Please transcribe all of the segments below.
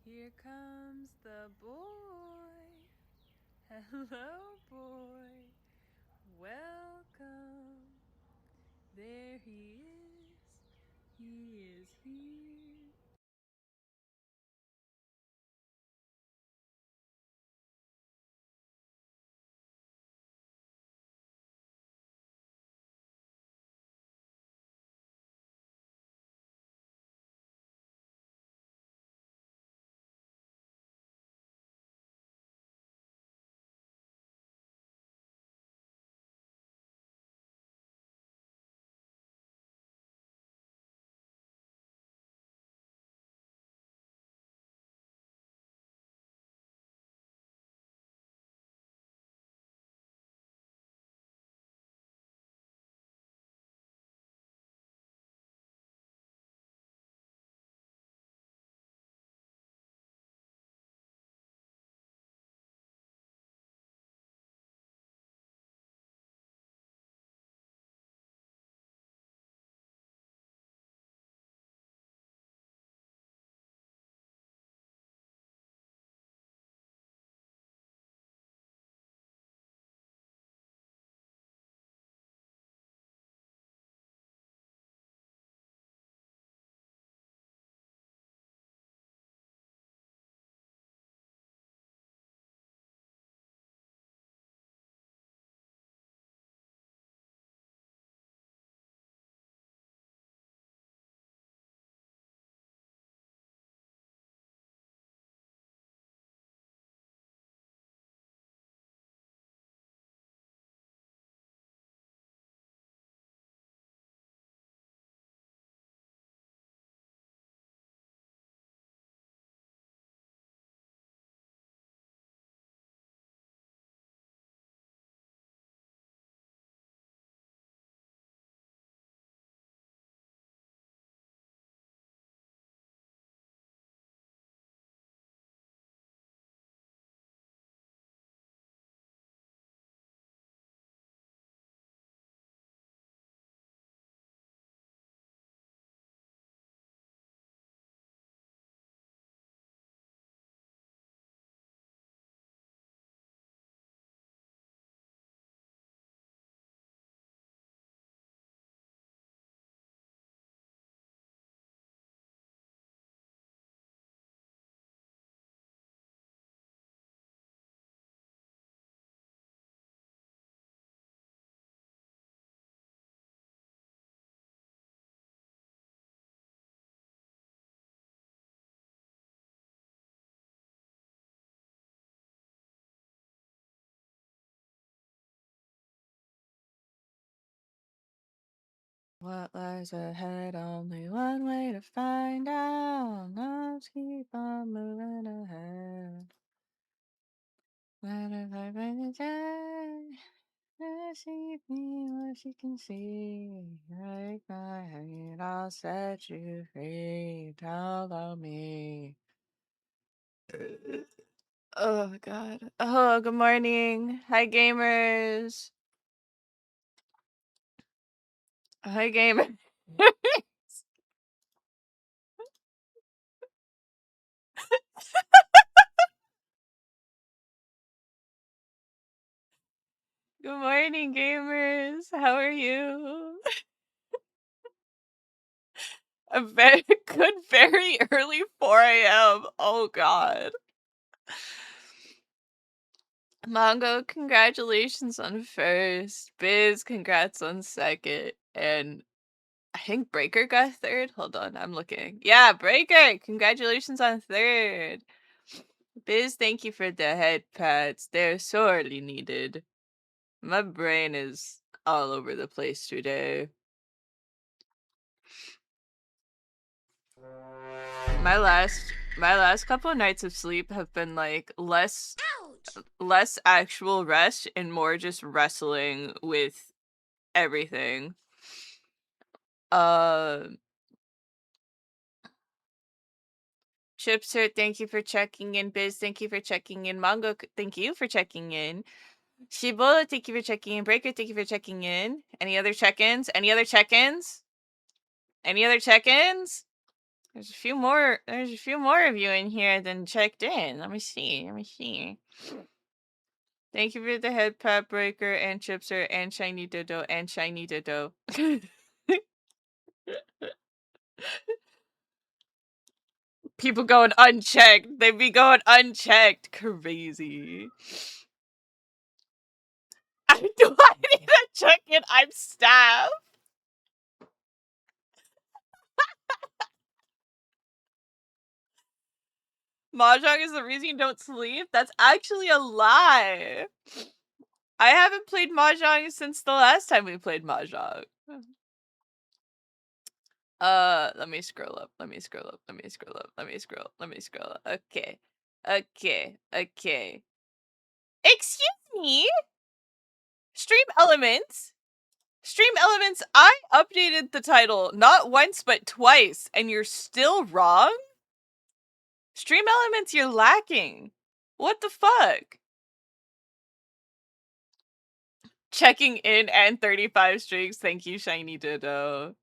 Here comes the boy. Hello, boy. Welcome. There he is. He is here. What lies ahead? Only one way to find out. Let's keep on moving ahead. What if I bring the day? See me what you can see. Break my head, I'll set you free. Follow me. Oh God. Oh, good morning. Hi, gamers. Hi, gamers. Good morning, gamers. How are you? A very good, very early 4 a.m. Oh God. Mongo, congratulations on first. Biz, congrats on second. And I think Breaker got third. Hold on, I'm looking. Yeah, Breaker, congratulations on third. Biz, thank you for the head pats. They're sorely needed. My brain is all over the place today. My last couple of nights of sleep have been like less actual rest and more just wrestling with everything. Chipser, thank you for checking in. Biz, thank you for checking in. Mongo, thank you for checking in. Shibola, thank you for checking in. Breaker, thank you for checking in. Any other check-ins? Any other check-ins? Any other check-ins? There's a few more of you in here than checked in. Let me see. Thank you for the head pad breaker and chipser and shiny dodo and shiny dodo. People going unchecked. They be going unchecked. Crazy. I need to check in. I'm staff. Mahjong is the reason you don't sleep? That's actually a lie. I haven't played Mahjong since the last time we played Mahjong. Let me scroll up. Okay. Excuse me? Stream Elements, I updated the title not once but twice, and you're still wrong? Stream Elements, you're lacking. What the fuck? Checking in and 35 streaks. Thank you, Shiny Dodo.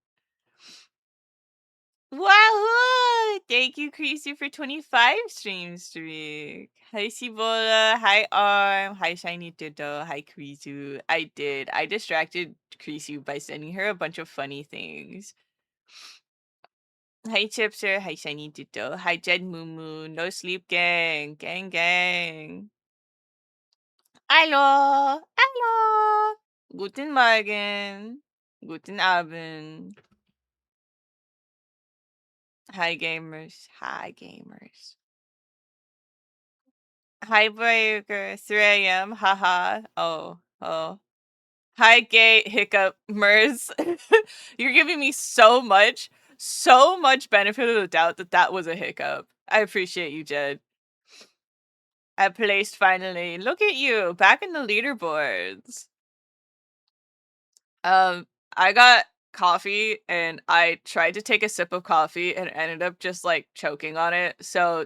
Wahoo! Thank you, Creasy, for 25 stream streak. Hi, Cibola. Hi, Arm. Hi, Shiny Dodo. Hi, Creasy. I distracted Creasy by sending her a bunch of funny things. Hi, Chipster. Hi, Shiny Dodo. Hi, Jed Moo. No sleep, gang. Gang. Hallo. Guten Morgen. Guten Abend. Hi, gamers. Hi, Burger. 3 a.m. Haha. Oh. Hi, gay hiccup Mers. You're giving me so much benefit of the doubt that was a hiccup. I appreciate you, Jed. I placed finally. Look at you, back in the leaderboards. I got coffee and I tried to take a sip of coffee and ended up just like choking on it. So,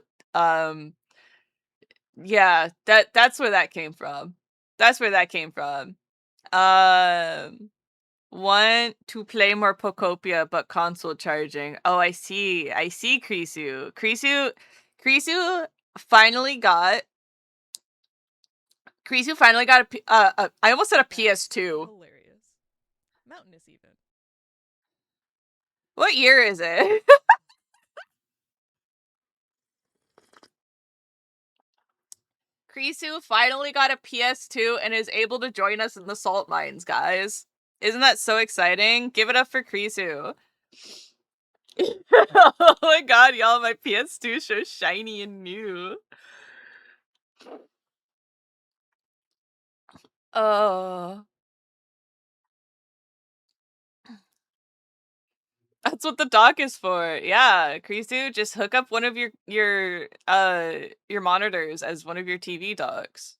yeah, that's where that came from. Want to play more Pocopia, but console charging. Oh, I see, Krisu. Krisu finally got I almost said a PS2. Hilarious. Mountainous even. What year is it? Krisu finally got a PS2 and is able to join us in the salt mines, guys. Isn't that so exciting? Give it up for Krisu. Oh my god, y'all, my PS2 is so shiny and new. Oh. That's what the dock is for. Yeah, Krisu, just hook up one of your monitors as one of your TV docks.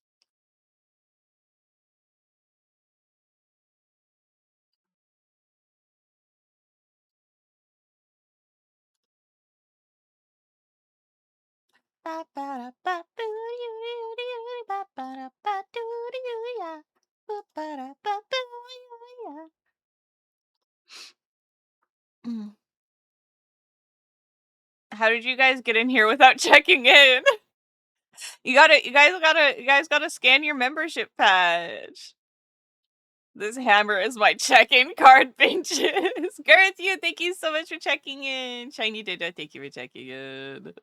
How did you guys get in here without checking in? You guys gotta scan your membership badge. This hammer is my check-in card, bitches. Gareth, thank you so much for checking in. Shiny Data, thank you for checking in.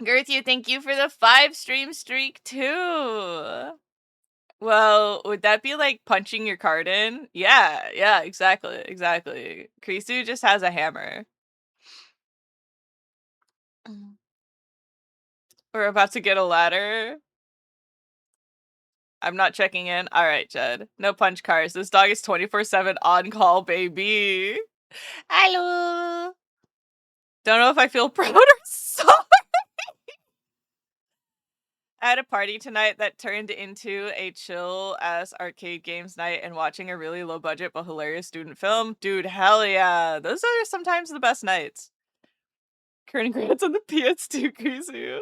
Gareth, thank you for the 5 stream streak too. Well, would that be like punching your card in? Yeah, exactly. Krisu just has a hammer. We're about to get a ladder. I'm not checking in. All right, Jed. No punch cards. This dog is 24/7 on call, baby. Hello. Don't know if I feel proud or sorry. I had a party tonight that turned into a chill-ass arcade games night and watching a really low-budget but hilarious student film. Dude, hell yeah. Those are sometimes the best nights. Congrats on the PS2, Kuzu.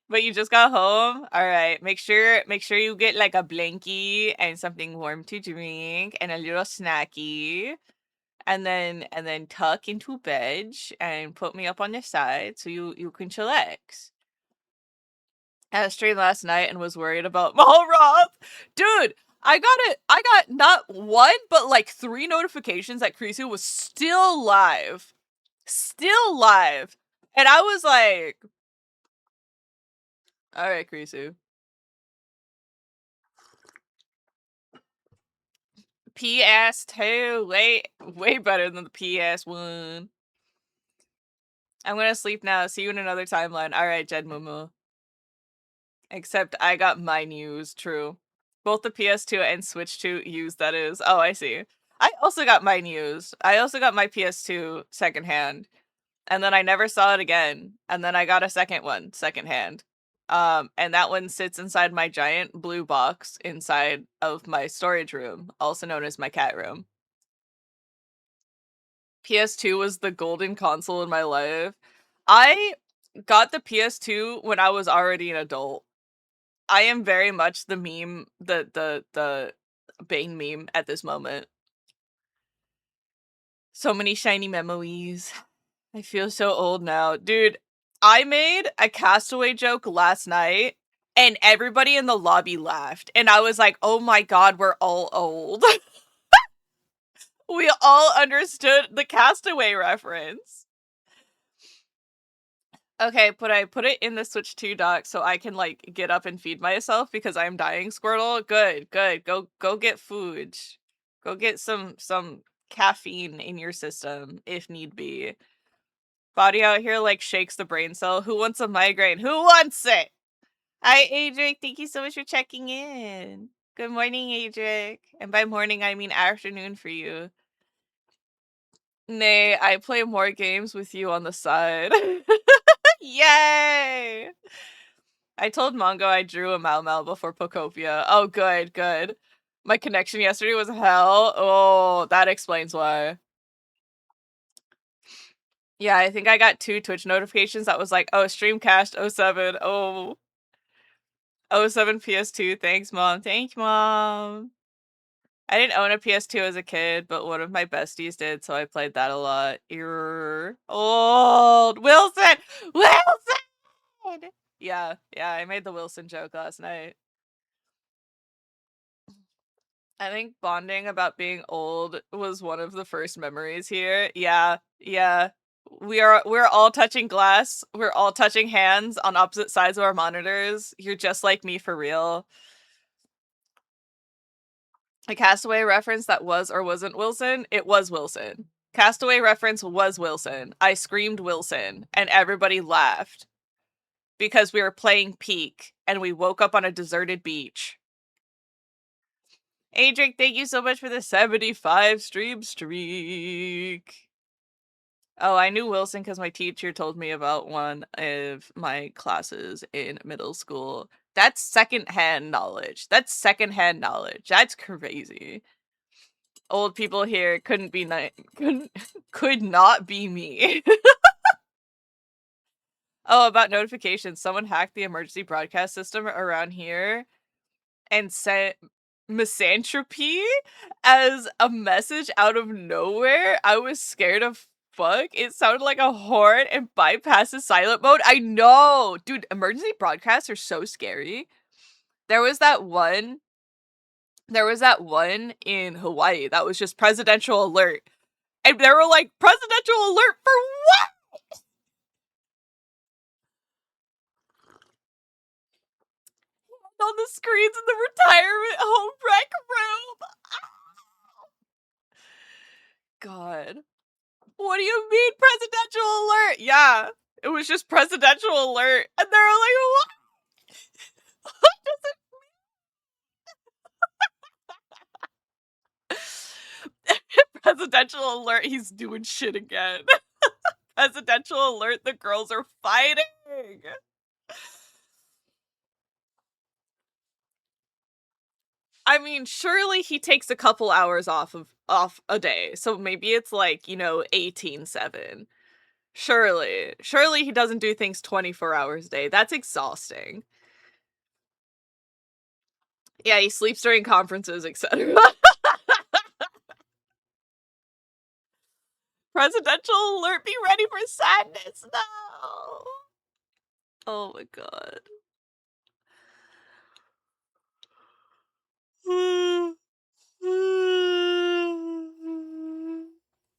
But you just got home? Alright, make sure you get like a blankie and something warm to drink and a little snacky. and then tuck into bed and put me up on your side so you can chillax. I had a stream last night and was worried about Malroth. Dude, I got not one, but like 3 notifications that 𝒟𝓉 was still live. Still live. And I was like, alright, 𝒟𝓉. PS2, way better than the PS1. I'm gonna sleep now. See you in another timeline. Alright, Jed Mumu. Except I got my news, true. Both the PS2 and Switch 2 used, that is. Oh, I see. I also got my news. I also got my PS2 secondhand. And then I never saw it again. And then I got a second one, secondhand. And that one sits inside my giant blue box inside of my storage room, also known as my cat room. PS2 was the golden console in my life. I got the PS2 when I was already an adult. I am very much the meme, the Bane meme at this moment. So many shiny memories. I feel so old now. Dude, I made a Castaway joke last night and everybody in the lobby laughed. And I was like, oh my god, we're all old. We all understood the Castaway reference. Okay, but I put it in the Switch 2 dock so I can like get up and feed myself because I'm dying, Squirtle. Good, good. Go get food. Go get some caffeine in your system if need be. Body out here like shakes the brain cell. Who wants a migraine? Who wants it? Hi, Adric. Thank you so much for checking in. Good morning, Adric. And by morning, I mean afternoon for you. Nay, I play more games with you on the side. Yay! I told Mongo I drew a 𝒟𝓼 before Pokopia. Oh, good, good. My connection yesterday was hell. Oh, that explains why. Yeah, I think I got 2 Twitch notifications that was like, oh, stream cast 07. Oh. 07 PS2. Thanks, Mom. Thank you, Mom. I didn't own a PS2 as a kid, but one of my besties did, so I played that a lot. Old Wilson! Wilson! Yeah, I made the Wilson joke last night. I think bonding about being old was one of the first memories here. Yeah. We're all touching glass. We're all touching hands on opposite sides of our monitors. You're just like me for real. A Castaway reference that was or wasn't Wilson? It was Wilson. Castaway reference was Wilson. I screamed Wilson, and everybody laughed. Because we were playing Peak, and we woke up on a deserted beach. Adric, thank you so much for the 75 stream streak. Oh, I knew Wilson because my teacher told me about one of my classes in middle school. That's secondhand knowledge. That's crazy. Old people here could not be me. Oh, about notifications. Someone hacked the emergency broadcast system around here and sent misanthropy as a message out of nowhere. I was scared of fuck. It sounded like a horn and bypasses silent mode. I know! Dude, emergency broadcasts are so scary. There was that one in Hawaii that was just presidential alert. And they were like, presidential alert for what? On the screens in the retirement home rec room. God. What do you mean presidential alert? Yeah, it was just presidential alert. And they were like, what? What does it presidential alert, he's doing shit again. Presidential alert, the girls are fighting. I mean, surely he takes a couple hours off a day. So maybe it's like, 18/7. Surely he doesn't do things 24 hours a day. That's exhausting. Yeah, he sleeps during conferences, etc. presidential alert, be ready for sadness. No. Oh my god.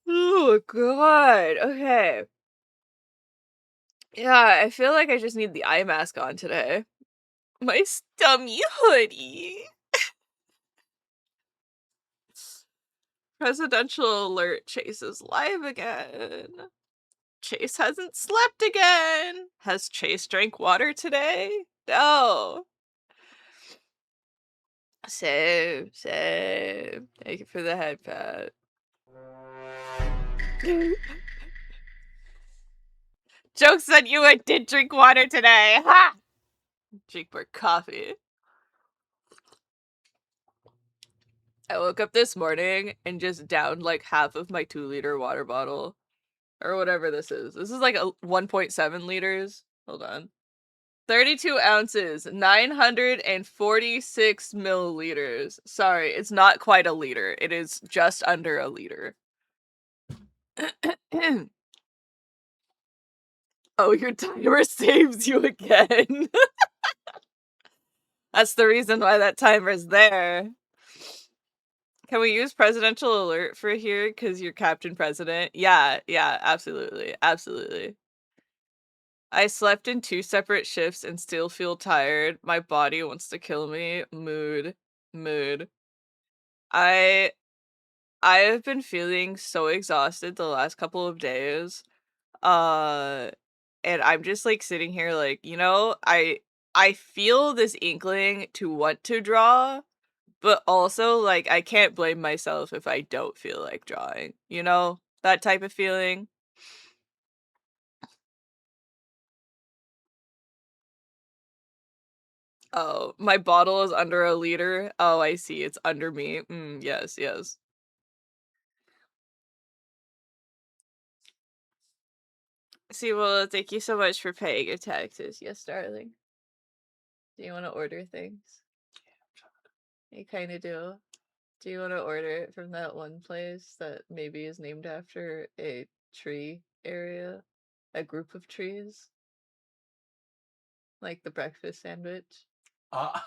Oh god. Okay. Yeah, I feel like I just need the eye mask on today. My stummy hoodie. Presidential alert, Chase is live again. Chase hasn't slept again. Has Chase drank water today? No. Same. Thank you for the head pat. Joke's on you, I did drink water today. Ha! Drink more coffee. I woke up this morning and just downed like half of my 2-liter water bottle. Or whatever this is. This is like a 1.7 liters. Hold on. 32 ounces, 946 milliliters. Sorry, it's not quite a liter. It is just under a liter. Oh, your timer saves you again. That's the reason why that timer's there. Can we use presidential alert for here? Because you're Captain President. Yeah, absolutely. I slept in 2 separate shifts and still feel tired. My body wants to kill me. Mood. I have been feeling so exhausted the last couple of days. Uh and I'm just like sitting here like, I feel this inkling to want to draw, but also like I can't blame myself if I don't feel like drawing. You know? That type of feeling. Oh, my bottle is under a liter. Oh, I see. It's under me. Yes. See, well, thank you so much for paying your taxes. Yes, darling. Do you want to order things? You kind of do. Do you want to order it from that one place that maybe is named after a tree area? A group of trees? Like the breakfast sandwich? I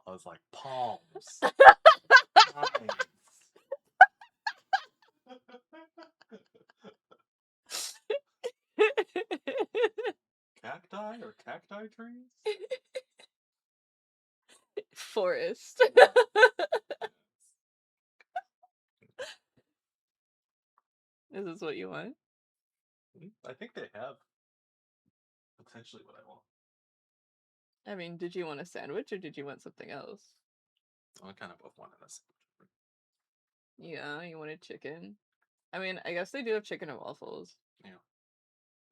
was like, palms. Nice. Cacti or cacti trees? Forest. Is this what you want? I think they have potentially what I want. I mean, did you want a sandwich or did you want something else? I kind of both wanted a sandwich. Yeah, you wanted chicken. I mean, I guess they do have chicken and waffles. Yeah.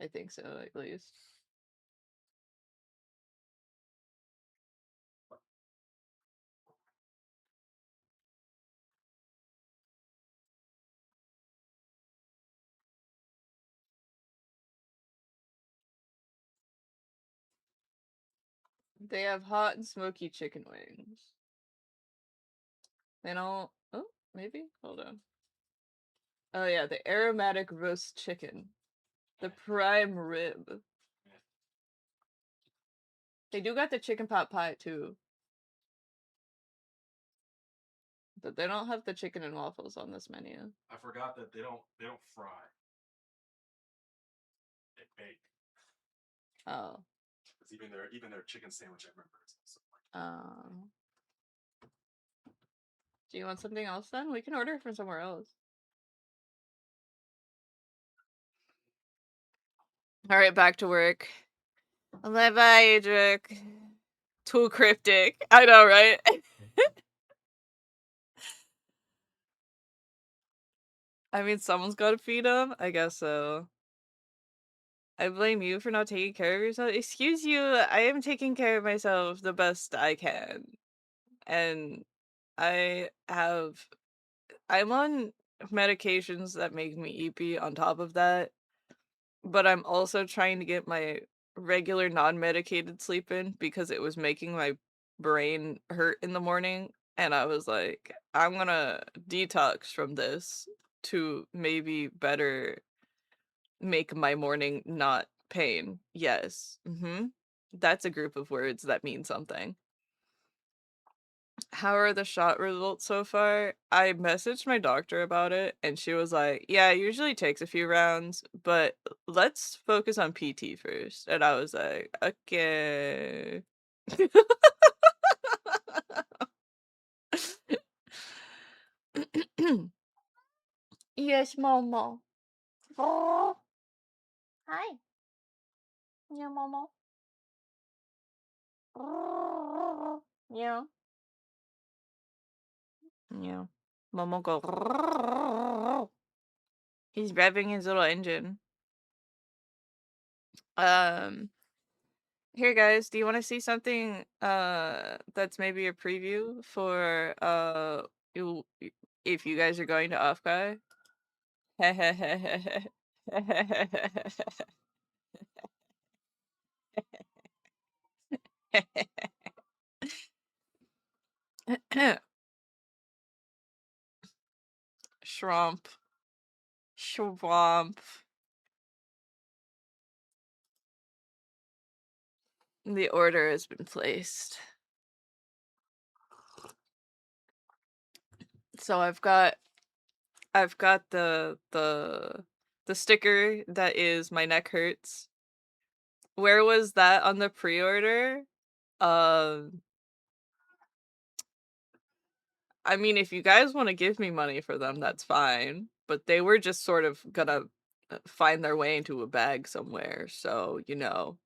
I think so, at least. They have hot and smoky chicken wings. They don't. Oh, maybe? Hold on. Oh, yeah, the aromatic roast chicken. The prime rib. They do got the chicken pot pie, too. But they don't have the chicken and waffles on this menu. I forgot that they don't fry. They bake. Oh. Because even their chicken sandwich I remember is also like. Do you want something else then? We can order from somewhere else. Alright, back to work. Bye-bye, Adric. Too cryptic. I know, right? I mean, someone's gotta feed him. I guess so. I blame you for not taking care of yourself. Excuse you, I am taking care of myself the best I can. And I'm on medications that make me eepy on top of that. But I'm also trying to get my regular non-medicated sleep in because it was making my brain hurt in the morning. and I was like, I'm gonna detox from this to maybe better make my morning not pain. Yes. That's a group of words that mean something. How are the shot results so far? I messaged my doctor about it, and she was like, yeah, it usually takes a few rounds, but let's focus on PT first. And I was like, okay. Yes, Momo. Oh, hi. Yeah, Momo. Yeah. Yeah. Momo go. He's revving his little engine. Um, Here guys, do you want to see something that's maybe a preview for you if you guys are going to Afkai? Shrimp. Swamp. The order has been placed. So I've got the sticker that is my neck hurts. Where was that on the pre-order? Um I mean, if you guys want to give me money for them, that's fine. But they were just sort of gonna find their way into a bag somewhere. So, you know.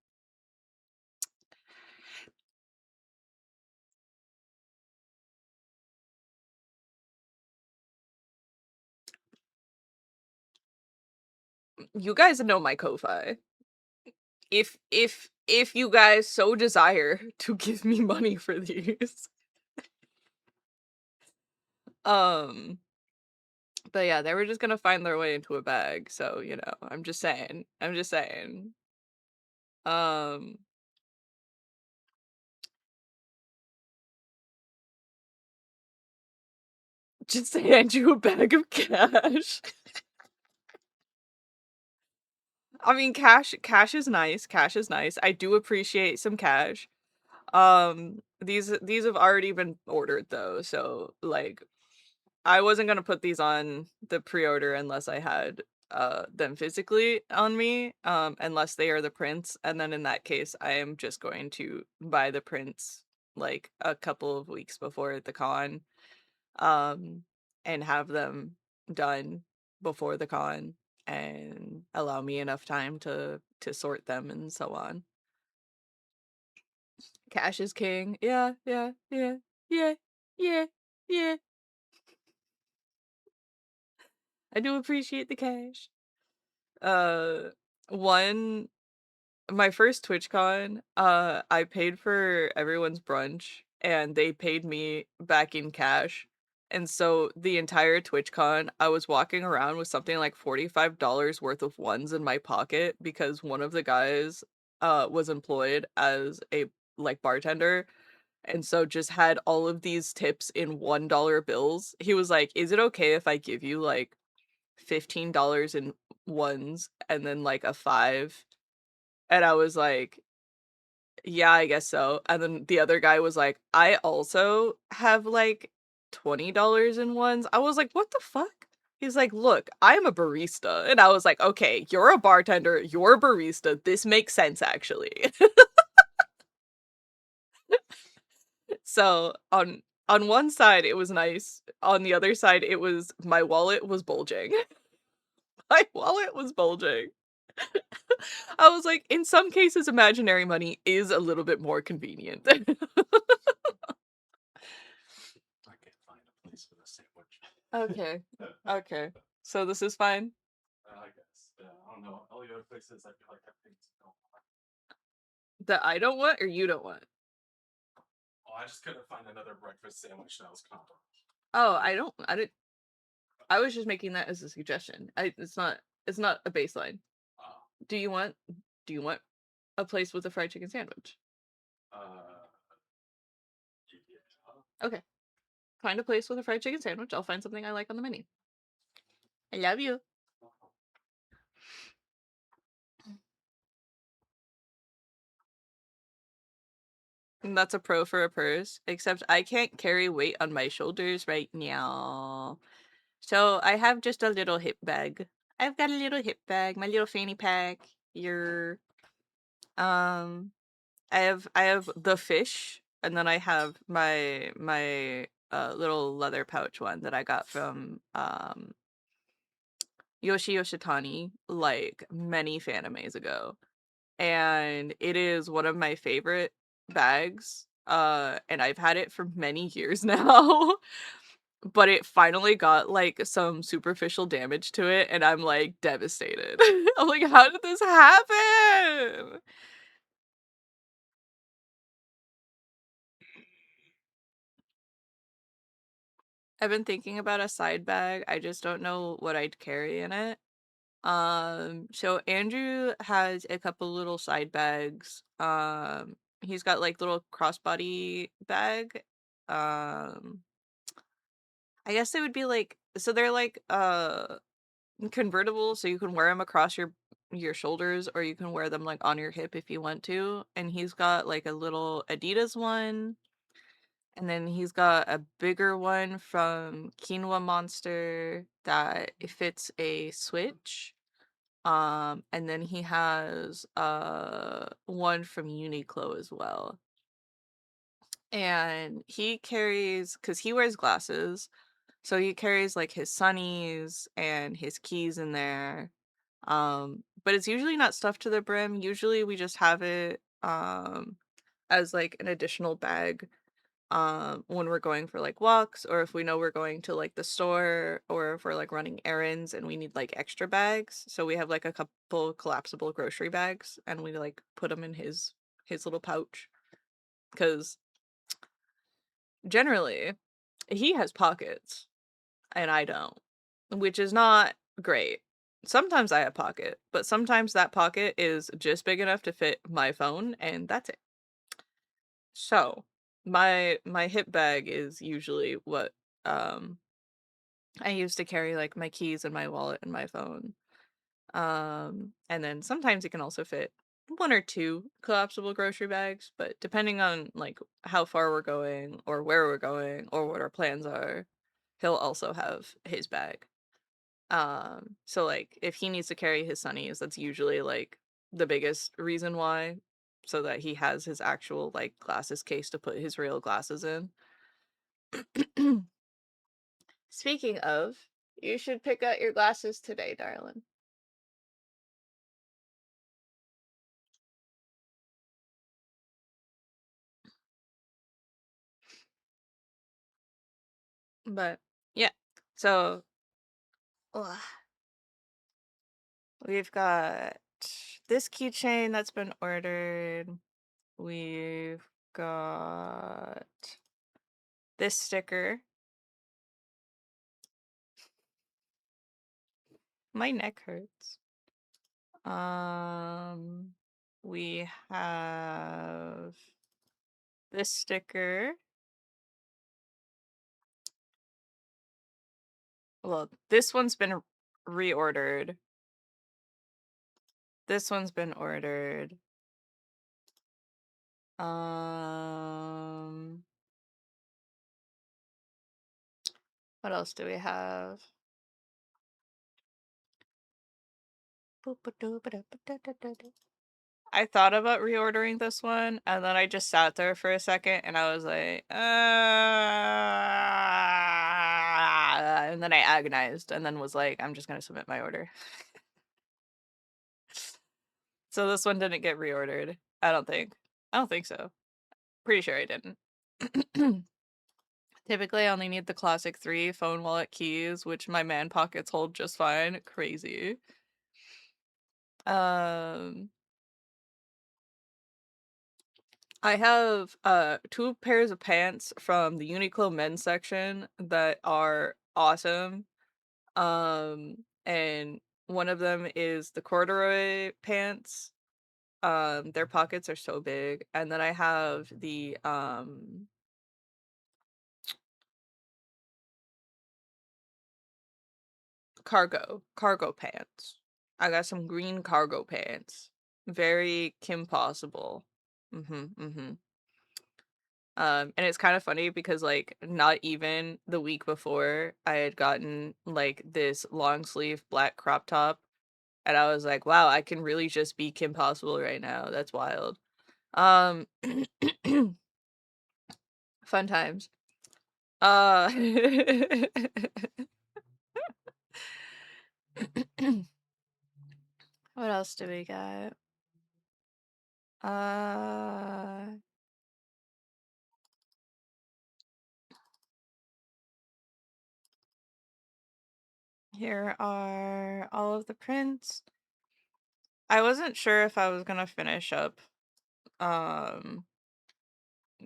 You guys know my Ko-Fi. If you guys so desire to give me money for these. um but yeah, they were just gonna find their way into a bag. So, you know, I'm just saying. Um just hand you a bag of cash. I mean, cash is nice. Cash is nice. I do appreciate some cash. These have already been ordered though, so like I wasn't gonna put these on the pre-order unless I had them physically on me, unless they are the prints, and then in that case I am just going to buy the prints like a couple of weeks before the con, um, and have them done before the con and allow me enough time to sort them and so on. Cash is king. Yeah, yeah, yeah, yeah, yeah, yeah. I do appreciate the cash. Uh, one, my first TwitchCon, I paid for everyone's brunch and they paid me back in cash. And so the entire TwitchCon, I was walking around with something like $45 worth of ones in my pocket because one of the guys was employed as a like bartender, and so just had all of these tips in $1 bills. He was like, "Is it okay if I give you like $15 in ones and then like a 5?" And I was like, "Yeah, I guess so." And then the other guy was like, "I also have like $20 in ones." I was like, "What the fuck?" He's like, "Look, I'm a barista." And I was like, "Okay, you're a bartender, you're a barista. This makes sense actually." So on one side it was nice. On the other side it was my wallet was bulging. My wallet was bulging. I was like, in some cases imaginary money is a little bit more convenient. I can't find a place for the sandwich. Okay. Okay. So this is fine. I guess. Yeah, I don't know. All the other places I feel like have things I don't want. That I don't want or you don't want? Oh, I just couldn't find another breakfast sandwich that was comparable. Oh, I didn't I was just making that as a suggestion. It's not a baseline. Oh. Do you want a place with a fried chicken sandwich? Yeah. Okay. find a place with a fried chicken sandwich, I'll find something I like on the menu. I love you. And that's a pro for a purse, except I can't carry weight on my shoulders right now. So I have just a little hip bag. I've got a little hip bag, my little fanny pack. Your um I have the fish, and then I have my little leather pouch one that I got from 𝒢𝒶𝓎 𝒟𝑜 like many fanimes ago. And it is one of my favorite bags. And I've had it for many years now. But it finally got like some superficial damage to it, and I'm like devastated. I'm like, how did this happen? I've been thinking about a side bag. I just don't know what I'd carry in it. So Andrew has a couple little side bags. He's got like little crossbody bag. Um, I guess they would be like, so they're like convertible, so you can wear them across your shoulders, or you can wear them like on your hip if you want to. And he's got like a little Adidas one, and then he's got a bigger one from Quinoa Monster that it fits a Switch. And then he has one from Uniqlo as well. And he carries, because he wears glasses, so he carries like his sunnies and his keys in there. But it's usually not stuffed to the brim. Usually we just have it as like an additional bag when we're going for like walks, or if we know we're going to like the store, or if we're like running errands and we need like extra bags. So we have like a couple collapsible grocery bags, and we like put them in his little pouch, because generally he has pockets and I don't, which is not great. Sometimes I have pocket, but sometimes that pocket is just big enough to fit my phone, and that's it. So, my hip bag is usually what um I use to carry like my keys and my wallet and my phone. And then sometimes it can also fit one or two collapsible grocery bags, but depending on like how far we're going or where we're going or what our plans are, he'll also have his bag. So like if he needs to carry his sunnies, that's usually like the biggest reason why, so that he has his actual like glasses case to put his real glasses in. Speaking of, you should pick out your glasses today, darling. But yeah. So ugh, we've got this keychain that's been ordered. We've got this sticker. My neck hurts. Um, we have this sticker. Well, this one's been reordered. This one's been ordered. Um, what else do we have? I thought about reordering this one, and then I just sat there for a second, and I was like, and then I agonized, and then was like, I'm just gonna submit my order. So this one didn't get reordered. I don't think. I don't think so. Pretty sure I didn't. Typically, I only need the classic 3 phone, wallet, keys, which my man pockets hold just fine. Crazy. Um, I have 2 pairs of pants from the Uniqlo men's section that are awesome. And one of them is the corduroy pants. Their pockets are so big. And then I have the cargo pants. I got some green cargo pants. Very Kim Possible. And it's kind of funny because like not even the week before I had gotten like this long sleeve black crop top and I was like, wow, I can really just be Kim Possible right now. That's wild. Um Fun times. Uh What else do we got? Uh Here are all of the prints. I wasn't sure if I was gonna finish up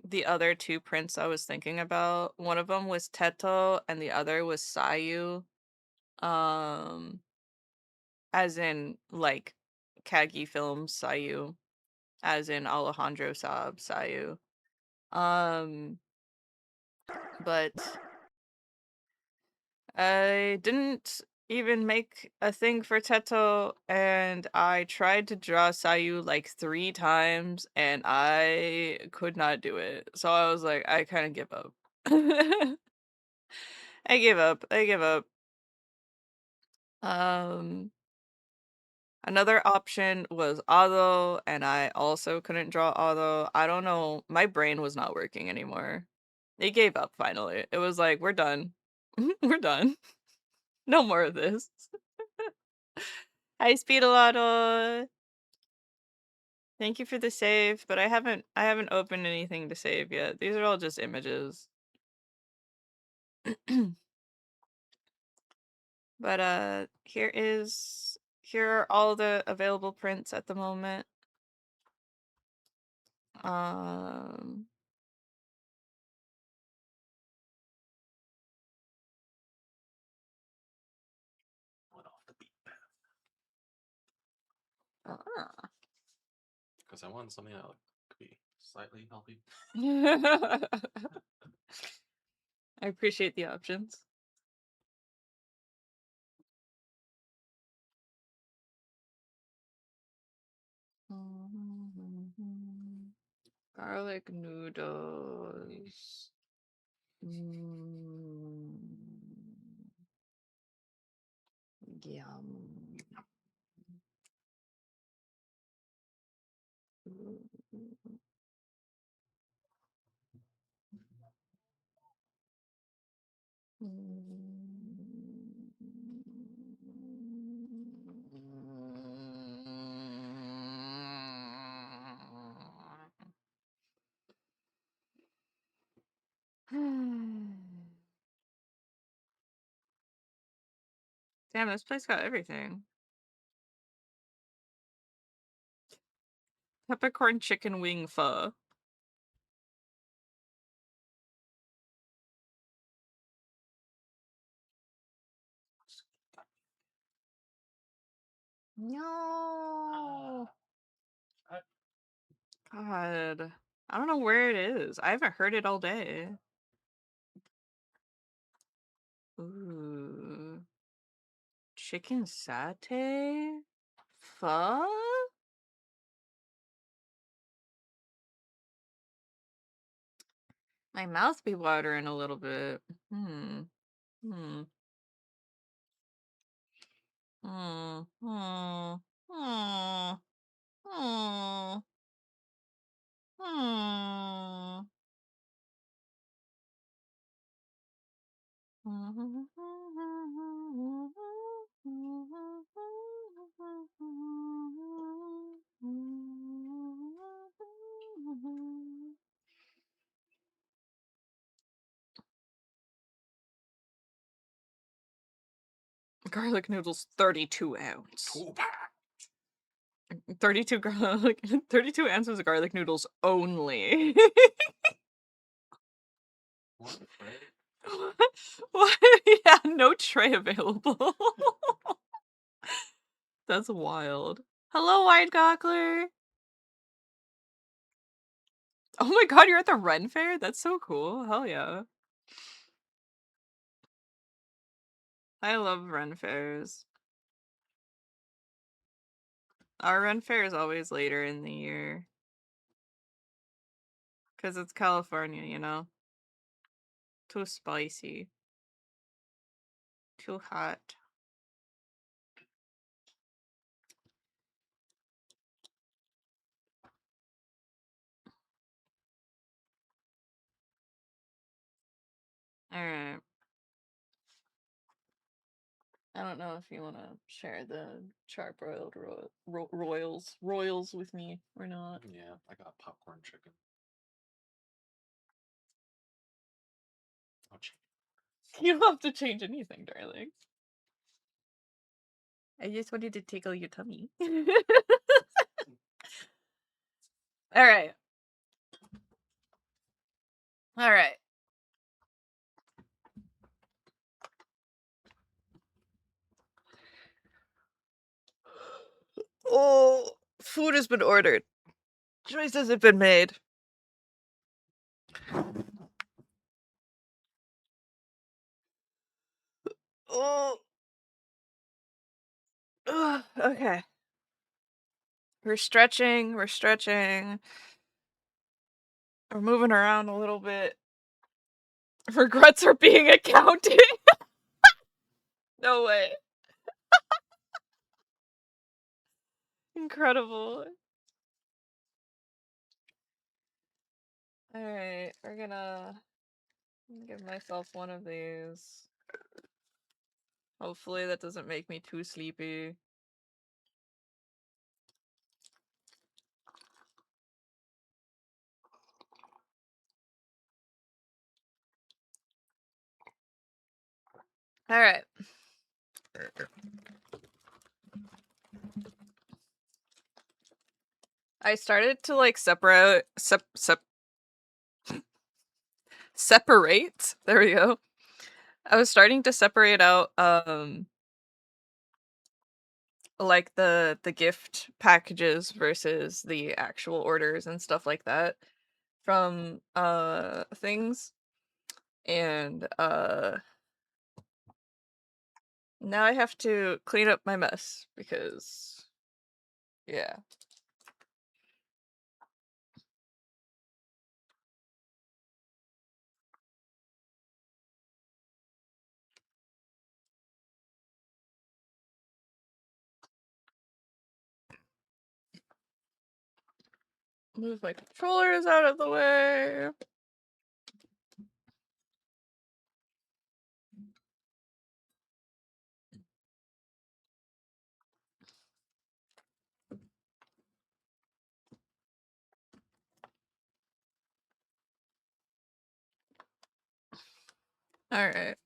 the other two prints I was thinking about. One of them was Teto and the other was Sayu. Um as in like Kagi Films Sayu, as in Alejandro Saab Sayu. But I didn't even make a thing for Teto, and I tried to draw Sayu like 3 times, and I could not do it. So I was like, I kind of give up. I give up. I give up. Um, Another option was Ado, and I also couldn't draw Ado. I don't know. My brain was not working anymore. It gave up finally. It was like, we're done. We're done. No more of this. Hi, Speedalado. Thank you for the save, but I haven't opened anything to save yet. These are all just images. But here are all the available prints at the moment. Went off the beat path. Ah. Because I wanted something that could be slightly healthy. I appreciate the options. Garlic noodles. Yum. Damn, this place got everything. Peppercorn chicken wing pho. No. God. I don't know where it is. I haven't heard it all day. Ooh. Chicken satay? Pho? My mouth be watering a little bit. Hmm. Hmm. Hmm. Hmm. Hmm. Hmm. Hmm. Garlic noodles, 32 ounce. 32 garlic, 32 ounces of garlic noodles only. What? Right? What? Yeah, no tray available. That's wild. Hello, White Gockler. Oh my god, you're at the Ren Fair? That's so cool. Hell yeah. I love Ren fairs. Our Ren fair is always later in the year. Because it's California, you know? Too spicy. Too hot. Alright. I don't know if you want to share the charbroiled royals with me or not. Yeah, I got popcorn chicken. I'll You don't have to change anything, darling. I just wanted to tickle your tummy. Alright. Alright. Oh, food has been ordered. Choices have been made. Oh. Ugh, okay. We're stretching. We're moving around a little bit. Regrets are being accounted. No way. Incredible. Alright, we're gonna give myself one of these. Hopefully that doesn't make me too sleepy. Alright. I started to like separate. There we go. I was starting to separate out like the gift packages versus the actual orders and stuff like that from things. And now I have to clean up my mess because yeah. Move my controllers out of the way. All right.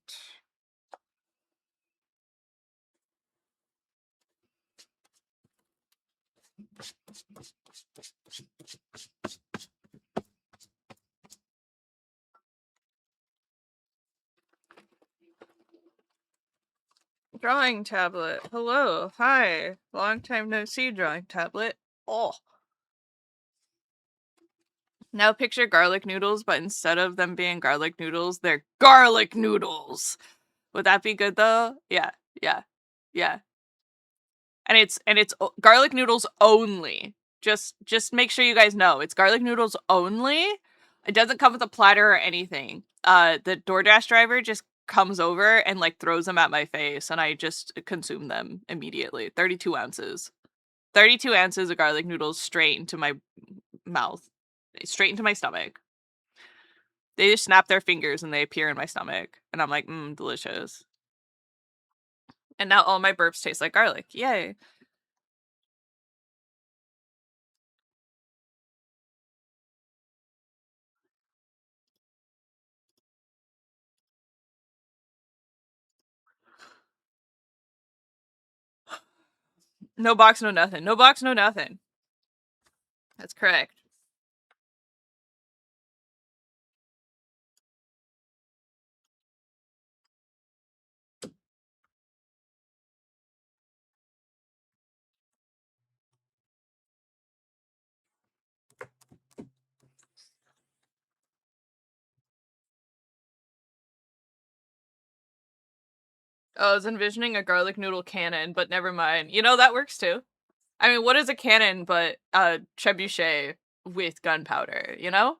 Drawing tablet. Hello. Hi. Long time no see, drawing tablet. Oh. Now picture garlic noodles, but instead of them being garlic noodles, they're garlic noodles. Would that be good though? Yeah. Yeah. Yeah. And it's garlic noodles only. Just make sure you guys know it's garlic noodles only. It doesn't come with a platter or anything. The DoorDash driver just comes over and like throws them at my face, and I just consume them immediately. 32 ounces. 32 ounces of garlic noodles straight into my mouth, straight into my stomach. They just snap their fingers and they appear in my stomach, and I'm like, delicious. And now all my burps taste like garlic. Yay. No box, no nothing. No box, no nothing. That's correct. Oh, I was envisioning a garlic noodle cannon, but never mind. You know, that works too. I mean, what is a cannon but a trebuchet with gunpowder, you know?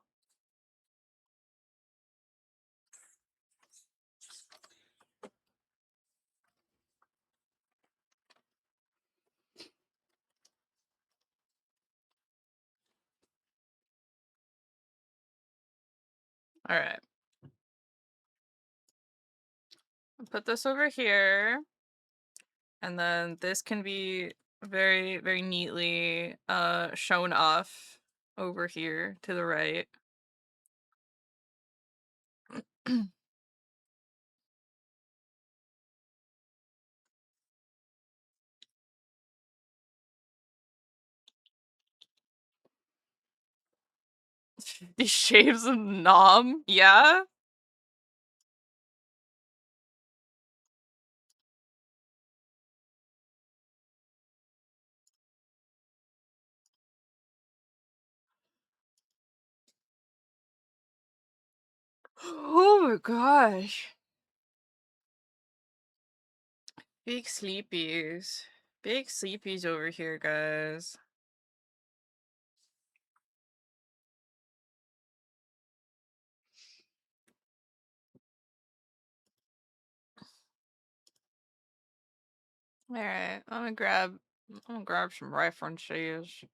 Alright. Put this over here. And then this can be very, very neatly shown off over here to the right. The shapes of Nom, yeah? Oh my gosh. Big sleepies. Big sleepies over here, guys. Alright, I'm gonna grab some references.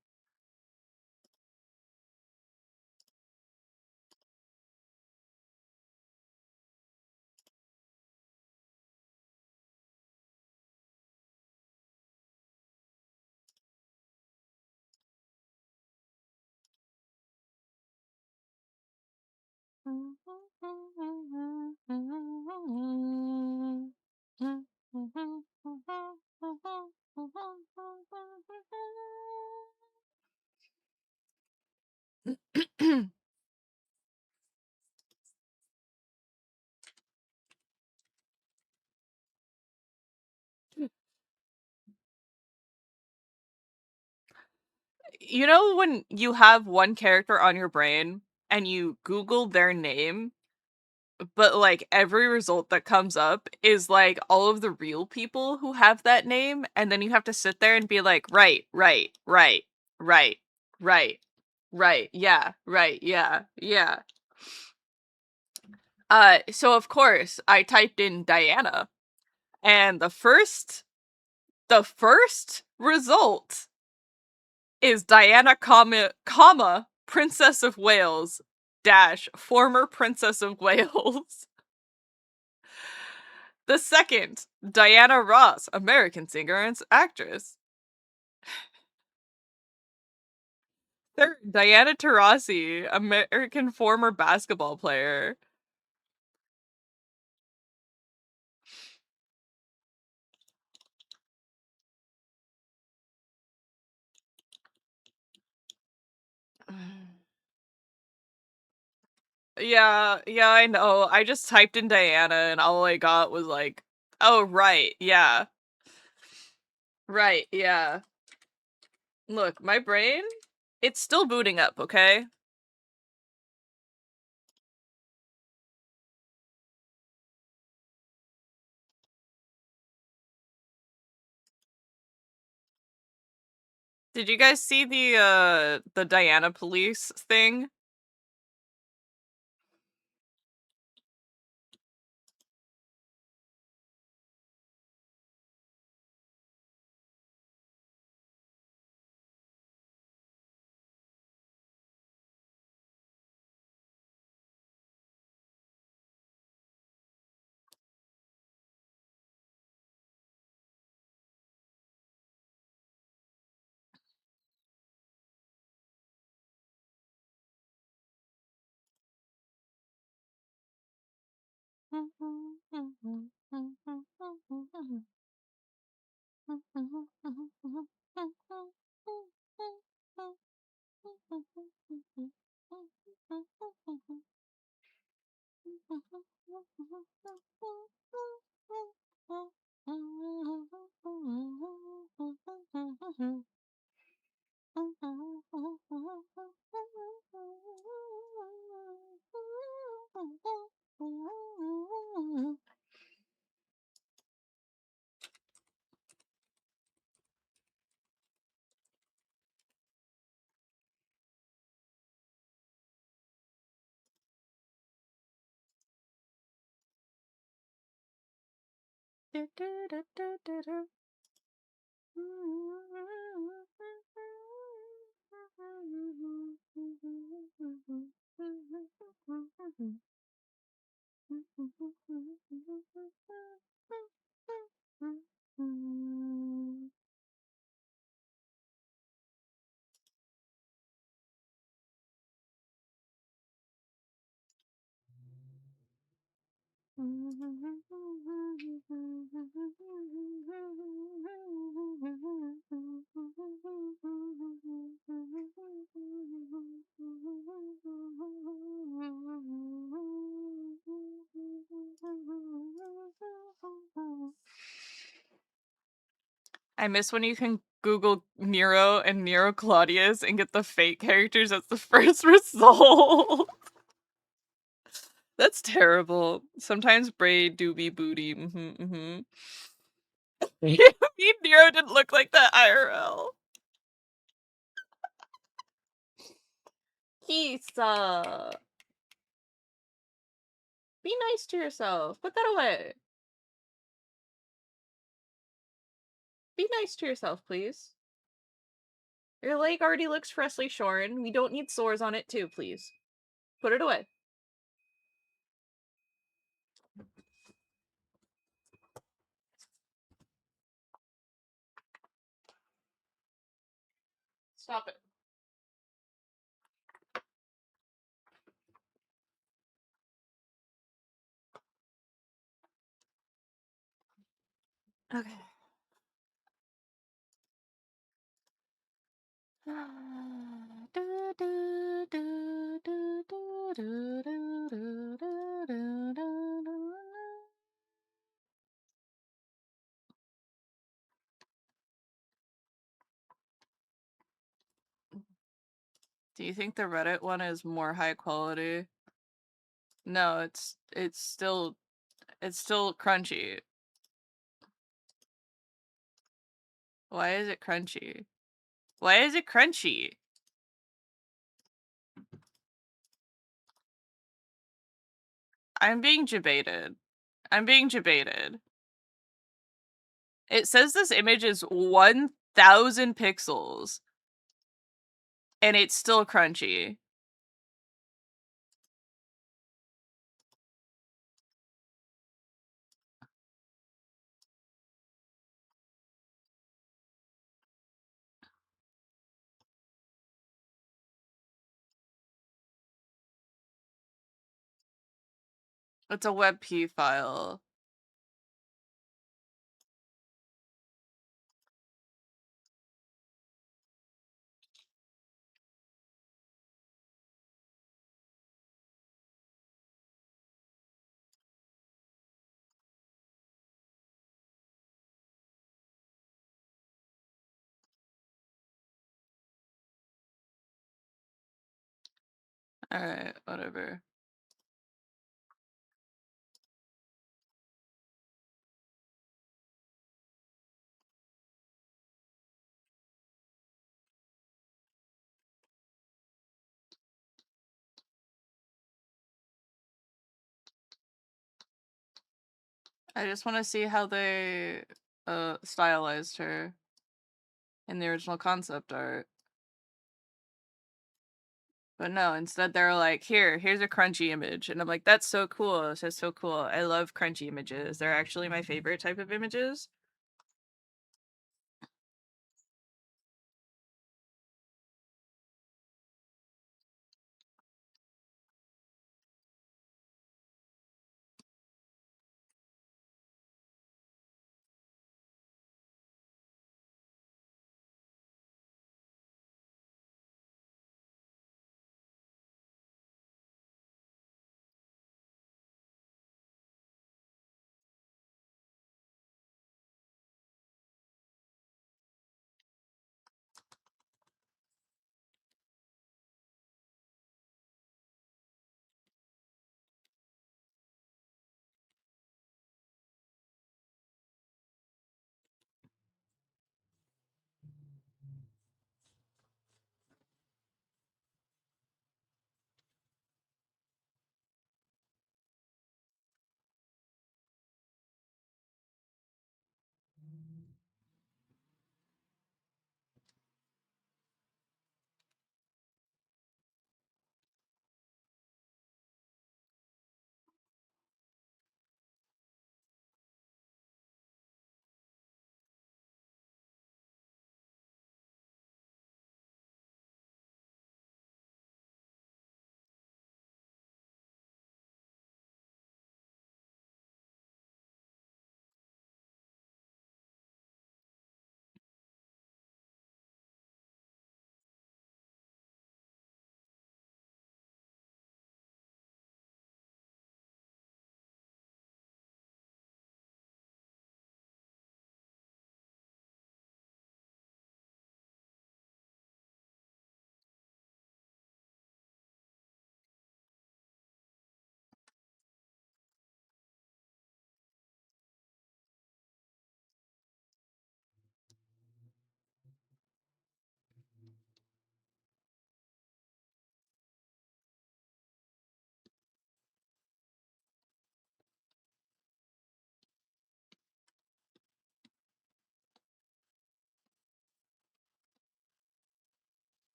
You know when you have one character on your brain and you Google their name, but like every result that comes up is like all of the real people who have that name, and then you have to sit there and be like, right, right, right, right, right, right, yeah, right, yeah, yeah. So of course I typed in Diana, and the first result is Diana, Princess of Wales dash former Princess of Wales. The second, Diana Ross, American singer and actress. Third, Diana Taurasi, American former basketball player. Yeah, yeah, I know. I just typed in Diana and all I got was like, oh, right, yeah. Right, yeah. Look, my brain, it's still booting up, okay? Did you guys see the Diana police thing? I miss when you can Google 𝒟𝑜 and 𝒟𝑜 𝒟𝑜 and get the fake characters as the first result. That's terrible. Sometimes braid do be booty. Me 𝒟𝑜 didn't look like that IRL. Kisa. Be nice to yourself. Put that away. Be nice to yourself, please. Your leg already looks freshly shorn. We don't need sores on it too, please. Put it away. Stop it. Okay. Do you think the Reddit one is more high quality? No, it's still crunchy. Why is it crunchy? Why is it crunchy? I'm being debated. I'm being debated. It says this image is 1,000 pixels. And it's still crunchy. It's a WebP file. Alright, whatever. I just want to see how they stylized her in the original concept art. But no, instead they're like, here's a crunchy image. And I'm like, that's so cool. It's just so cool. I love crunchy images. They're actually my favorite type of images.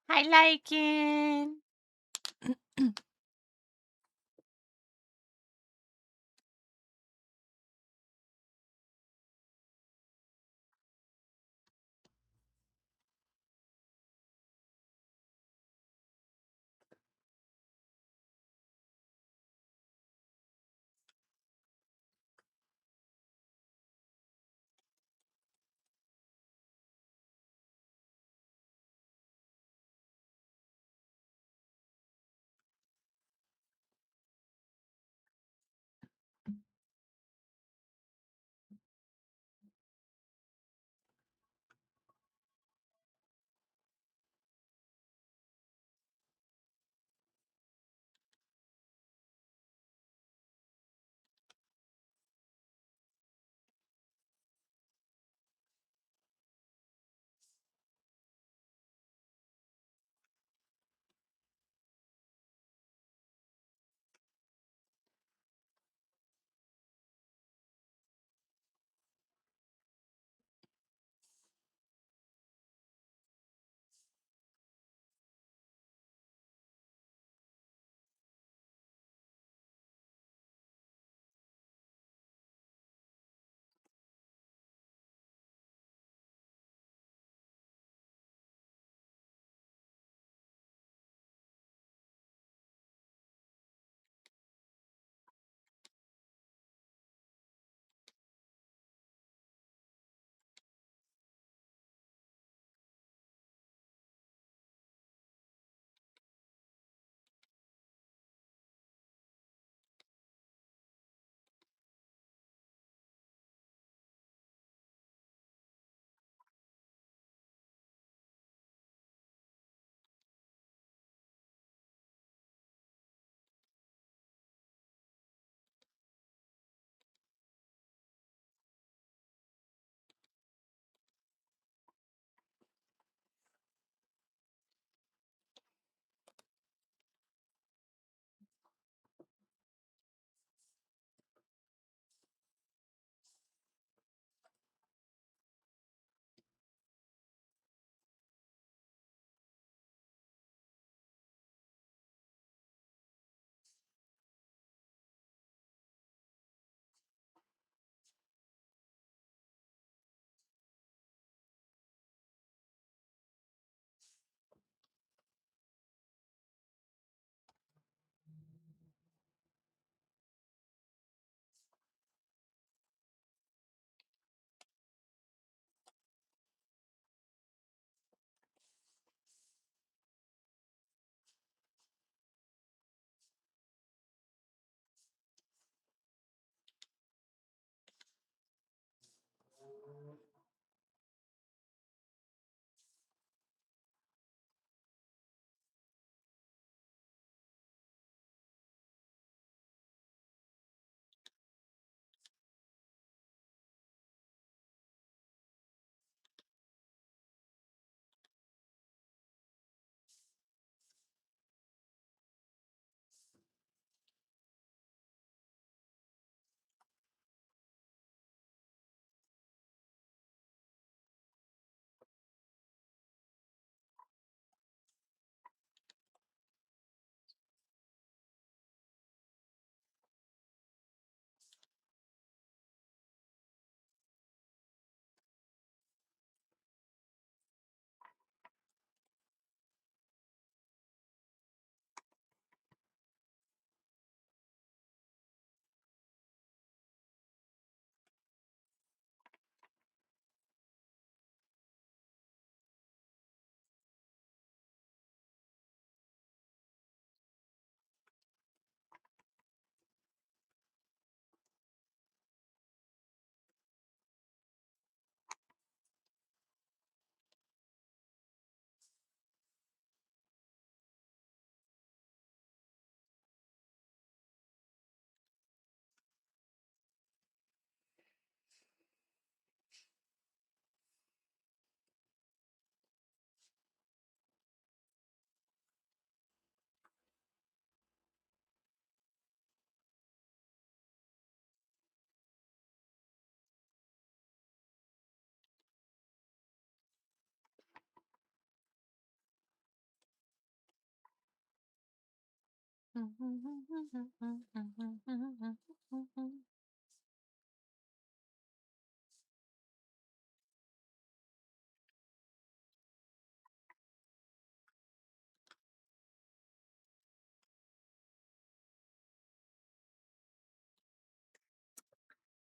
Hi, Lycan.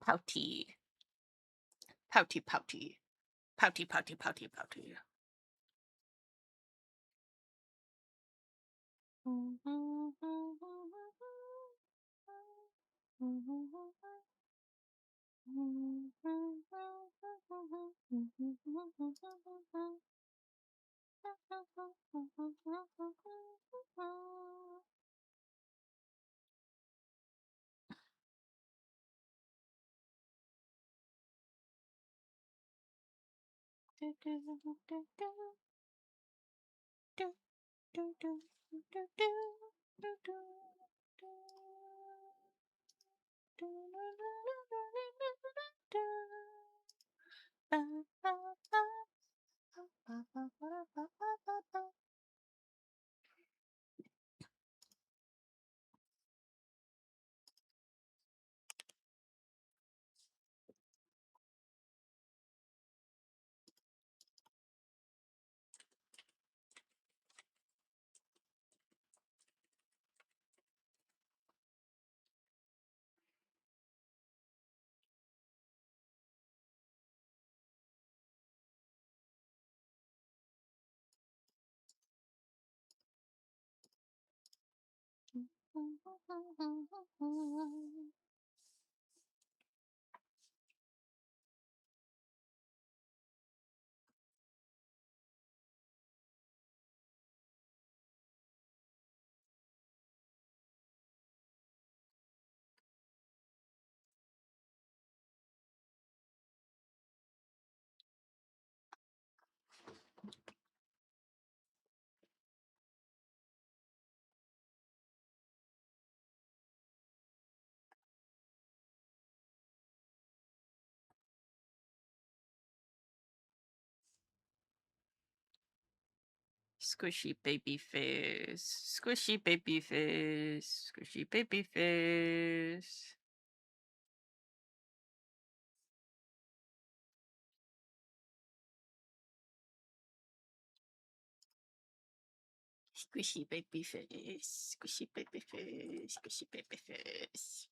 Pouty. Pouty, pouty. Pouty, pouty, pouty, pouty. Squishy baby face. Squishy baby face. Squishy baby face. Squishy baby face. Squishy baby face. Squishy baby face.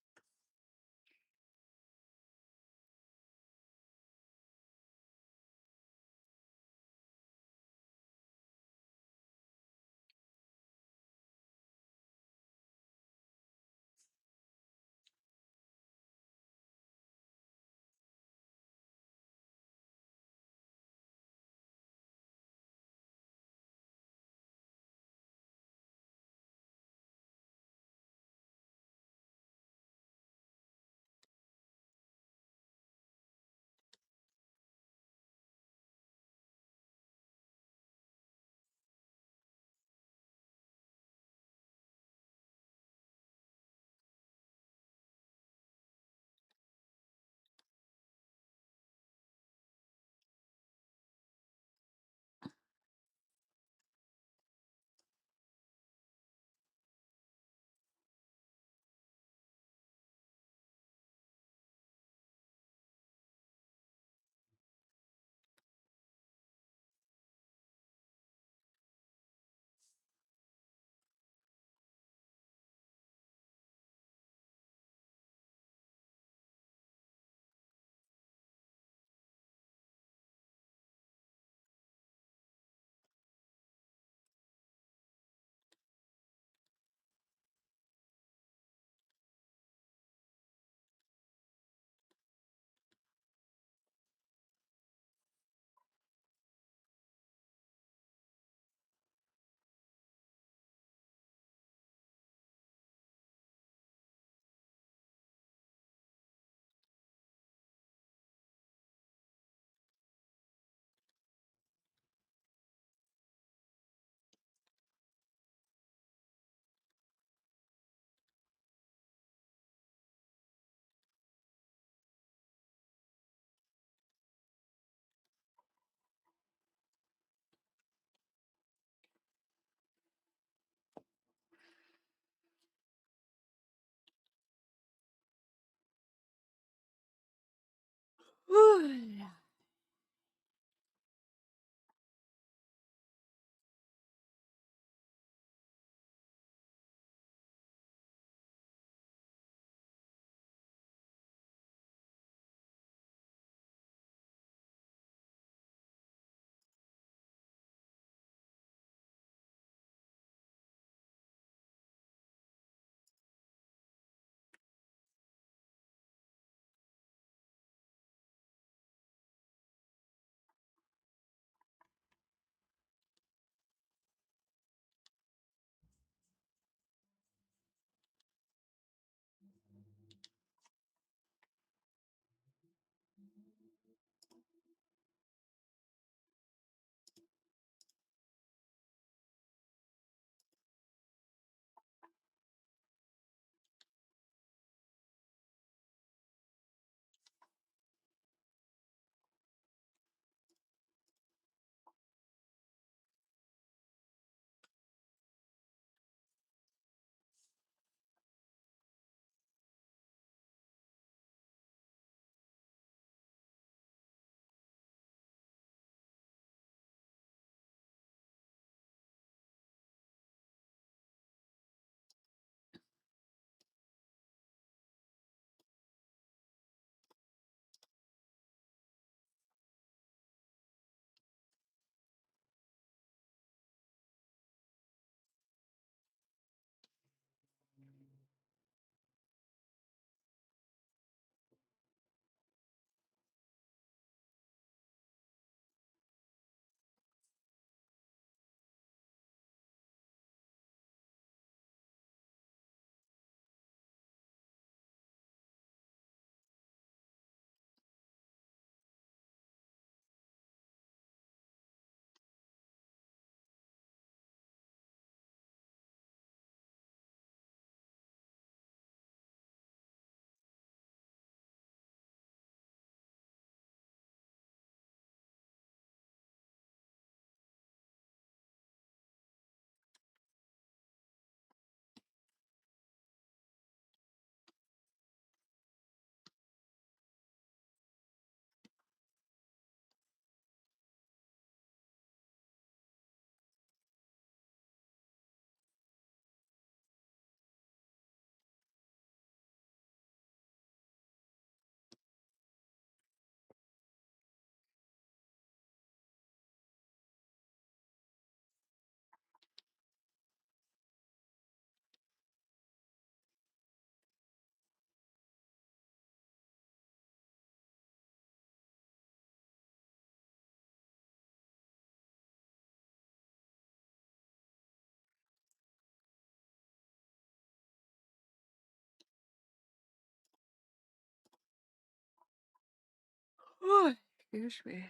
Excuse me.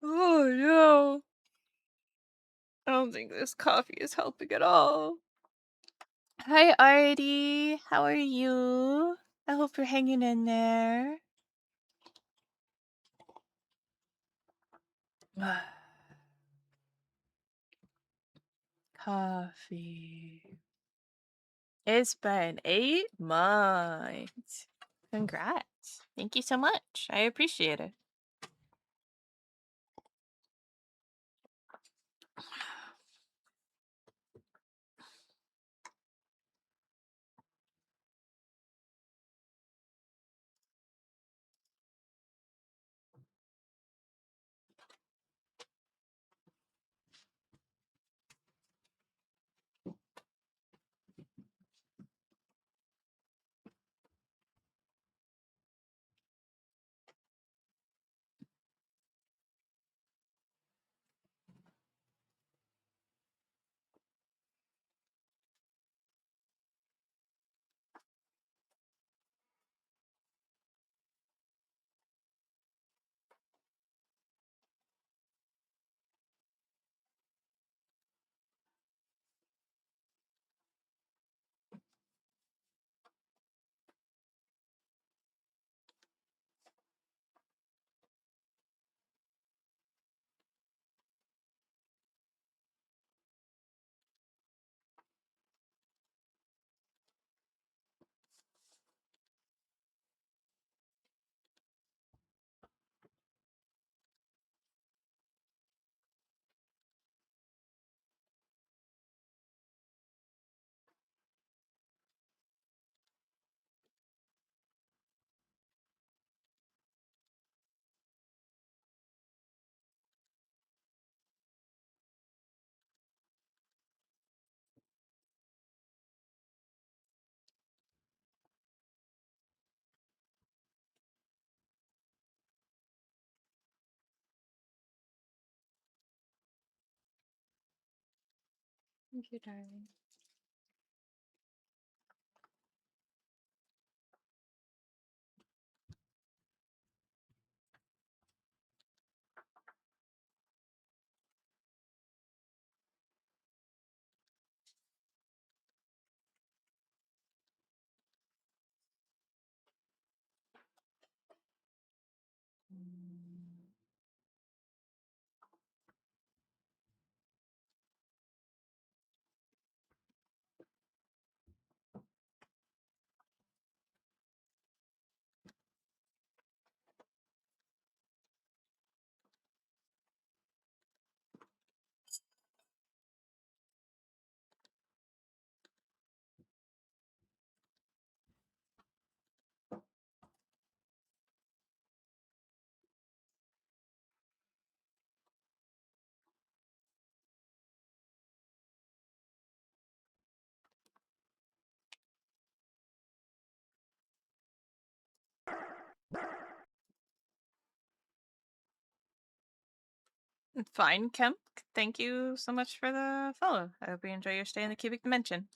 Oh no. I don't think this coffee is helping at all. Hi, Artie. How are you? I hope you're hanging in there. Coffee. It's been 8 months. Congrats. Thank you so much. I appreciate it. Thank you, darling. Fine, Kemp. Thank you so much for the follow. I hope you enjoy your stay in the cubic dimension.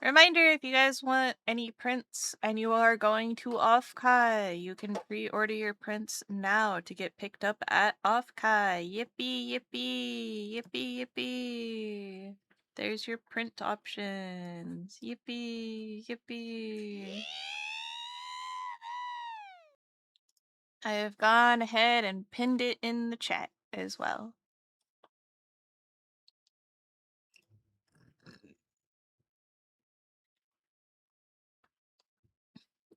Reminder, if you guys want any prints and you are going to 𝒉𝓘, you can pre-order your prints now to get picked up at 𝒉𝓘. Yippee, yippee, yippee, yippee. There's your print options. Yippee, yippee. I have gone ahead and pinned it in the chat as well.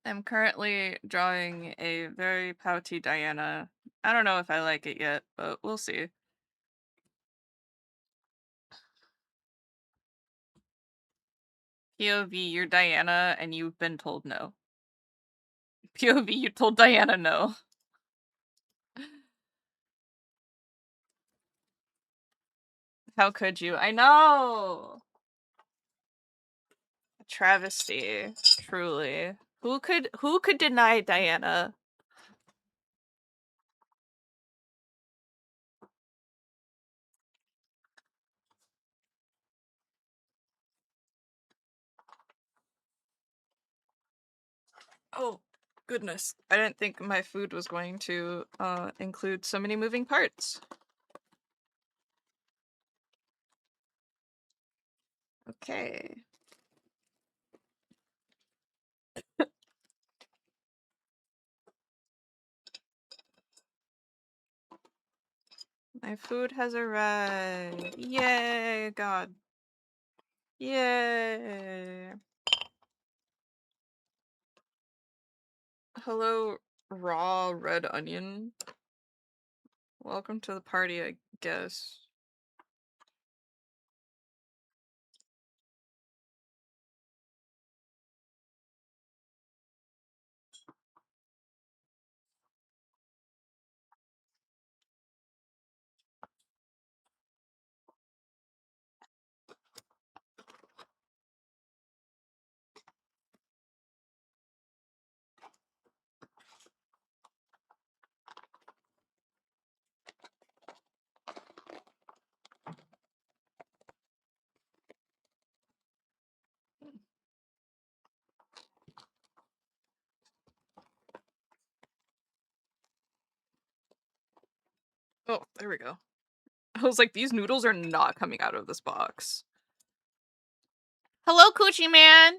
I'm currently drawing a very pouty Diana. I don't know if I like it yet, but we'll see. POV, you're Diana and you've been told no. POV, you told Diana no. How could you? I know! A travesty, truly. Who could deny Diana? Oh, goodness. I didn't think my food was going to include so many moving parts. Okay. My food has arrived. Yay, God. Yay. Hello, raw red onion. Welcome to the party, I guess. Oh, there we go. I was like, these noodles are not coming out of this box. Hello, Coochie Man!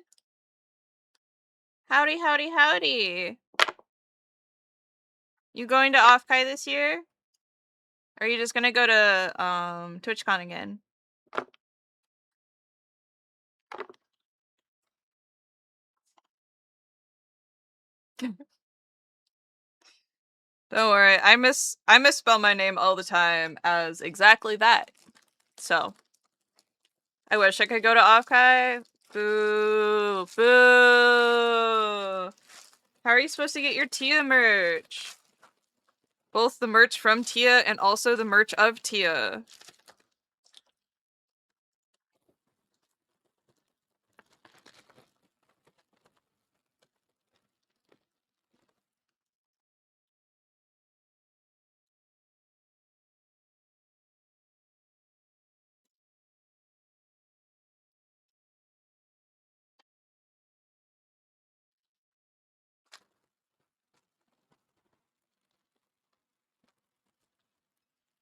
Howdy, howdy, howdy! You going to 𝒉𝓘 this year? Or are you just gonna go to, TwitchCon again? Don't worry, I misspell my name all the time as exactly that. So, I wish I could go to 𝒉𝓘. Boo! Boo! How are you supposed to get your Tia merch? Both the merch from Tia and also the merch of Tia.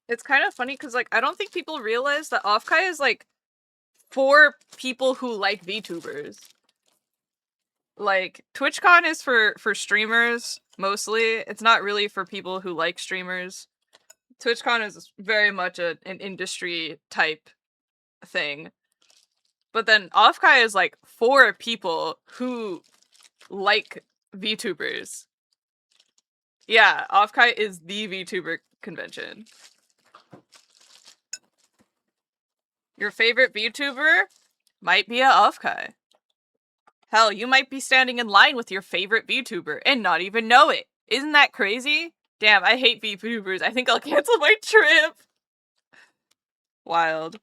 It's kind of funny because, like, I don't think people realize that 𝒉𝓘 is, like, for people who like VTubers. Like, TwitchCon is for streamers, mostly. It's not really for people who like streamers. TwitchCon is very much an industry type thing. But then 𝒉𝓘 is, like, for people who like VTubers. Yeah, 𝒉𝓘 is the VTuber convention. Your favorite VTuber might be a 𝒉𝓘. Hell, you might be standing in line with your favorite VTuber and not even know it. Isn't that crazy? Damn, I hate VTubers. I think I'll cancel my trip. Wild.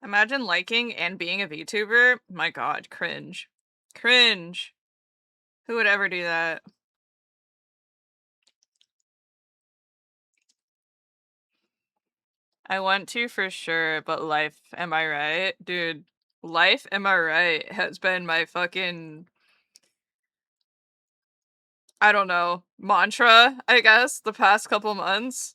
Imagine liking and being a VTuber. My god, cringe. Cringe. Who would ever do that? I want to for sure, but life, am I right? Dude, life, am I right, has been my fucking, I don't know, mantra, I guess, the past couple months.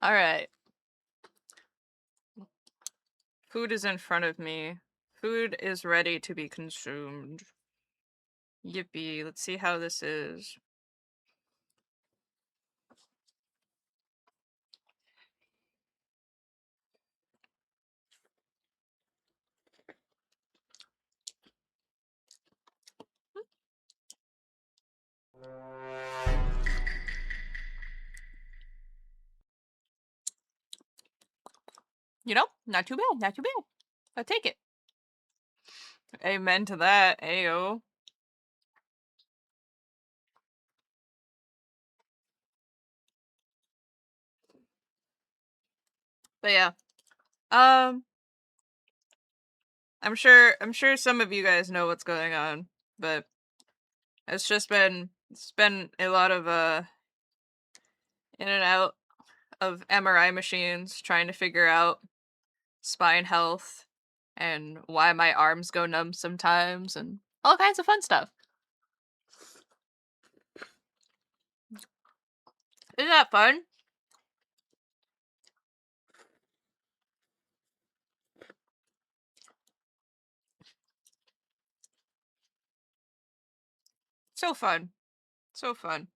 All right. Food is in front of me. Food is ready to be consumed. Yippee. Let's see how this is. You know, not too bad, not too bad. I'll take it. Amen to that, ayo. But yeah. I'm sure some of you guys know what's going on, but it's been a lot of in and out of MRI machines trying to figure out spine health and why my arms go numb sometimes and all kinds of fun stuff. Isn't that fun? So fun. So fun.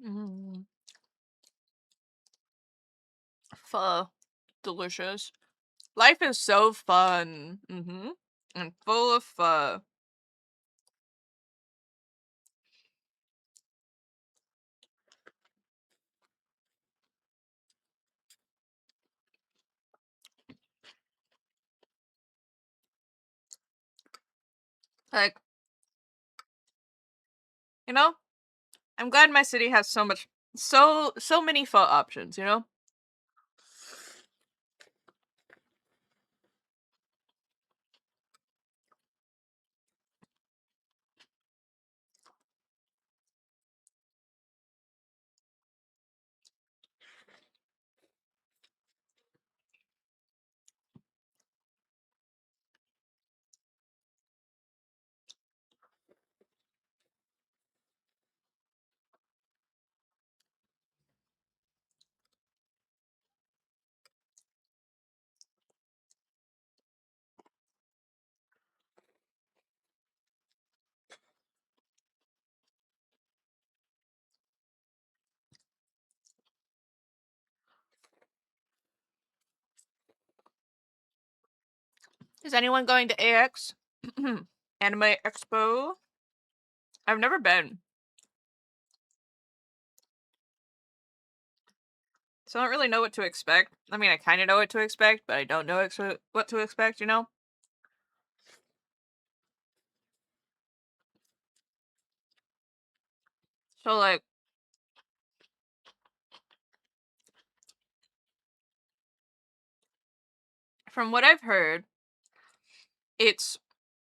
Mm. Pho. Delicious. Life is so fun. And full of pho. Like, you know, I'm glad my city has so many pho options, you know? Is anyone going to AX? Anime Expo? I've never been. So I don't really know what to expect. I mean, I kind of know what to expect, but I don't know what to expect, you know? So, like, from what I've heard, it's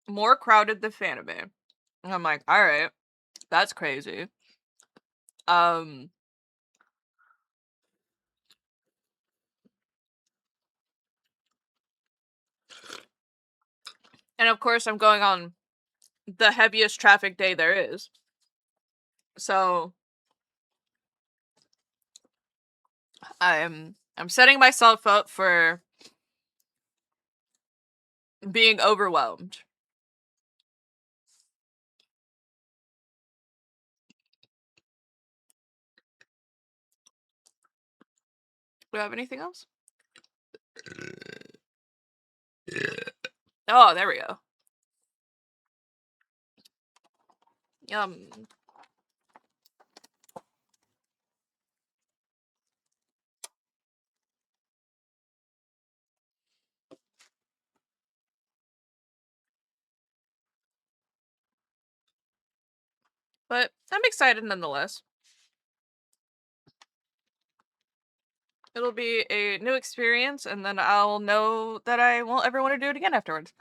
more crowded than Fanime. And I'm like, alright, that's crazy. Um, and of course I'm going on the heaviest traffic day there is. So, I'm setting myself up for being overwhelmed. Do I have anything else? Oh, there we go. Yum. But I'm excited nonetheless. It'll be a new experience, and then I'll know that I won't ever want to do it again afterwards.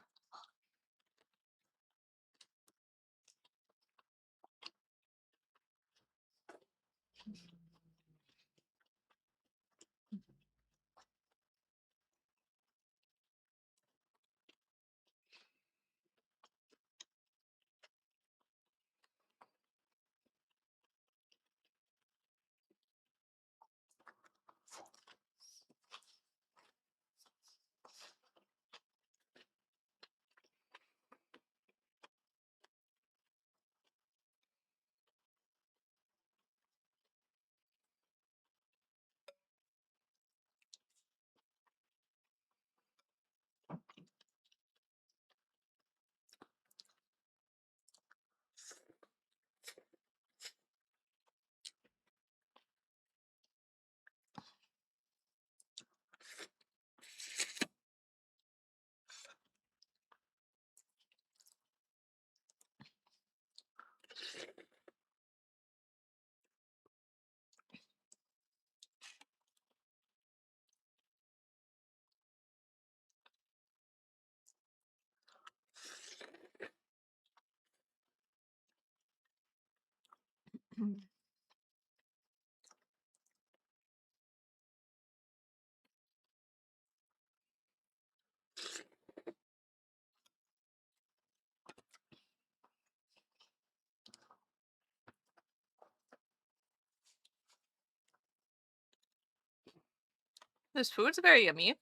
This food's very yummy.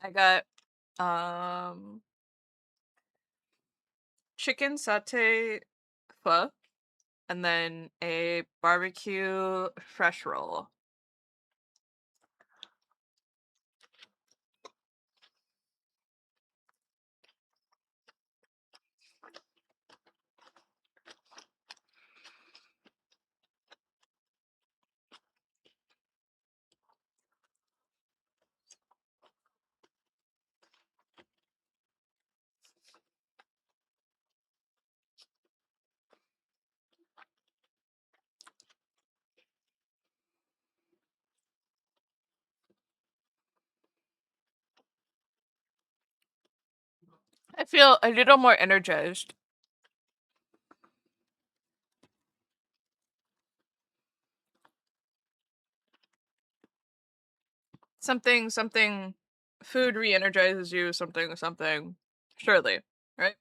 I got chicken satay pho, and then a barbecue fresh roll. I feel a little more energized. Something food re-energizes you, something. Surely, right?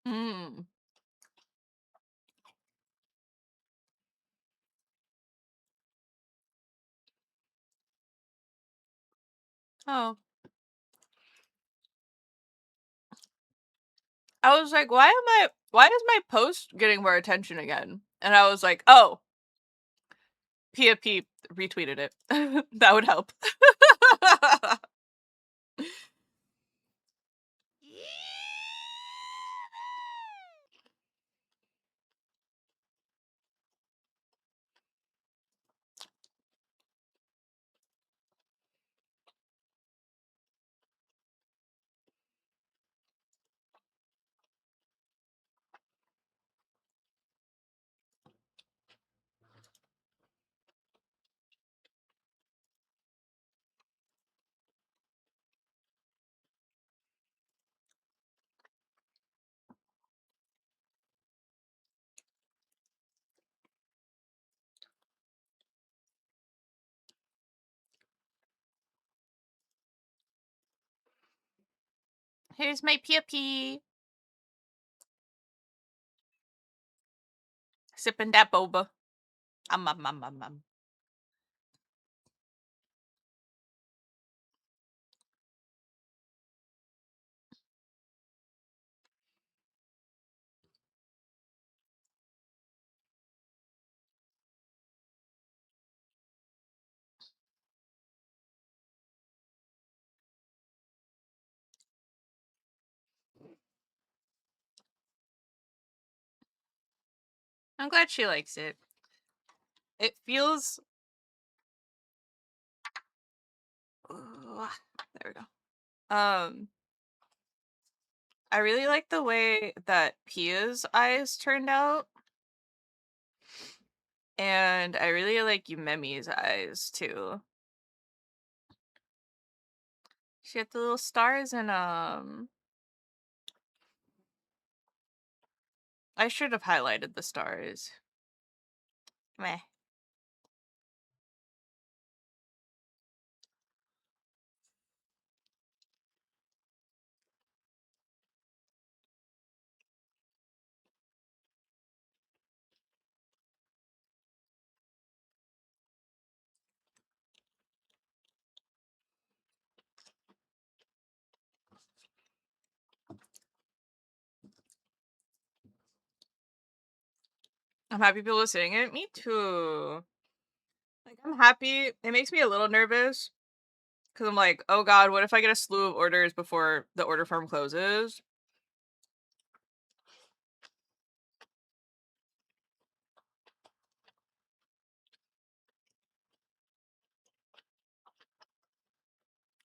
Mm. Oh. I was like, why is my post getting more attention again? And I was like, oh, Pia P retweeted it. That would help. Here's my pee. Sipping that boba. Um. I'm glad she likes it. It feels... Ugh, there we go. I really like the way that Pia's eyes turned out. And I really like Yumemi's eyes, too. She had the little stars and, I should have highlighted the stars. Meh. I'm happy people are saying it. Me too. Like, I'm happy. It makes me a little nervous. Because I'm like, oh god, what if I get a slew of orders before the order form closes?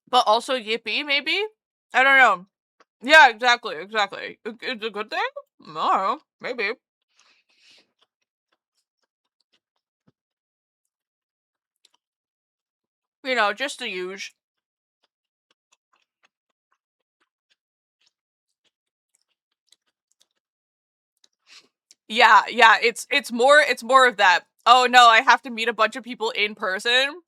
But also yippee, maybe? I don't know. Yeah, exactly. It's a good thing? I don't know. Maybe. You know, just the usual. Yeah, it's more of that. Oh no, I have to meet a bunch of people in person.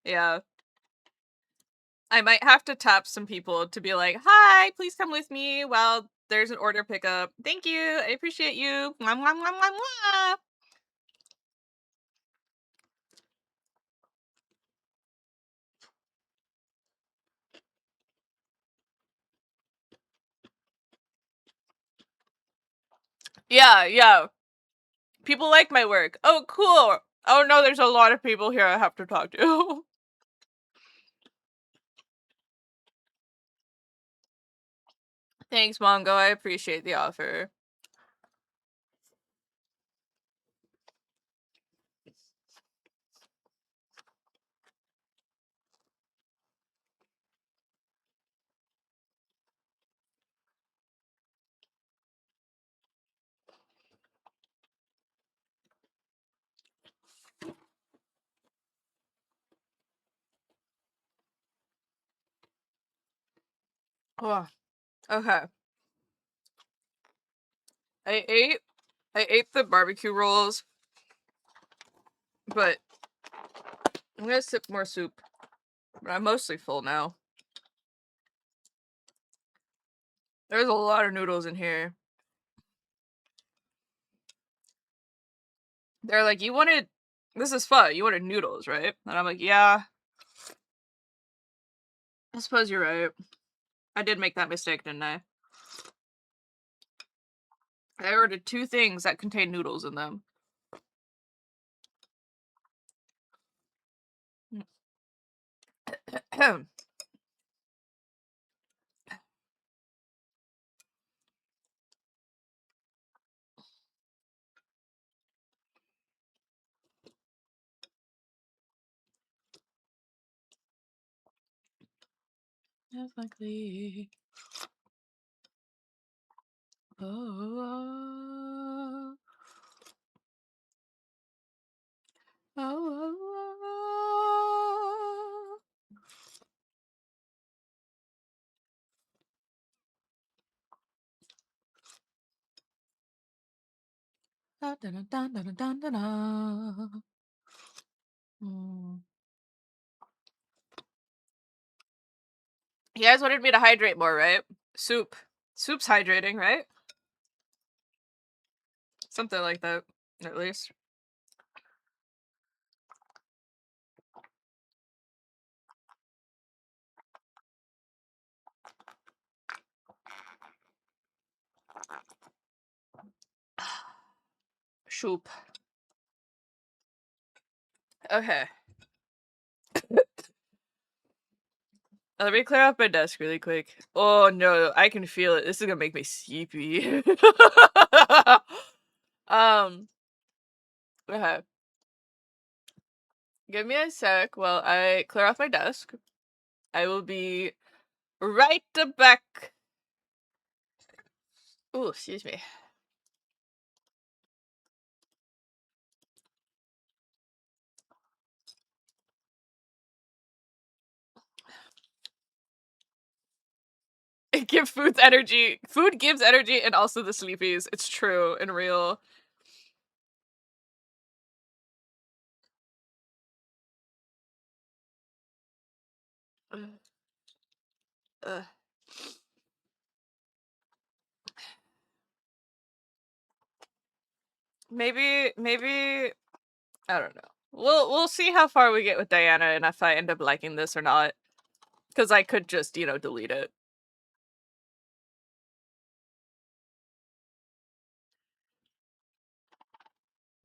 Yeah. I might have to tap some people to be like, "Hi, please come with me while there's an order pickup. Thank you. I appreciate you." Mwah, mwah, mwah, mwah, mwah. Yeah. People like my work. Oh, cool. Oh no, there's a lot of people here I have to talk to. Thanks, Mongo. I appreciate the offer. Oh, okay. I ate the barbecue rolls, but I'm gonna sip more soup. But I'm mostly full now. There's a lot of noodles in here. They're like, this is fun. You wanted noodles, right? And I'm like, yeah. I suppose you're right. I did make that mistake, didn't I? I ordered 2 things that contain noodles in them. Definitely. Oh. Oh. Da, da, da, da, da, da, da, da. Mm. You guys wanted me to hydrate more, right? Soup. Soup's hydrating, right? Something like that, at least. Soup. Okay. Let me clear off my desk really quick. Oh no, I can feel it. This is gonna make me sleepy. Okay. Give me a sec while I clear off my desk. I will be right back. Oh, excuse me. It gives food's energy. Food gives energy and also the sleepies. It's true and real. Ugh. Maybe I don't know. We'll see how far we get with Diana and if I end up liking this or not. Because I could just, delete it.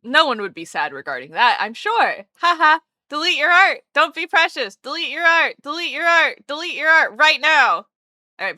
No one would be sad regarding that, I'm sure. Haha. Delete your art. Don't be precious. Delete your art. Delete your art. Delete your art right now. Alright,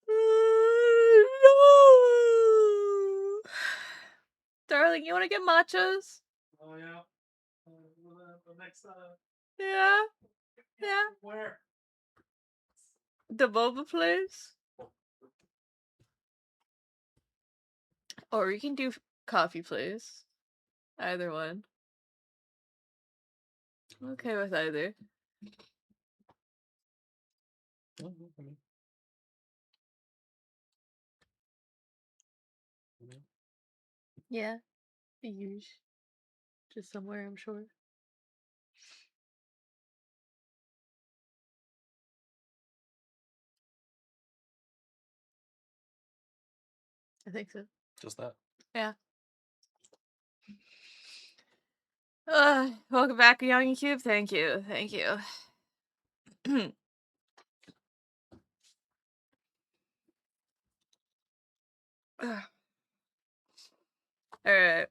No. Darling, you want to get matchas? Oh yeah. The next Yeah. Yeah. where? The boba place? Or we can do coffee place. Either one. I'm okay with either. Yeah. The huge. Just somewhere, I'm sure. I think so. Just that. Yeah. Welcome back, Young Cube. Thank you. Thank you. Alright.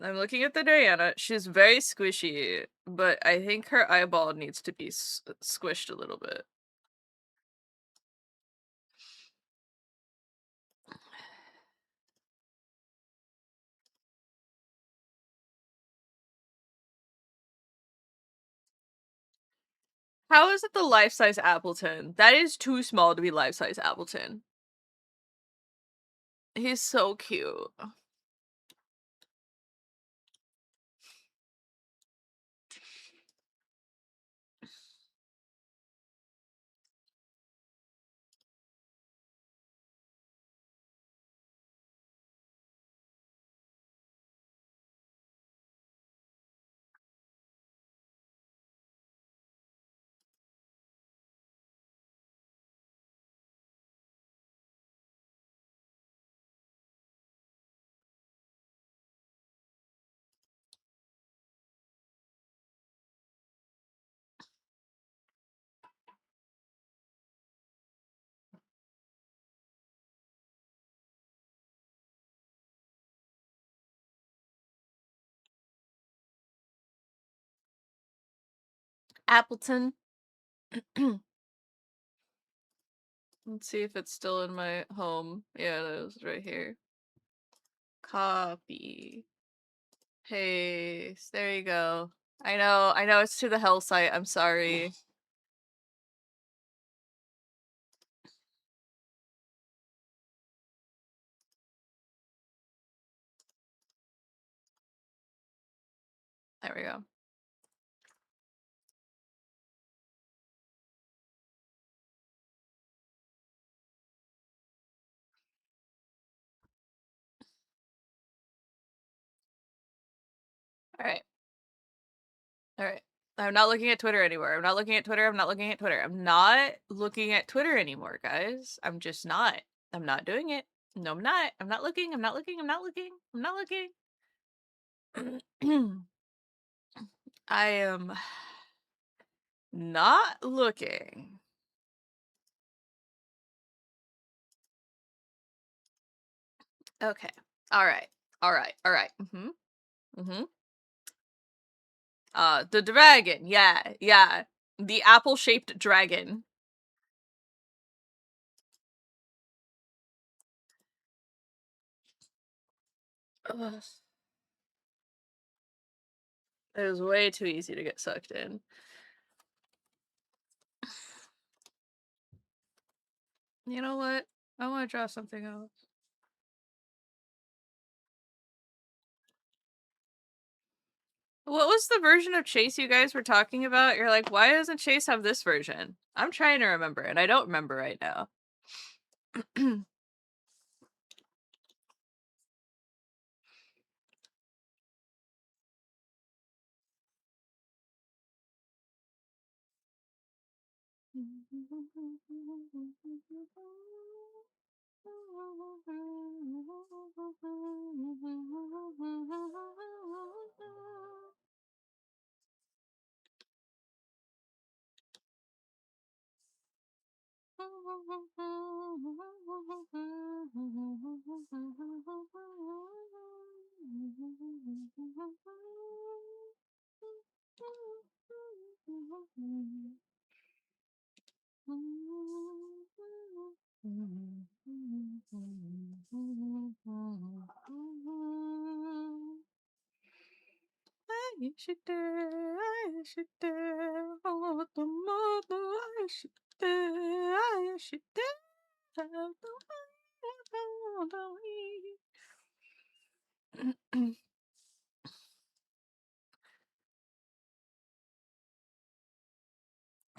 I'm looking at the Diana. She's very squishy, but I think her eyeball needs to be squished a little bit. How is it the life-size Appleton? That is too small to be life-size Appleton. He's so cute. Appleton. Let's see if it's still in my home. Yeah, it is right here. Copy. Paste. There you go. I know it's to the hell site. I'm sorry. There we go. Alright. Alright. I'm not looking at Twitter anymore. I'm not looking at Twitter. I'm not looking at Twitter. I'm not looking at Twitter anymore, guys. I'm just not. I'm not doing it. No, I'm not. I'm not looking. I'm not looking. I'm not looking. I'm not looking. I am not looking. Okay. Alright. Alright. Alright. Mm-hmm. Mm-hmm. The dragon. Yeah. Yeah. The apple-shaped dragon. Ugh. It was way too easy to get sucked in. You know what? I want to draw something else. What was the version of Chase you guys were talking about? You're like, why doesn't Chase have this version? I'm trying to remember, and I don't remember right now.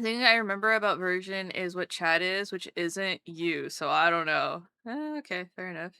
The thing I remember about version is what chat is, which isn't you, so I don't know. Okay, fair enough.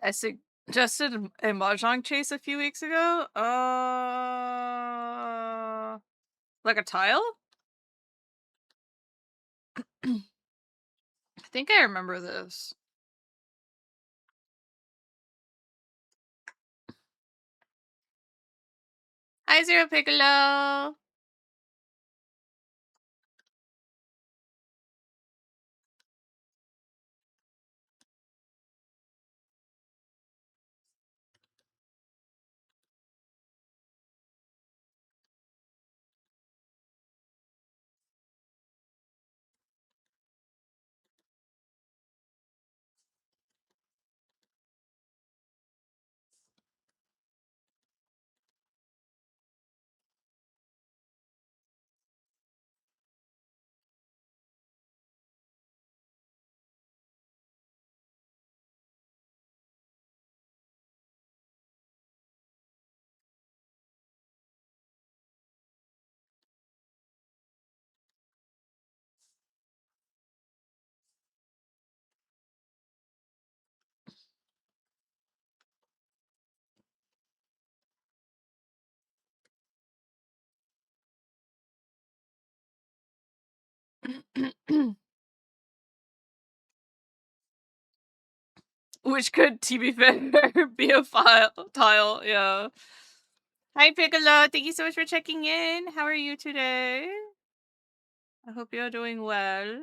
I suggested a mahjong chase a few weeks ago. Like a tile? I think I remember this. Hi, Zero Piccolo. Which could, to be fair, be a tile, yeah. Hi, Piccolo. Thank you so much for checking in. How are you today? I hope you're doing well.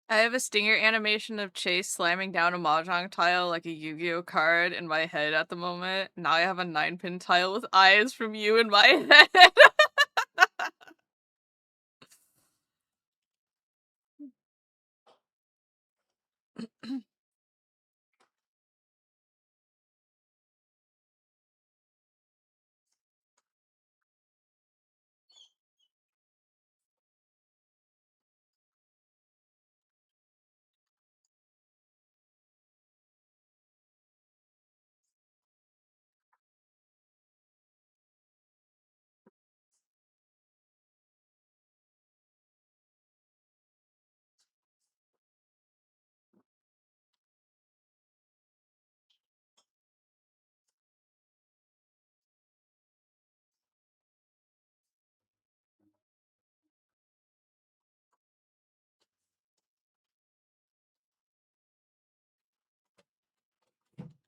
I have a stinger animation of Chase slamming down a mahjong tile like a Yu-Gi-Oh card in my head at the moment. Now I have a 9-pin tile with eyes from you in my head.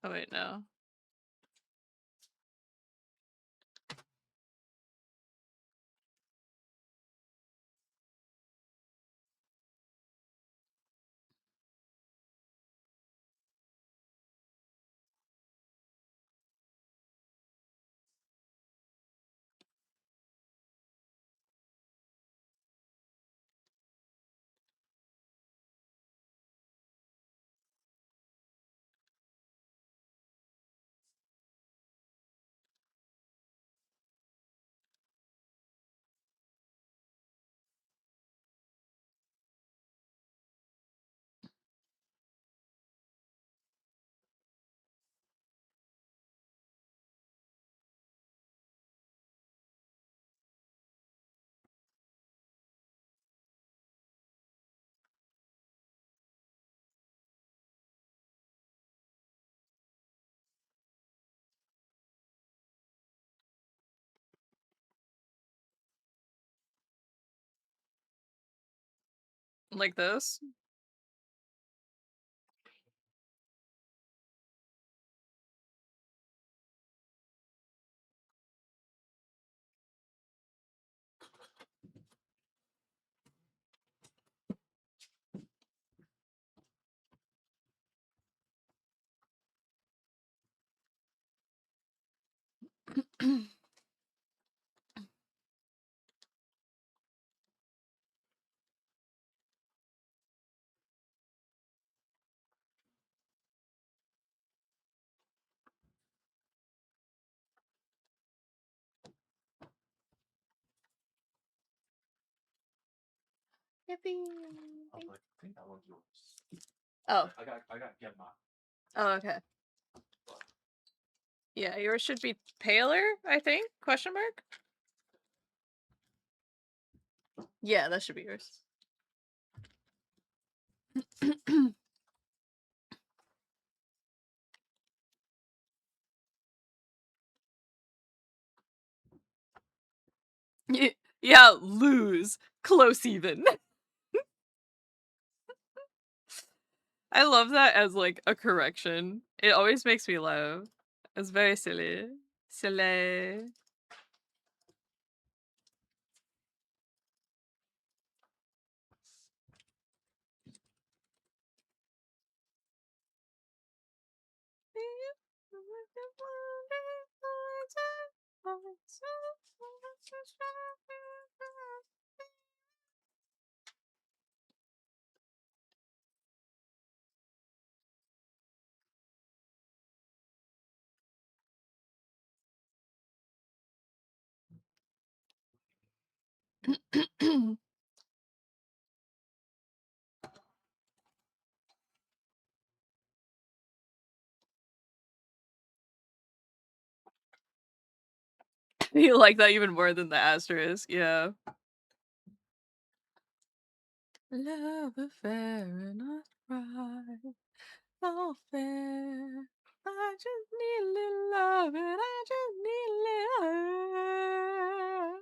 Oh wait, no. Like this? Yippee! I was like, I think that one's yours. Oh. I got get mine. Oh, okay. Yeah, yours should be paler, I think? Question mark? Yeah, that should be yours. Yeah, lose. Close even. I love that as like a correction. It always makes me laugh. It's very silly. Silly. You like that even more than the asterisk, yeah. Love affair and not right. All fair. I just need a little love and I just need a little.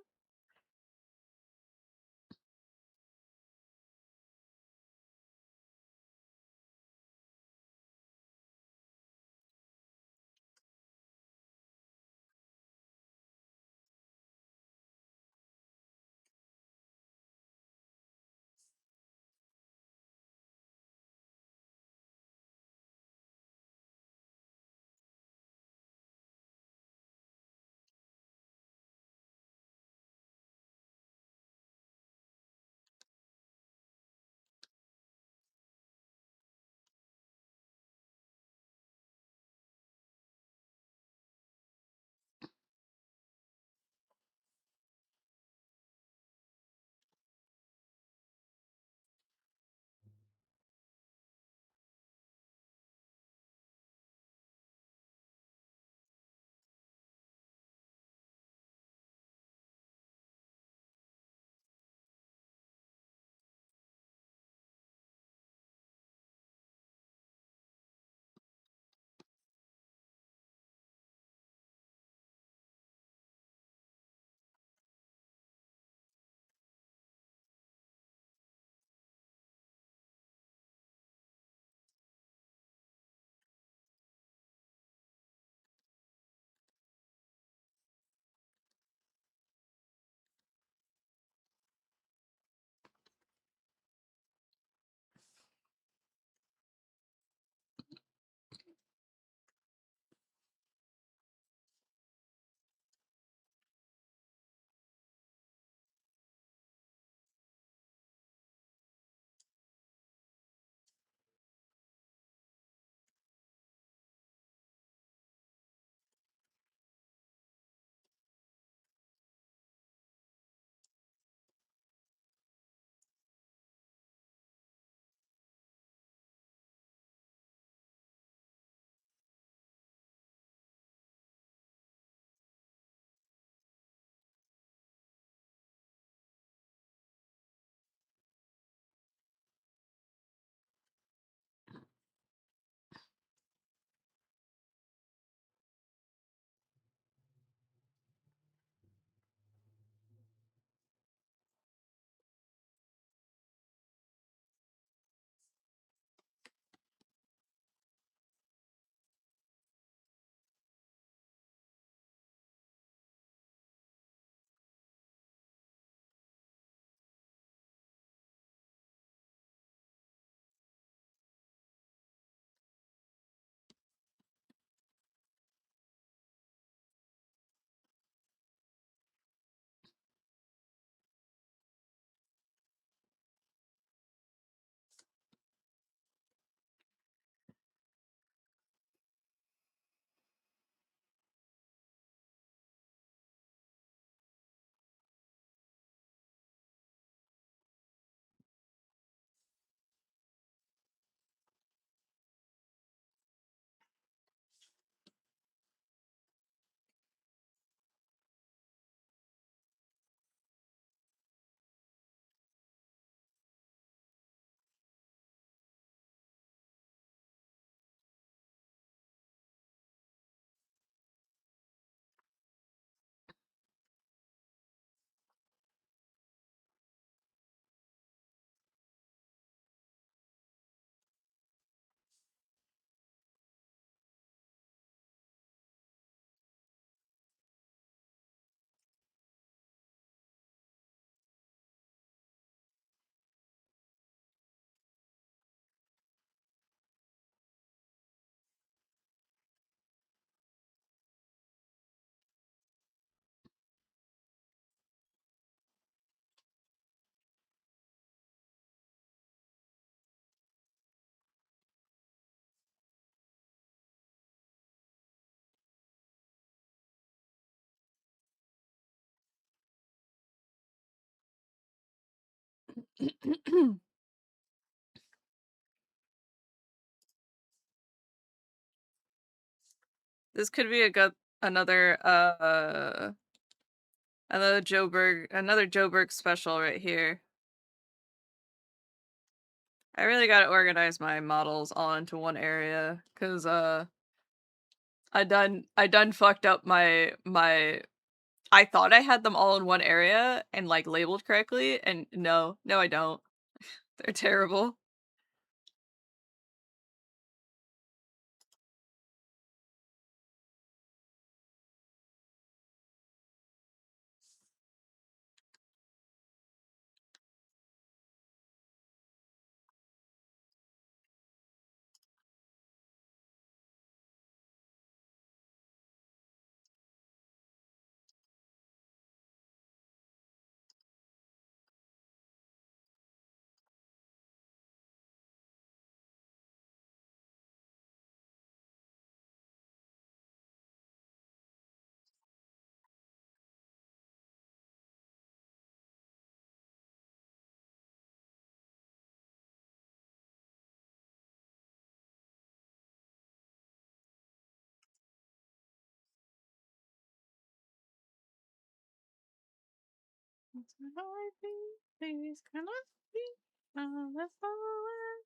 This could be another another Joburg special right here. I really gotta organize my models all into one area, cause I done fucked up my I thought I had them all in one area and like labeled correctly, and no, I don't. They're terrible. Please cannot be. That's all I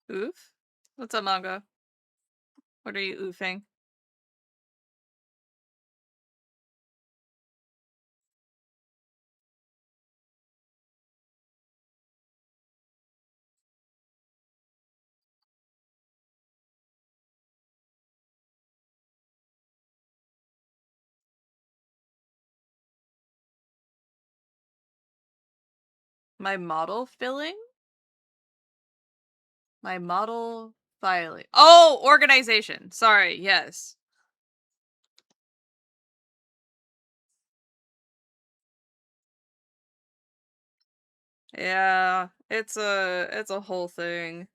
Oof? What's up, manga? What are you oofing? My model filling? My model filing. Oh, organization. Sorry, yes. Yeah, it's a whole thing.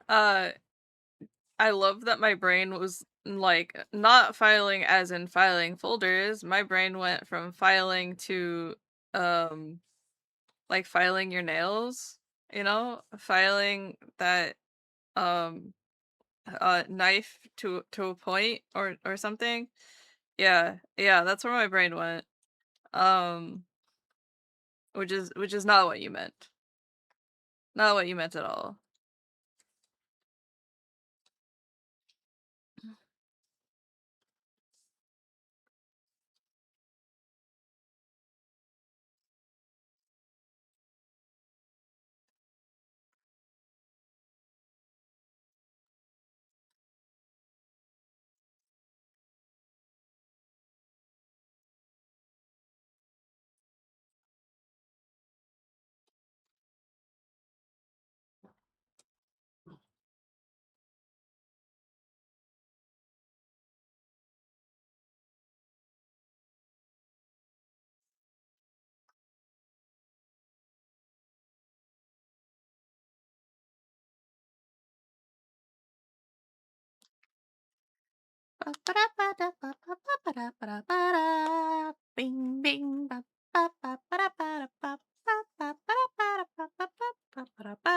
Uh, I love that my brain was like not filing as in filing folders. My brain went from filing to um like filing your nails, filing that um knife to a point or something. Yeah, yeah, that's where my brain went. Um which is not what you meant. Not what you meant at all. Bing bing ba ba ba ba ba ba ba ba ba ba ba ba.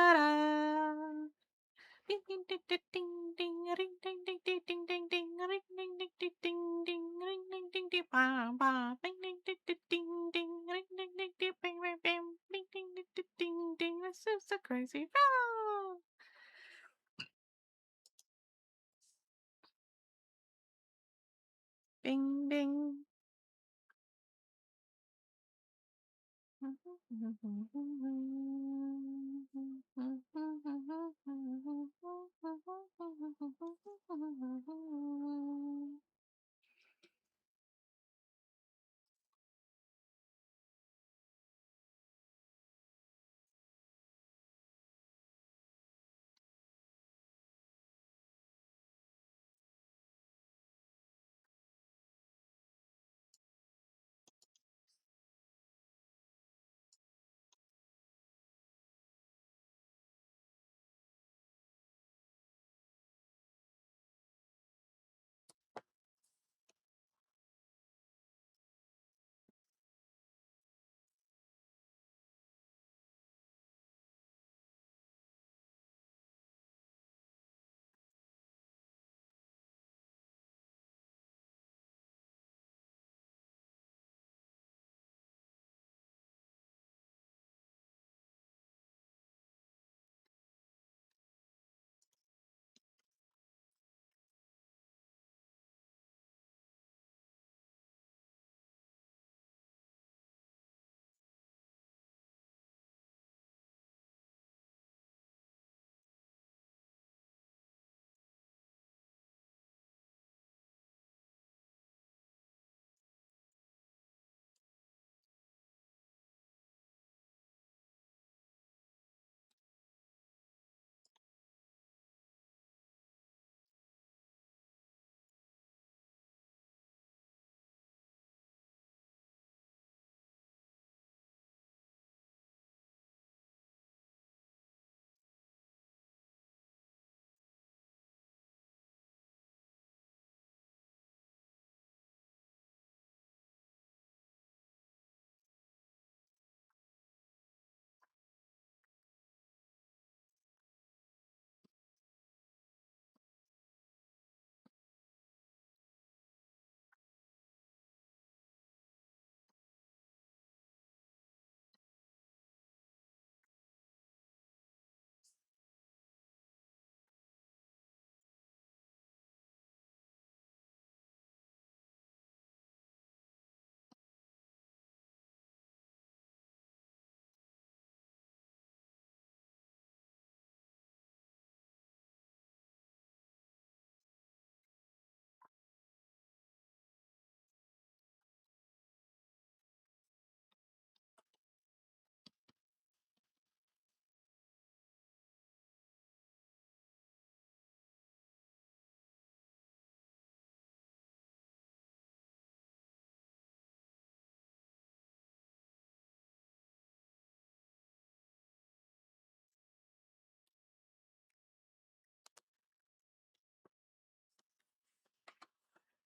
Ding ding ding ding ding ding ring ding ding ding ding ding ding ring ding ding ding ding ding ring ding ding ding ba ba ding ding ding ding ding ding ring ding ding ding bang bang bang ding ding ding ding ding ding. This is a crazy road. Bing bing.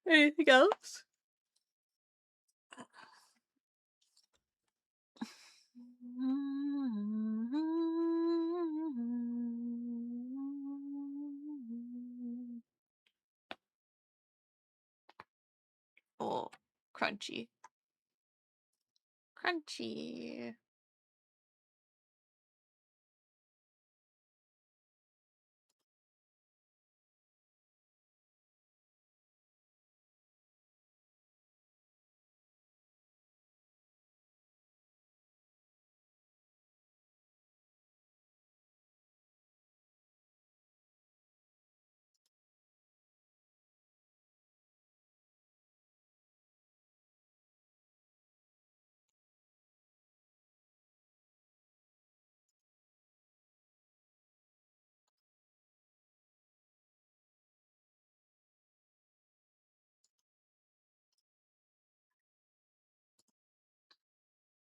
Anything else? Oh, crunchy. Crunchy.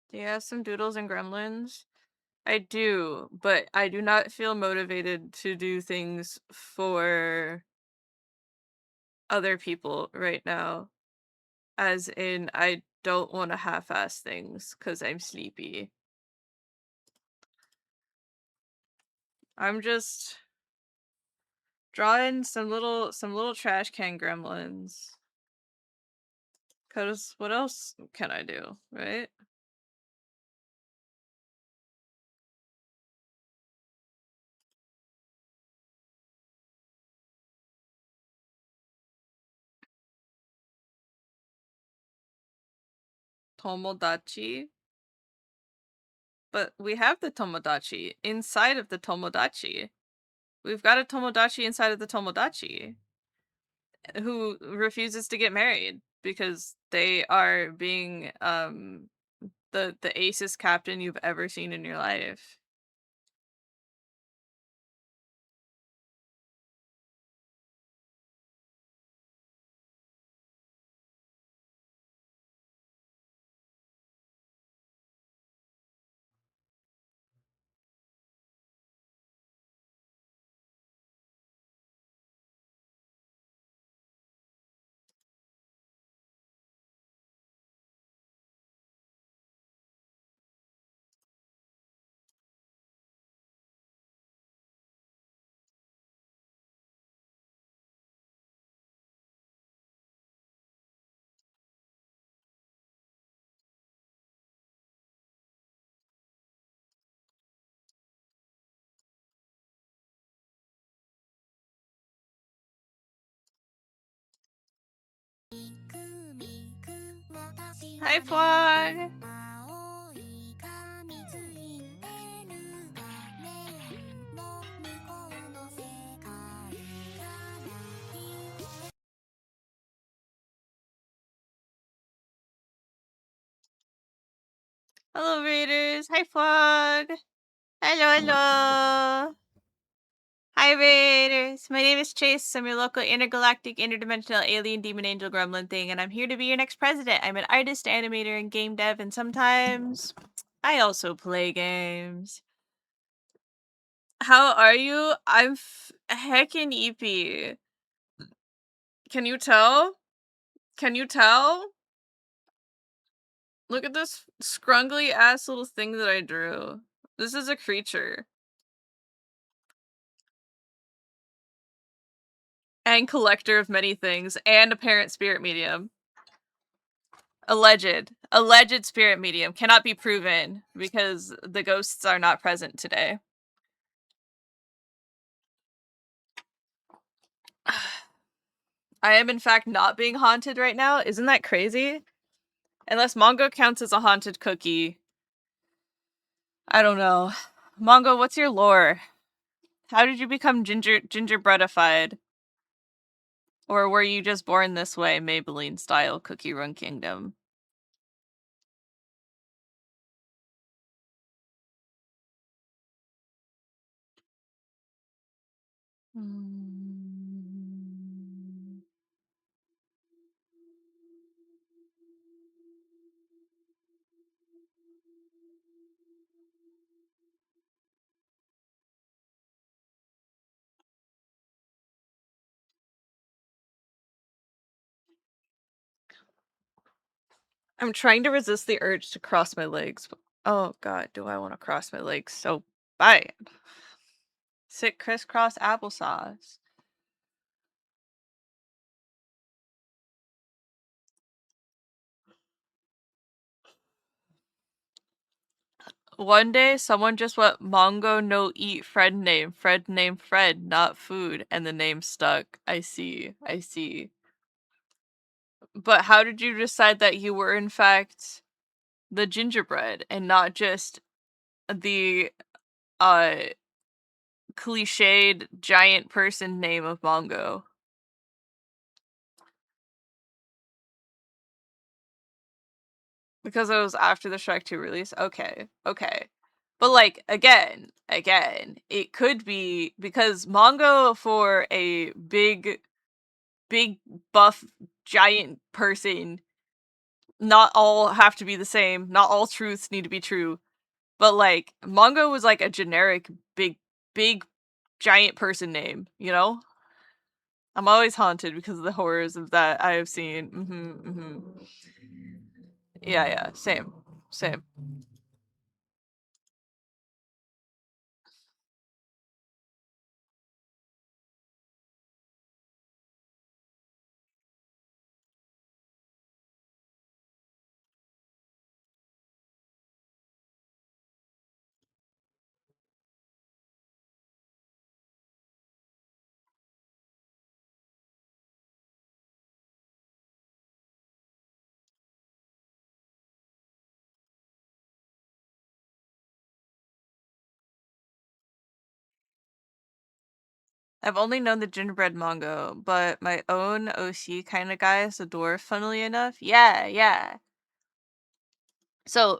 Do you have some doodles and gremlins? I do, but I do not feel motivated to do things for other people right now. As in, I don't want to half-ass things because I'm sleepy. I'm just drawing some little trash can gremlins. Cause what else can I do, right? Tomodachi. But we have the Tomodachi inside of the Tomodachi. We've got a Tomodachi inside of the Tomodachi who refuses to get married because they are being the acest captain you've ever seen in your life. Hi, Fly! Hello, Raiders! Hi, Fog! Hello, hello! Hi, Raiders! My name is Chase. I'm your local intergalactic, interdimensional alien demon angel gremlin thing, and I'm here to be your next president. I'm an artist, animator, and game dev, and sometimes I also play games. How are you? I'm heckin' eepy. Can you tell? Can you tell? Look at this scrungly ass little thing that I drew. This is a creature. And collector of many things, and apparent spirit medium. Alleged. Alleged spirit medium. Cannot be proven, because the ghosts are not present today. I am in fact not being haunted right now. Isn't that crazy? Unless Mongo counts as a haunted cookie. I don't know. Mongo, what's your lore? How did you become gingerbreadified? Or were you just born this way, Maybelline style, Cookie Run Kingdom? I'm trying to resist the urge to cross my legs. Oh god, do I want to cross my legs so bad? Sit crisscross applesauce. One day, someone just went Mongo no eat Fred name. Fred name Fred, not food, and the name stuck. I see. I see. But how did you decide that you were in fact the gingerbread and not just the uh cliched giant person name of Mongo? Because it was after the Shrek 2 release? Okay, okay. But, like, again, it could be because Mongo for a big, buff, giant person, not all have to be the same, not all truths need to be true. But, like, Mongo was, like, a generic big, giant person name, you know? I'm always haunted because of the horrors of that I have seen. Yeah, yeah, same. Same. I've only known the gingerbread Mongo, but my own OC kind of guy is a dwarf, funnily enough. Yeah, yeah. So,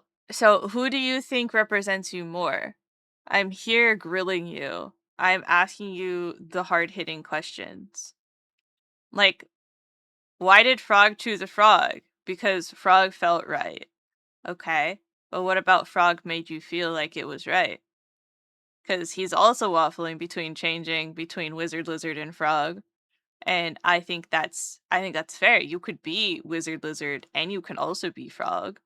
who do you think represents you more? I'm here grilling you. I'm asking you the hard-hitting questions. Like, why did Frog choose a frog? Because Frog felt right. Okay. But what about Frog made you feel like it was right? Because he's also waffling between changing between Wizard, Lizard, and Frog. And I think that's fair. You could be Wizard Lizard and you can also be Frog.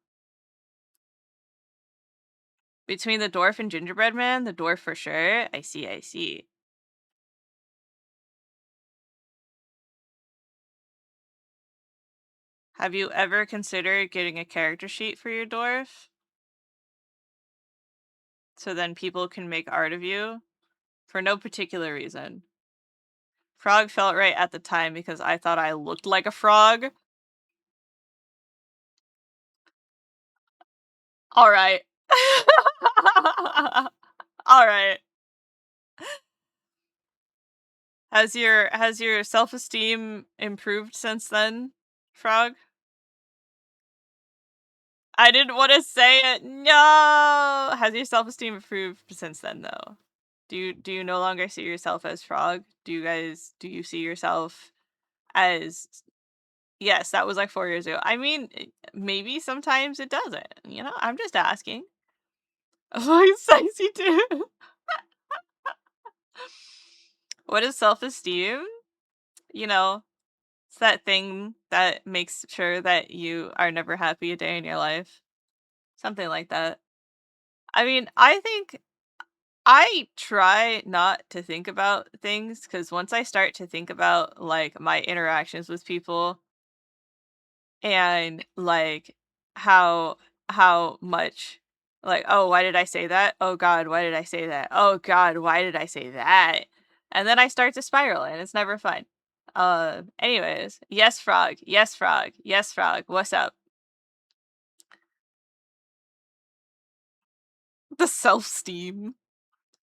Between the dwarf and gingerbread man, the dwarf for sure. I see, I see. Have you ever considered getting a character sheet for your dwarf? So then people can make art of you? For no particular reason. Frog felt right at the time because I thought I looked like a frog. Alright. Alright. Has your self-esteem improved since then, Frog? I didn't want to say it. No. Has your self-esteem improved since then, though? Do you no longer see yourself as Frog? Do you see yourself as yes, that was like 4 years ago. I mean, maybe sometimes it doesn't. I'm just asking. Oh, sexy too. What is self-esteem? You know, it's that thing that makes sure that you are never happy a day in your life. Something like that. I mean, I think I try not to think about things because once I start to think about like my interactions with people and like how much like, oh, why did I say that? Oh god, why did I say that? Oh god, why did I say that? And then I start to spiral and it's never fun. Anyways, yes frog, yes frog, yes frog. What's up? The self-esteem.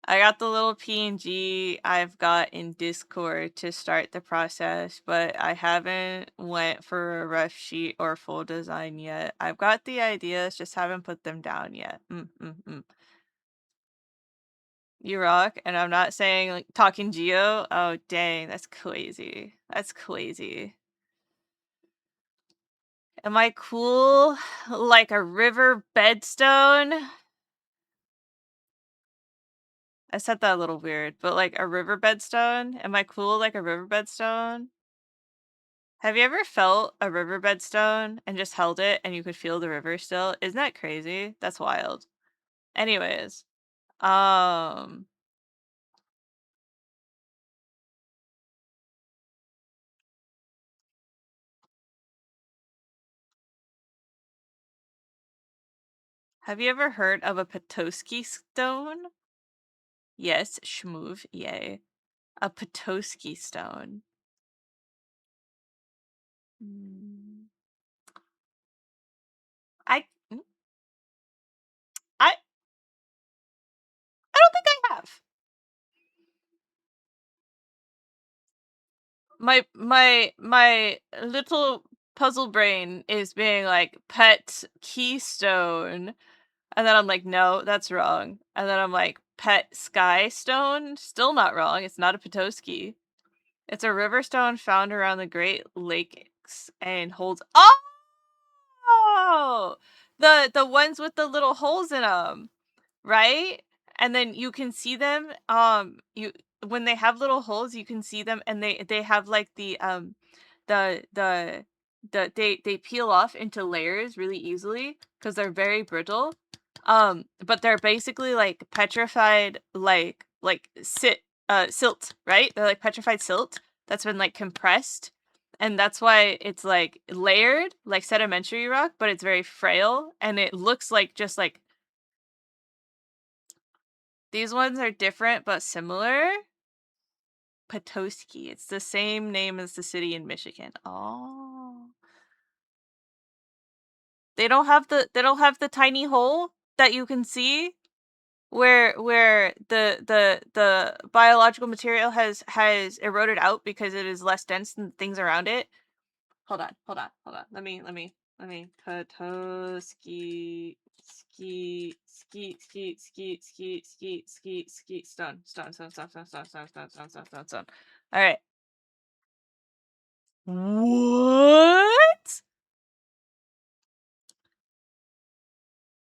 I got the little PNG I've got in Discord to start the process, but I haven't went for a rough sheet or full design yet. I've got the ideas, just haven't put them down yet. You rock, and I'm not saying like talking Geo. Oh dang, that's crazy. That's crazy. Am I cool like a river bedstone? I said that a little weird, but like a river bedstone? Am I cool like a river bedstone? Have you ever felt a riverbed stone and just held it and you could feel the river still? Isn't that crazy? That's wild. Anyways, um, have you ever heard of a Petoskey stone? Yes, schmoove, yay. A Petoskey stone. Mm. I mm, I don't think I have. My little puzzle brain is being like pet keystone, and then I'm like, no, that's wrong. And then I'm like, pet sky stone, still not wrong. It's not a Petoskey. It's a river stone found around the Great Lakes and holds. Oh, the ones with the little holes in them, right? And then you can see them. You when they have little holes, you can see them, and they have like the the they peel off into layers really easily because they're very brittle. But they're basically like petrified, like silt, right? They're like petrified silt that's been like compressed, and that's why it's like layered like sedimentary rock, but it's very frail, and it looks like just like these ones are different but similar. Petoskey. It's the same name as the city in Michigan. Oh. They don't have the tiny hole that you can see where the biological material has eroded out because it is less dense than things around it. Hold on. Let me Petoskey ski stone. All right. What?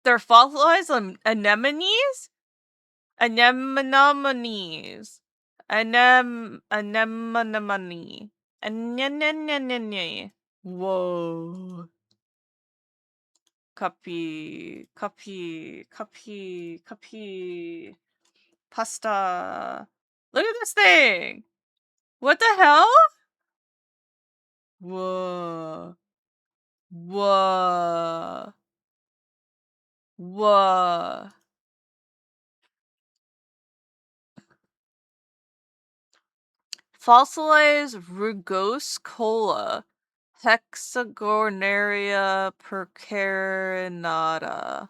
They're fossilized anemones? Anemones. Anemone. Anemone. Whoa. Copy. Pasta. Look at this thing. What the hell? Whoa. Whoa. Whoa. Fossilized Rugose Hexagonaria percarinata.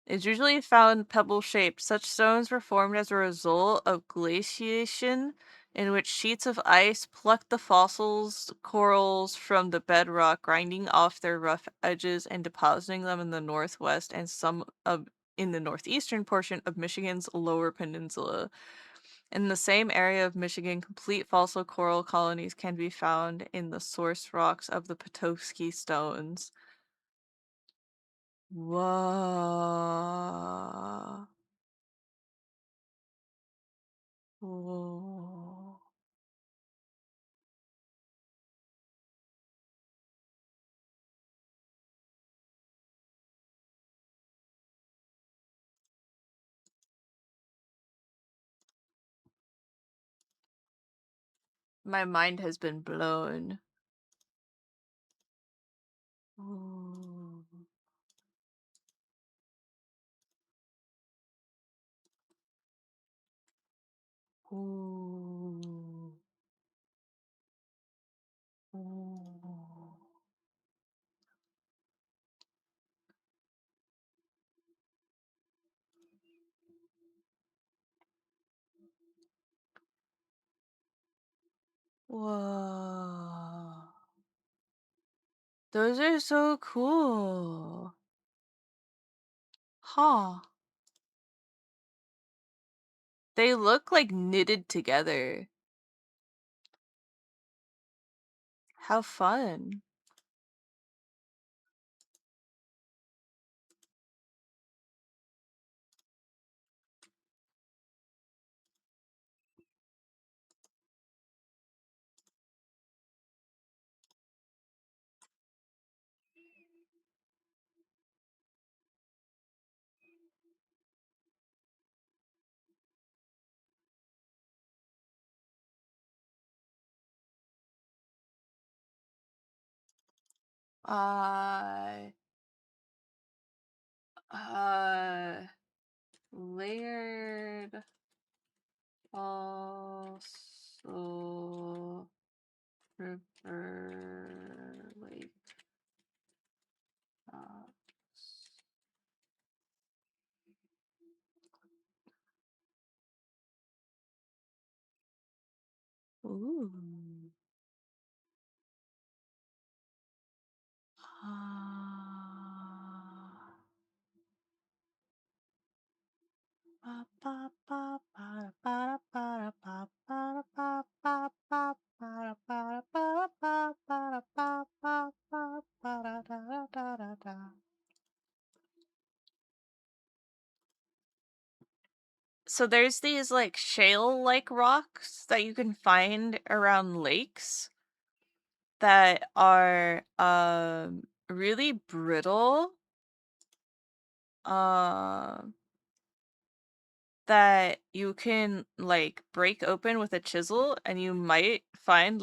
Is usually found pebble-shaped. Such stones were formed as a result of glaciation, in which sheets of ice plucked the fossils corals from the bedrock, grinding off their rough edges and depositing them in the northwest and some of in the northeastern portion of Michigan's Lower Peninsula. In the same area of Michigan, complete fossil coral colonies can be found in the source rocks of the Petoskey stones. Whoa. Whoa. My mind has been blown. Ooh. Ooh. Ooh. Whoa. Those are so cool. Huh. They look like knitted together. How fun. Uh, uh, layered also river lake. Ooh. So there's these like shale-like rocks that you can find around lakes that are really brittle. Um that you can like break open with a chisel and you might find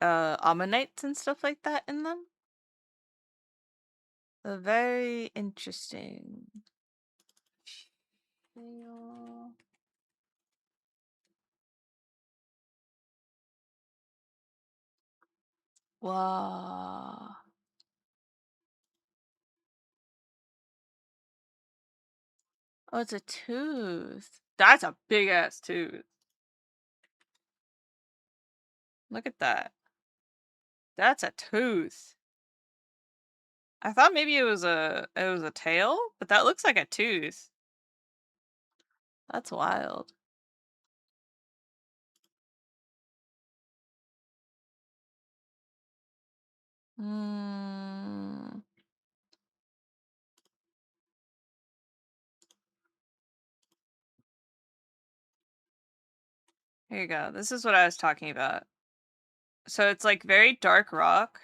ammonites and stuff like that in them. Very interesting. Shale. Wow. Oh, it's a tooth. That's a big ass tooth. Look at that. That's a tooth. I thought maybe it was a tail, but that looks like a tooth. That's wild. Mm. Here you go. This is what I was talking about. So it's like very dark rock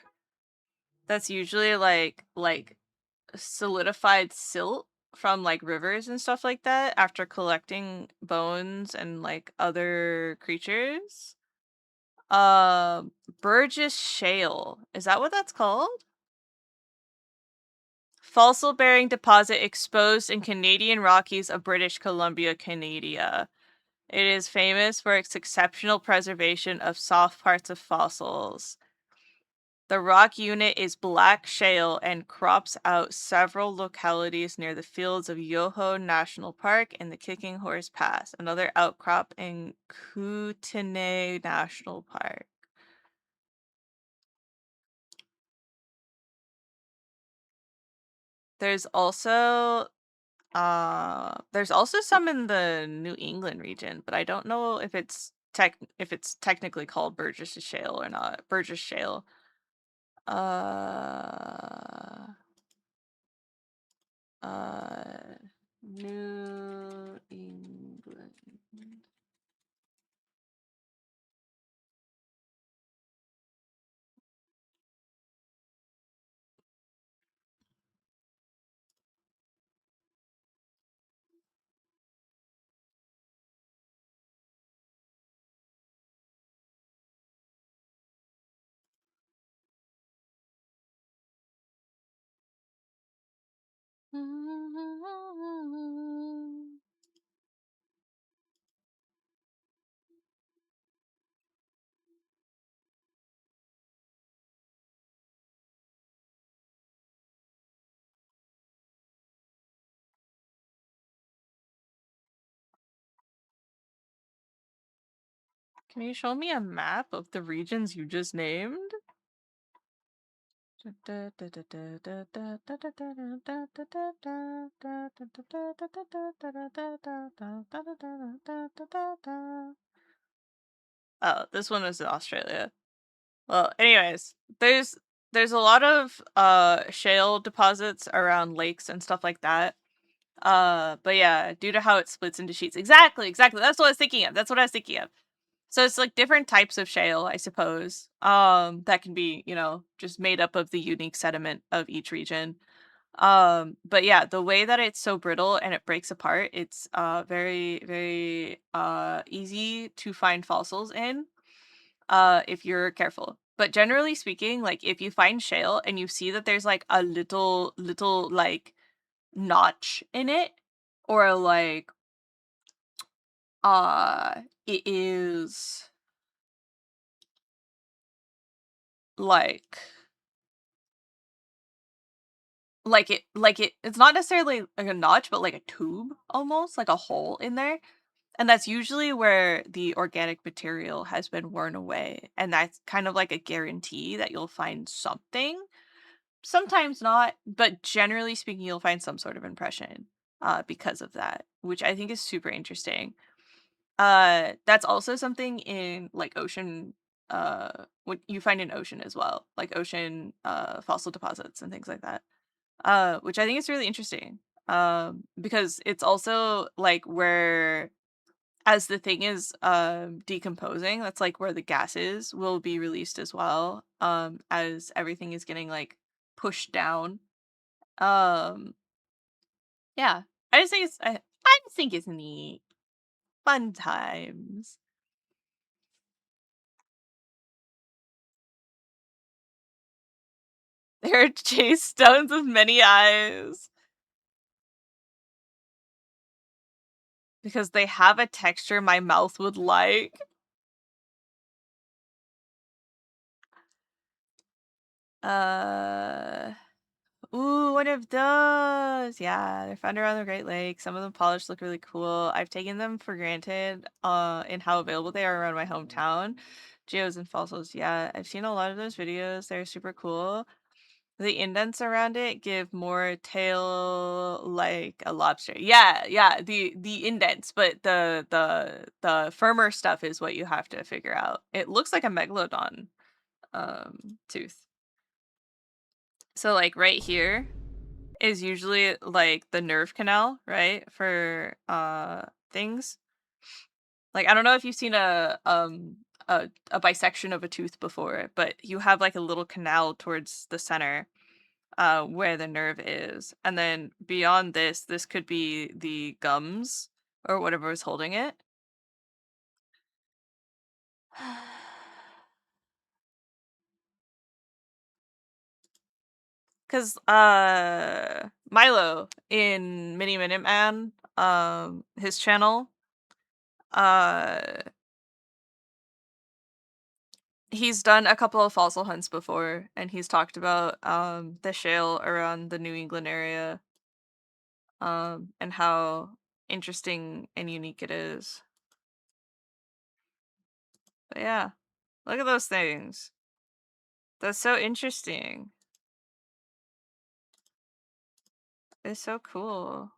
that's usually like solidified silt from like rivers and stuff like that after collecting bones and like other creatures. Burgess Shale. Is that what that's called? Fossil bearing deposit exposed in Canadian Rockies of British Columbia, Canada. It is famous for its exceptional preservation of soft parts of fossils. The rock unit is black shale and crops out several localities near the fields of Yoho National Park and the Kicking Horse Pass, another outcrop in 𝒢𝒶𝓎 National Park. There's also some in the New England region, but I don't know if it's technically called Burgess Shale or not. Burgess Shale. Uh, New England. Can you show me a map of the regions you just named? Oh, this one is in Australia. Well, anyways, there's a lot of shale deposits around lakes and stuff like that. But yeah, due to how it splits into sheets. Exactly. That's what I was thinking of. So it's like different types of shale, I suppose. That can be, just made up of the unique sediment of each region. But yeah, the way that it's so brittle and it breaks apart, it's very, very easy to find fossils in. if you're careful. But generally speaking, like if you find shale and you see that there's like a little like notch in it, or like it is like it's not necessarily like a notch, but like a tube almost, like a hole in there. And that's usually where the organic material has been worn away. And that's kind of like a guarantee that you'll find something. Sometimes not, but generally speaking, you'll find some sort of impression because of that, which I think is super interesting. That's also something in like ocean, what you find in ocean as well, like ocean fossil deposits and things like that. Which I think is really interesting. Because it's also like where as the thing is decomposing, that's like where the gases will be released as well. As everything is getting like pushed down. Um yeah. I just think it's neat. Fun times. There are chase stones with many eyes. Because they have a texture my mouth would like. Ooh, one of those. Yeah, they're found around the Great Lakes. Some of them polished look really cool. I've taken them for granted in how available they are around my hometown. Geos and fossils. Yeah, I've seen a lot of those videos. They're super cool. The indents around it give more tail like a lobster. Yeah, yeah, the indents, but the firmer stuff is what you have to figure out. It looks like a megalodon tooth. So like right here is usually like the nerve canal, right? For things. Like I don't know if you've seen a bisection of a tooth before, but you have like a little canal towards the center where the nerve is. And then beyond this could be the gums or whatever is holding it. Cause Milo in Mini Minute Man, his channel, uh he's done a couple of fossil hunts before, and he's talked about the shale around the New England area, and how interesting and unique it is. But yeah, look at those things. That's so interesting. It's so cool.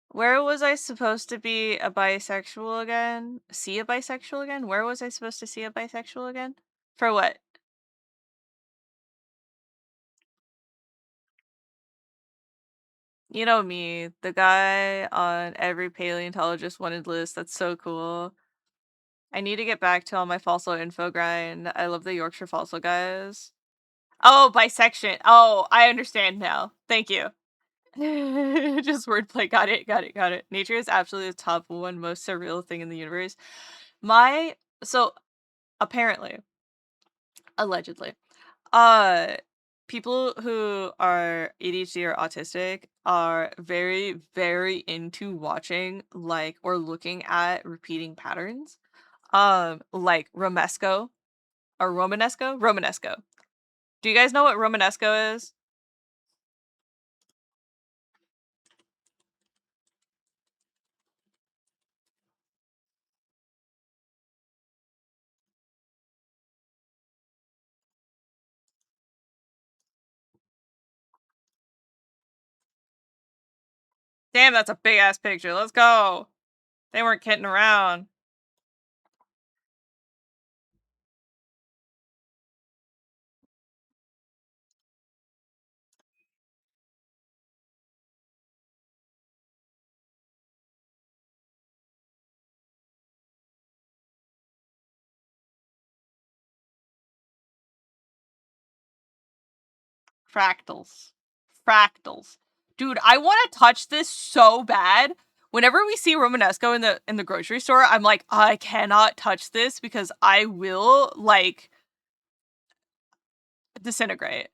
Where was I supposed to be a bisexual again? See a bisexual again? Where was I supposed to see a bisexual again? For what? You know me, the guy on every paleontologist wanted list. That's so cool. I need to get back to all my fossil info grind. I love the Yorkshire fossil guys. Oh, bisection. Oh, I understand now. Thank you. Just wordplay. Got it. Got it. Got it. Nature is absolutely the top one most surreal thing in the universe. So apparently, allegedly, uh, people who are ADHD or autistic are very, very into watching like or looking at repeating patterns. Like Romesco or Romanesco? Romanesco. Do you guys know what Romanesco is? Damn, that's a big ass picture. Let's go. They weren't kidding around. Fractals. Fractals. Dude, I want to touch this so bad. Whenever we see Romanesco in the grocery store, I'm like, I cannot touch this because I will, like, disintegrate.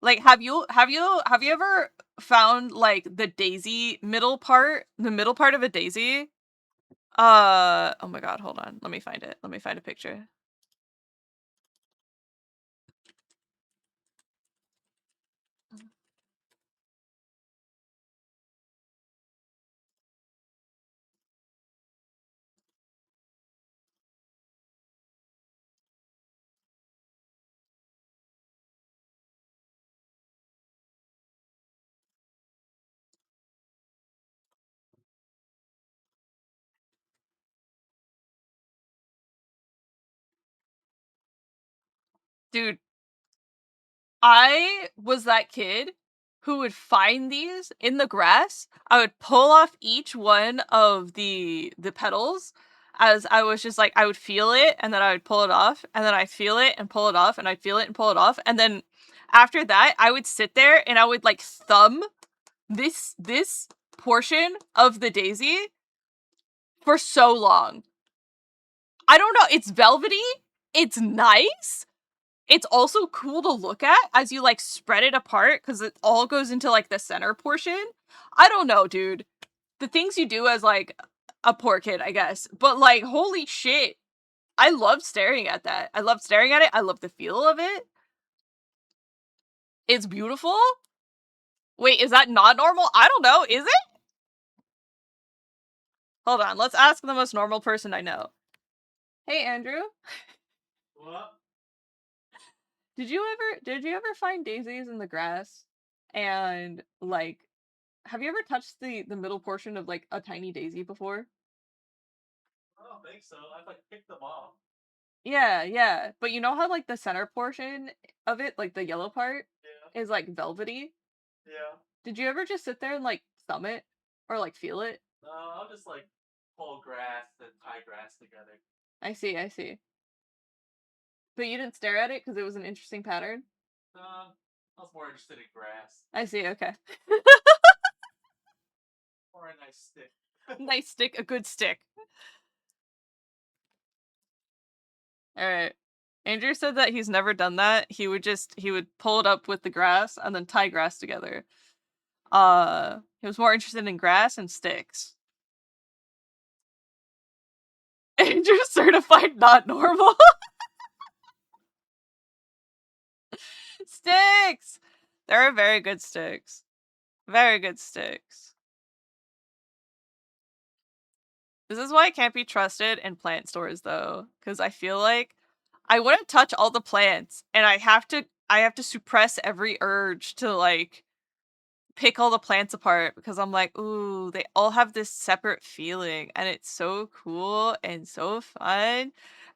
Like, have you ever found, like, the middle part of a daisy? Oh my god, hold on. Let me find it. Let me find a picture. Dude, I was that kid who would find these in the grass. I would pull off each one of the petals as I was just like, I would feel it and then I would pull it off and then I'd feel it and pull it off and I'd feel it and pull it off. And then after that, I would sit there and I would like thumb this portion of the daisy for so long. I don't know. It's velvety. It's nice. It's also cool to look at as you, like, spread it apart, because it all goes into, like, the center portion. I don't know, dude. The things you do as, like, a poor kid, I guess. But, like, holy shit. I love staring at that. I love staring at it. I love the feel of it. It's beautiful. Wait, is that not normal? I don't know. Is it? Hold on. Let's ask the most normal person I know. Hey, Andrew. What? Did you ever find daisies in the grass? And, like, have you ever touched the middle portion of, like, a tiny daisy before? I don't think so. I've like picked them off. Yeah, yeah. But you know how, like, the center portion of it, like, the yellow part, Yeah. is, like, velvety? Yeah. Did you ever just sit there and, like, thumb it? Or, like, feel it? No, I'll just like pull grass and tie grass together. I see, I see. But you didn't stare at it because it was an interesting pattern? I was more interested in grass I see, okay. or a nice stick. Nice stick, a good stick. Alright. Andrew said that he's never done that. He would pull it up with the grass and then tie grass together. He was more interested in grass and sticks. Andrew certified not normal. Sticks! There are very good sticks. Very good sticks. This is why I can't be trusted in plant stores, though, because I feel like I want to touch all the plants, and I have to suppress every urge to, like, pick all the plants apart, because I'm like, ooh, they all have this separate feeling, and it's so cool and so fun,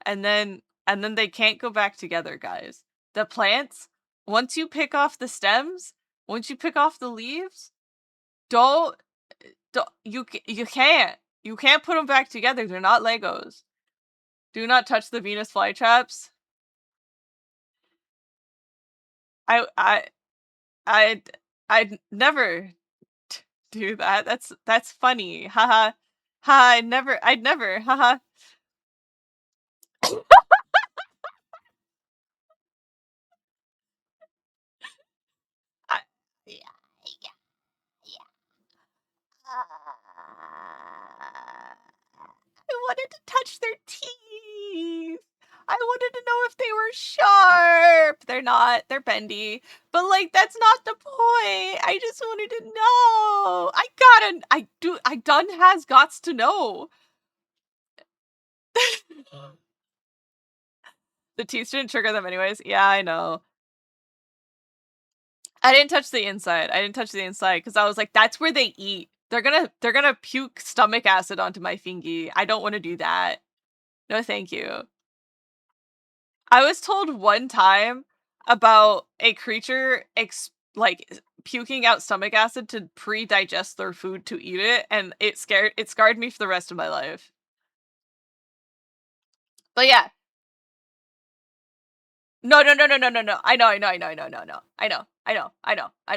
and then they can't go back together, guys. The plants, once you pick off the stems, once you pick off the leaves, don't you can't put them back together. They're not Legos. Do not touch the Venus flytraps. I I I'd never do that. That's funny. Haha. Ha, I'd never. Haha. I, yeah, yeah, yeah. I wanted to touch their teeth. I wanted to know if they were sharp. They're not. They're bendy. But, like, that's not the point. I just wanted to know. I done has gots to know. The teeth shouldn't trigger them anyways. Yeah, I know. I didn't touch the inside. I didn't touch the inside because I was like, that's where they eat. They're gonna puke stomach acid onto my fingy. I don't want to do that. No, thank you. I was told one time about a creature like puking out stomach acid to pre-digest their food to eat it, and it scarred me for the rest of my life. But yeah. No. I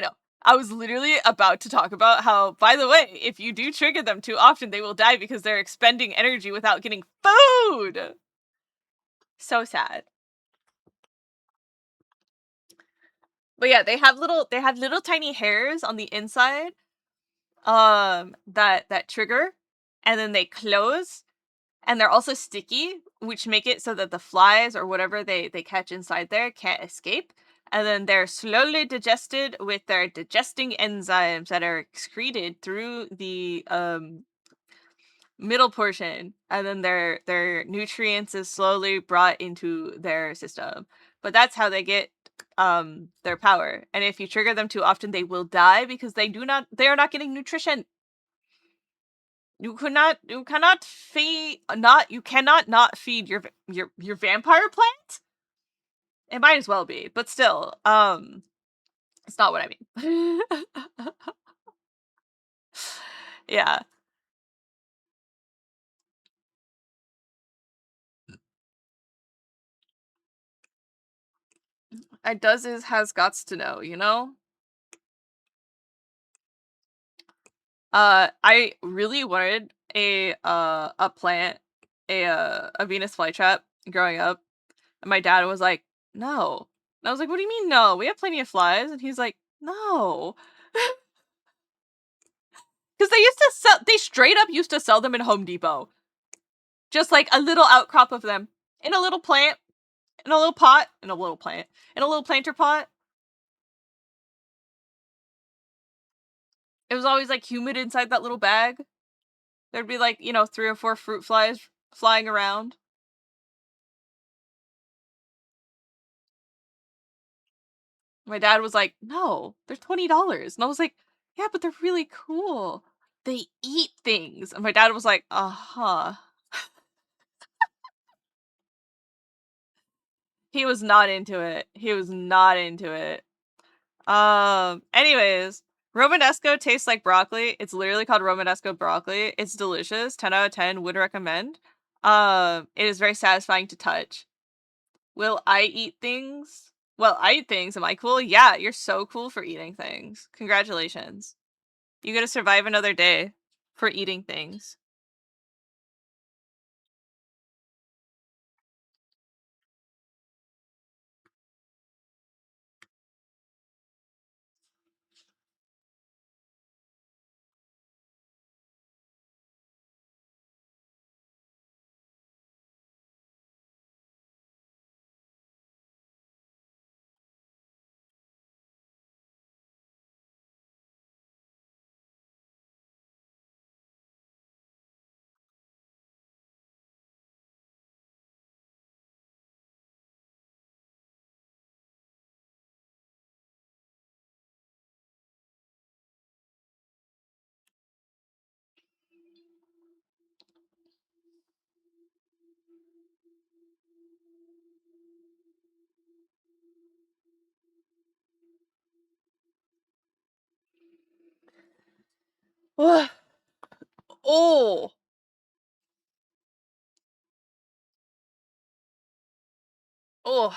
know. I was literally about to talk about how, by the way, if you do trigger them too often, they will die because they're expending energy without getting food. So sad. But yeah, they have little tiny hairs on the inside that trigger, and then they close, and they're also sticky, which make it so that the flies or whatever they catch inside there can't escape. And then they're slowly digested with their digesting enzymes that are excreted through the middle portion, and then their nutrients is slowly brought into their system. But that's how they get their power. And if you trigger them too often, they will die because they are not getting nutrition. You cannot not feed your vampire plant. It might as well be, but still, it's not what I mean. Yeah. It does is has gots to know, you know? I really wanted a plant, a Venus flytrap growing up, and my dad was like, "No." And I was like, "What do you mean no? We have plenty of flies." And he's like, "No." Because they straight up used to sell them in Home Depot. Just like a little outcrop of them in a little plant, in a little pot, in a little plant, in a little planter pot. It was always like humid inside that little bag. There'd be like, 3 or 4 fruit flies flying around. My dad was like, "No, they're $20." And I was like, "Yeah, but they're really cool. They eat things." And my dad was like, "Uh-huh." He was not into it. He was not into it. Anyways, Romanesco tastes like broccoli. It's literally called Romanesco broccoli. It's delicious. 10 out of 10, would recommend. It is very satisfying to touch. Will I eat things? Well, I eat things. Am I cool? Yeah, you're so cool for eating things. Congratulations. You gotta survive another day for eating things. Oh, oh, oh.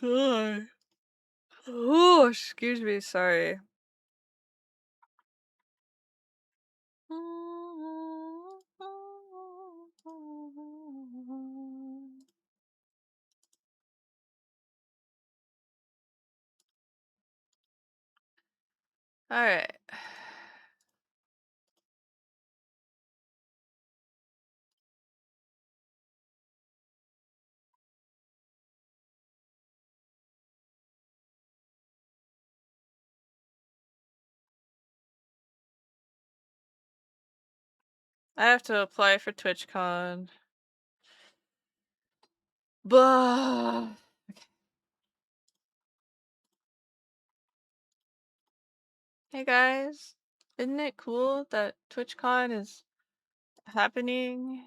God. Oh, excuse me, sorry. All right. I have to apply for TwitchCon. Blah. Hey guys, isn't it cool that TwitchCon is happening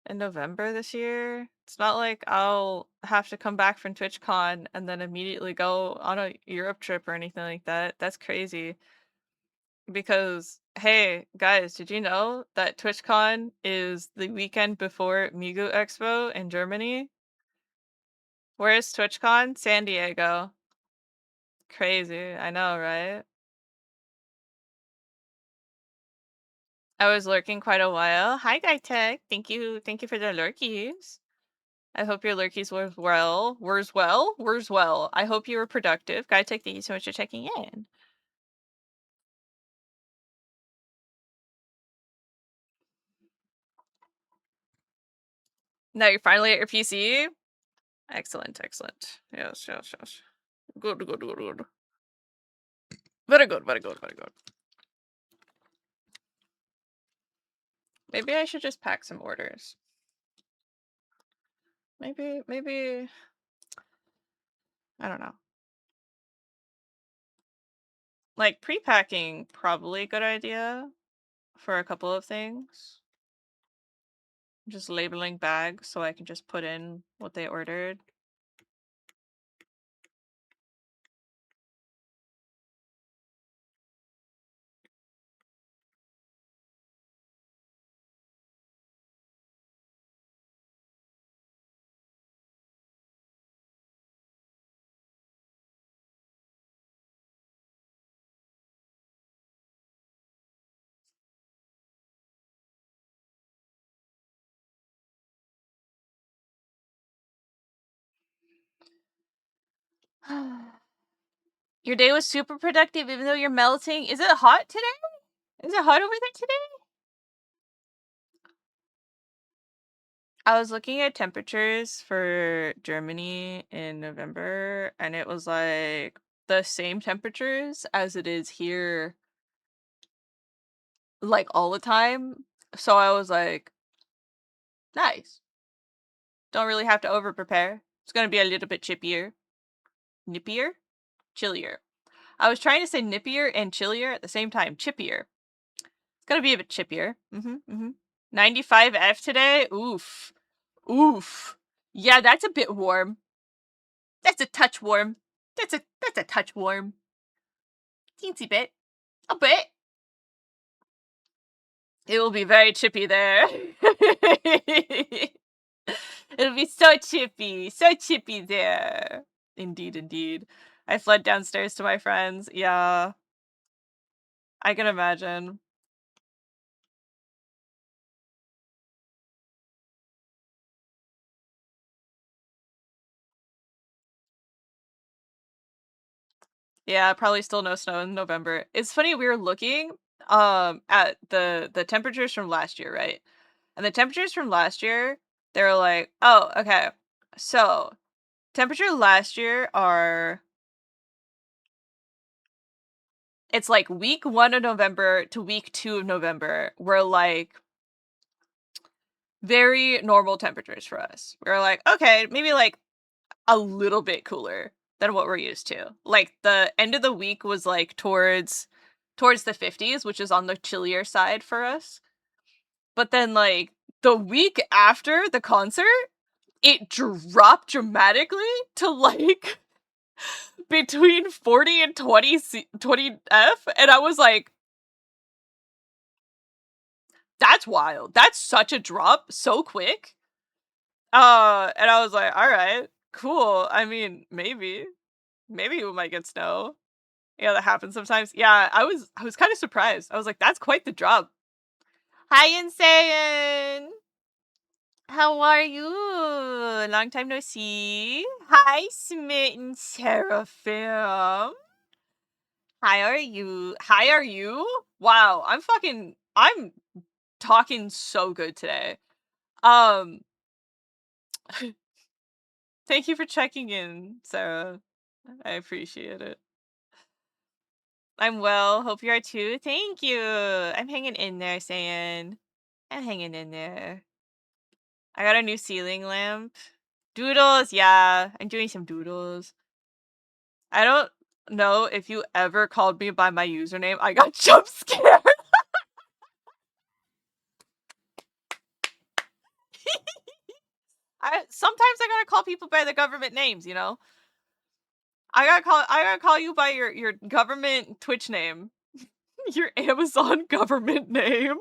in November this year? It's not like I'll have to come back from TwitchCon and then immediately go on a Europe trip or anything like that. That's crazy. Because, hey, guys, did you know that TwitchCon is the weekend before Migu Expo in Germany? Where is TwitchCon? San Diego. Crazy, I know, right? I was lurking quite a while. Hi, Guy Tech. Thank you for the lurkies. I hope your lurkies were well. Were well. I hope you were productive. Guy Tech, thank you so much for checking in. Now you're finally at your PC? Excellent, excellent. Yes, yes, yes. Good, good, good, good. Very good, very good, very good. Maybe I should just pack some orders. Maybe, I don't know. Like, pre-packing, probably a good idea for a couple of things. Just labeling bags so I can just put in what they ordered. Your day was super productive even though you're melting. Is it hot today? Is it hot over there today? I was looking at temperatures for Germany in November, and it was like the same temperatures as it is here, like all the time. So I was like, nice. Don't really have to over prepare. It's gonna be a little bit chippier. Nippier? Chillier. I was trying to say nippier and chillier at the same time. Chippier. It's gonna be a bit chippier. 95 today? Oof. Oof. Yeah, that's a bit warm. That's a touch warm. That's a touch warm. Teensy bit. A bit. It will be very chippy there. It'll be so chippy there. Indeed, indeed. I fled downstairs to my friends. Yeah, I can imagine. Yeah, probably still no snow in November. It's funny, we were looking at the temperatures from last year, right? And the temperatures from last year, they were like, "Oh, okay. So, temperature last year are it's like week 1 of November to week 2 of November were like very normal temperatures for us. We were like, okay, maybe like a little bit cooler than what we're used to. Like the end of the week was like towards the 50s, which is on the chillier side for us. But then like the week after the concert, it dropped dramatically to like between 40 and 20 F, and I was like, that's wild. That's such a drop so quick. And I was like, all right, cool. I mean, maybe we might get snow. Yeah, that happens sometimes. Yeah, I was kind of surprised. I was like, that's quite the drop. Hi, Insane. How are you? Long time no see. Hi, Smitten Seraphim. How are you? How are you? Wow, I'm talking so good today. Thank you for checking in, Sarah. I appreciate it. I'm well. Hope you are too. Thank you. I'm hanging in there, saying. I'm hanging in there. I got a new ceiling lamp. Doodles, yeah. I'm doing some doodles. I don't know if you ever called me by my username. I got jump scared. Sometimes I gotta call people by their government names, you know? I gotta call you by your government Twitch name. Your Amazon government name.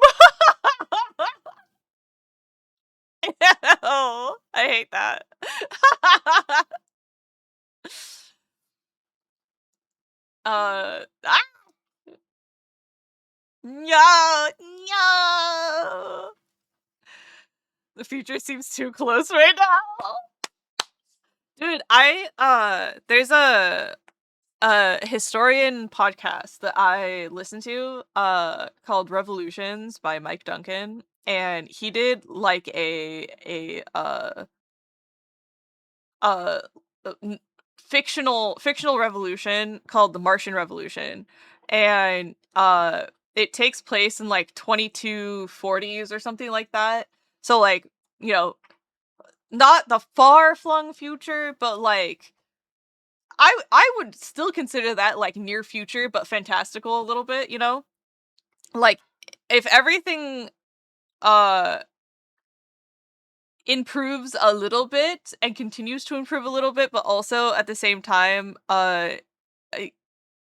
Oh, I hate that. Ah! No, no. The future seems too close right now. Dude, there's a historian podcast that I listen to called Revolutions by Mike Duncan, and he did like uh n- fictional revolution called the Martian Revolution, and it takes place in like 2240s or something like that. So like, you know, not the far flung future, but like I would still consider that like near future, but fantastical a little bit, you know? Like if everything uh improves a little bit and continues to improve a little bit, but also at the same time, uh,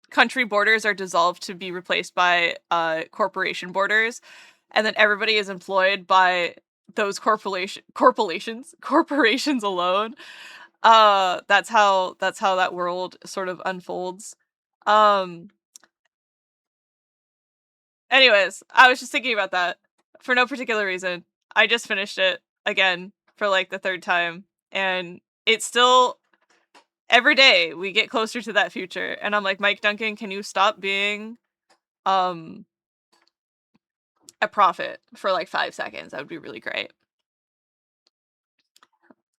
country borders are dissolved to be replaced by corporation borders, and then everybody is employed by those corporations alone. That's how that world sort of unfolds. Um Anyways, I was just thinking about that for no particular reason. I just finished it again for like the third time, and it's still every day we get closer to that future. And I'm like, Mike Duncan, can you stop being um a prophet for like 5 seconds? That would be really great.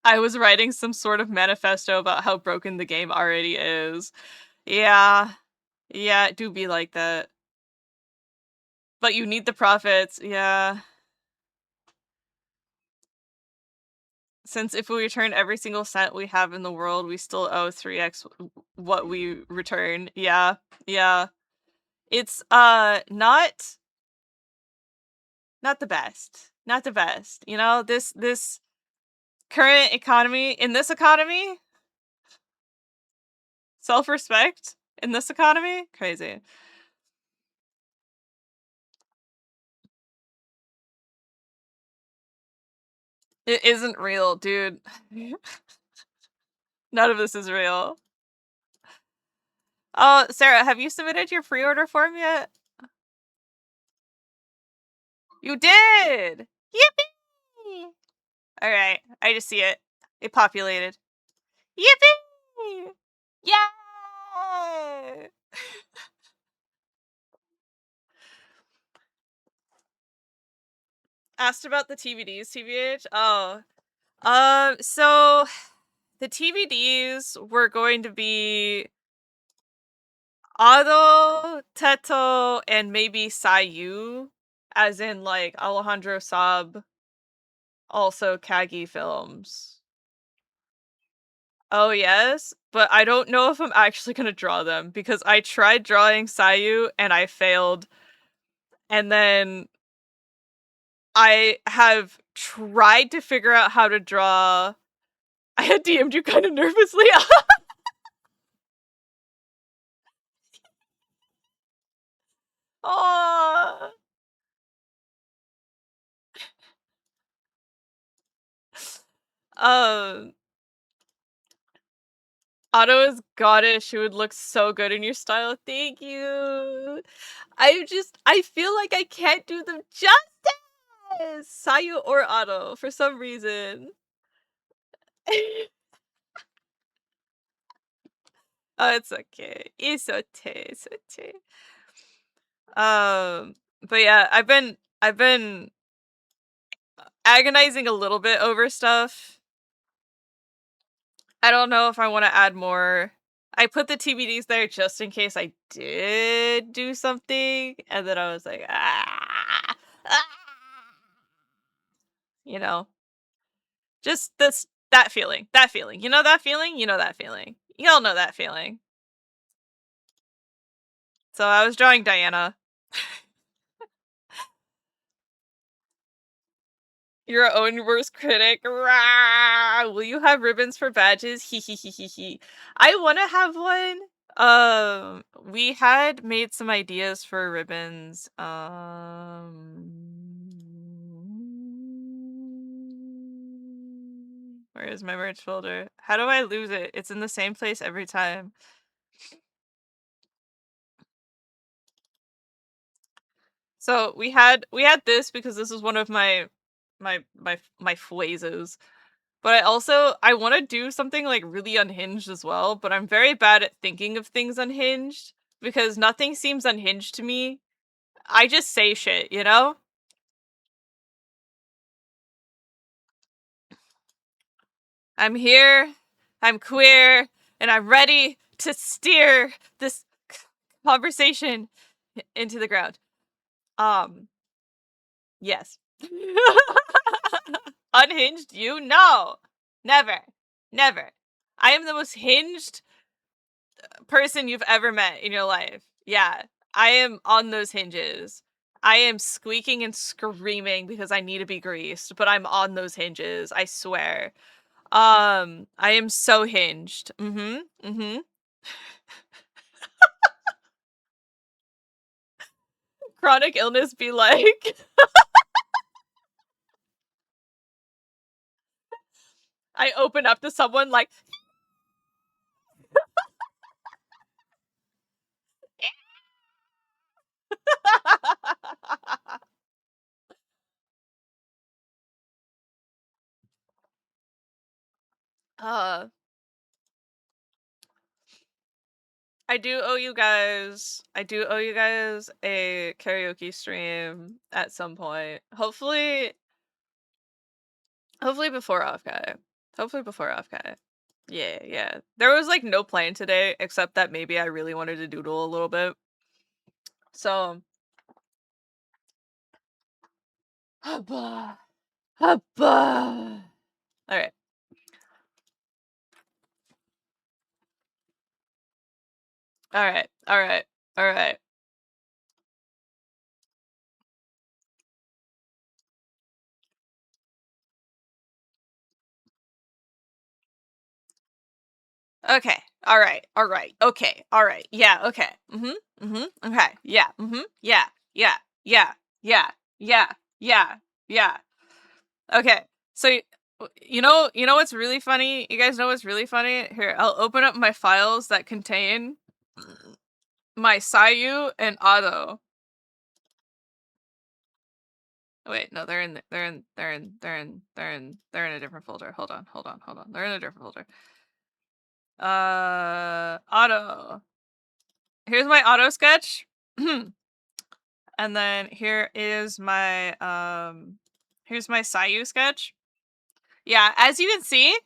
I was writing some sort of manifesto about how broken the game already is. Yeah. Yeah, it do be like that. But you need the profits, yeah. Since if we return every single cent we have in the world, we still owe 3x what we return. Yeah, yeah. It's not the best. Not the best. You know, this current economy, in this economy, self-respect in this economy, crazy. It isn't real, dude. None of this is real. Oh, Sarah, have you submitted your pre-order form yet? You did! Yippee! Alright, I just see it. It populated. Yippee! Yay! Asked about the TVDs, TBH? Oh. So the TVDs were going to be 𝒟𝒉 𝒟𝓉 and maybe 𝒢𝒑, as in like Alejandro Saab, also Kagi films. Oh yes, but I don't know if I'm actually gonna draw them because I tried drawing 𝒢𝒑 and I failed, and then I have tried to figure out how to draw. I had DM'd you kind of nervously. Oh. Um, Otto is goddess. She would look so good in your style. Thank you. I feel like I can't do them justice. 𝒢𝒑 or Otto for some reason. Oh, it's okay. It's okay. It's okay. But yeah, I've been agonizing a little bit over stuff. I don't know if I want to add more. I put the TBDs there just in case I did do something, and then I was like, ah, you know, just that feeling, you know that feeling, you know that feeling, you all know that feeling. So I was drawing Diana. Your own worst critic. Rah! Will you have ribbons for badges? Hee hee hee hee hee. I want to have one. We had made some ideas for ribbons. Where is my merch folder? How do I lose it? It's in the same place every time. So we had this because this is one of my phrases. But I want to do something like really unhinged as well, but I'm very bad at thinking of things unhinged because nothing seems unhinged to me. I just say shit, you know? I'm here, I'm queer, and I'm ready to steer this conversation into the ground. Yes. Unhinged, you? No. Never. Never. I am the most hinged person you've ever met in your life. Yeah. I am on those hinges. I am squeaking and screaming because I need to be greased, but I'm on those hinges, I swear. I am so hinged. Mm-hmm. Mm-hmm. Chronic illness be like. I open up to someone like uh I do owe you guys a karaoke stream at some point. Hopefully before AFK. Hopefully before AFK. Yeah, yeah. There was like no plan today except that maybe I really wanted to doodle a little bit. So hubba. Hubba. Alright. Alright. Alright. Alright. Okay. Alright. Alright. Okay. Alright. Yeah. Okay. Mm-hmm. Mm-hmm. Okay. Yeah. Mm-hmm. Yeah. Yeah. Yeah. Yeah. Yeah. Yeah. Yeah. Okay. So you know what's really funny? You guys know what's really funny? Here, I'll open up my files that contain my 𝒢𝒑 and 𝒟𝒉. Wait, no, they're in a different folder. Hold on. They're in a different folder. Auto. Here's my auto sketch. And then here is my here's my Sayu sketch. Yeah, as you can see,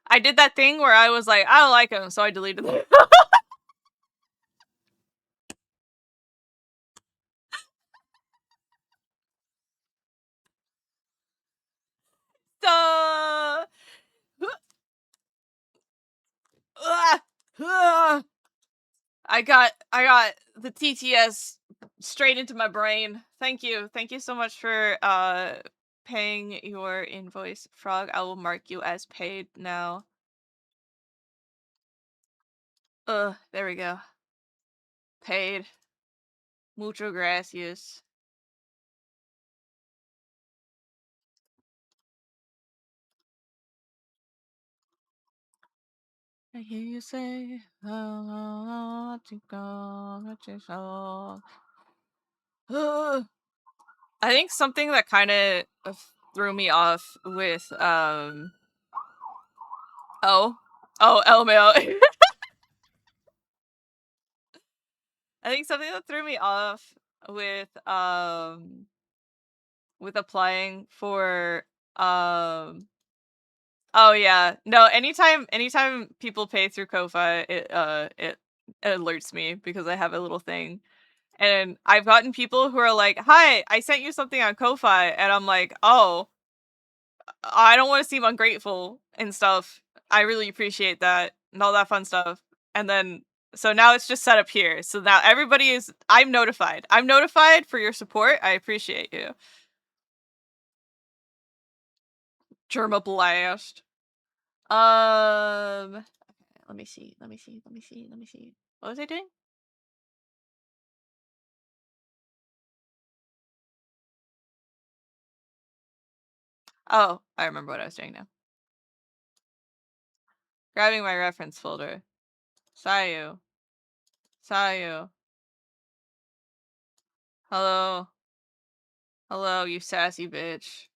I did that thing where I was like, I don't like him, so I deleted them. Duh! I got the TTS straight into my brain. Thank you. Thank you so much for paying your invoice, Frog. I will mark you as paid now. There we go. Paid. Mucho gracias. I hear you say, I think something that kind of threw me off with LMAO. I think something that threw me off with applying for oh yeah, no, anytime people pay through Ko-Fi, it alerts me because I have a little thing. And I've gotten people who are like, "Hi, I sent you something on Ko-Fi," and I'm like, "Oh, I don't want to seem ungrateful and stuff. I really appreciate that and all that fun stuff." And then so now it's just set up here. So now everybody is I'm notified. I'm notified for your support. I appreciate you. Germa blast. Okay, let me see. What was I doing? Oh, I remember what I was doing now. Grabbing my reference folder. Sayu. Hello. Hello, you sassy bitch.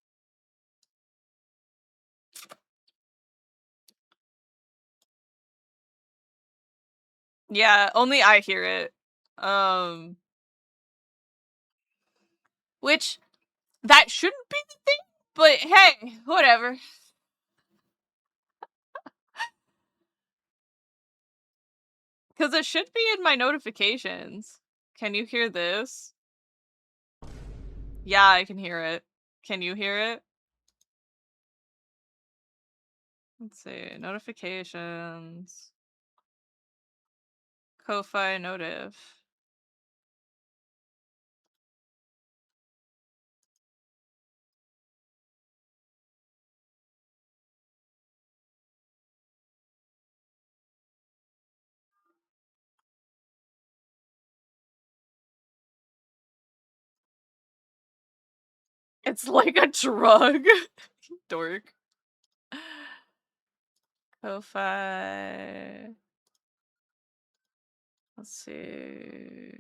Yeah, only I hear it. Which, that shouldn't be the thing, but hey, whatever. Because it should be in my notifications. Can you hear this? Yeah, I can hear it. Can you hear it? Let's see. Notifications. Ko-Fi notif. It's like a drug. Dork. Ko-Fi. Let's see.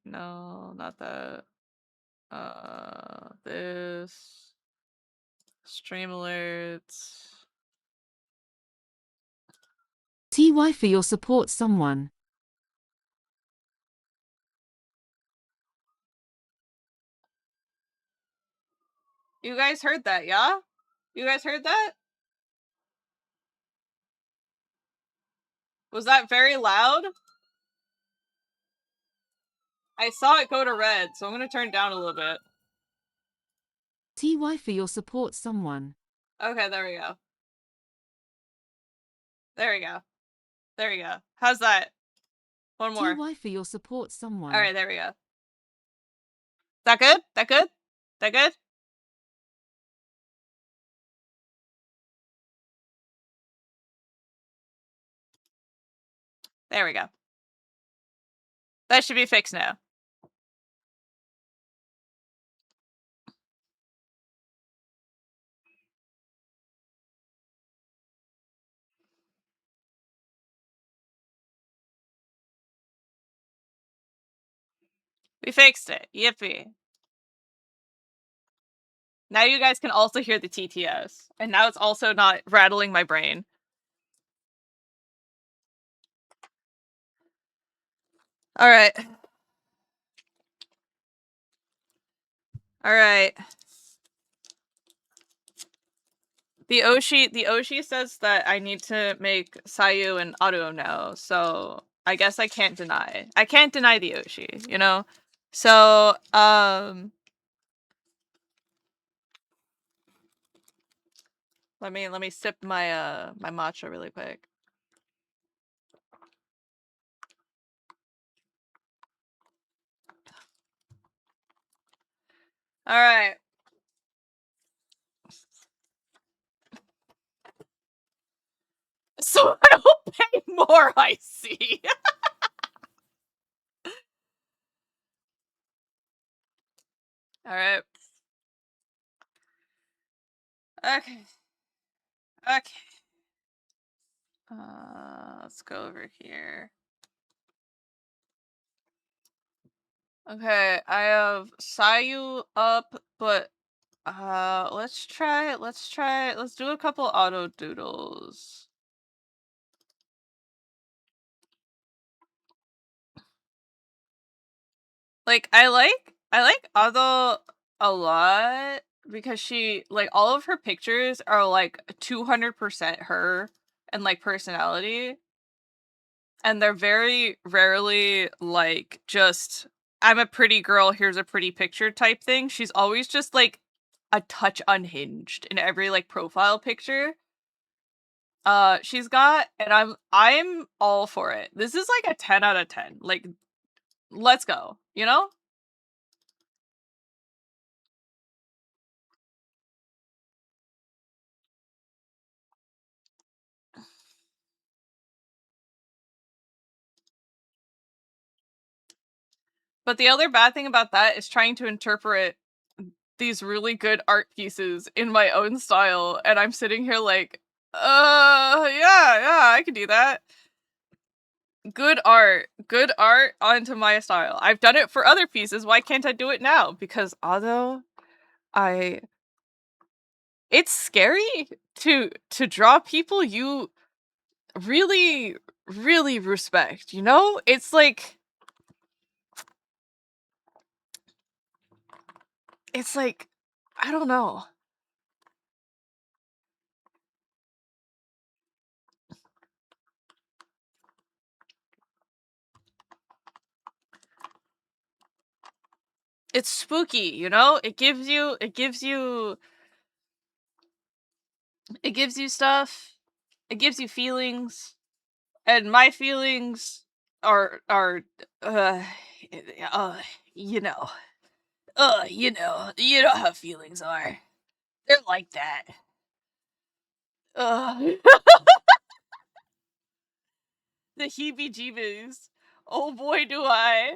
No, not that. This. Stream alerts. TY for your support, someone. You guys heard that, yeah? You guys heard that? Was that very loud? I saw it go to red, so I'm gonna turn it down a little bit. TY for your support, someone. Okay, there we go. There we go. There we go. How's that? One more. TY for your support, someone. Alright, there we go. That good? That good? That good? There we go. That should be fixed now. We fixed it. Yippee. Now you guys can also hear the TTS. And now it's also not rattling my brain. Alright. Alright. The Oshi says that I need to make Sayu and Aru now, so I guess I can't deny. I can't deny the Oshi, you know? So, let me sip my my matcha really quick. Alright. So I will pay more, I see. Alright. Okay. Okay. Let's go over here. Okay, I have Sayu up, but let's do a couple auto doodles. Like I like Ado a lot because she like all of her pictures are like 200% her and like personality. And they're very rarely like just I'm a pretty girl, here's a pretty picture type thing. She's always just like a touch unhinged in every like profile picture. She's got and I'm all for it. This is like a 10 out of 10. Like let's go, you know? But the other bad thing about that is trying to interpret these really good art pieces in my own style, and I'm sitting here like, yeah, I can do that. Good art onto my style. I've done it for other pieces, why can't I do it now? Because although it's scary to draw people you really, really respect, you know? It's like I don't know. It's spooky, you know? It gives you stuff. It gives you feelings. And my feelings are uh, uh you know. You know how feelings are. They're like that. Ugh. The heebie-jeebies. Oh boy, do I.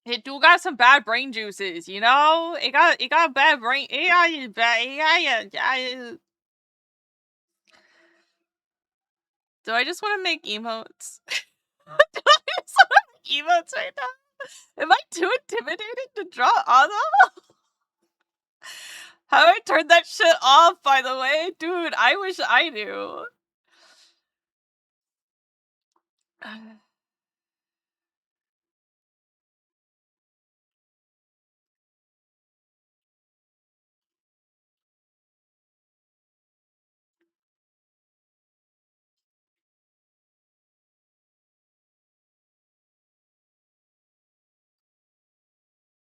It do got some bad brain juices, you know? It got bad brain. Do I just want to make emotes? Do I just want to make emotes right now? Am I too intimidated to draw on them? How do I turn that shit off, by the way? Dude, I wish I knew.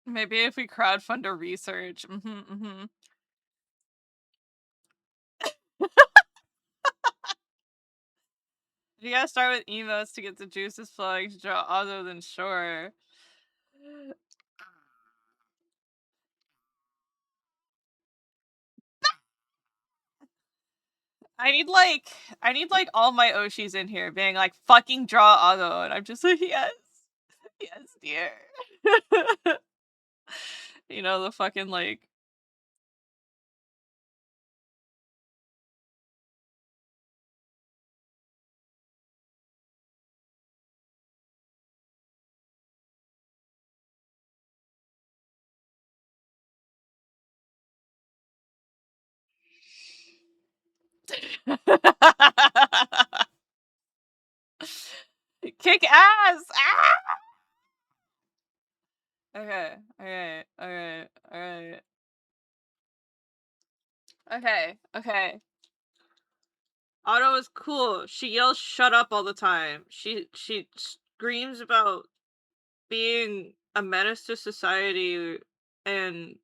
Maybe if we crowdfund a research. You gotta start with emotes to get the juices flowing to draw other than sure. I need like all my Oshis in here being like fucking draw auto, and I'm just like yes, yes, dear. You know the fucking like. kick ass. Ah! Okay, alright, alright, alright. Okay. Otto is cool. She yells "shut up" all the time. She screams about being a menace to society and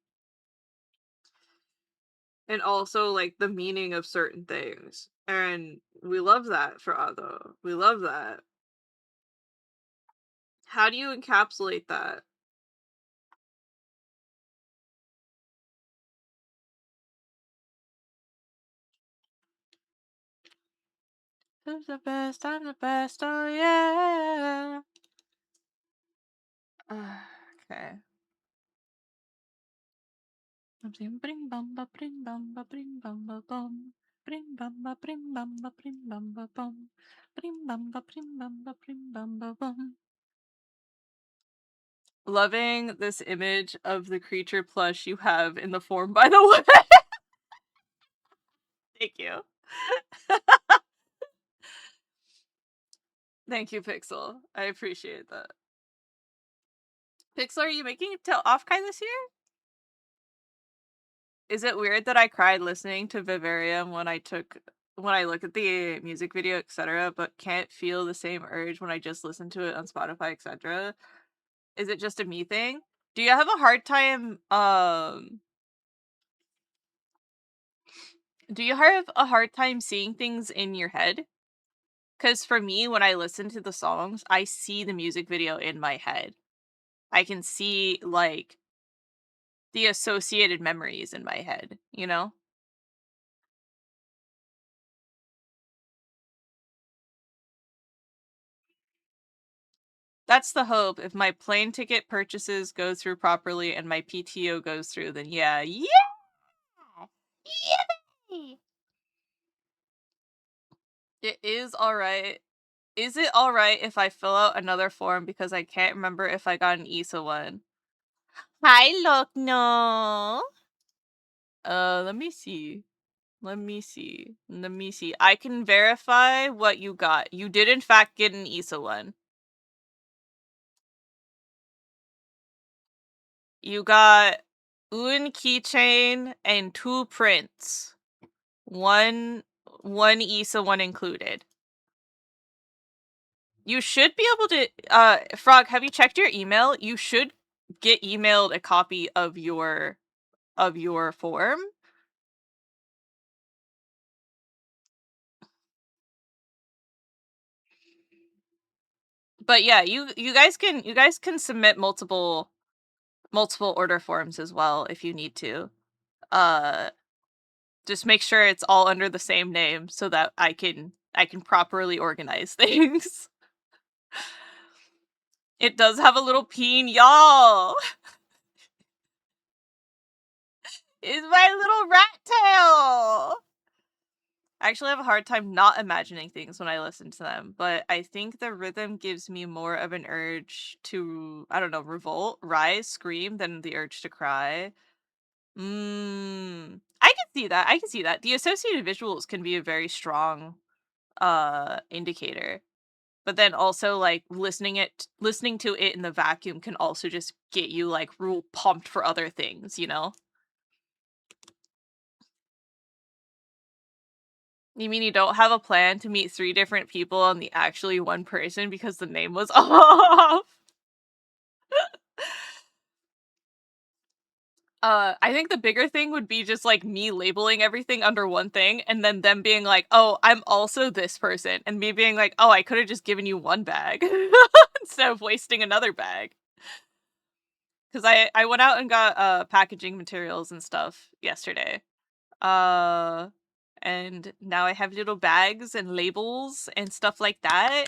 also like the meaning of certain things. And we love that for Otto. We love that. How do you encapsulate that? Who's the best? I'm the best. Oh yeah. Okay. I'm saying bring bamba bring bamba bring bamba bum. Bring bamba bring bamba bring bamba bum. Bring bamba bring bamba bring bamba bum. Loving this image of the creature plush you have in the form, by the way. Thank you. Thank you, Pixel. I appreciate that. Pixel, are you making it to Off-Kai this year? Is it weird that I cried listening to Vivarium when I look at the music video, etc., but can't feel the same urge when I just listen to it on Spotify, etc.? Is it just a me thing? Do you have a hard time seeing things in your head? Because for me, when I listen to the songs, I see the music video in my head. I can see, like, the associated memories in my head, you know? That's the hope. If my plane ticket purchases go through properly and my PTO goes through, then yeah. Yeah! Yippee! It is alright. Is it alright if I fill out another form because I can't remember if I got an ISA one? Hi, Lokno! Let me see. Let me see. I can verify what you got. You did in fact get an ISA one. You got un keychain and 2 prints. One ISA one included. You should be able to Frog, have you checked your email? You should get emailed a copy of your form. But yeah, you guys can submit multiple order forms as well if you need to. Just make sure it's all under the same name so that I can properly organize things. It does have a little peen, y'all. It's my little rat tail. I actually have a hard time not imagining things when I listen to them, but I think the rhythm gives me more of an urge to, I don't know, revolt, rise, scream than the urge to cry. I can see that. The associated visuals can be a very strong indicator. But then also like listening to it in the vacuum can also just get you like real pumped for other things, you know? You mean you don't have a plan to meet 3 different people on the actually one person because the name was off? I think the bigger thing would be just like me labeling everything under one thing and then them being like, "Oh, I'm also this person." And me being like, "Oh, I could have just given you one bag instead of wasting another bag." Cuz I went out and got packaging materials and stuff yesterday. And now I have little bags and labels and stuff like that.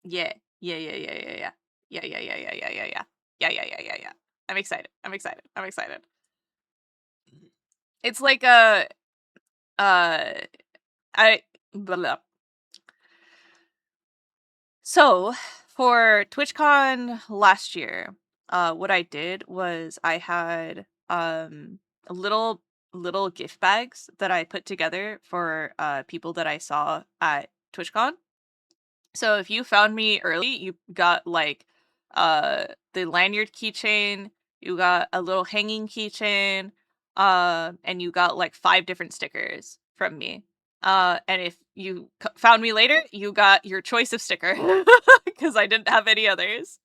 Yeah. Yeah. Yeah. I'm excited. It's like a I blah, blah. So, for TwitchCon last year, what I did was I had little gift bags that I put together for people that I saw at TwitchCon. So if you found me early, you got like the lanyard keychain, you got a little hanging keychain, and you got like 5 different stickers from me. And if you found me later, you got your choice of sticker because I didn't have any others.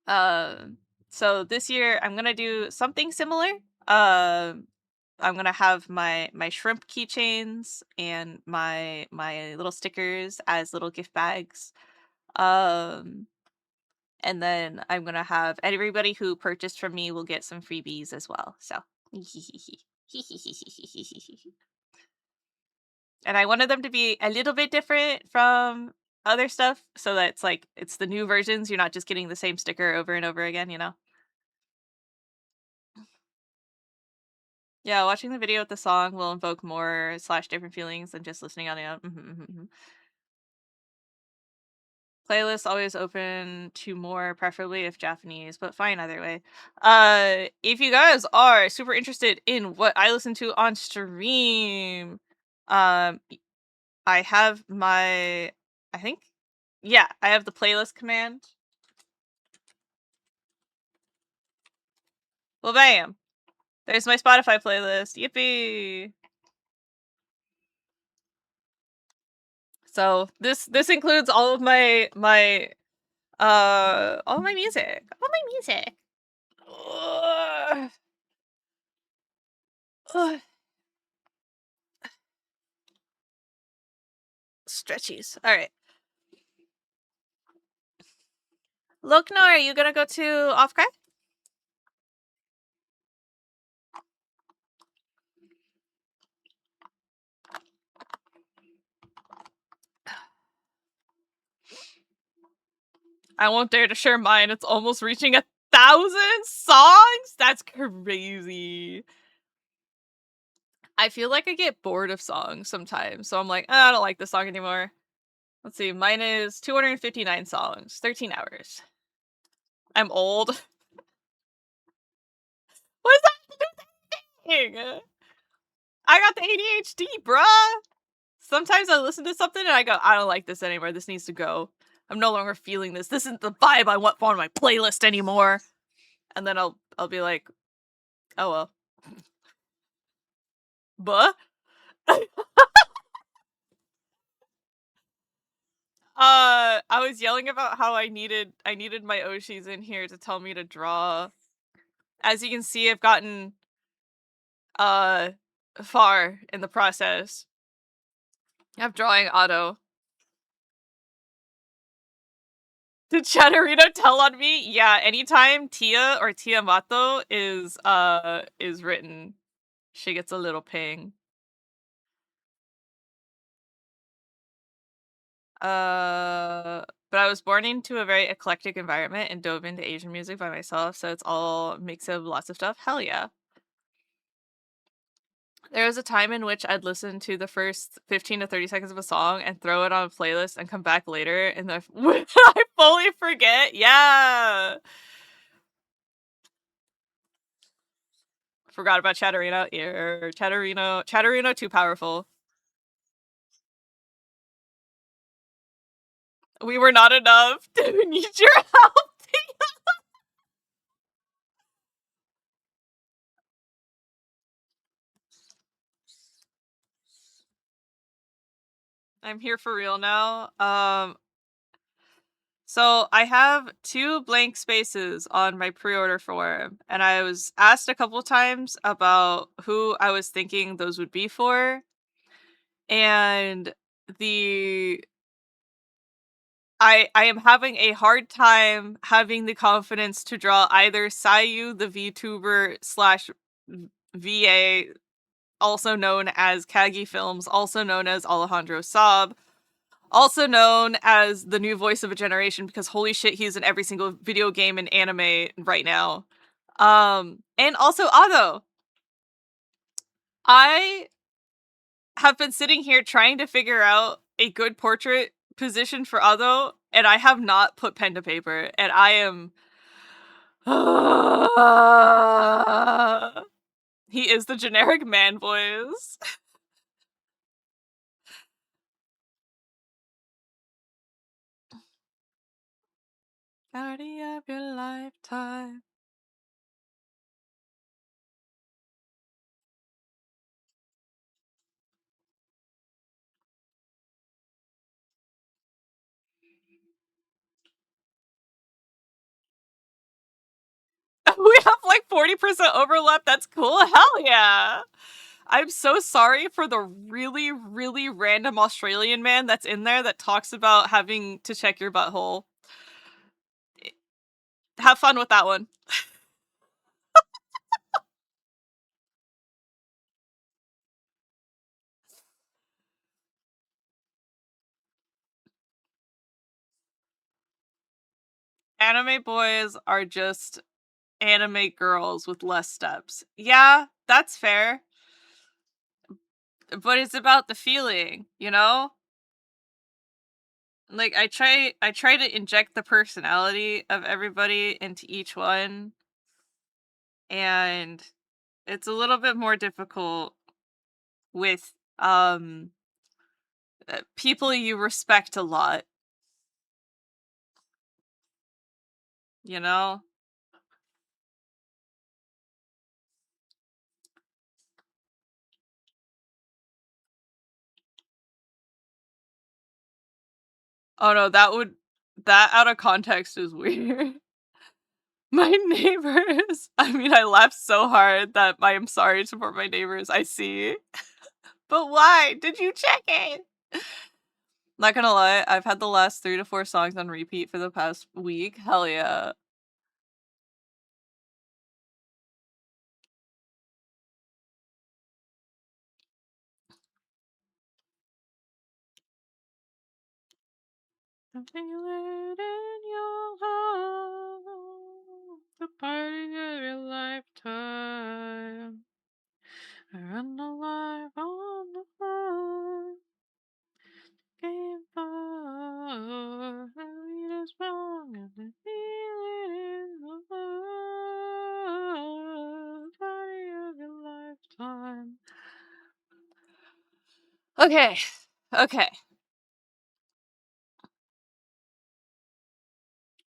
So this year I'm gonna do something similar. I'm gonna have my shrimp keychains and my little stickers as little gift bags. Um, and then I'm gonna have everybody who purchased from me will get some freebies as well. So, and I wanted them to be a little bit different from other stuff, so that it's like it's the new versions. You're not just getting the same sticker over and over again, you know. Yeah, watching the video with the song will invoke more / different feelings than just listening on the own. Playlist always open to more, preferably if Japanese, but fine either way. If you guys are super interested in what I listen to on stream, I have I have the playlist command. Well, bam! There's my Spotify playlist. Yippee! So this includes all of my all my music. All my music. Ugh. Ugh. Stretchies. Alright. Loknor, are you gonna go to Off-Cry? I won't dare to share mine. It's almost reaching 1,000 songs? That's crazy. I feel like I get bored of songs sometimes, so I'm like, I don't like this song anymore. Let's see, mine is 259 songs, 13 hours. I'm old. What does that have to do with anything? I got the ADHD, bruh! Sometimes I listen to something and I go, I don't like this anymore. This needs to go. I'm no longer feeling this. This isn't the vibe I want on my playlist anymore. And then I'll be like, oh well. Buh? I was yelling about how I needed my Oshis in here to tell me to draw. As you can see, I've gotten far in the process of drawing Otto. Did Chatterino tell on me? Yeah, anytime Tia or Tiamato is written, she gets a little ping. But I was born into a very eclectic environment and dove into Asian music by myself, so it's all a mix of lots of stuff. Hell yeah. There was a time in which I'd listen to the first 15 to 30 seconds of a song and throw it on a playlist and come back later and I fully forget. Yeah. Forgot about Chatterino. Chatterino too powerful. We were not enough. We need your help. I'm here for real now. So I have 2 blank spaces on my pre-order form, and I was asked a couple times about who I was thinking those would be for. And I am having a hard time having the confidence to draw either Sayu, the VTuber / VA, also known as Kagi Films, also known as Alejandro Saab, also known as the new voice of a generation, because holy shit, he's in every single video game and anime right now. And also Ado. I have been sitting here trying to figure out a good portrait position for Ado, and I have not put pen to paper, and I am... He is the generic man voice. Party of your lifetime. We have like 40% overlap. That's cool. Hell yeah. I'm so sorry for the really, really random Australian man that's in there that talks about having to check your butthole. Have fun with that one. Anime boys are just anime girls with less steps. Yeah, that's fair. But it's about the feeling, you know? Like I try to inject the personality of everybody into each one, and it's a little bit more difficult with people you respect a lot, you know? Oh no, that out of context is weird. My neighbors. I mean, I laughed so hard that I am sorry for my neighbors. I see. But why? Did you check it? Not gonna lie, I've had the last 3 to 4 songs on repeat for the past week. Hell yeah. I feel it in your heart, the party of your lifetime. I run alive on the floor. Game far, I read as wrong as I feel it in the heart, party of your lifetime. Okay, okay.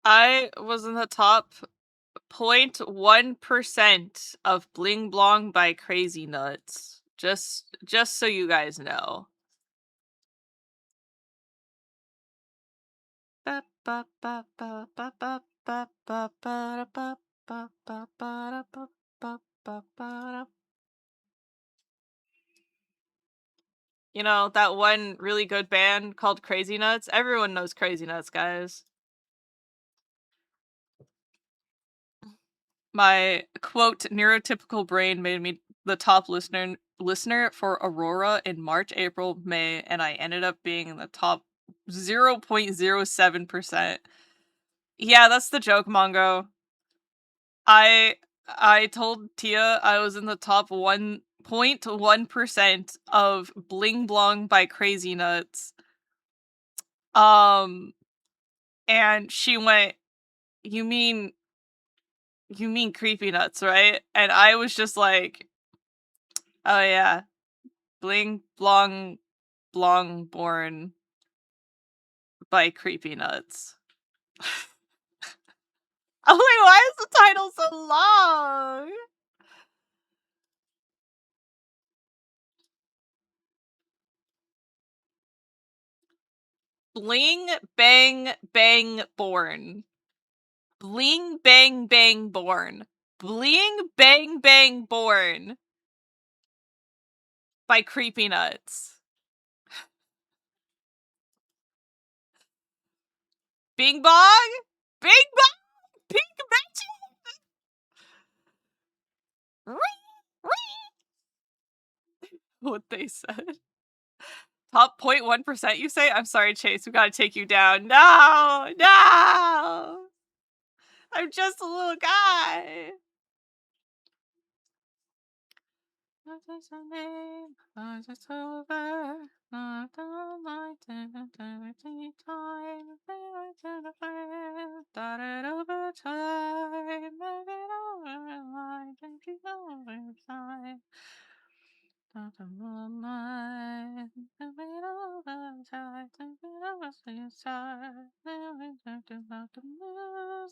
I was in the top 0.1% of Bling Blong by Crazy Nuts. Just so you guys know. You know, that one really good band called Crazy Nuts? Everyone knows Crazy Nuts, guys. My quote neurotypical brain made me the top listener for Aurora in March, April, May, and I ended up being in the top 0.07%. Yeah, that's the joke, Mongo. I told Tia I was in the top 1.1% of Bling Blong by Crazy Nuts. And she went, You mean Creepy Nuts, right? And I was just like, oh yeah. Bling Blong born by Creepy Nuts. Oh wait, why is the title so long? Bling Bang Bang Born. Bling Bang Bang Born. Bling Bang Bang Born by Creepy Nuts. Bing Bong? Bing Bong? Pink Magic? What they said. Top 0.1%, you say? I'm sorry, Chase. We gotta take you down. No! No! I'm just a little guy. Just a name, just over. Not the light and eternity time. Started over time. Make it over line. Take it over time. Not a mind. Make it over time. Take it over inside. Never to not the moon.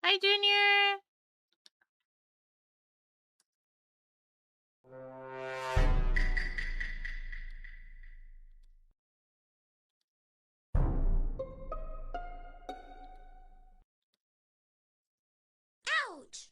Hi, Junior. Ouch!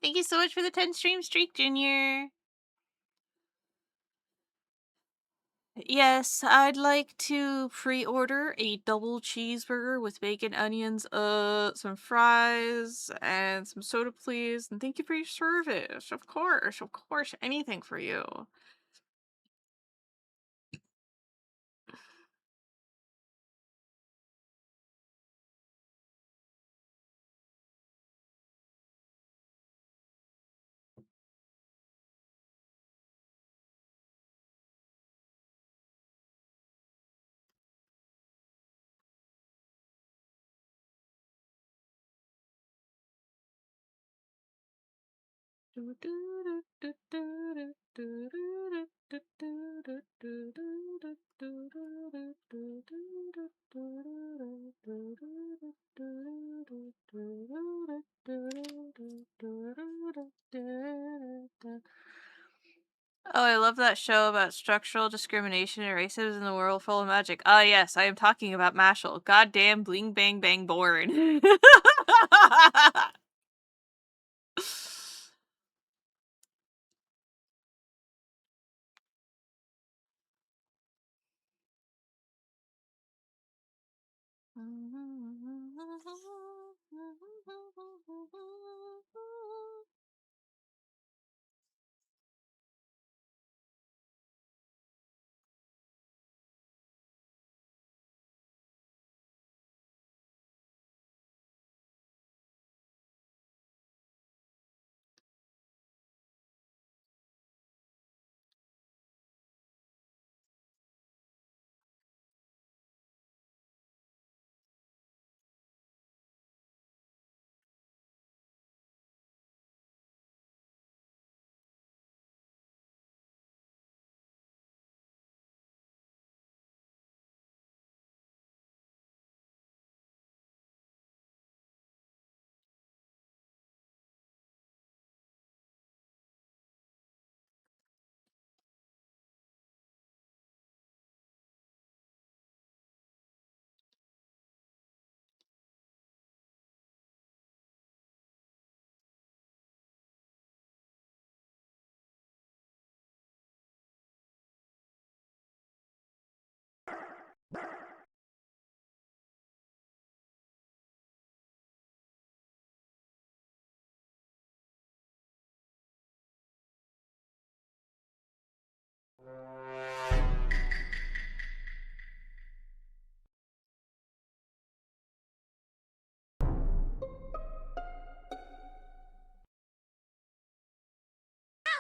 Thank you so much for the 10 stream streak, Junior. Yes, I'd like to pre-order a double cheeseburger with bacon, onions, some fries, and some soda, please. And thank you for your service. Of course, anything for you. Oh, I love that show about structural discrimination and racism in the world full of magic. Ah, yes, I am talking about Mashal. Goddamn bling bang bang born.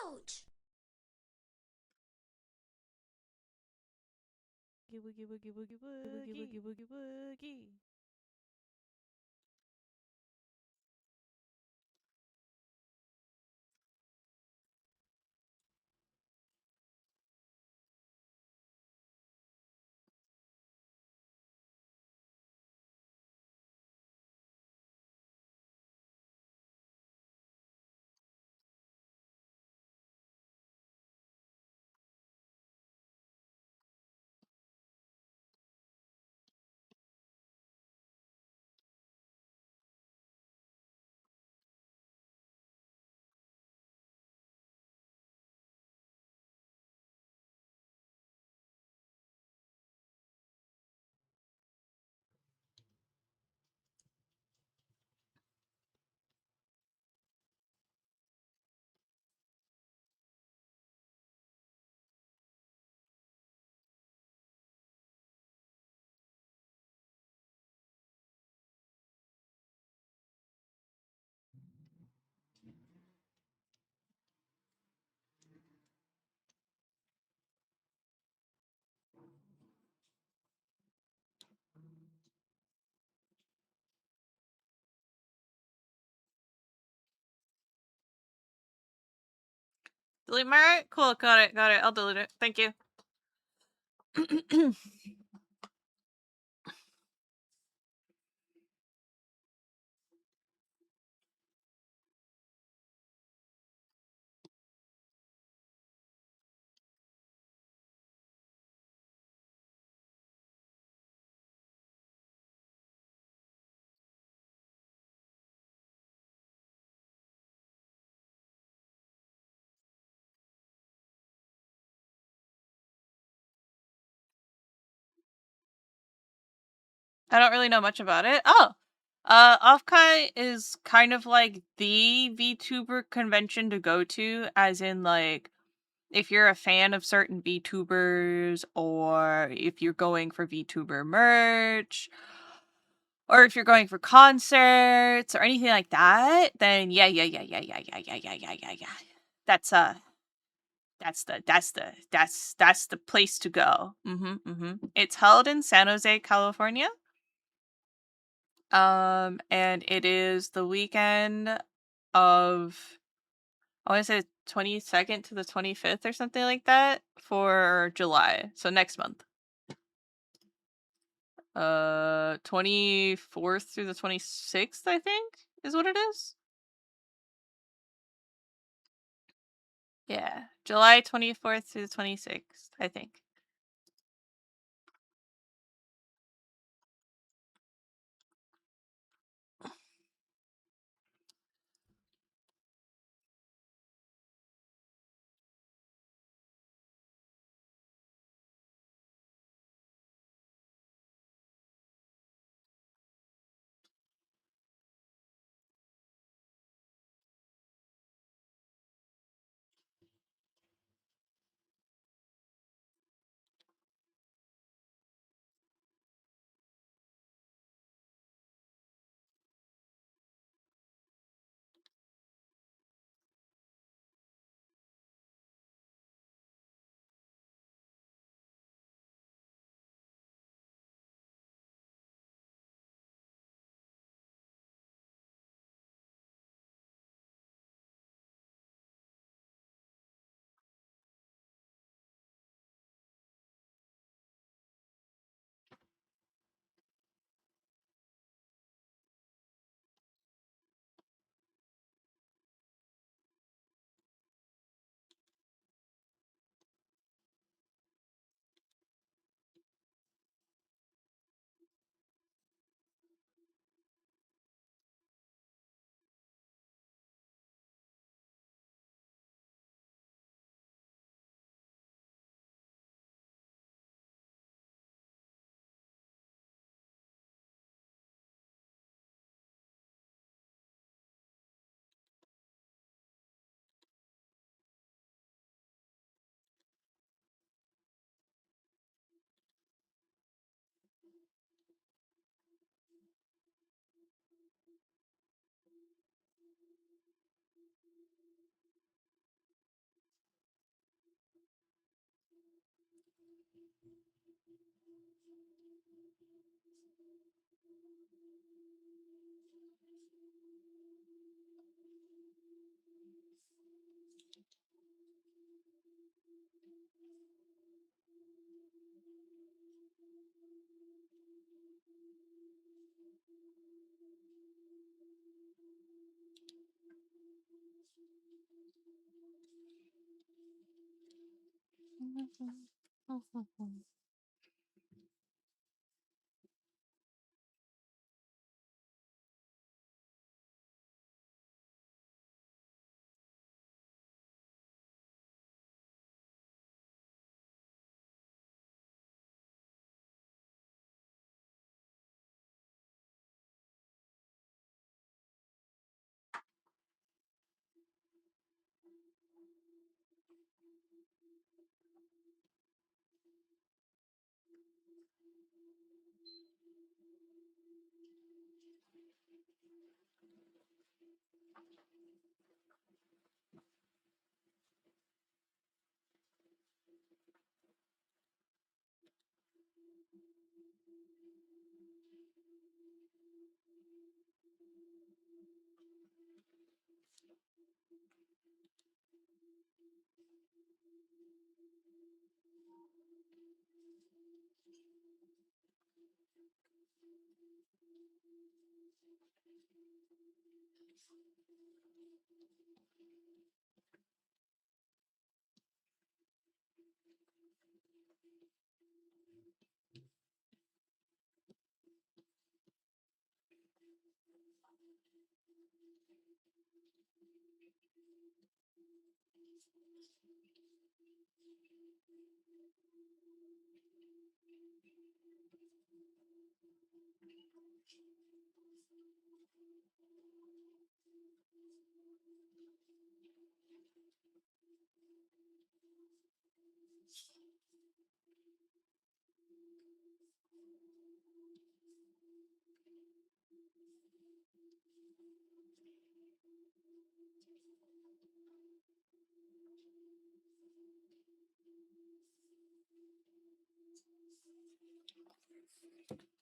Ouch! Woogie woogie woogie woogie woogie woogie woogie. Delete my art? Cool, got it. I'll delete it. Thank you. I don't really know much about it. Oh, 𝒢𝒏𝓎 is kind of like the VTuber convention to go to, as in like if you're a fan of certain VTubers, or if you're going for VTuber merch, or if you're going for concerts or anything like that, then yeah. That's that's the place to go. It's held in San Jose, California. And it is the weekend of, I want to say 22nd to the 25th or something like that for July. So next month. 24th through the 26th, I think, is what it is. Yeah, July 24th through the 26th, I think.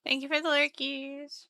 Thank you for the lurkies.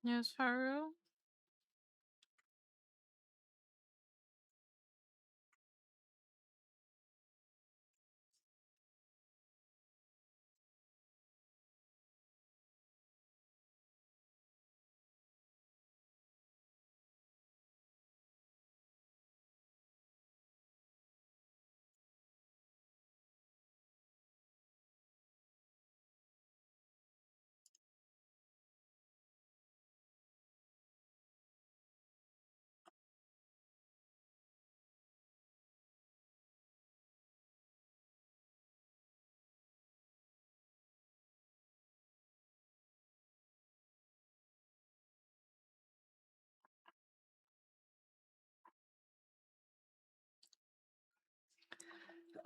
Yes, Haru?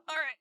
Alright.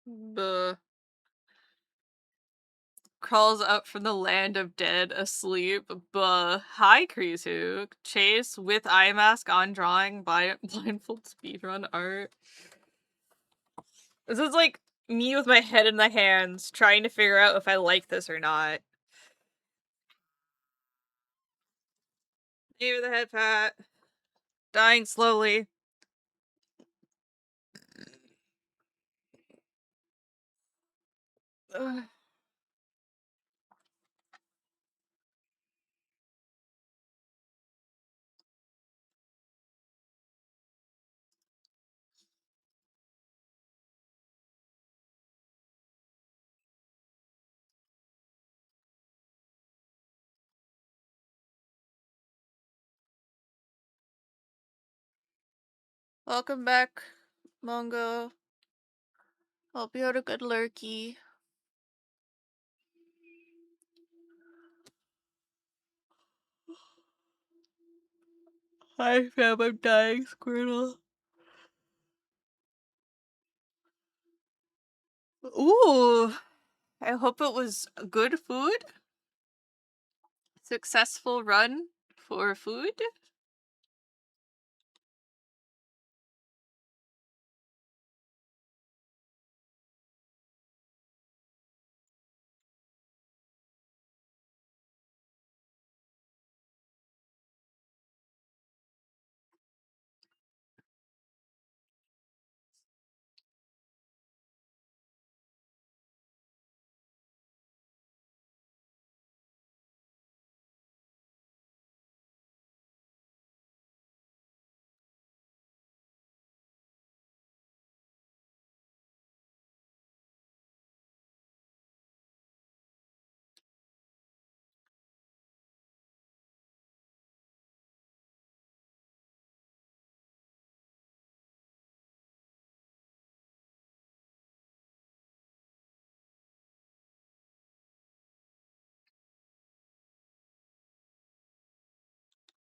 Buh. Crawls up from the land of dead, asleep. Buh. Hi, 𝒟𝓉. Chase with eye mask on drawing by blindfold speedrun art. This is like me with my head in the hands, trying to figure out if I like this or not. Near the head pat. Dying slowly. Ugh. Welcome back, Mongo. Hope you had a good lurkey. Hi, fam, I'm dying, Squirtle. Ooh, I hope it was good food. Successful run for food.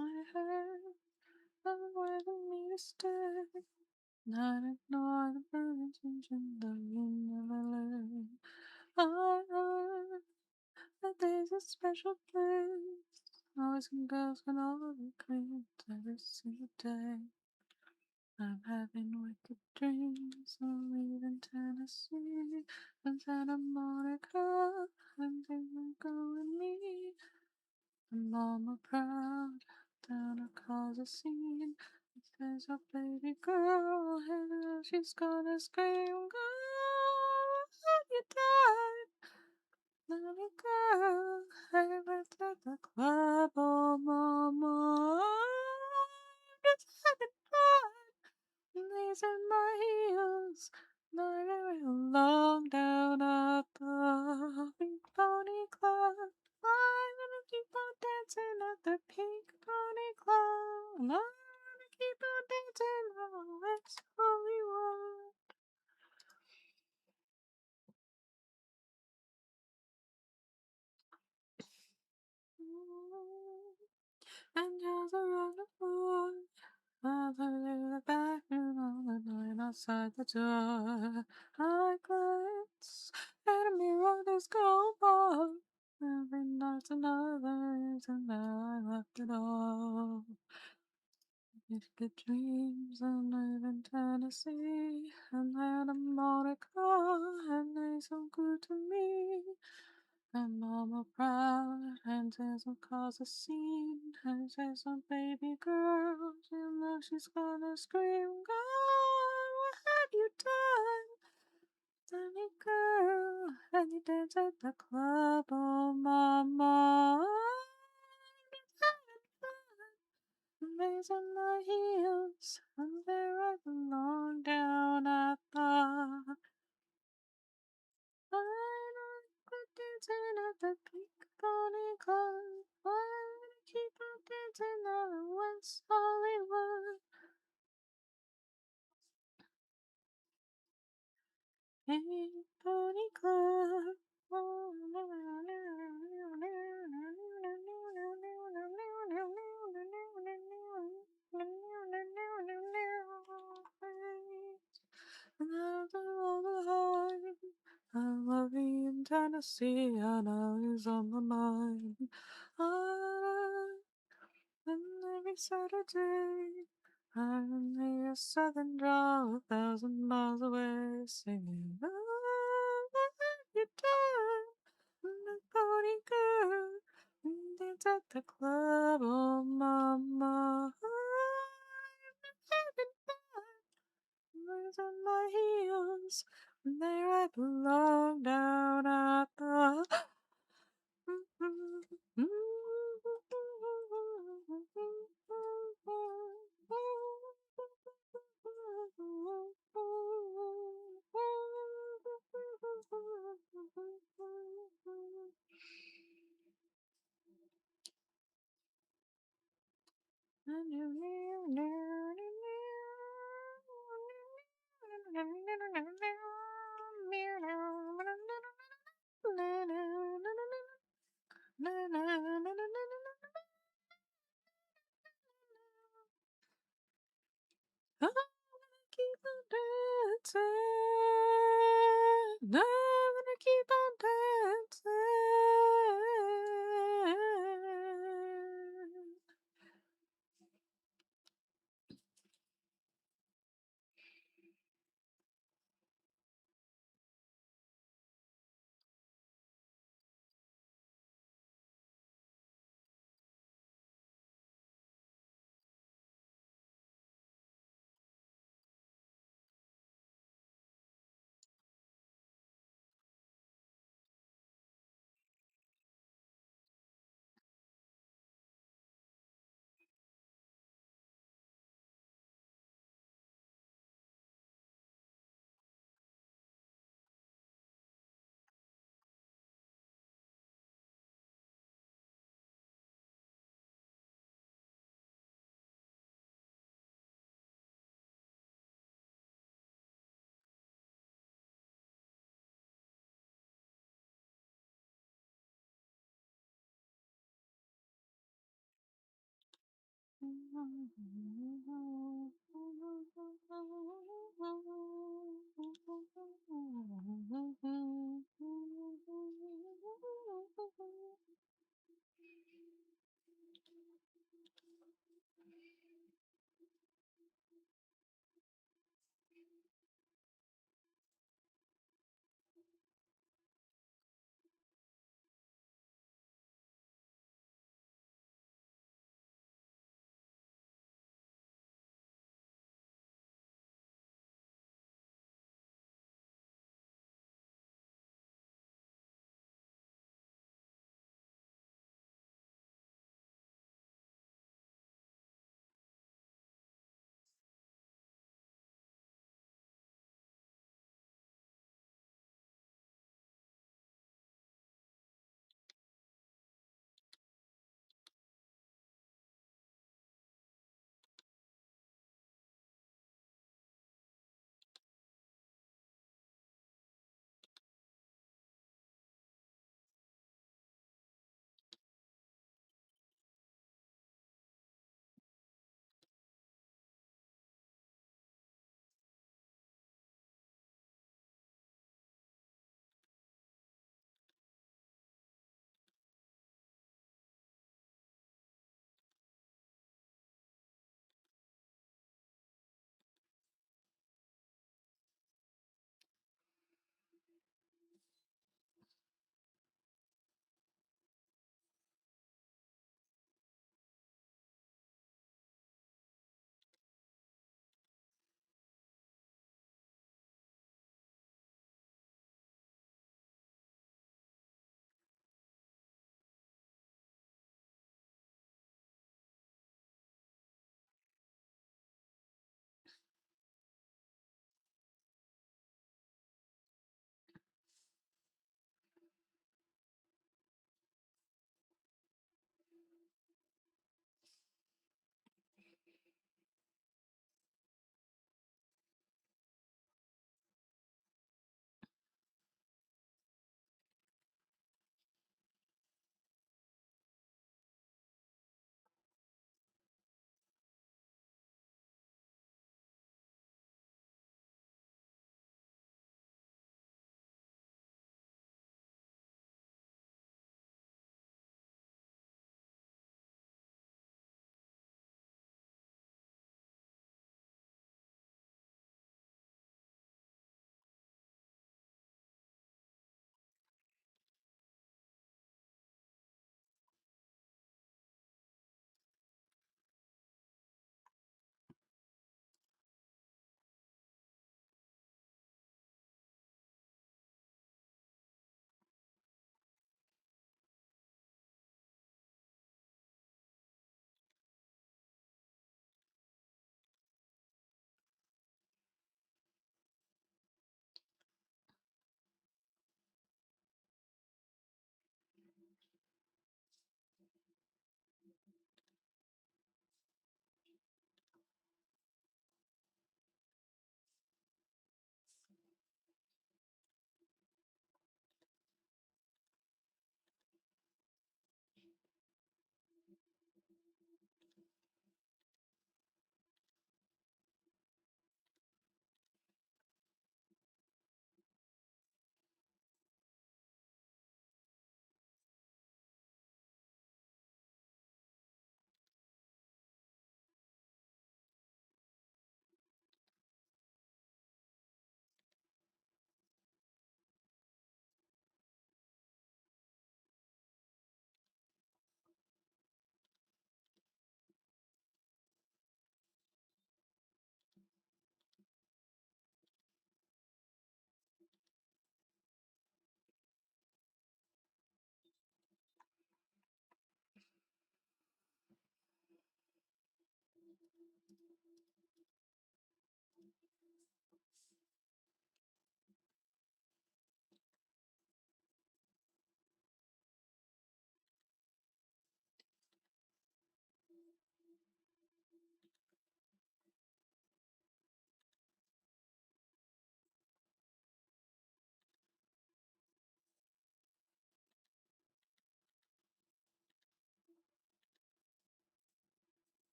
I heard of where the meat stood. Not ignore the brilliant intention that you never learn. I heard that there's a special place. Boys and girls can all be clean every single day. I'm having wicked dreams. I'm leaving Tennessee and Santa Monica, and they will go with me. And Mama proud, down a cause a scene. It says a baby girl, and she's gonna scream, "God, have you died? Baby girl, I went to the club, oh Mama, just having fun." Knees in my heels, lying along down at the Pink Pony Club. I'm gonna keep on dancing at the Pink Pony Club. I'm gonna keep on dancing all West Hollywood. And just around the floor, I put in the bathroom all the night outside the door. I glance at a mirror that's gone by. Every night's another, and now I left it all. It's good dreams, and live in Tennessee, and then I'm on a car, and they so good to me. And Mama proud, and says I'll cause a scene, and says some baby girl, she knows she's gonna scream, "God, what have you done? Tell me, girl, and you dance at the club, oh Mama. It's having fun, raising my heels, and there I belong down at the I'm dancing at the Pink Pony Club. I'm gonna keep on dancing all in West Hollywood. Pink Pony Club. And after all the hype, I love you in Tennessee, I know it's on my mind. And every Saturday, I'm near a southern draw, 1,000 miles away, singing, "Oh, what have you done? The pony girl, dance at the club, oh mama." my heels there I belong down at the I'm gonna keep on dancing. I'm gonna keep on dancing.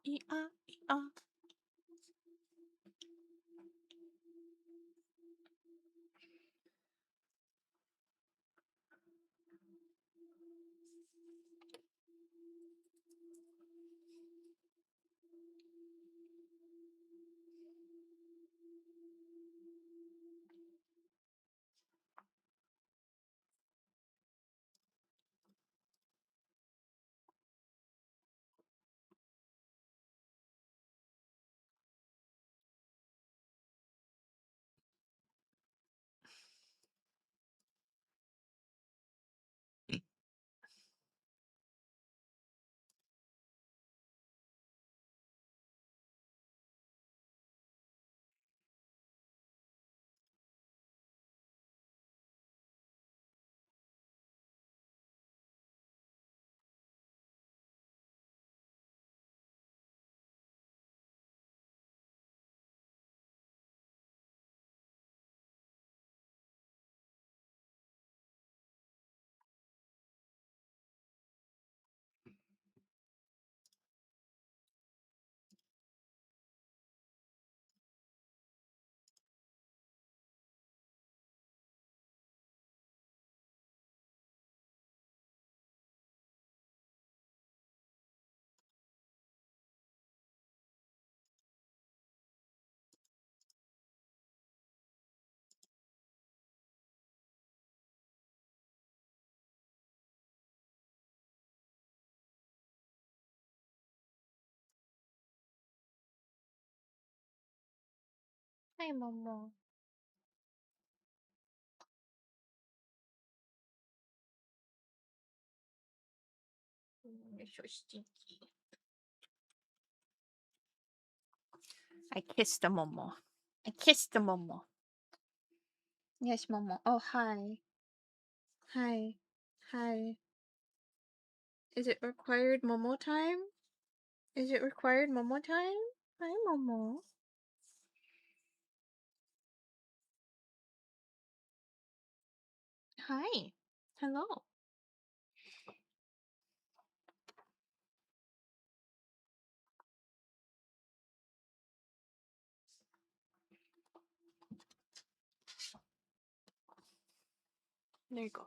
E-ah. Hi, Momo. You're so stinky. I kissed the Momo. I kissed the Momo. Yes, Momo. Oh, hi. Hi. Hi. Is it required Momo time? Is it required Momo time? Hi, Momo. Hi. Hello. There you go.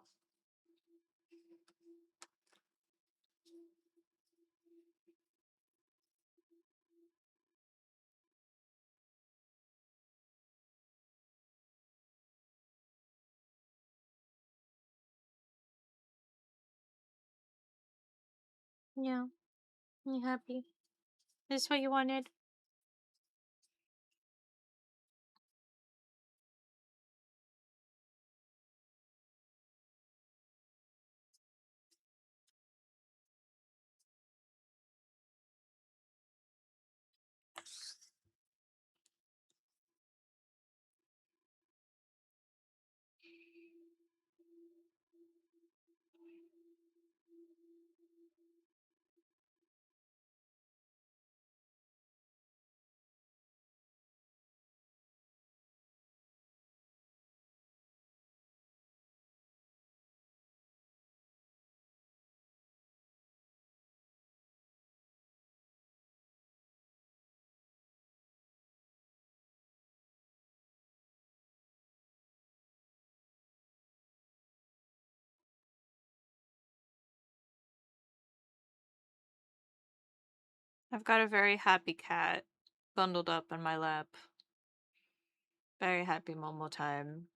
Yeah. You happy? Is this what you wanted? I've got a very happy cat bundled up in my lap. Very happy Momo time.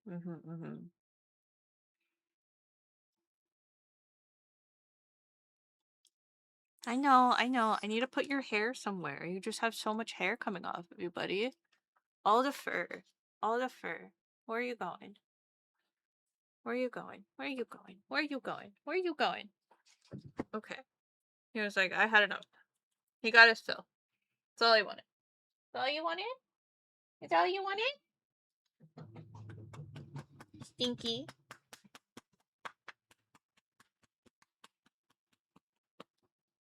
I know. I need to put your hair somewhere. You just have so much hair coming off of you, buddy. All the fur. All the fur. Where are you going? Where are you going? Where are you going? Where are you going? Where are you going? Okay. He was like, I had enough. He got his fill. That's all I wanted. That's all you wanted? Is that all you wanted? Stinky.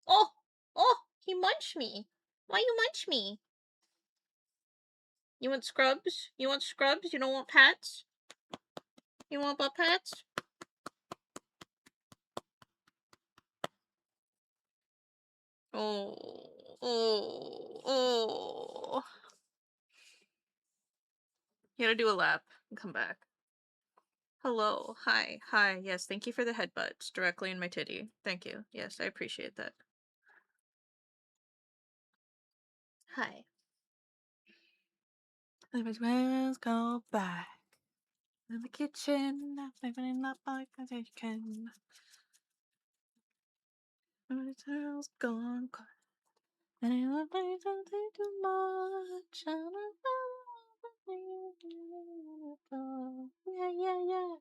Oh! Oh! He munched me. Why you munch me? You want scrubs? You want scrubs? You don't want pats? You want butt pats? Oh, Oh. You gotta do a lap and come back. Hello. Hi. Hi. Yes, thank you for the headbutts directly in my titty. Thank you. Yes, I appreciate that. Hi. Let's go back. In the kitchen, I'm living up like as I can. My tail's gone quiet. And I love my something too much. I don't know. Yeah, yeah, yeah.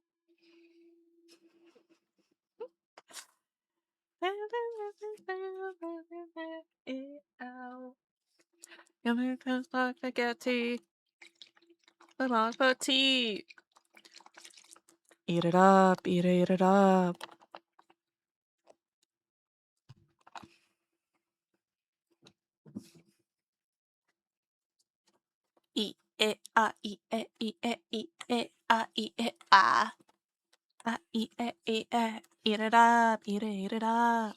Yummy tastes like spaghetti. But not for tea. Eat it up, eat it up. Eat it, eat it, eat it, eat it, eat it, eat it, eat it, eat it up, eat it up.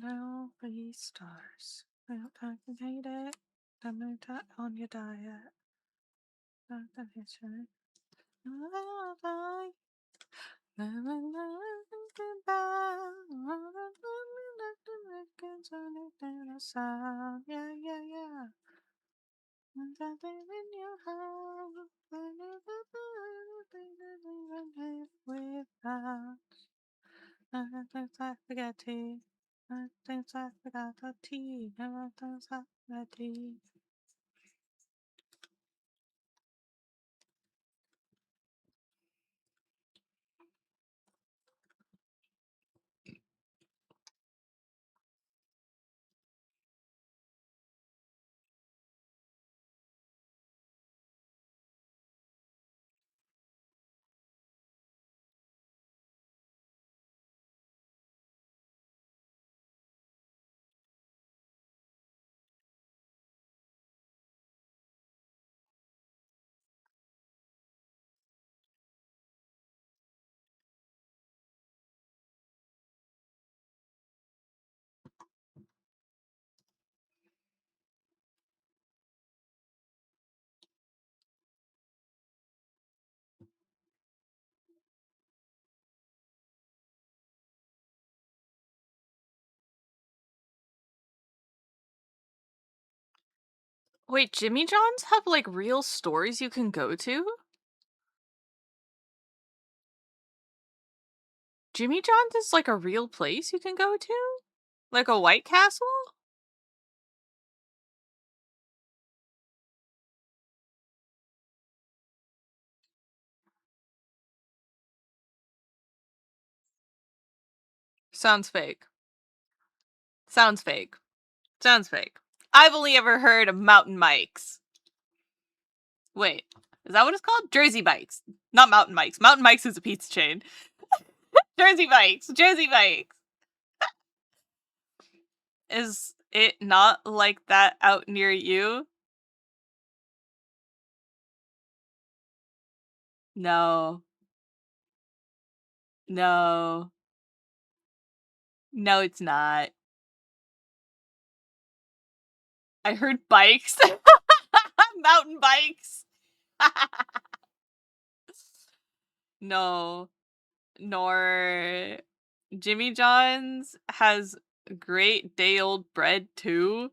Now for these stars. I don't concentrate it. I'm gonna tap on your diet. Not the picture. Yeah, yeah, yeah. Something in your heart. Without. Nothing's like spaghetti. Nothing's like spaghetti. Nothing's like spaghetti. Wait, Jimmy John's have like real stores you can go to? Jimmy John's is like a real place you can go to? Like a White Castle? Sounds fake. Sounds fake. Sounds fake. I've only ever heard of Mountain Mike's. Wait, is that what it's called? Jersey Mike's. Not Mountain Mike's. Mountain Mike's is a pizza chain. Jersey Mike's. Jersey Mike's. Is it not like that out near you? No. No. No, it's not. I heard bikes. Mountain bikes. No. Nor Jimmy John's has great day old bread too.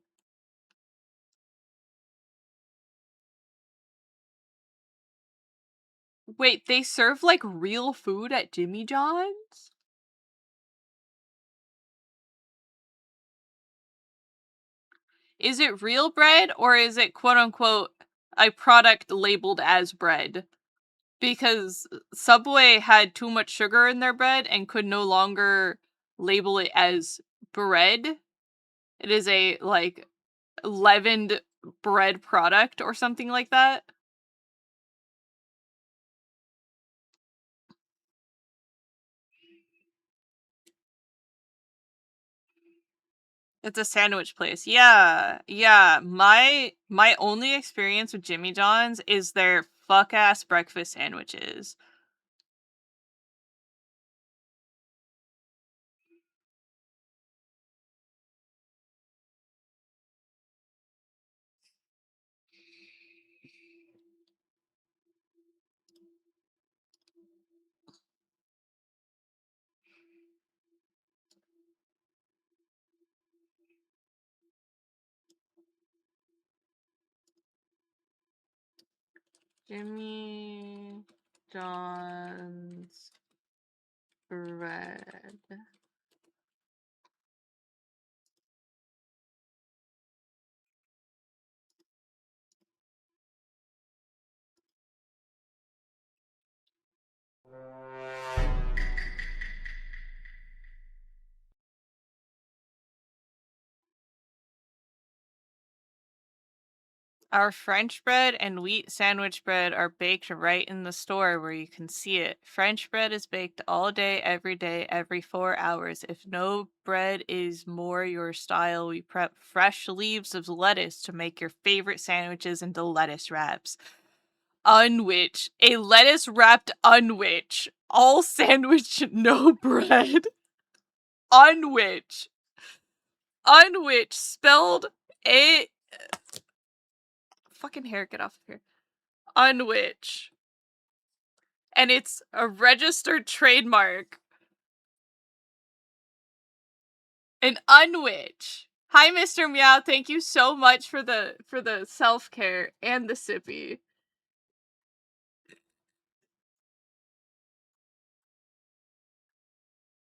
Wait, they serve like real food at Jimmy John's? Is it real bread or is it quote unquote a product labeled as bread. Because Subway had too much sugar in their bread and could no longer label it as bread. It is a, like, leavened bread product or something like that. It's a sandwich place. Yeah. Yeah. My only experience with Jimmy John's is their fuck-ass breakfast sandwiches. Jimmy John's bread. Our French bread and wheat sandwich bread are baked right in the store where you can see it. French bread is baked all day, every 4 hours. If no bread is more your style, we prep fresh leaves of lettuce to make your favorite sandwiches into lettuce wraps. Unwich. A lettuce wrapped unwich. All sandwich, no bread. Unwich. Unwich. Spelled A. Fucking hair, get off of here. Unwich. And it's a registered trademark. An unwich. Hi, Mr. Meow. Thank you so much for the self-care and the sippy.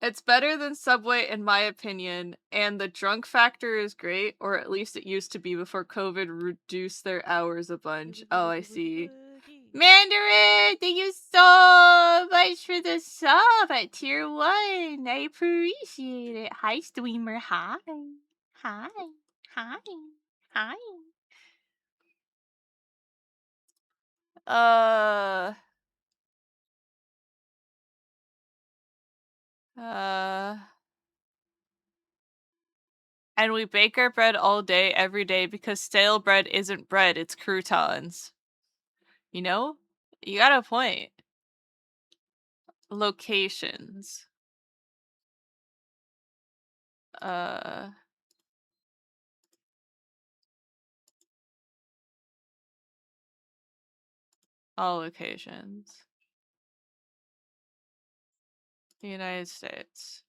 It's better than Subway in my opinion, and the drunk factor is great, or at least it used to be before COVID reduced their hours a bunch. Oh, I see. Mandarin, thank you so much for the sub at tier 1. I appreciate it. Hi, streamer. Hi. Hi. Hi. Hi. Uh... And we bake our bread all day, every day, because stale bread isn't bread, it's croutons. You know? You got a point. Locations. All locations. The United States.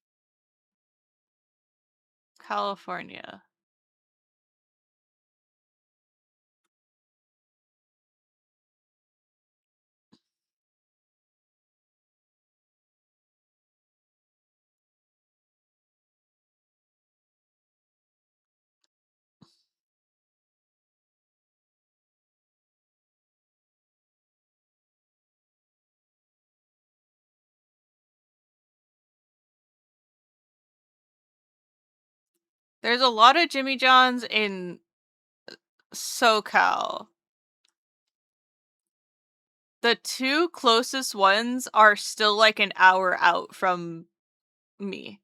California. There's a lot of Jimmy John's in SoCal. The two closest ones are still like an hour out from me.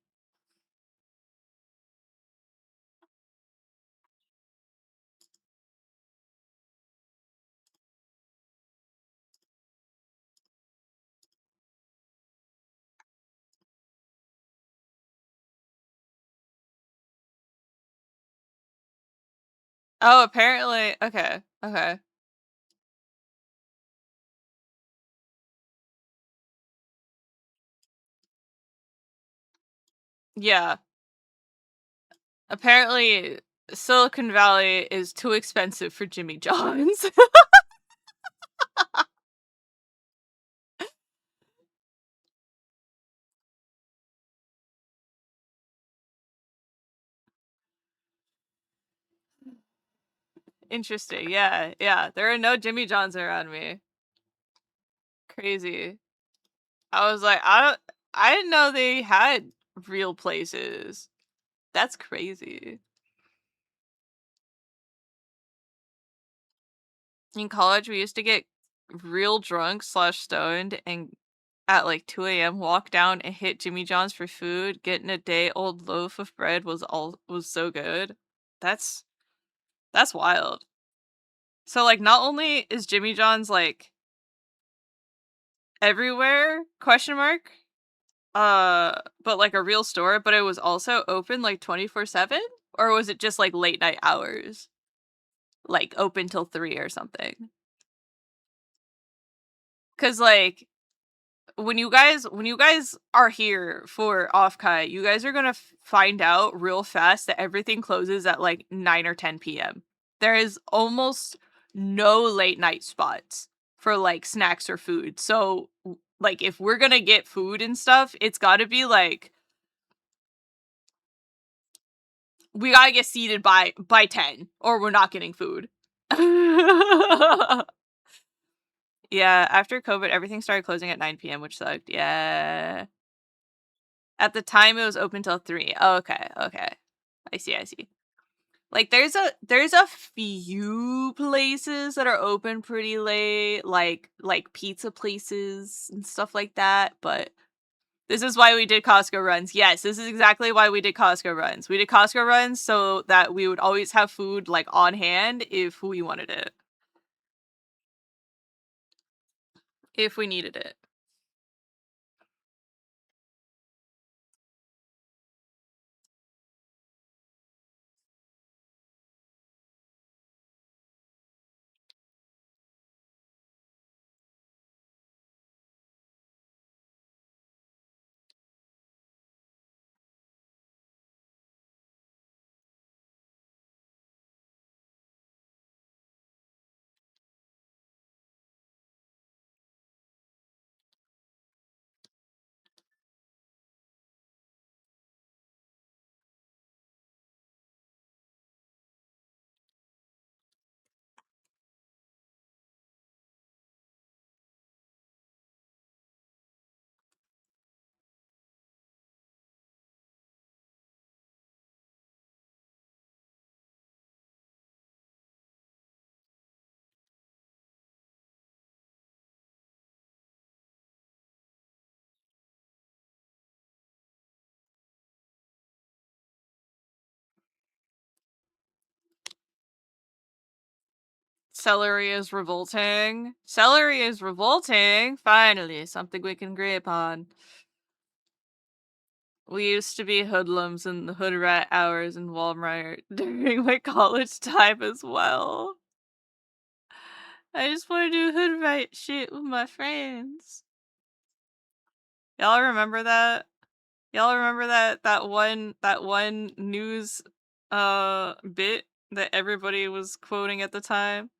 Oh, apparently. Okay. Okay. Yeah. Apparently, Silicon Valley is too expensive for Jimmy John's. Interesting. Yeah, yeah. There are no Jimmy Johns around me. Crazy. I was like, I didn't know they had real places. That's crazy. In college, we used to get real drunk / stoned and at like 2 a.m. walk down and hit Jimmy John's for food. Getting a day-old loaf of bread was so good. That's wild. So like not only is Jimmy John's like everywhere, question mark, but like a real store, but it was also open like 24/7? Or was it just like late night hours? Like open till 3 or something? Cause like when you guys are here for Off-Kai, you guys are gonna find out real fast that everything closes at like 9 or 10 p.m. There is almost no late night spots for like snacks or food. So like if we're gonna get food and stuff, it's gotta be like we gotta get seated by 10 or we're not getting food. Yeah, after COVID, everything started closing at 9 p.m., which sucked. Yeah. At the time, it was open till 3. Oh, okay, okay. I see. Like, there's a few places that are open pretty late, like pizza places and stuff like that, but this is why we did Costco runs. Yes, this is exactly why we did Costco runs. We did Costco runs so that we would always have food, like, on hand if we wanted it. If we needed it. Celery is revolting. Celery is revolting. Finally, something we can agree upon. We used to be hoodlums in the hood rat hours in Walmart during my college time as well. I just want to do hood rat shit with my friends. Y'all remember that? Y'all remember that one news bit that everybody was quoting at the time?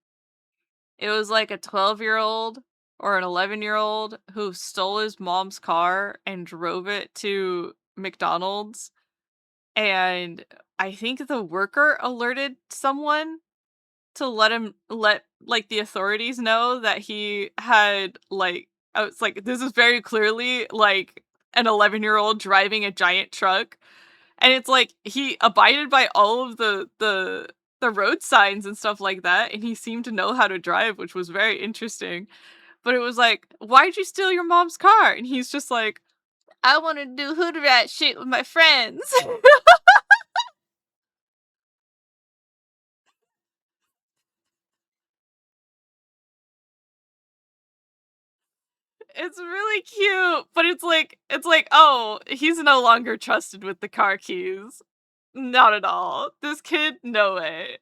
It was like a 12-year-old or an 11-year-old who stole his mom's car and drove it to McDonald's, and I think the worker alerted someone to let like the authorities know that he had like I was like, this is very clearly like an 11-year-old driving a giant truck. And it's like he abided by all of the road signs and stuff like that, and he seemed to know how to drive, which was very interesting. But it was like, why'd you steal your mom's car? And he's just like, I want to do hood rat shit with my friends. It's really cute, but it's like, oh, he's no longer trusted with the car keys. Not at all. This kid, no way.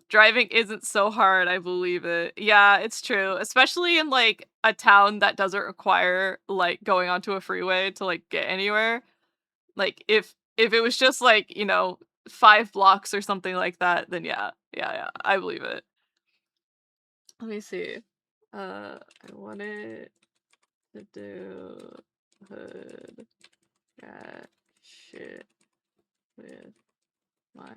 Driving isn't so hard, I believe it. Yeah, it's true. Especially in like a town that doesn't require like going onto a freeway to like get anywhere. Like if it was just like, 5 blocks or something like that, then yeah. Yeah, I believe it. Let me see. I wanted to do hood rat shit with my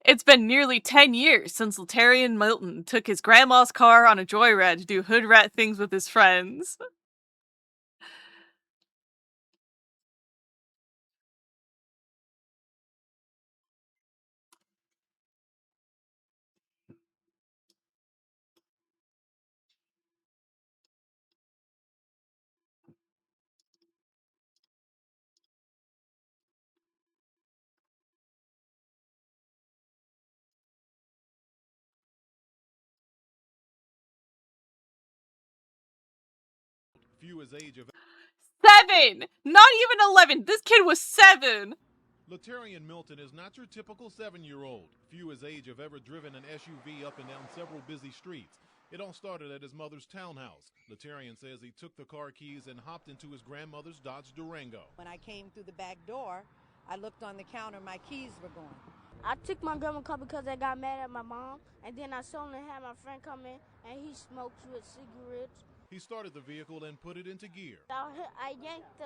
It's been nearly 10 years since Letarian Milton took his grandma's car on a joyride to do hood rat things with his friends. Few his age of 7! Not even 11! This kid was 7! Letarian Milton is not your typical 7-year-old. Few his age have ever driven an SUV up and down several busy streets. It all started at his mother's townhouse. Letarian says he took the car keys and hopped into his grandmother's Dodge Durango. When I came through the back door, I looked on the counter, my keys were gone. I took my grandma's car because I got mad at my mom, and then I suddenly had my friend come in, and he smoked with cigarettes. He started the vehicle and put it into gear. I yanked the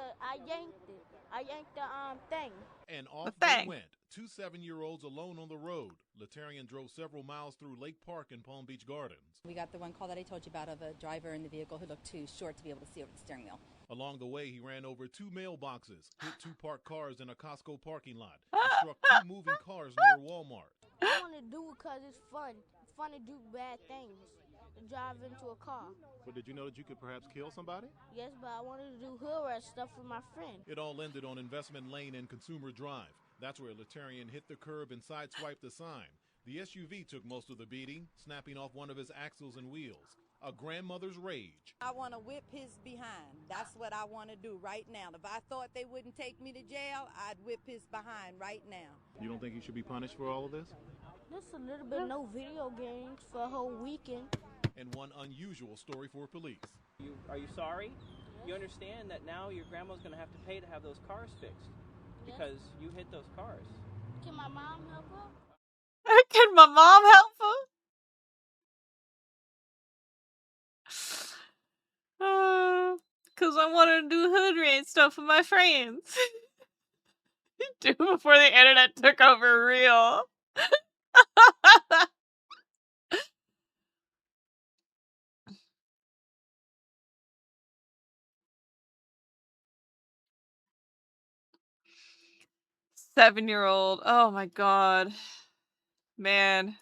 thing. And off The they thing. went. Two 7-year-olds alone on the road. Letarian drove several miles through Lake Park and Palm Beach Gardens. We got the one call that I told you about of a driver in the vehicle who looked too short to be able to see over the steering wheel. Along the way, he ran over 2 mailboxes, hit 2 parked cars in a Costco parking lot, and struck 2 moving cars near Walmart. I want to do it because it's fun. It's fun to do bad things, to drive into a car. But did you know that you could perhaps kill somebody? Yes, but I wanted to do hood rat stuff with my friend. It all ended on Investment Lane and Consumer Drive. That's where Letarian hit the curb and sideswiped the sign. The SUV took most of the beating, snapping off one of his axles and wheels. A grandmother's rage. I want to whip his behind. That's what I want to do right now. If I thought they wouldn't take me to jail, I'd whip his behind right now. You don't think he should be punished for all of this? Just a little bit, no video games for a whole weekend. And one unusual story for police. Are you sorry? You understand that now your grandma's going to have to pay to have those cars fixed because you hit those cars. Can my mom help her? Can my mom help him? Cause I wanted to do hood rat stuff with my friends. Do before the internet took over real. Seven-year-old. Oh my god. Man.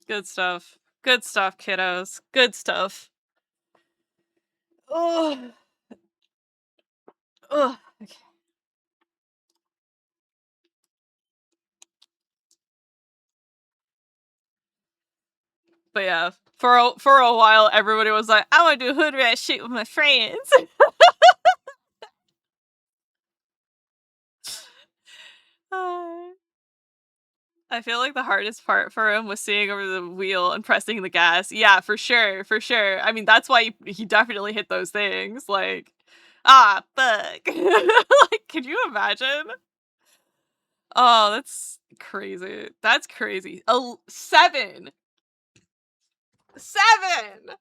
Good stuff. Good stuff, kiddos. Good stuff. Oh. Ugh. Okay. But yeah, for a while, everybody was like, "I want to do hood rat shit with my friends." I feel like the hardest part for him was seeing over the wheel and pressing the gas. Yeah, for sure, for sure. I mean, that's why he definitely hit those things. Like, ah, fuck. Like, could you imagine? Oh, that's crazy. That's crazy. Oh, 7. 7!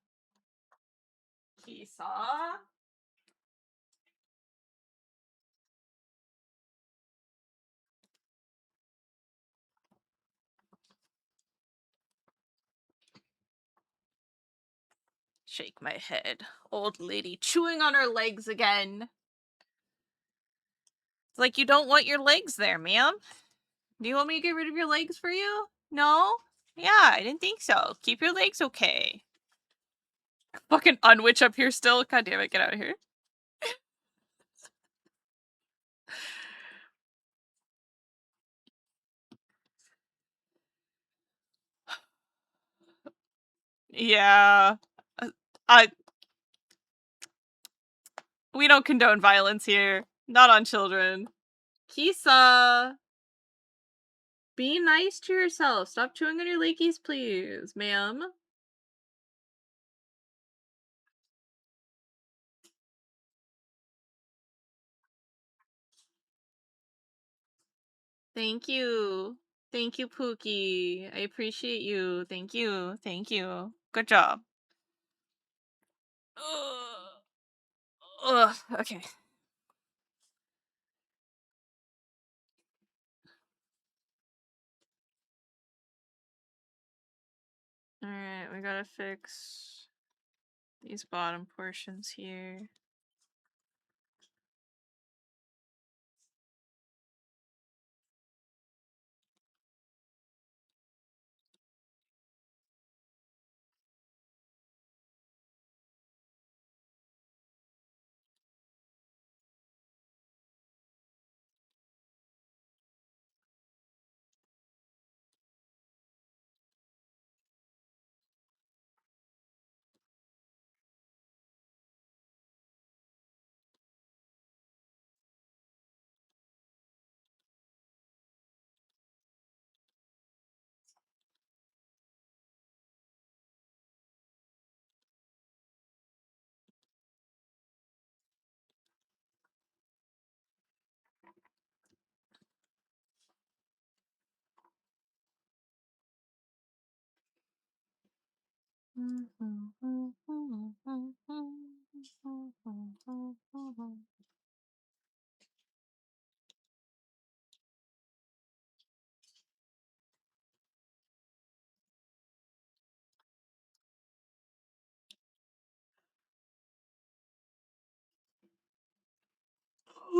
He saw? Shake my head. Old lady chewing on her legs again. It's like, you don't want your legs there, ma'am. Do you want me to get rid of your legs for you? No? Yeah, I didn't think so. Keep your legs okay. Fucking unwitch up here still. God damn it, get out of here. Yeah. We don't condone violence here. Not on children. Kisa! Be nice to yourself. Stop chewing on your leakies, please, ma'am. Thank you. Thank you, Pookie. I appreciate you. Thank you. Thank you. Good job. Ugh. Ugh. Okay. Alright, we gotta fix these bottom portions here.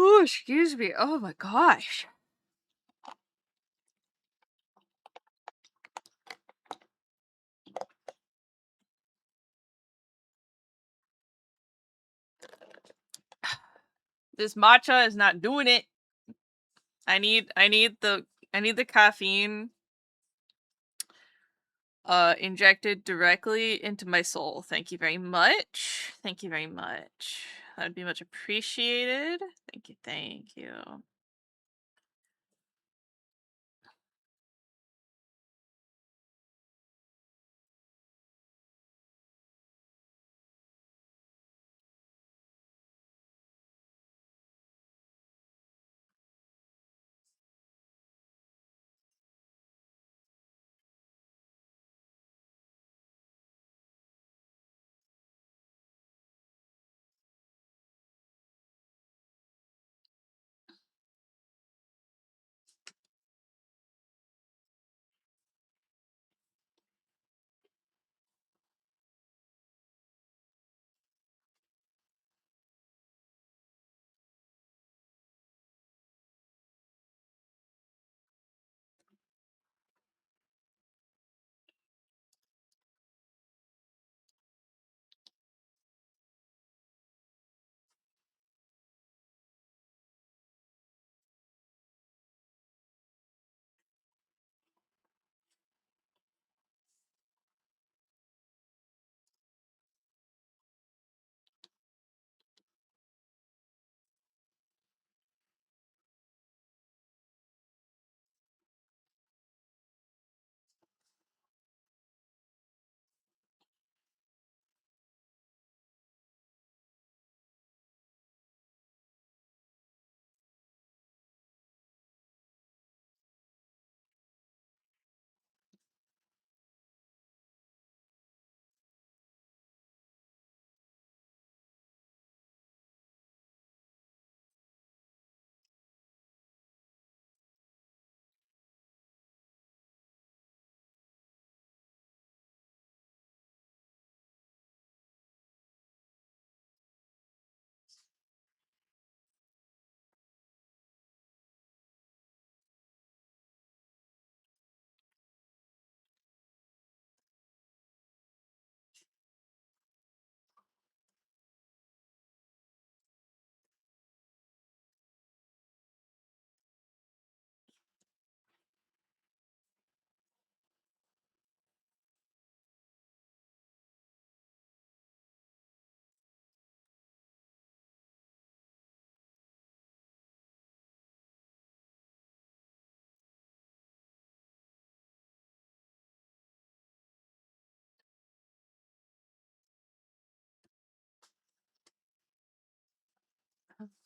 Oh, excuse me. Oh my gosh. This matcha is not doing it. I need the caffeine injected directly into my soul. Thank you very much. Thank you very much. That'd be much appreciated. Thank you, thank you.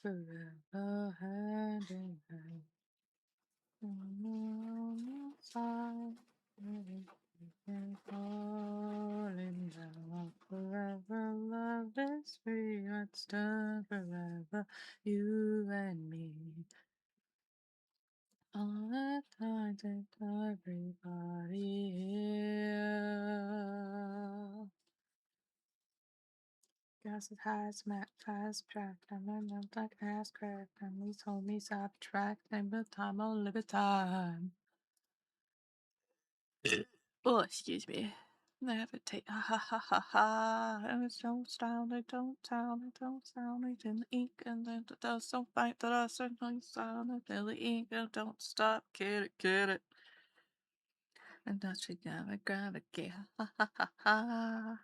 Forever hand in hand. Falling down forever, love is free, it's done forever, you and me. All the time to everybody here. Guess it has met fast track and then I'm like ass crack and we told me subtract and the time I'll live it time. Oh, excuse me. Never take ha ha ha ha ha. And it's don't sound it, don't sound it, don't sound it in the ink and then it does so fight that I certainly sound it in the ink and don't stop, get it. And that's it, never grab it, ha ha ha ha.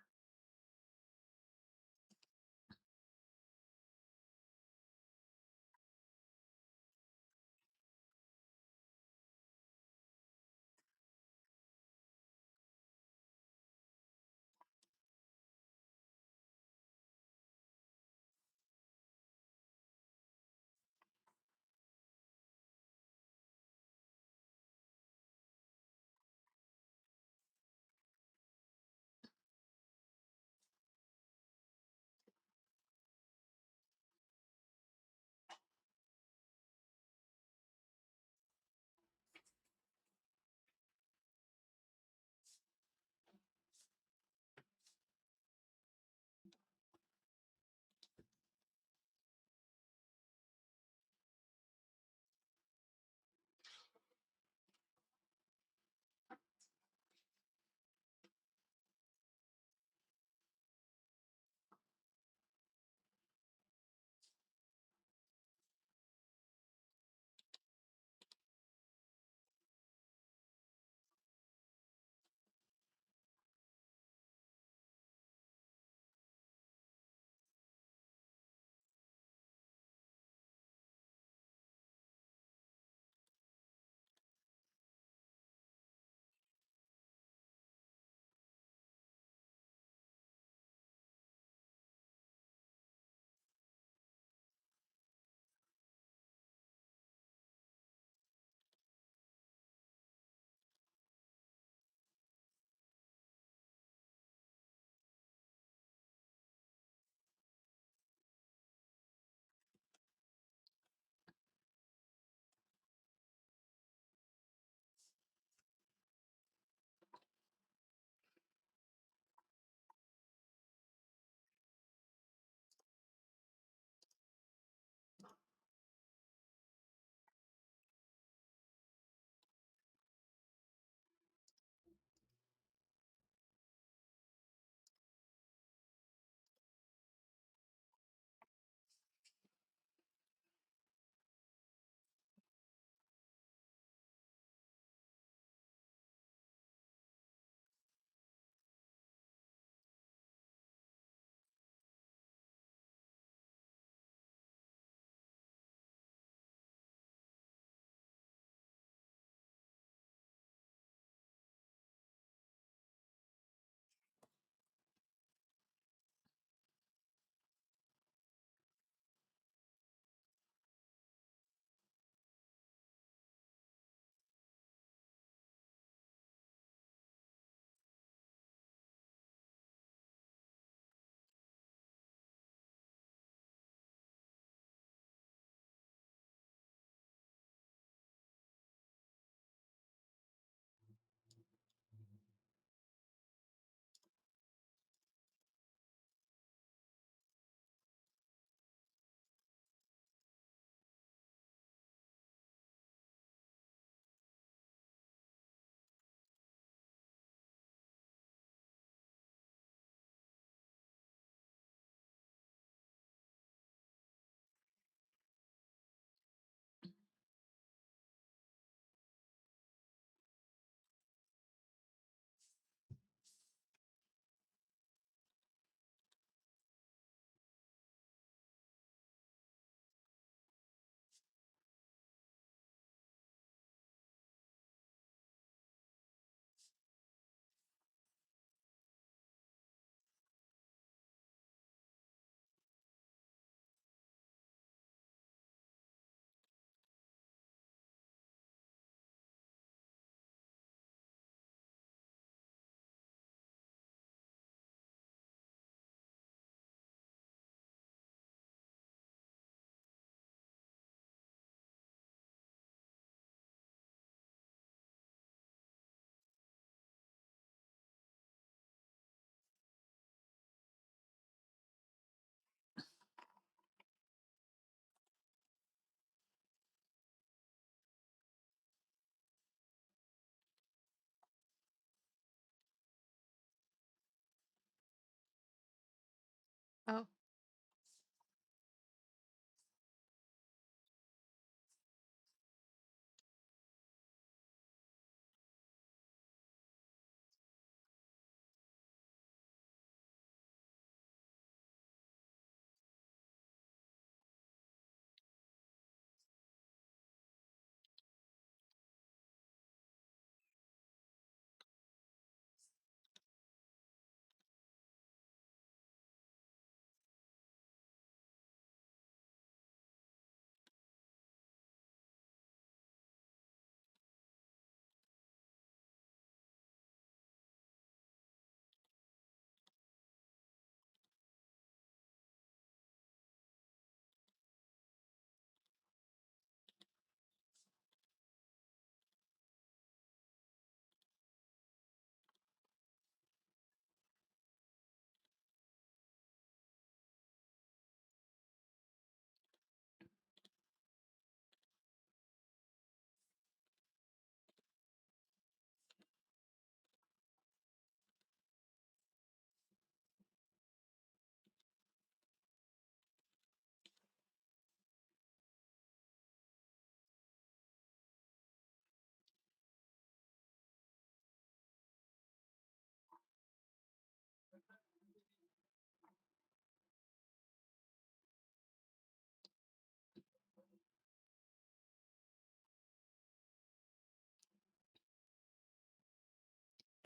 Oh.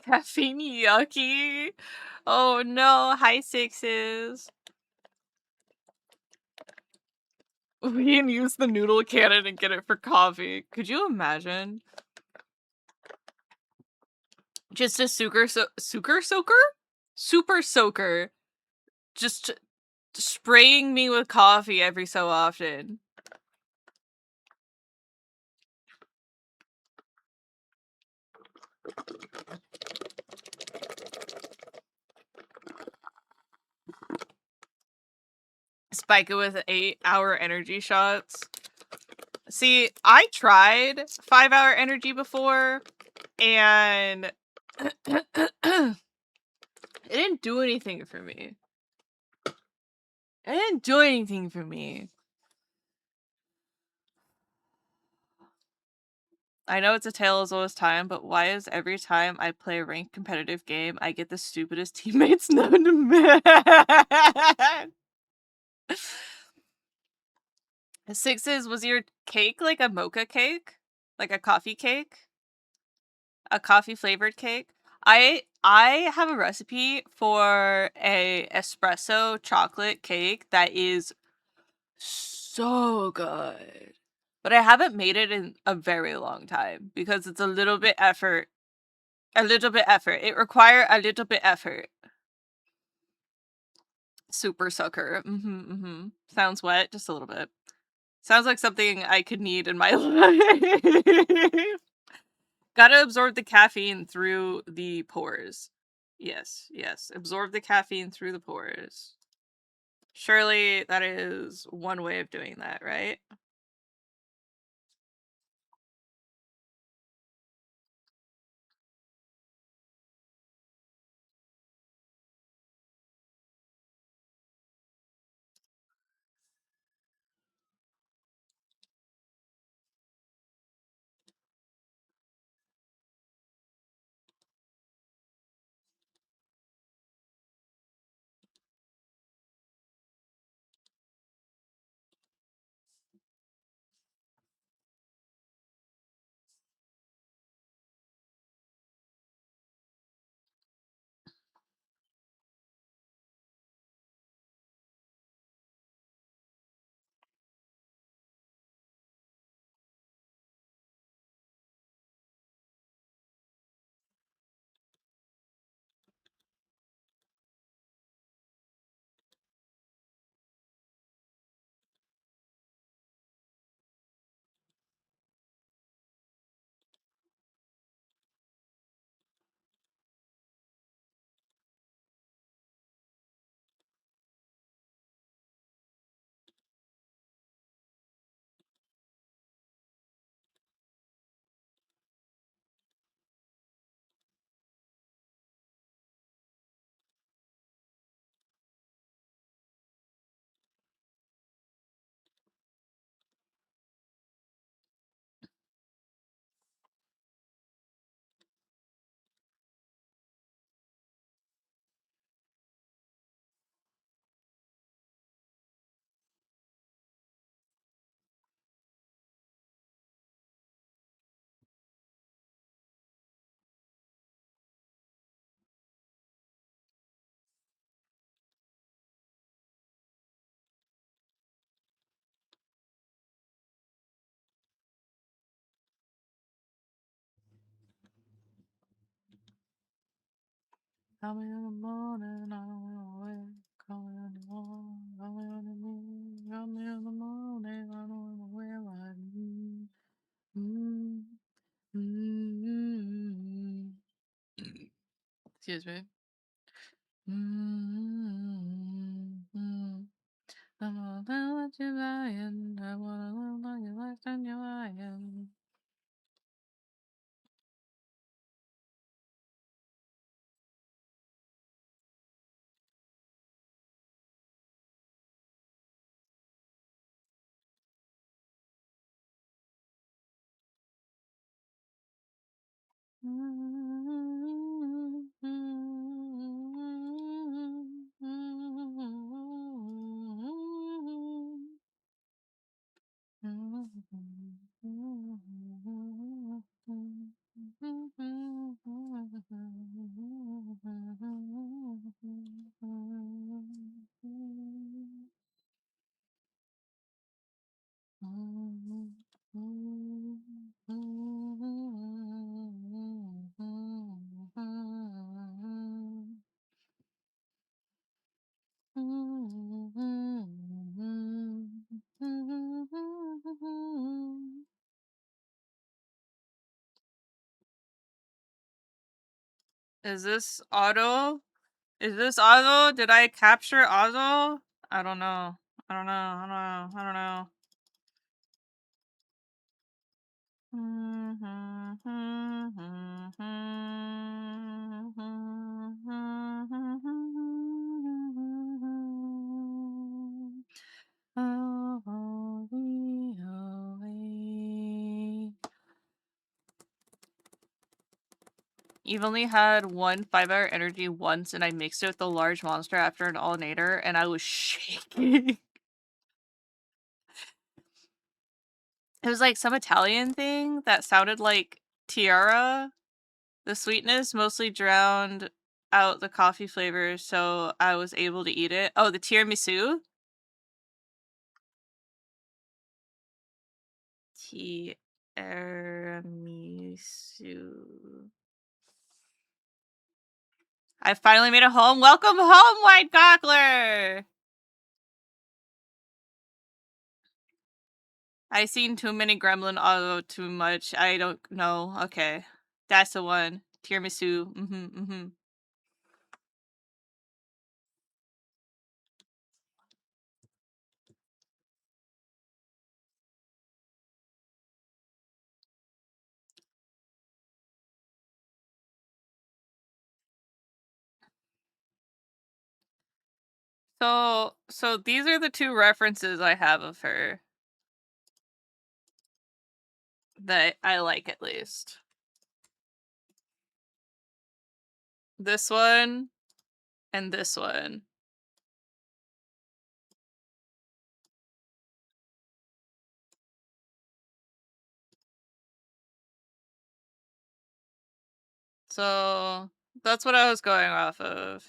Caffeine yucky. Oh no, hi sixes. We can use the noodle cannon and get it for coffee. Could you imagine? Just a super soaker? Just spraying me with coffee every so often. Spike it with 8-hour energy shots. See, I tried 5-hour energy before, and it didn't do anything for me. It didn't do anything for me. I know it's a tale as old as time, but why is every time I play a ranked competitive game, I get the stupidest teammates known to man? Sixes, was your cake like a mocha cake? Like a coffee cake? A coffee flavored cake? I have a recipe for a espresso chocolate cake that is so good. But I haven't made it in a very long time because it's a little bit effort. A little bit effort. It require a little bit effort. Super sucker. Sounds wet, just a little bit. Sounds like something I could need in my life. Gotta absorb the caffeine through the pores. Yes. Absorb the caffeine through the pores. Surely that is one way of doing that, right? Call me in the morning, I don't wanna wait. Call me in the morning, call me in the morning, call me in the morning, I don't wanna wait like Excuse me. I wanna know what you're buying. I wanna know about your lifetime you're lying. Is this auto? Is this auto? Did I capture auto? I don't know. I don't know. I don't know. I don't know. You've only had one 5-hour energy once, and I mixed it with the large monster after an all-nader, and I was shaking. It was like some Italian thing that sounded like tiara. The sweetness mostly drowned out the coffee flavor, so I was able to eat it. Oh, the tiramisu? Tiramisu. I finally made it home. Welcome home, White Goggler! I seen too many Gremlin Auto too much. I don't know. Okay. That's the one. Tiramisu. So these are the two references I have of her. That I like, at least. This one and this one. So that's what I was going off of.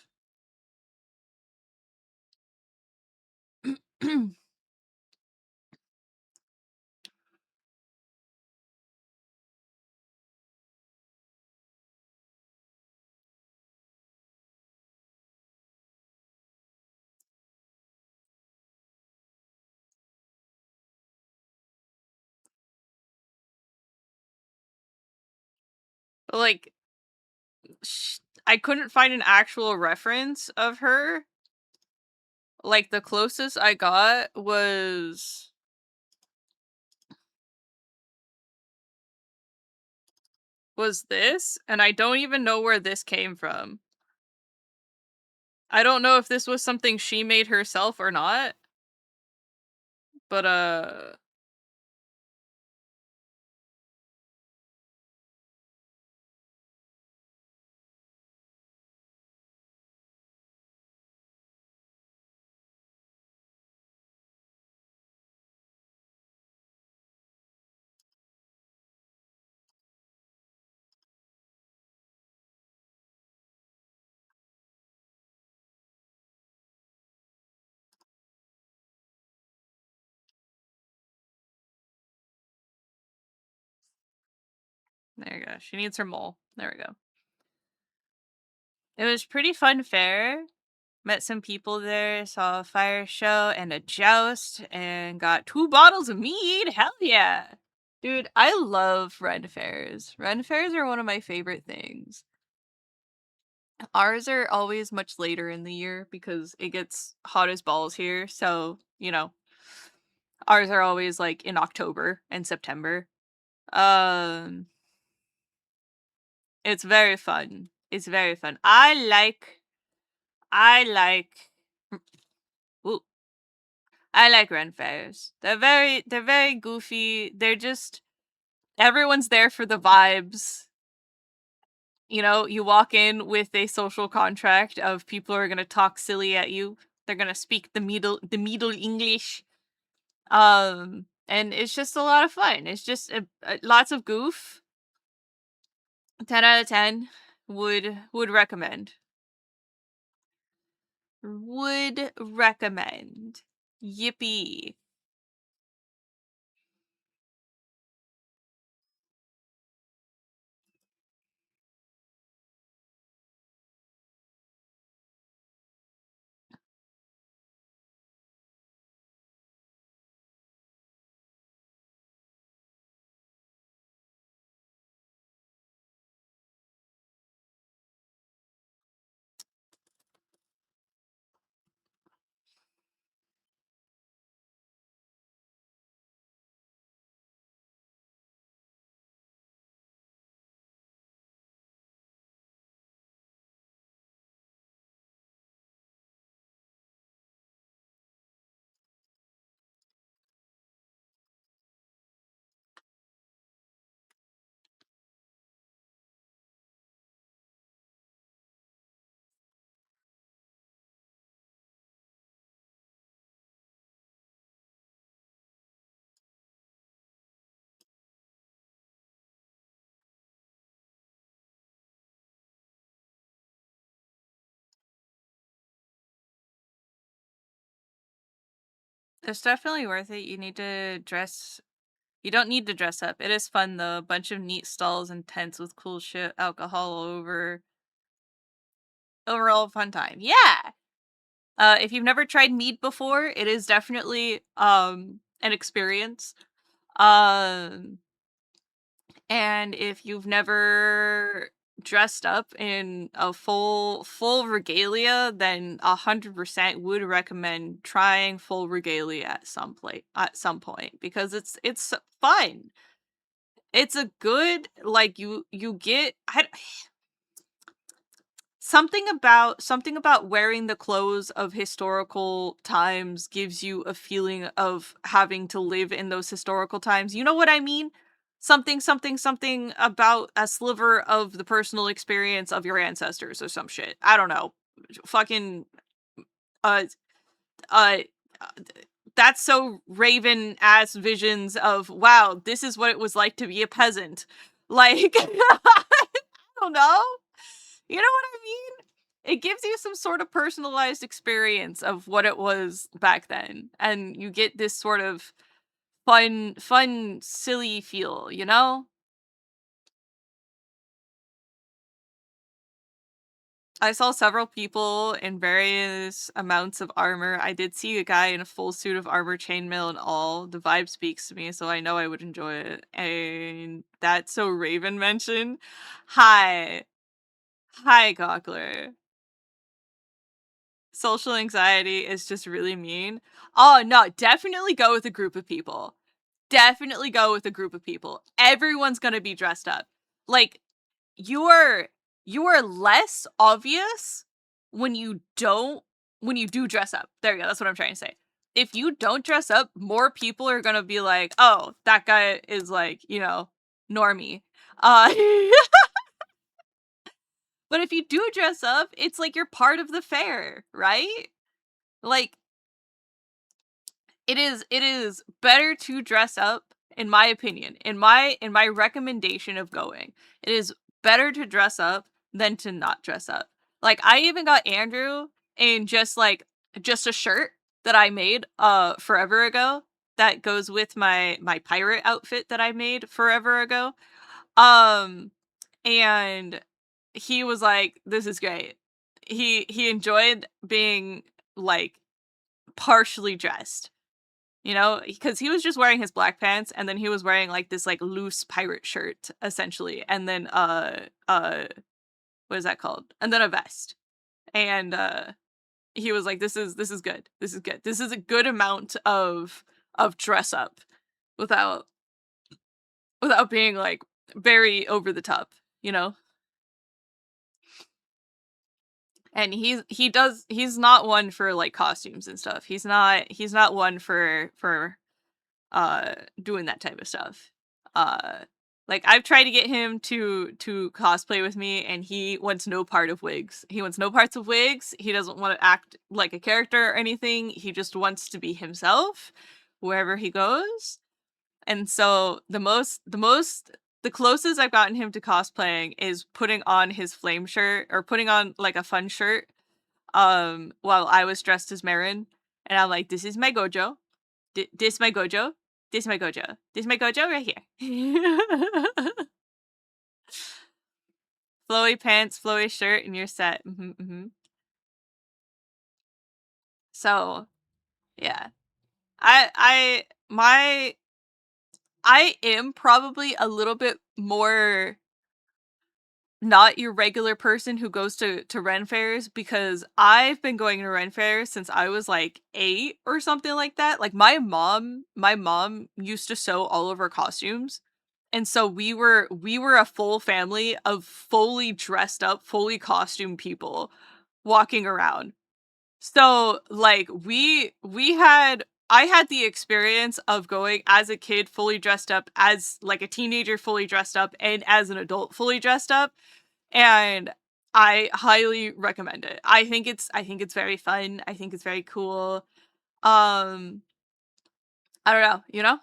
Like, I couldn't find an actual reference of her. Like, the closest I got was this, and I don't even know where this came from. I don't know if this was something she made herself or not. But, there you go. She needs her mole. There we go. It was pretty fun fair. Met some people there, saw a fire show and a joust, and got 2 bottles of mead. Hell yeah. Dude, I love Ren fairs. Ren fairs are one of my favorite things. Ours are always much later in the year because it gets hot as balls here, so, you know, ours are always, like, in October and September. It's very fun. It's very fun. I like ooh, I like Ren fairs. They're very goofy. They're just everyone's there for the vibes. You know, you walk in with a social contract of people are gonna talk silly at you. They're gonna speak the Middle English. And it's just a lot of fun. It's just lots of goof. 10 out of 10 would recommend. Would recommend. Yippee. It's definitely worth it. You need to dress. You don't need to dress up. It is fun though. A bunch of neat stalls and tents with cool shit, alcohol all over. Overall fun time. Yeah. If you've never tried mead before, it is definitely an experience. And if you've never dressed up in a full regalia, then 100% would recommend trying full regalia at some point because it's fun. It's a good like you get something about wearing the clothes of historical times gives you a feeling of having to live in those historical times. You know what I mean? Something about a sliver of the personal experience of your ancestors or some shit. I don't know. Fucking uh uh that's so Raven ass visions of wow, this is what it was like to be a peasant. Like I don't know. You know what I mean? It gives you some sort of personalized experience of what it was back then. And you get this sort of fun, silly feel, you know? I saw several people in various amounts of armor. I did see a guy in a full suit of armor, chainmail, and all. The vibe speaks to me, so I know I would enjoy it. And that's so Raven mentioned. Hi. Hi, Goggler. Social anxiety is just really mean. Oh, no, definitely go with a group of people. Definitely go with a group of people. Everyone's gonna be dressed up. Like, you are less obvious when you do dress up. There you go, that's what I'm trying to say. If you don't dress up, more people are gonna be like, oh, that guy is like, you know, normie. But if you do dress up, it's like you're part of the fair, right? Like, it is better to dress up, in my opinion. In my recommendation of going, it is better to dress up than to not dress up. Like, I even got Andrew in just a shirt that I made forever ago that goes with my pirate outfit that I made forever ago. And he was like, this is great. he enjoyed being like partially dressed, you know, because he was just wearing his black pants and then he was wearing like this like loose pirate shirt essentially, and then what is that called? And then a vest. And he was like, this is good. This is good. This is a good amount of dress up without being like very over the top, you know? And he's not one for like costumes and stuff. He's not one for doing that type of stuff. Like I've tried to get him to cosplay with me and he wants no part of wigs. He wants no parts of wigs. He doesn't want to act like a character or anything. He just wants to be himself wherever he goes. And so the closest I've gotten him to cosplaying is putting on his flame shirt or putting on like a fun shirt while I was dressed as Marin, and I'm like, this is my Gojo. This my Gojo. This my Gojo. This my Gojo right here. Flowy pants, flowy shirt, and you're set. So, yeah. I am probably a little bit more not your regular person who goes to Ren fairs, because I've been going to Ren fairs since I was like 8 or something like that. Like my mom used to sew all of our costumes. And so we were a full family of fully dressed up, fully costumed people walking around. So like I had the experience of going as a kid fully dressed up, as like a teenager fully dressed up, and as an adult fully dressed up, and I highly recommend it. I think it's very fun. I think it's very cool. I don't know, you know?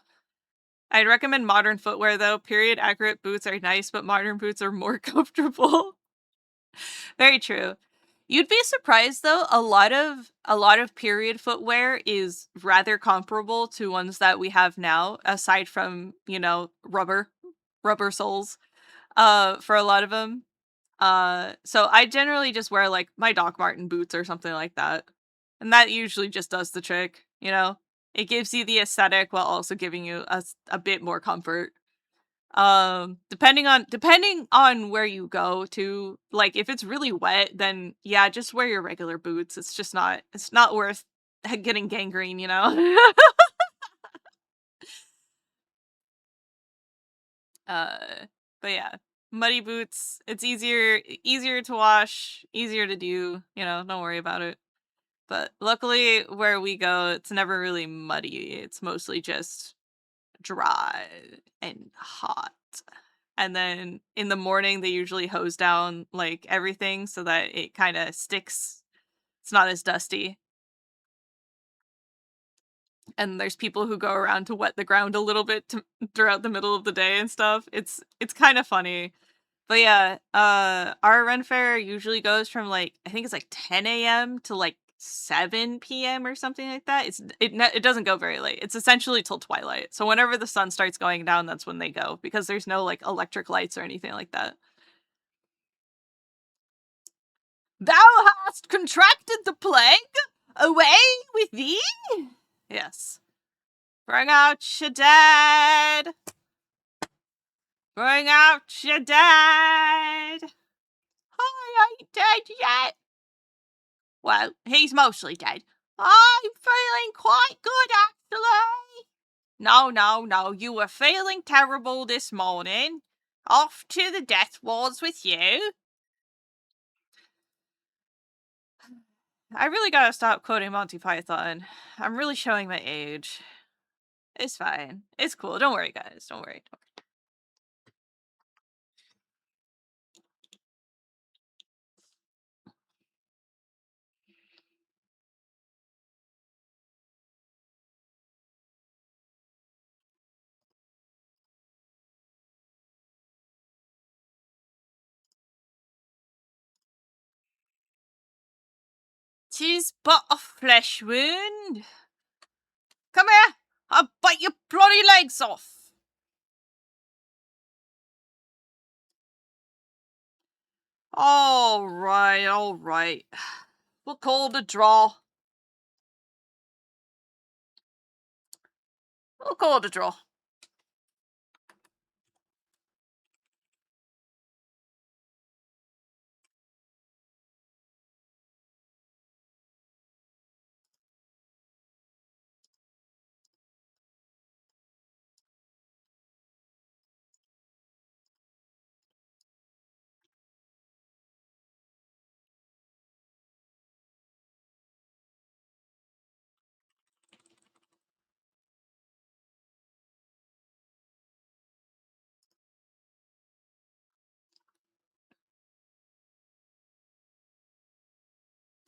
I'd recommend modern footwear though. Period accurate boots are nice, but modern boots are more comfortable. Very true. You'd be surprised though, a lot of period footwear is rather comparable to ones that we have now, aside from, you know, rubber soles for a lot of them. So I generally just wear like my Doc Marten boots or something like that. And that usually just does the trick, you know? It gives you the aesthetic while also giving you a bit more comfort. Depending on where you go to, like if it's really wet, then yeah, just wear your regular boots. It's not worth getting gangrene, you know? But yeah, muddy boots, it's easier to wash, easier to do, you know, don't worry about it. But luckily where we go, it's never really muddy. It's mostly just dry and hot. And then in the morning, they usually hose down like everything so that it kind of sticks. It's not as dusty. And there's people who go around to wet the ground a little bit throughout the middle of the day and stuff. It's kind of funny. But yeah, our Ren Fair usually goes from like, I think it's like 10 a.m. to like 7 p.m. or something like that. It doesn't go very late. It's essentially till twilight. So whenever the sun starts going down, that's when they go, because there's no like electric lights or anything like that. Thou hast contracted the plague? Away with thee? Yes. Bring out your dead. Bring out your dead. I ain't dead yet. Well, he's mostly dead. I'm feeling quite good, actually. No, you were feeling terrible this morning. Off to the death wards with you. I really gotta stop quoting Monty Python. I'm really showing my age. It's fine. It's cool. Don't worry, guys. Don't worry. 'Tis but a flesh wound. Come here. I'll bite your bloody legs off. Alright, alright. We'll call it a draw. We'll call it a draw.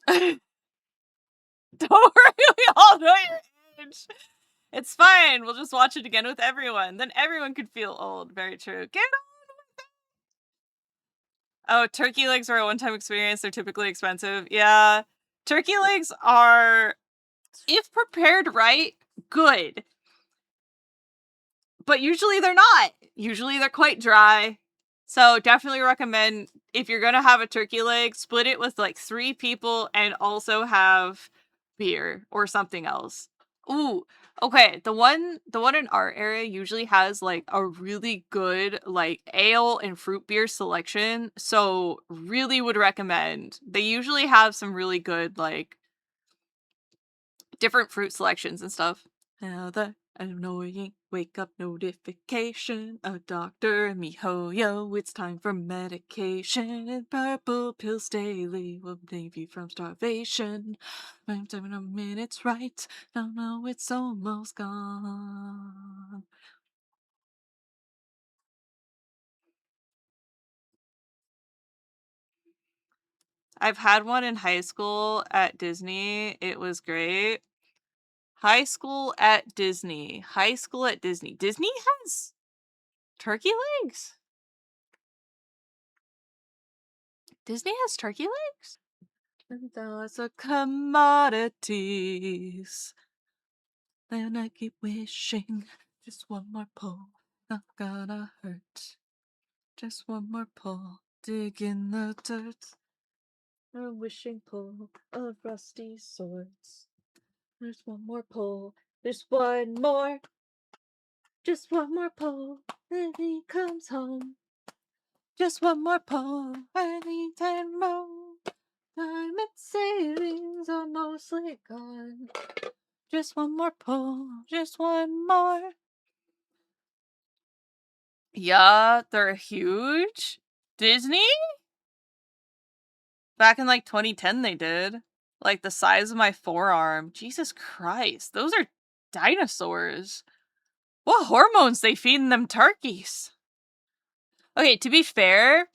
Don't worry, we all know your age. It's fine. We'll just watch it again with everyone. Then everyone could feel old. Very true. Get on! Oh, turkey legs are a one-time experience. They're typically expensive. Yeah. Turkey legs are, if prepared right, good. But usually they're not. Usually they're quite dry. So definitely recommend, if you're gonna have a turkey leg, split it with like 3 people and also have beer or something else. Ooh, okay. The one in our area usually has like a really good like ale and fruit beer selection. So really would recommend. They usually have some really good like different fruit selections and stuff. Now the annoying wake up notification, a doctor and MiHoYo, it's time for medication, and purple pills daily will save you from starvation. 7 minutes right, now it's almost gone. I've had one in high school at Disney. It was great. High school at Disney. High school at Disney. Disney has turkey legs? Disney has turkey legs? And those are commodities. Then I keep wishing. Just one more pull, not gonna hurt. Just one more pull, dig in the dirt. A wishing pull of rusty swords. There's one more pull. There's one more. Just one more pull, and he comes home. Just one more pull, and he 10 more. Diamond savings are mostly gone. Just one more pull, just one more. Yeah, they're huge. Disney? Back in like 2010 they did. Like the size of my forearm. Jesus Christ, those are dinosaurs. What hormones they feeding them turkeys? Okay, to be fair,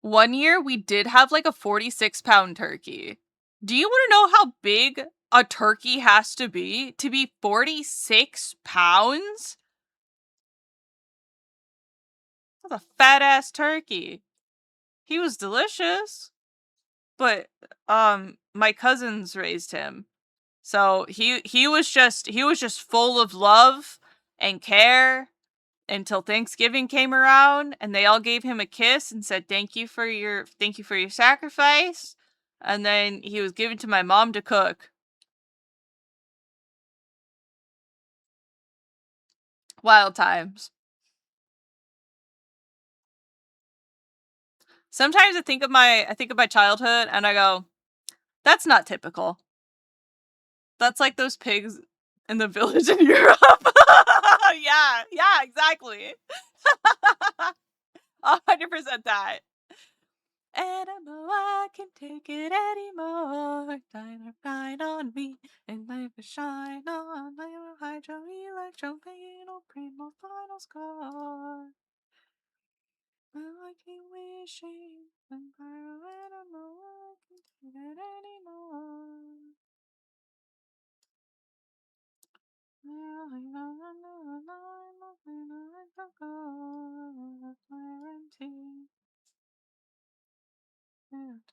one year we did have like a 46-pound turkey. Do you want to know how big a turkey has to be 46 pounds? That's a fat ass turkey. He was delicious, but my cousins raised him. So he was just full of love and care until Thanksgiving came around, and they all gave him a kiss and said thank you for your sacrifice. And then he was given to my mom to cook. Wild times. Sometimes I think of my childhood and I go, that's not typical. That's like those pigs in the village in Europe. Yeah, exactly. 100% that. Animal, I can take it anymore. Shine on me, and life will shine on. Hydro, electro, fatal, primo, final score. I keep wishing, animal, I can take it anymore.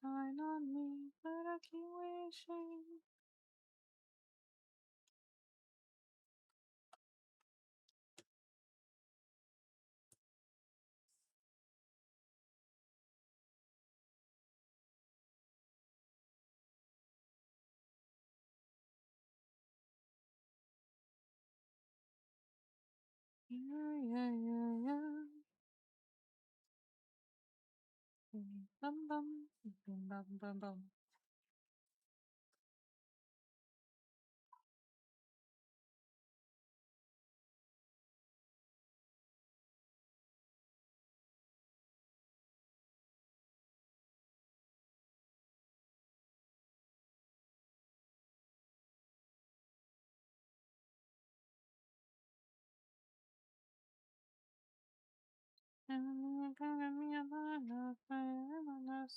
Shine on me, but I keep wishing. Bum bum bum bum bum.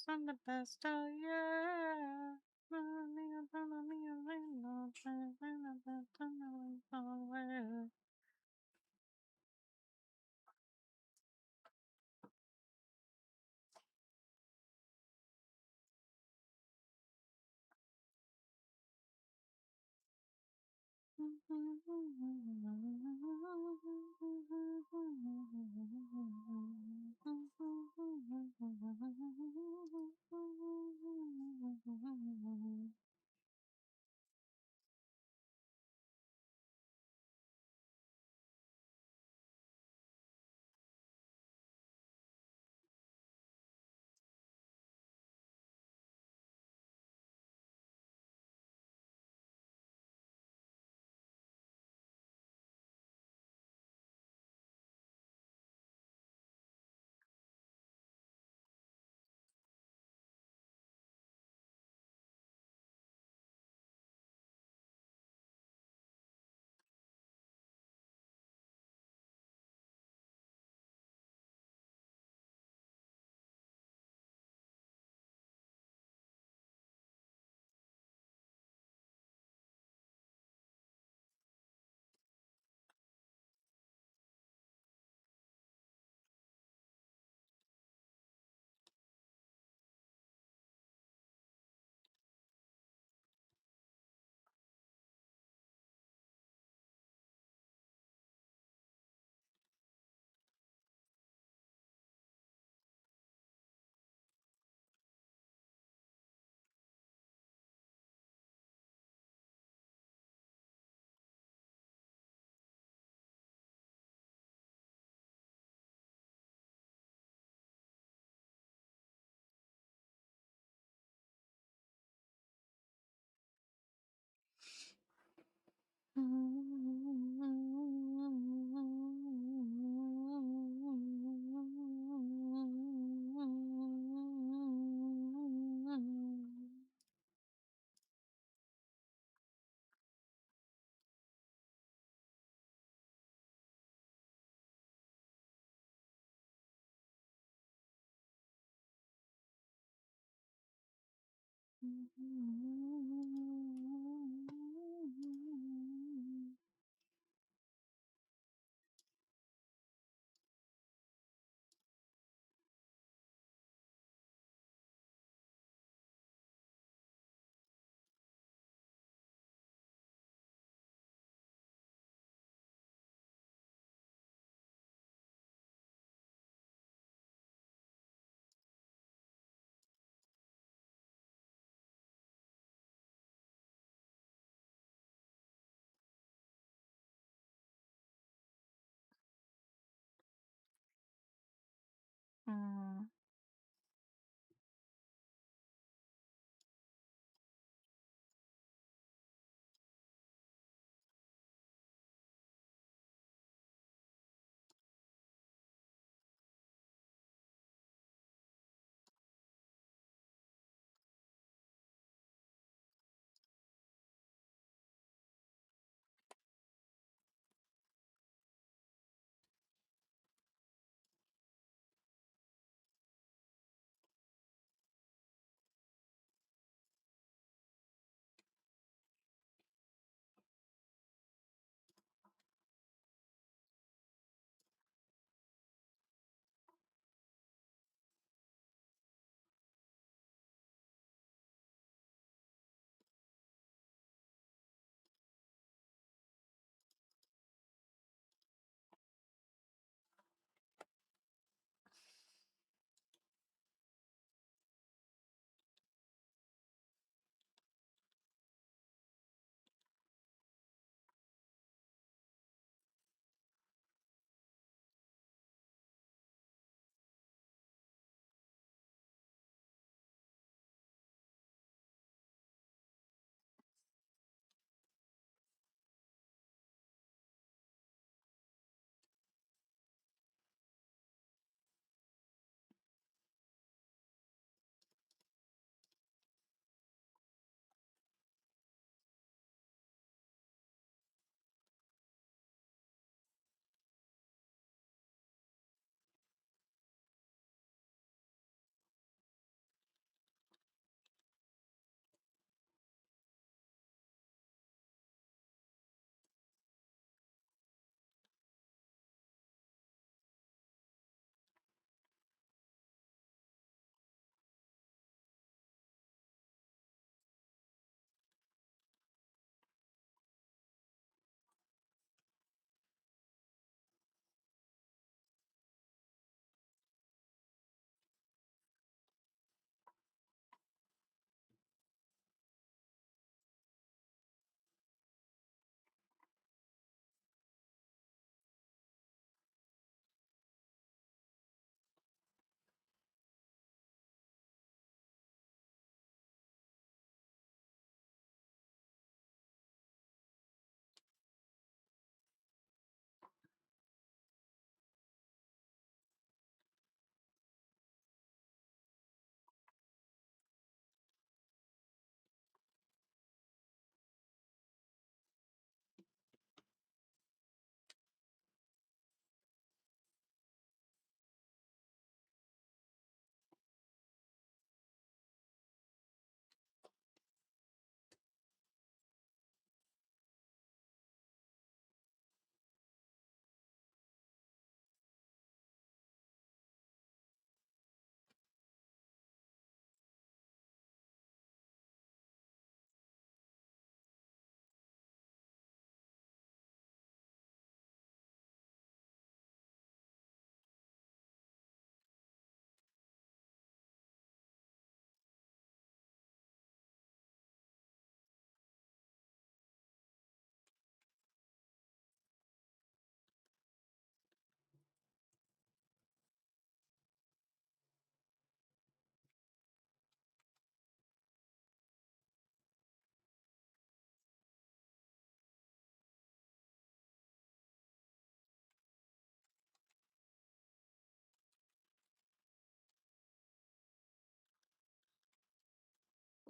I'm the best, oh yeah.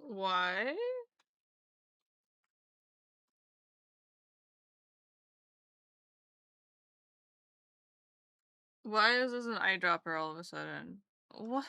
Why? Why is this an eyedropper all of a sudden? What?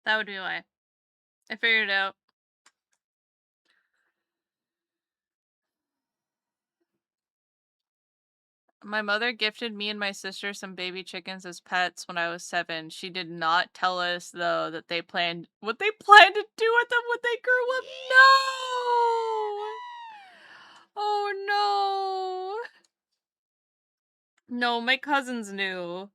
That would be why. I figured it out. My mother gifted me and my sister some baby chickens as pets when I was 7. She did not tell us though that they planned what they planned to do with them when they grew up. No! Oh no! No, my cousins knew.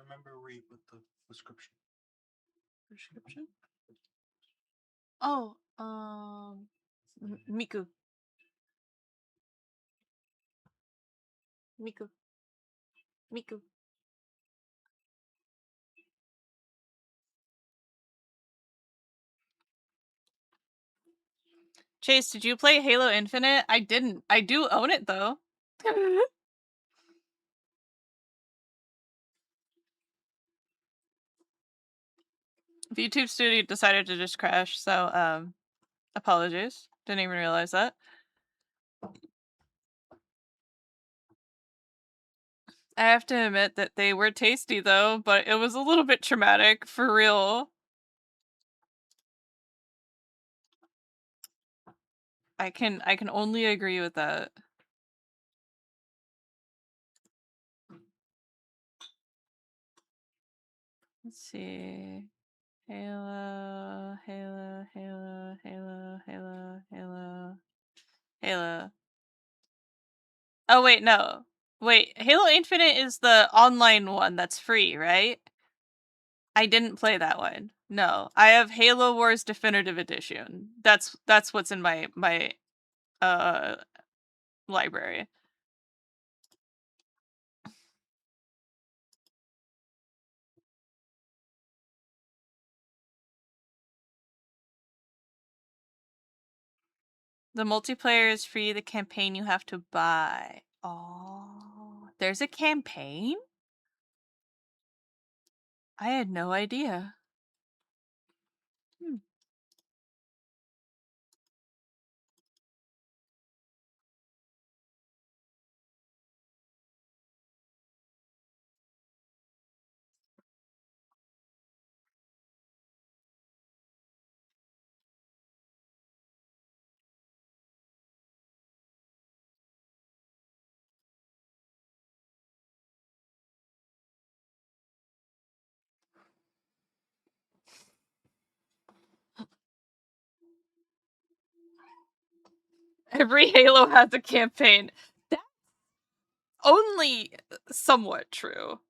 remember read with the prescription. Prescription? Oh, Miku. Miku. Miku. Chase, did you play Halo Infinite? I didn't. I do own it though. YouTube Studio decided to just crash, so apologies. Didn't even realize that. I have to admit that they were tasty though, but it was a little bit traumatic for real. I can only agree with that. Let's see. Halo, Halo, Halo, Halo, Halo, Halo, Halo. Oh wait, no. Wait, Halo Infinite is the online one that's free, right? I didn't play that one. No, I have Halo Wars Definitive Edition. That's what's in my library. The multiplayer is free, the campaign you have to buy. Oh, there's a campaign? I had no idea. Every Halo has a campaign. That's only somewhat true.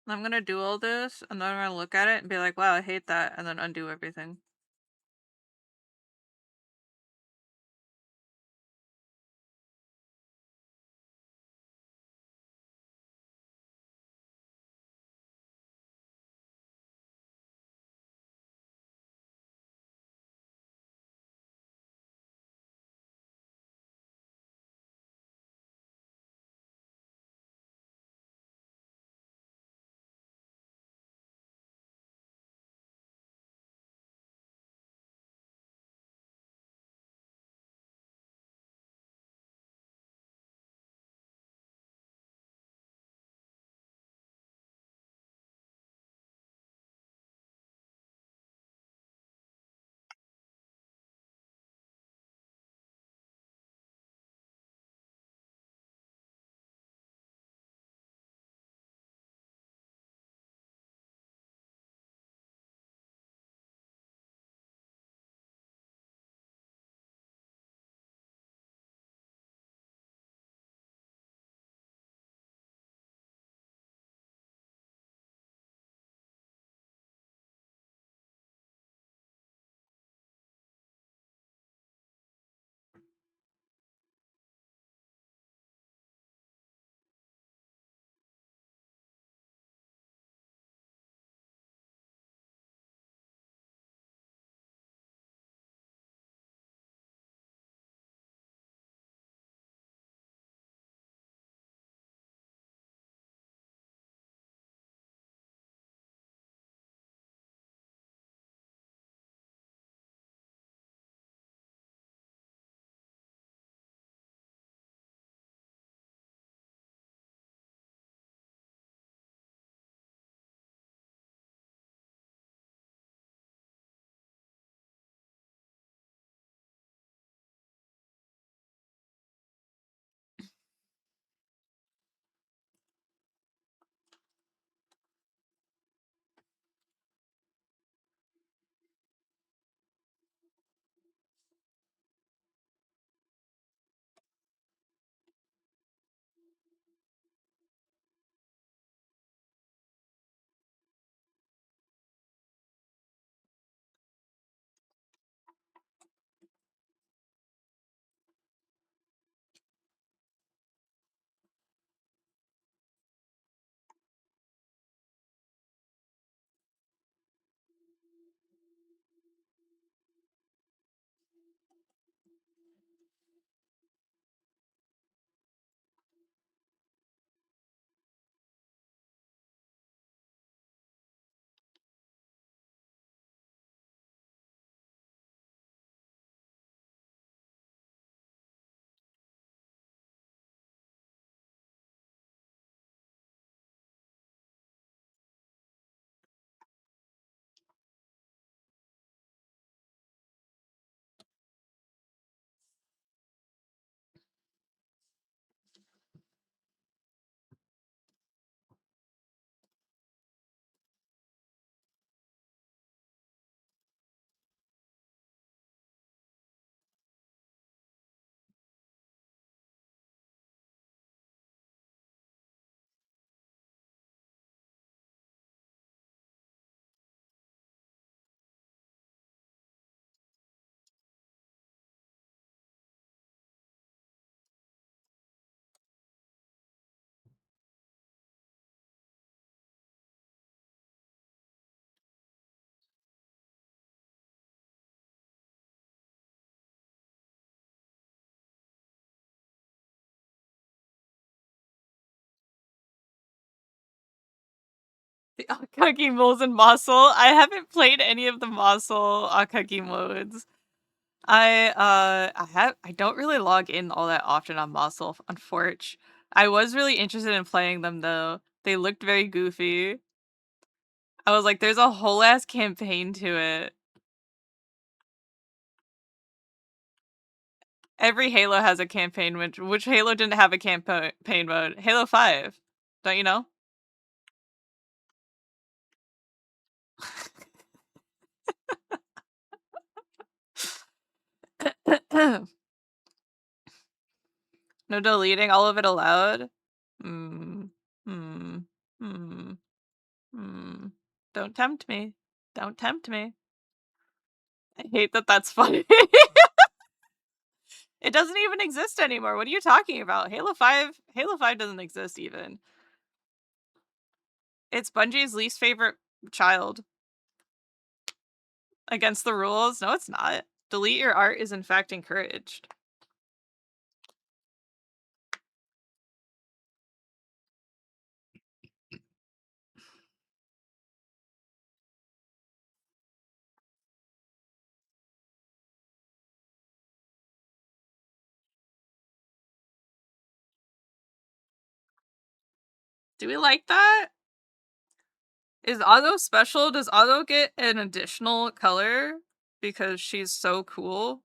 I'm gonna do all this, and then I'm gonna look at it and be like, wow, I hate that, and then undo everything. The Akagi moles and Mossel. I haven't played any of the Mossel Akagi modes. I don't really log in all that often on Mossel, unfortunately. I was really interested in playing them though. They looked very goofy. I was like, there's a whole ass campaign to it. Every Halo has a campaign, which Halo didn't have a campaign mode? Halo 5. Don't you know? No deleting all of it allowed? Hmm. Hmm. Hmm. Hmm. Don't tempt me. Don't tempt me. I hate that that's funny. It doesn't even exist anymore. What are you talking about? Halo 5 doesn't exist even. It's Bungie's least favorite child. Against the rules? No, it's not. Delete your art is in fact encouraged. Do we like that? Is 𝒟𝒏 special? Does 𝒟𝒏 get an additional color because she's so cool?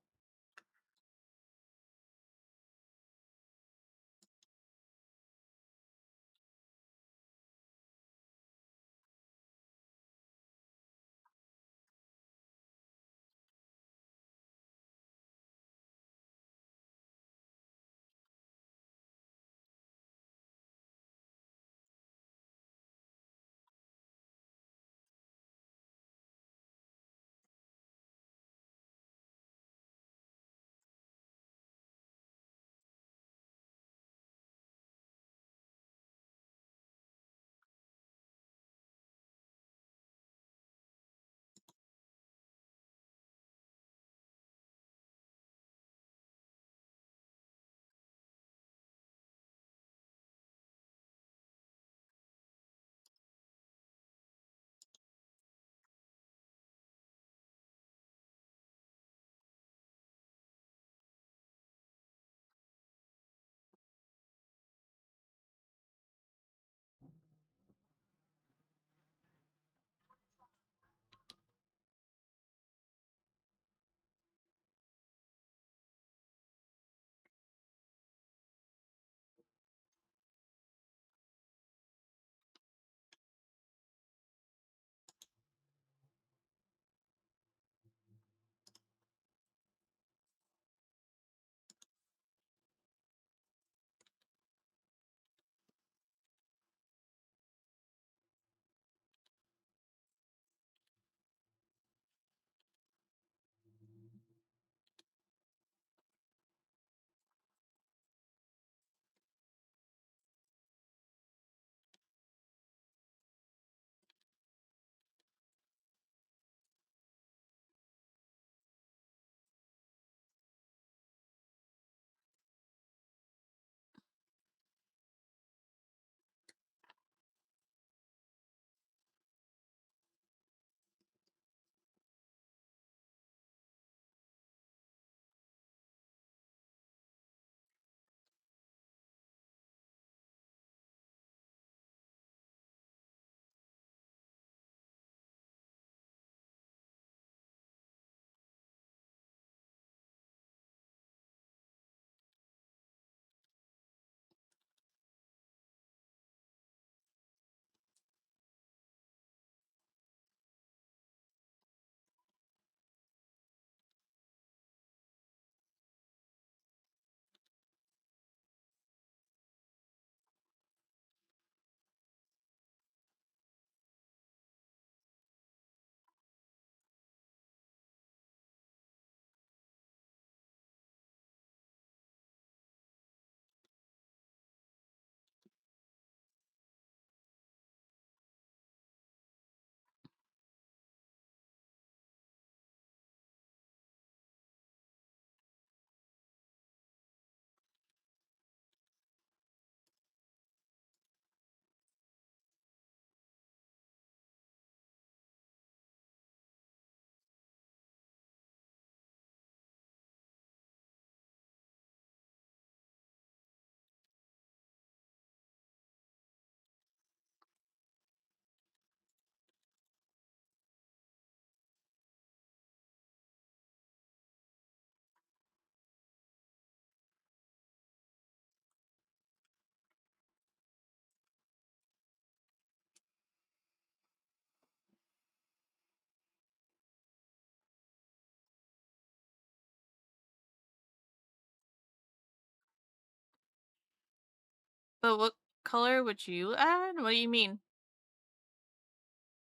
But what color would you add? What do you mean?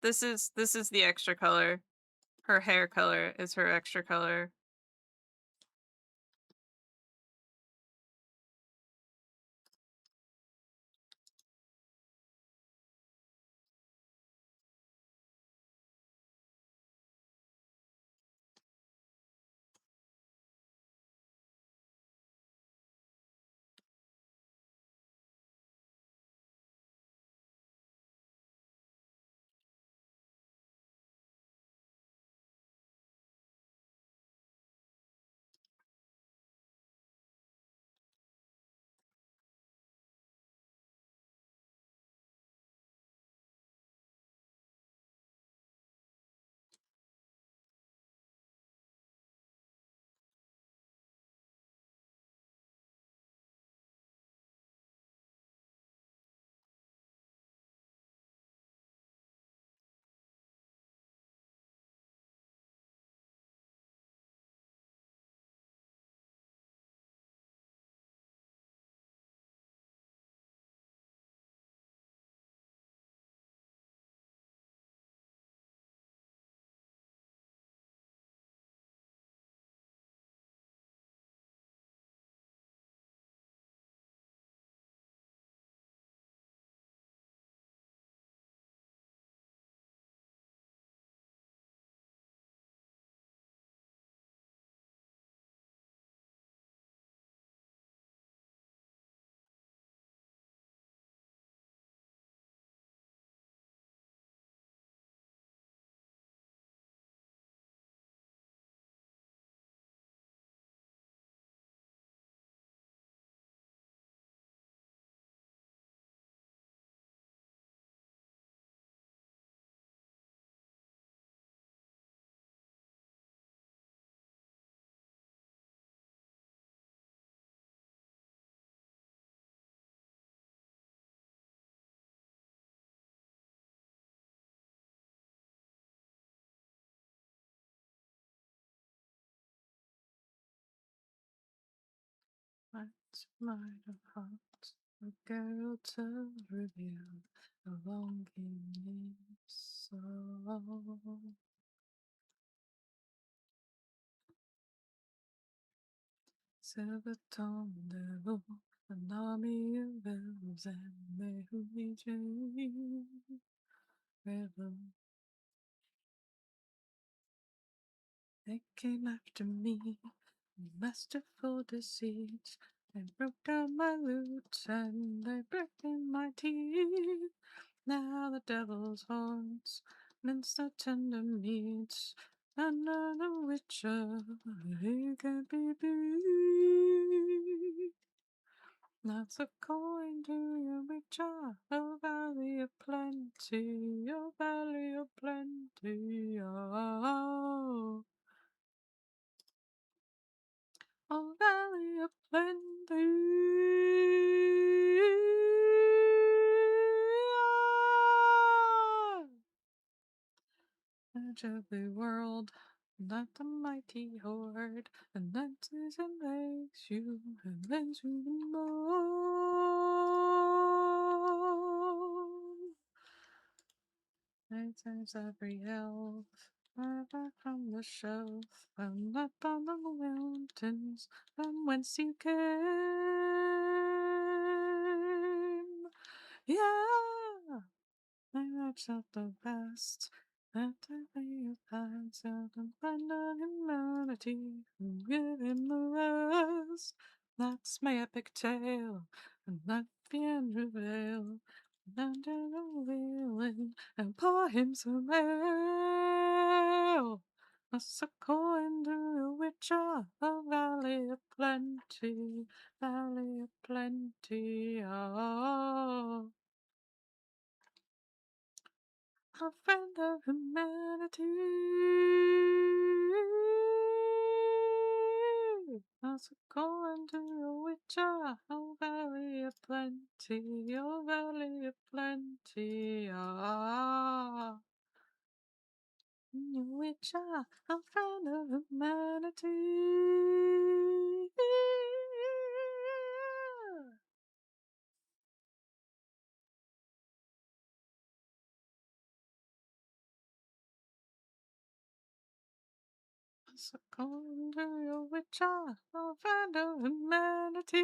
This is the extra color. Her hair color is her extra color. What's mine of heart, a girl to reveal a longing in soul. Silver tongue de l'eau, an army of elves and Mary Jane. River. They came after me, masterful deceit. They broke down my lute and they broke in my teeth. Now the devil's haunts mince the tender meats. Under the witcher, he can't be beat. That's a coin to your witcher, a valley of plenty, a valley of plenty. Oh. A valley of plenty. Edge of the world, not the mighty horde, and dances and makes you and lends you the most. Nights every elf, far from the shelf, and up on the mountains, from whence you came. Yeah, I watched out the past, that I may have passed out and find out humanity, and give him the rest. That's my epic tale, and not the end reveal. Under the wheeling and pour him some ale. A suckle into a witcher, a valley of plenty, valley of plenty. Oh. A friend of humanity. As a going to a witcher, oh valley of plenty, oh valley of plenty, ah. Witcher, a friend of humanity. According to your witch, I'll find a humanity.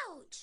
Ouch!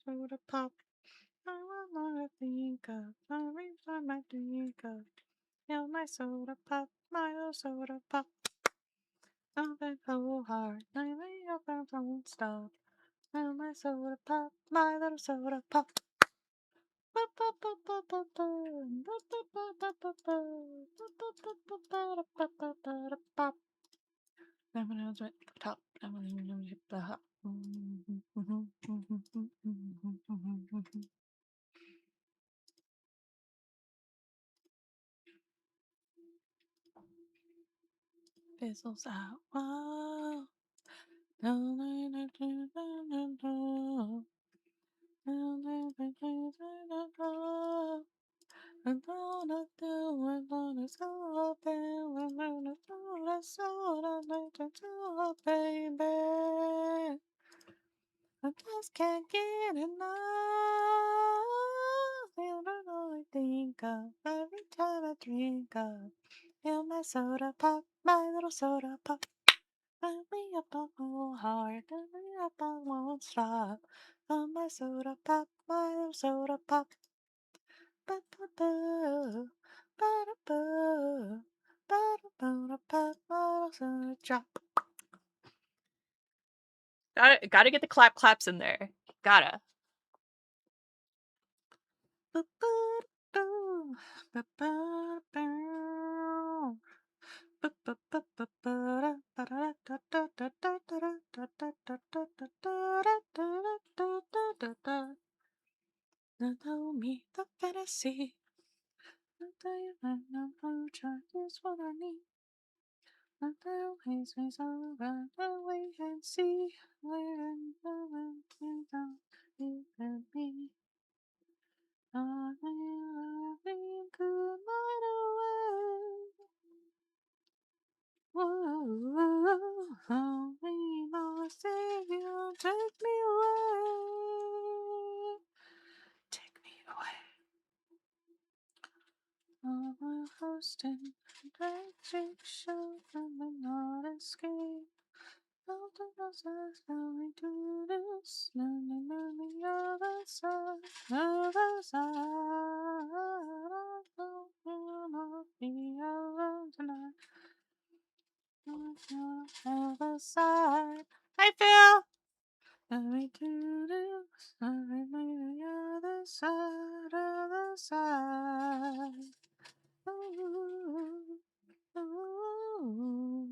Soda pop. I wanna think of every time I think of you, my soda pop, my little soda pop. Something so hard, lately up and won't stop. You, my soda pop, my little soda pop. Pop. Everyone's at the top. Everyone's at the top. Fizzles out. Whoa. I'm gonna do it, gonna so open, I'm gonna do it so I'm gonna do it, baby. I just can't get enough. Feel the only think of every time I drink of. Feel my soda pop, my little soda pop. Fill me up a whole heart, fill me up, I won't stop. Feel my soda pop, my little soda pop. Ba-ba-boo, ba-da-boo, ba-da-boo-da-ba-ba, drop. Gotta get the claps in there. Gotta. Now tell me the fantasy. I'll tell you when I'm future is what I need. I'll tell you ways over the way and see where and when you don't even me. I think good night away. Whoa, only my savior, take me away. Take me away. All my hosting, electric show, and the not escape. All the process, how we do this, landing on the other side, other side. I don't wanna be alone tonight. Other side. Hi, Phil. Let me do this. Let me the other side, other side. Ooh, ooh.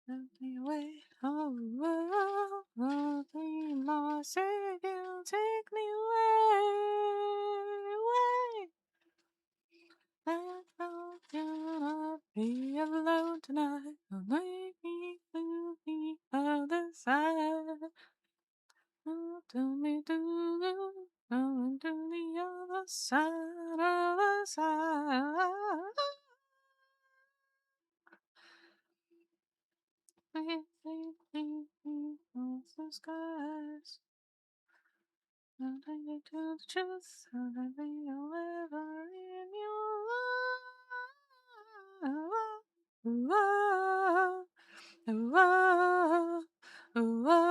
Let me wait. Be my savior. Take me away. I'm not gonna be alone tonight. Make me to the other side. Oh, do me do going to the other side, other side. Across the skies. I'll take you to the truth. I'll be a river in your life. Whoa, whoa.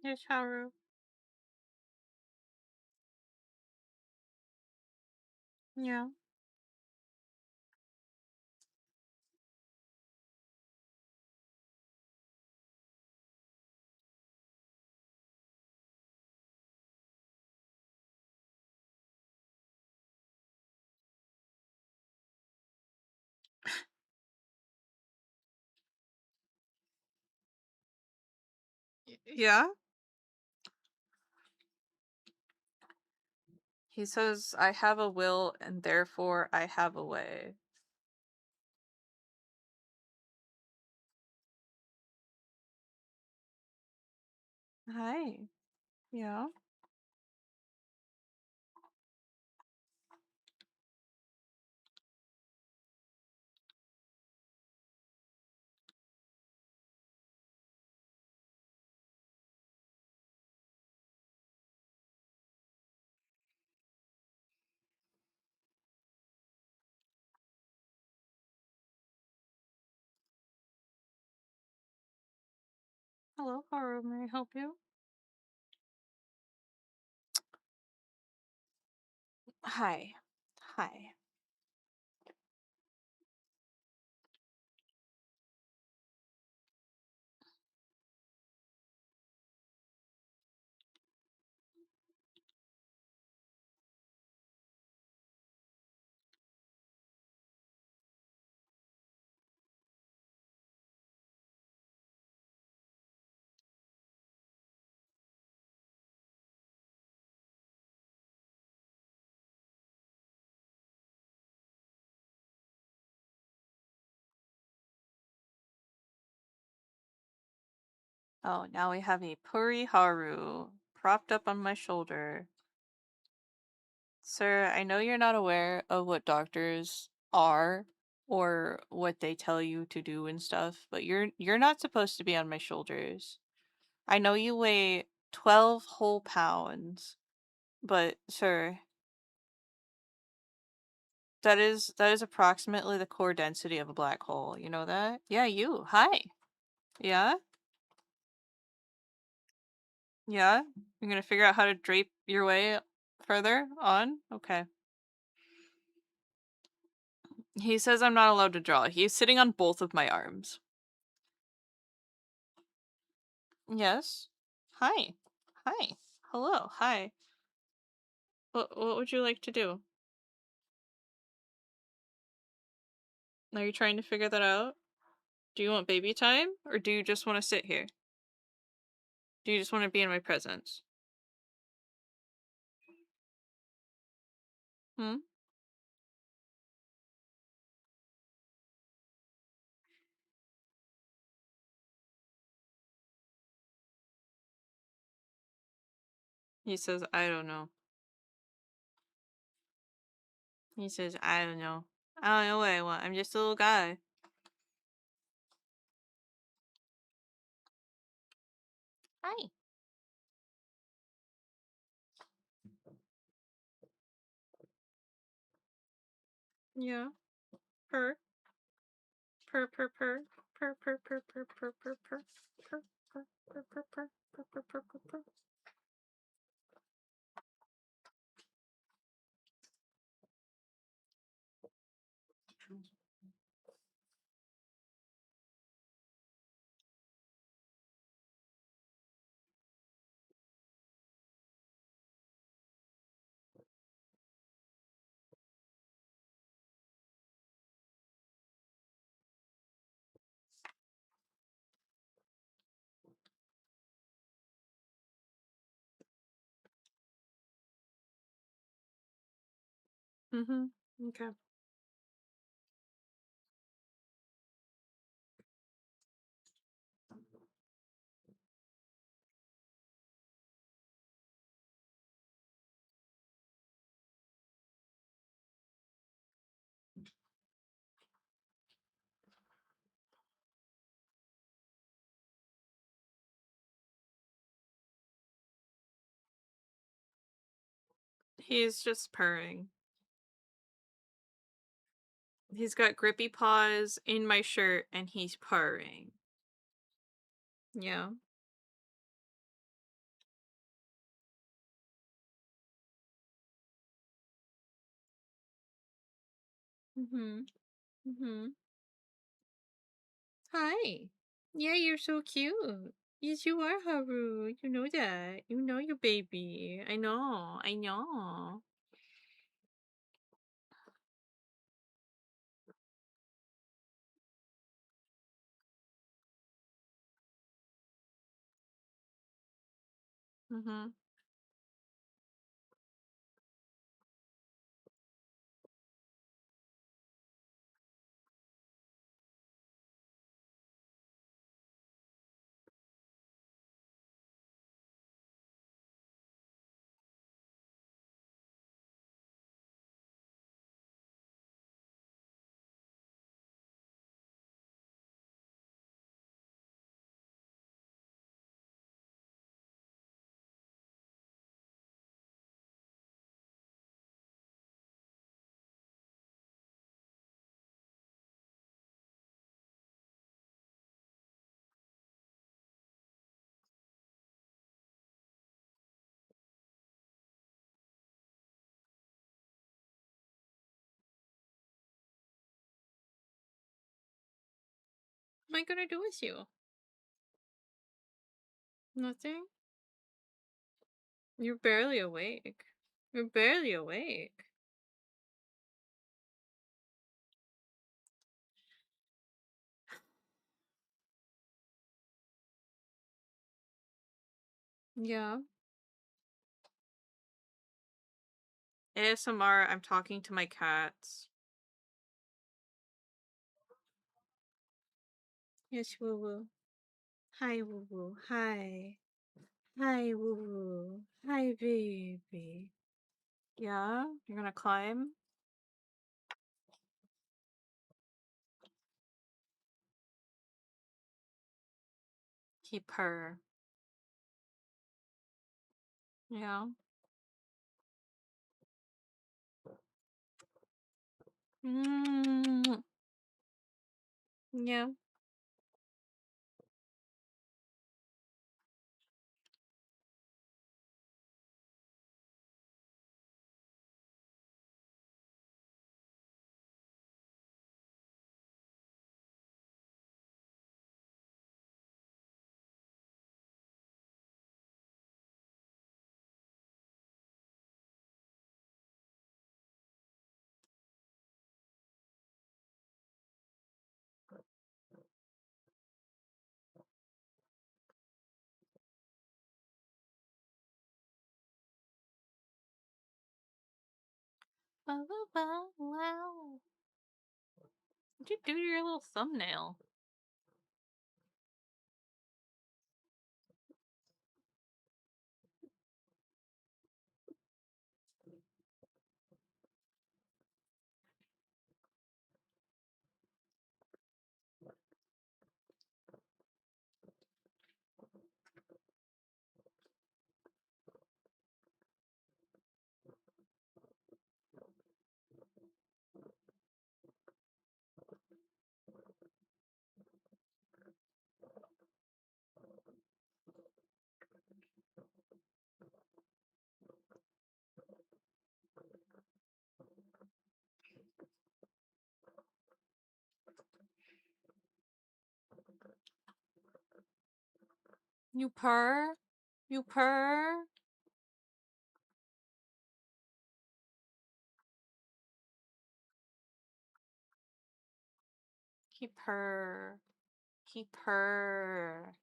Here's Haru. Yeah. Yeah? He says, I have a will and therefore I have a way. Hi. Yeah? Hello, Haru. May I help you? Hi. Hi. Oh, now we have a Puri Haru propped up on my shoulder. Sir, I know you're not aware of what doctors are or what they tell you to do and stuff, but you're not supposed to be on my shoulders. I know you weigh 12 whole pounds, but sir, that is approximately the core density of a black hole. You know that? Yeah, you. Hi. Yeah? Yeah? You're gonna figure out how to drape your way further on? Okay. He says I'm not allowed to draw. He's sitting on both of my arms. Yes. Hi. Hi. Hello. Hi. What would you like to do? Are you trying to figure that out? Do you want baby time or do you just want to sit here? Do you just want to be in my presence? Hmm? He says, I don't know. He says, I don't know. I don't know what I want. I'm just a little guy. Hi. Yeah. Purr. Purr, purr, purr. Purr, purr, purr, purr, purr, purr, purr. Purr, purr, purr, purr, purr. Purr, purr, purr, purr, purr. Mm-hmm. Okay. He's just purring. He's got grippy paws in my shirt and he's purring. Yeah. Mm-hmm. Mm-hmm. Hi. Yeah, you're so cute. Yes, you are, Haru. You know that. You know your baby. I know. I know. Mm-hmm. What am I gonna do with you? Nothing? You're barely awake. You're barely awake. Yeah. ASMR, I'm talking to my cats. Yes, woo woo. Hi, woo woo. Hi. Hi, woo woo. Hi, baby. Yeah? You're gonna climb? He purr. Yeah. Mm. Yeah. Wow, wow, wow. What'd you do to your little thumbnail? You purr? You purr? He purr. He purr.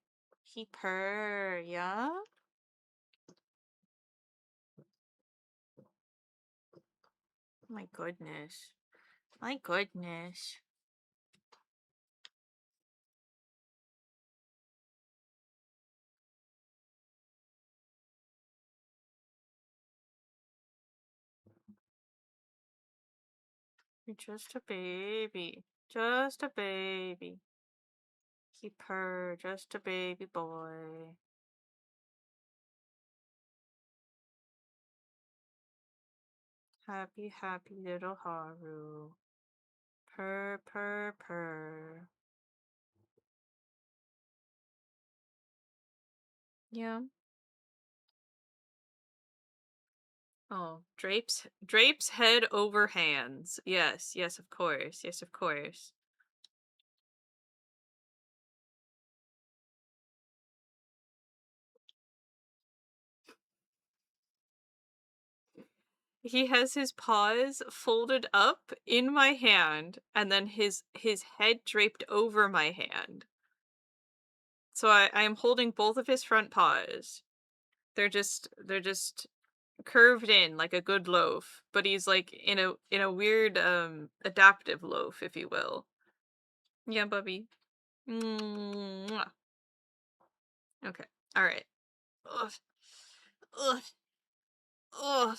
He purr, yeah? My goodness. My goodness. You're just a baby. Just a baby. He purr, just a baby boy. Happy, happy little Haru. Purr, purr, purr. Yeah. Oh, drapes head over hands. Yes, yes, of course. Yes, of course. He has his paws folded up in my hand, and then his head draped over my hand. So I am holding both of his front paws. They're just curved in like a good loaf, but he's like in a weird adaptive loaf, if you will. Yeah, Bubby. Mwah. Okay. All right. Ugh. Ugh. Ugh.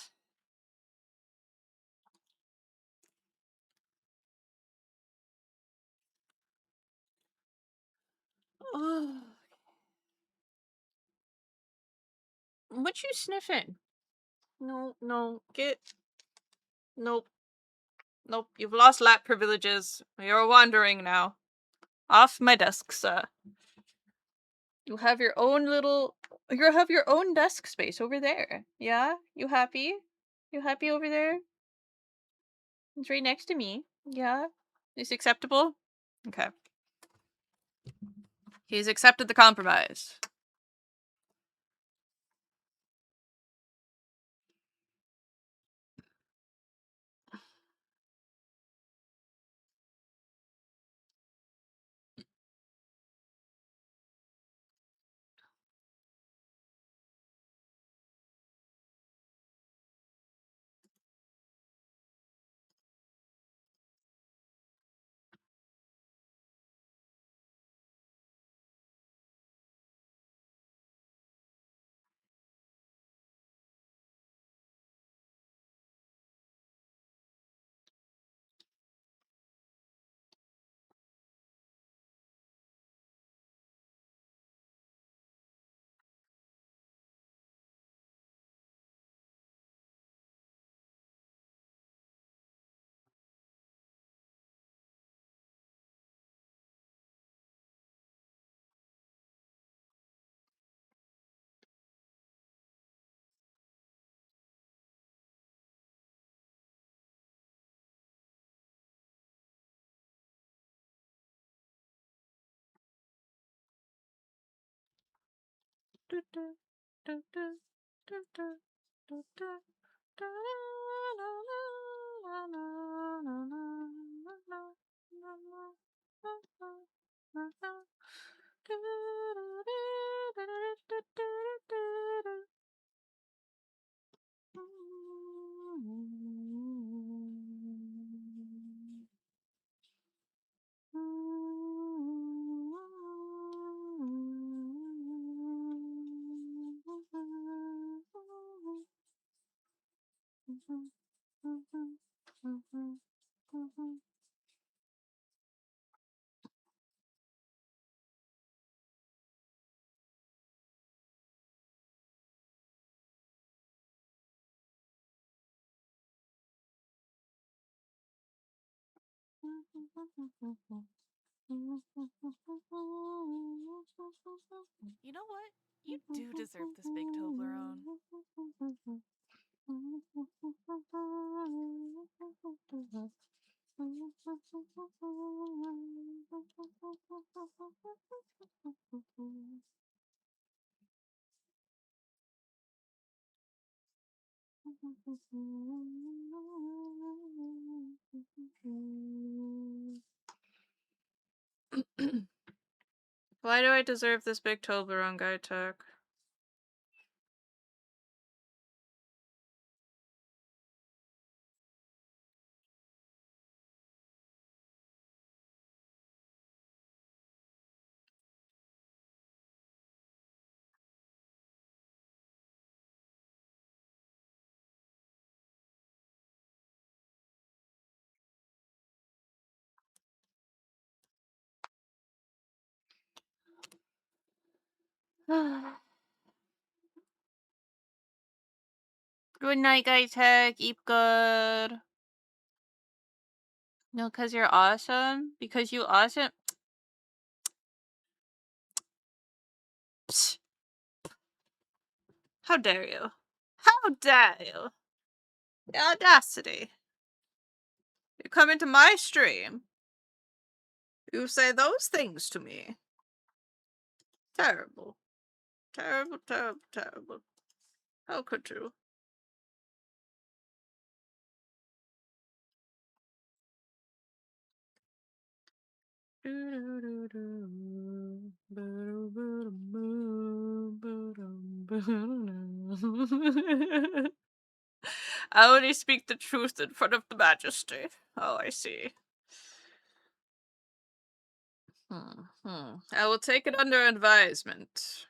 Ugh. What you sniffing? No, no, get. Nope. Nope, you've lost lap privileges. You're wandering now. Off my desk, sir. You have your own little... You have your own desk space over there. Yeah? You happy? You happy over there? It's right next to me. Yeah? Is acceptable? Okay. He's accepted the compromise. You know what? You do deserve this big Toblerone. Why do I deserve this big Toblerone, Guy Tuck? Good night, guys. Heck, keep good. No, because you're awesome. Because you awesome. Psst. How dare you? How dare you? The audacity. You come into my stream. You say those things to me. Terrible. Terrible, terrible, terrible. How could you? I only speak the truth in front of the majesty. Oh, I see. I will take it under advisement.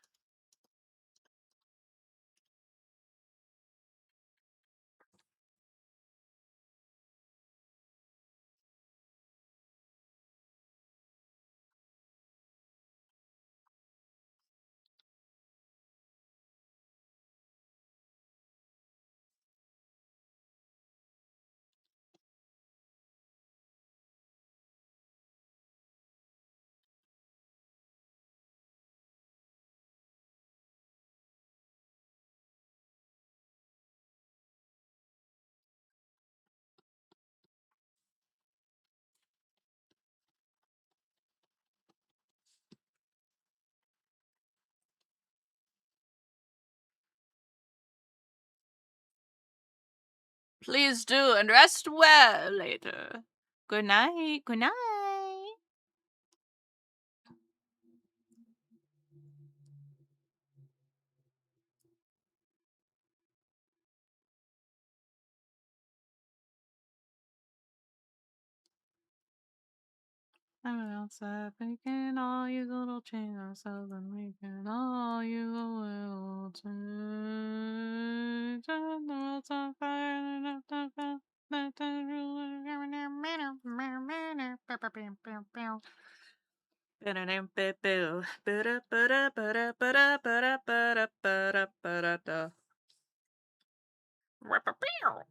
Please do, and rest well later. Good night, good night. I'm outside making all you little changes, so then we can all you little change. And the world's on fire, and I'm on fire. Let the ruler come in there, man, man, man, man, pew, pew, pew, pew, pew. Ba-da-dum, ba-boo. Ba-da, ba-da, ba-da, ba-da, ba-da, ba-da, ba-da, ba-da, da. Wha-pa-pew.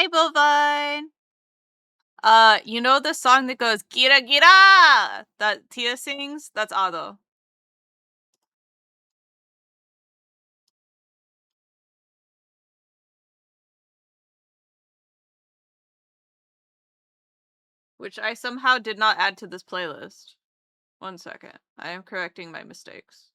Hi, Bovine. You know the song that goes "Gira Gira" that Tia sings? That's 𝒉. Which I somehow did not add to this playlist. 1 second. I am correcting my mistakes.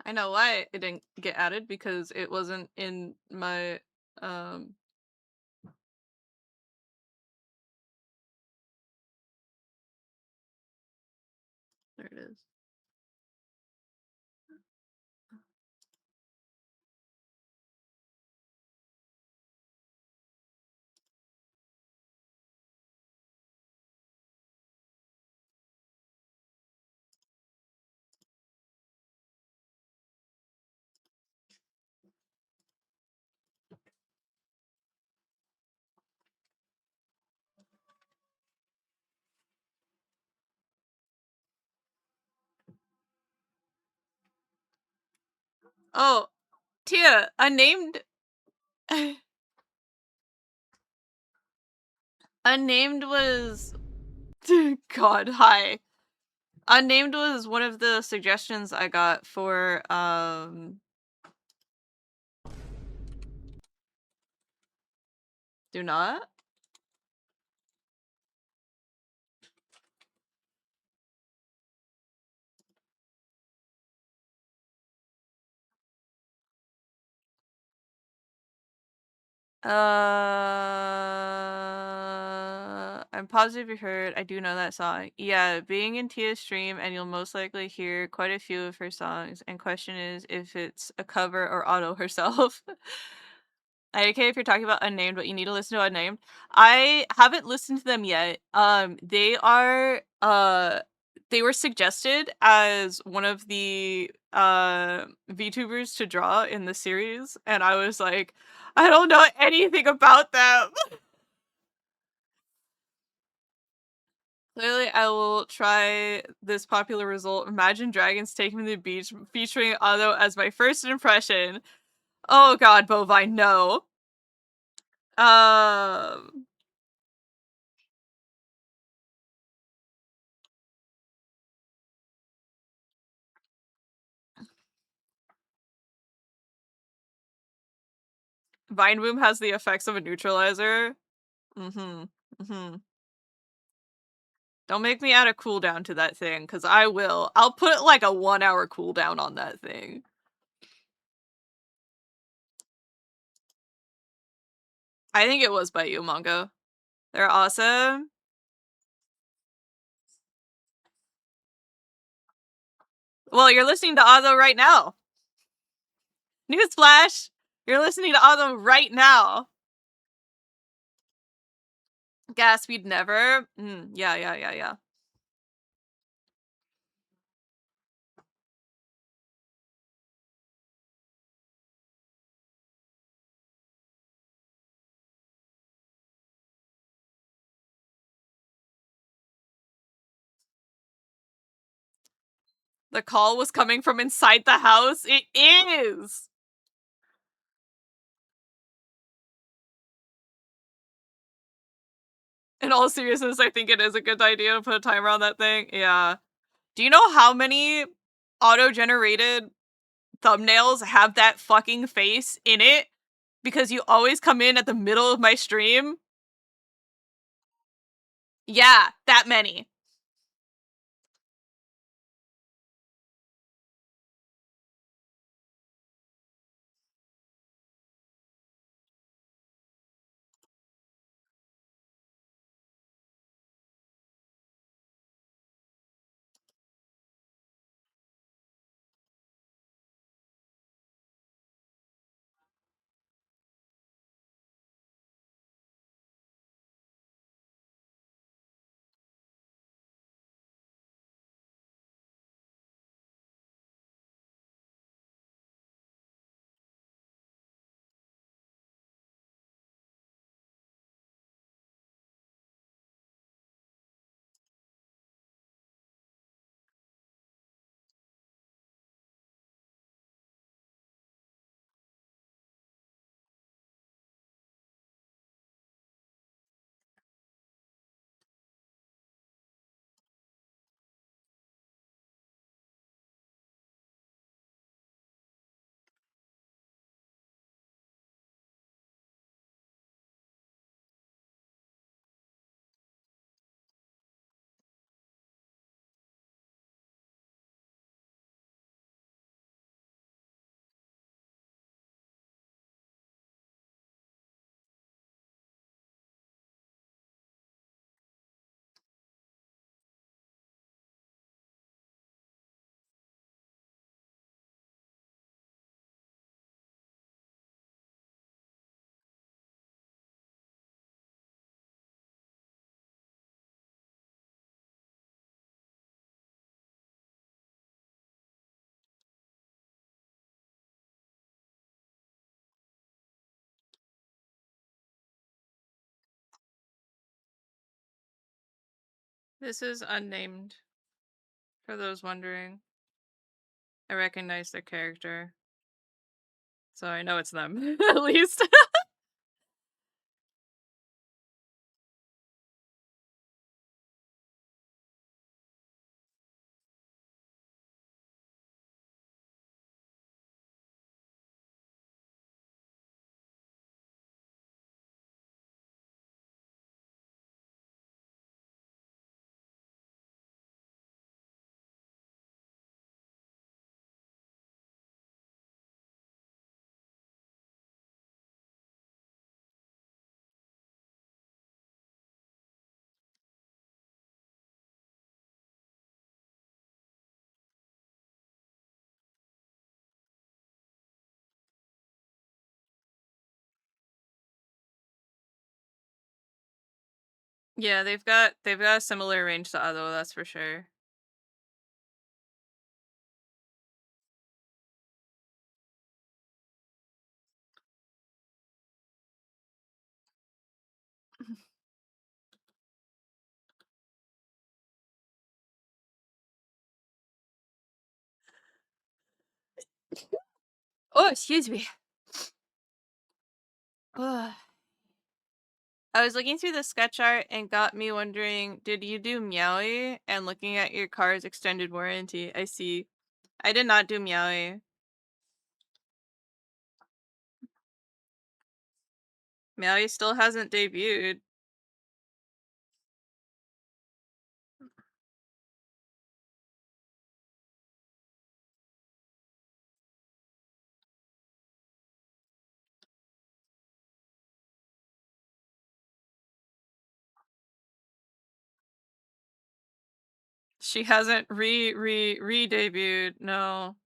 I know why it didn't get added, because it wasn't in my there it is. Oh, Tia, unnamed unnamed was God, hi. Unnamed was one of the suggestions I got for do not? I'm positive you heard. I do know that song. Yeah, being in Tia's stream, and you'll most likely hear quite a few of her songs. And question is if it's a cover or 𝒉 herself. Okay, if you're talking about Unnamed, but you need to listen to Unnamed. I haven't listened to them yet. They were suggested as one of the VTubers to draw in the series, and I was like, I don't know anything about them. Clearly, I will try this popular result. Imagine Dragons Taking Me to the Beach featuring 𝒉 as my first impression. Oh god, Bovine, no. Vine Boom has the effects of a neutralizer. Don't make me add a cooldown to that thing, because I will. I'll put like a 1 hour cooldown on that thing. I think it was by you, Mongo. They're awesome. Well, you're listening to 𝒉 right now. Newsflash! You're listening to 𝒉 right now. Gas speed never. Yeah. The call was coming from inside the house. It is! In all seriousness, I think it is a good idea to put a timer on that thing. Yeah. Do you know how many auto-generated thumbnails have that fucking face in it? Because you always come in at the middle of my stream? Yeah, that many. This is unnamed, for those wondering. I recognize their character. So I know it's them, at least. Yeah, they've got a similar range to 𝒟𝓏, that's for sure. Oh, excuse me. Ugh. I was looking through the sketch art and got me wondering, did you do Meowie? And looking at your car's extended warranty, I see. I did not do Meowie. Meowie still hasn't debuted. She hasn't re-debuted. No.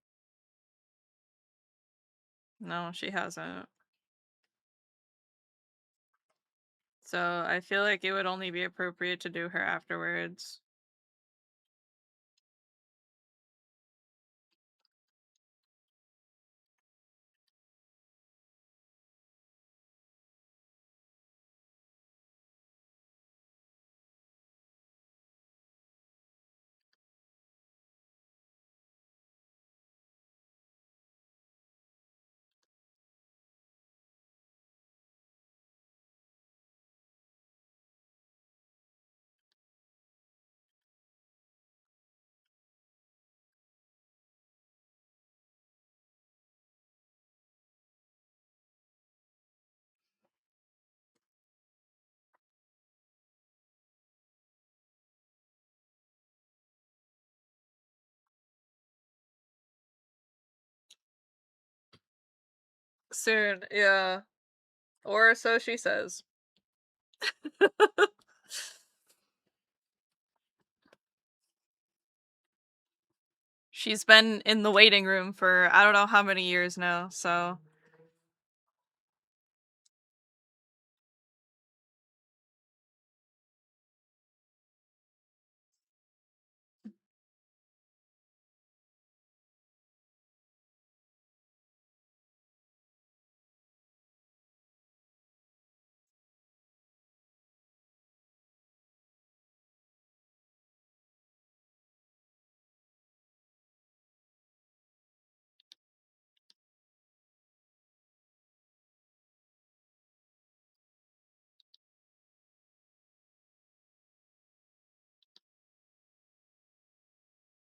No, she hasn't. So I feel like it would only be appropriate to do her afterwards. Soon, yeah. Or so she says. She's been in the waiting room for I don't know how many years now, so.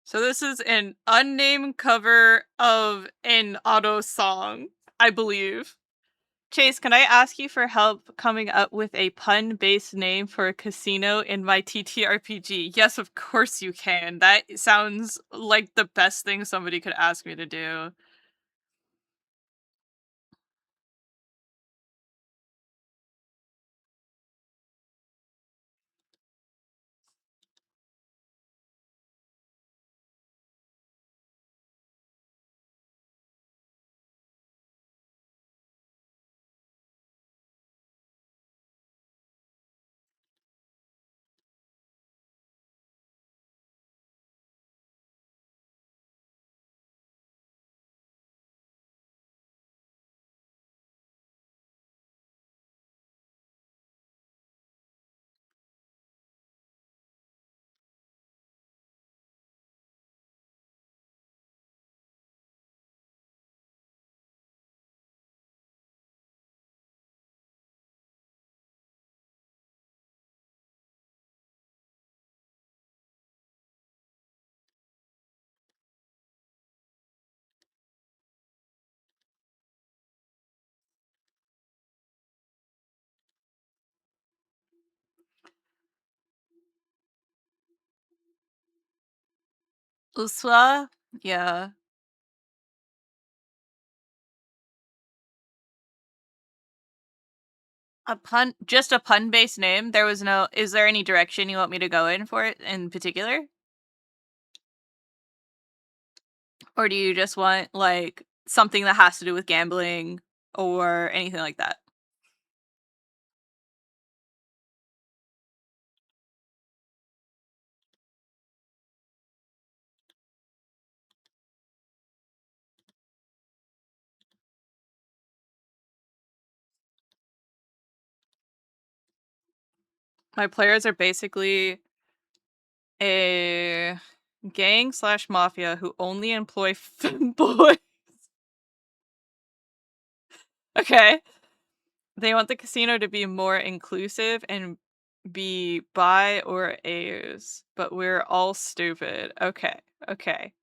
So this is an unnamed cover of an 𝒟𝓏 song, I believe. Chase, can I ask you for help coming up with a pun-based name for a casino in my TTRPG? Yes, of course you can. That sounds like the best thing somebody could ask me to do. 𝒢𝒶𝓎? Yeah. Just a pun-based name? There was no... Is there any direction you want me to go in for it in particular? Or do you just want, like, something that has to do with gambling or anything like that? My players are basically a gang/mafia who only employ femboys. Okay. They want the casino to be more inclusive and be bi or A's, but we're all stupid. Okay. Okay.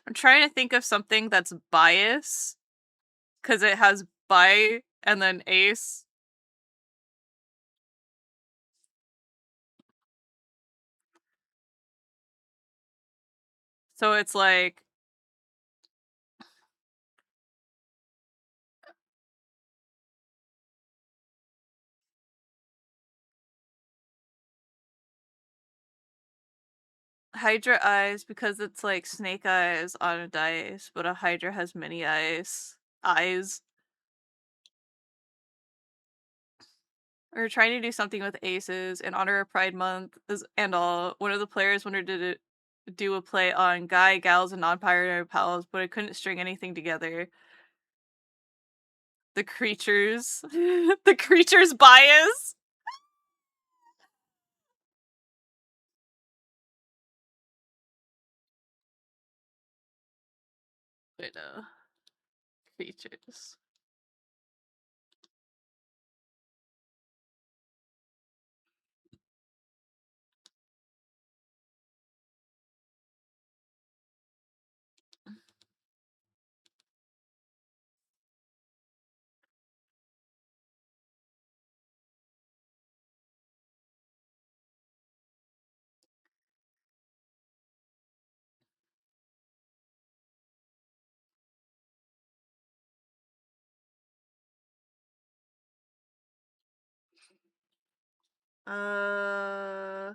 I'm trying to think of something that's bias, because it has bi and then ace. So it's like... Hydra eyes, because it's like snake eyes on a dice, but a Hydra has many eyes. We're trying to do something with aces in honor of Pride Month and all. One of the players wanted to do a play on guy, gals, and non-binary pals, but I couldn't string anything together. The creatures. The creatures bias. Wait, no. Creatures. I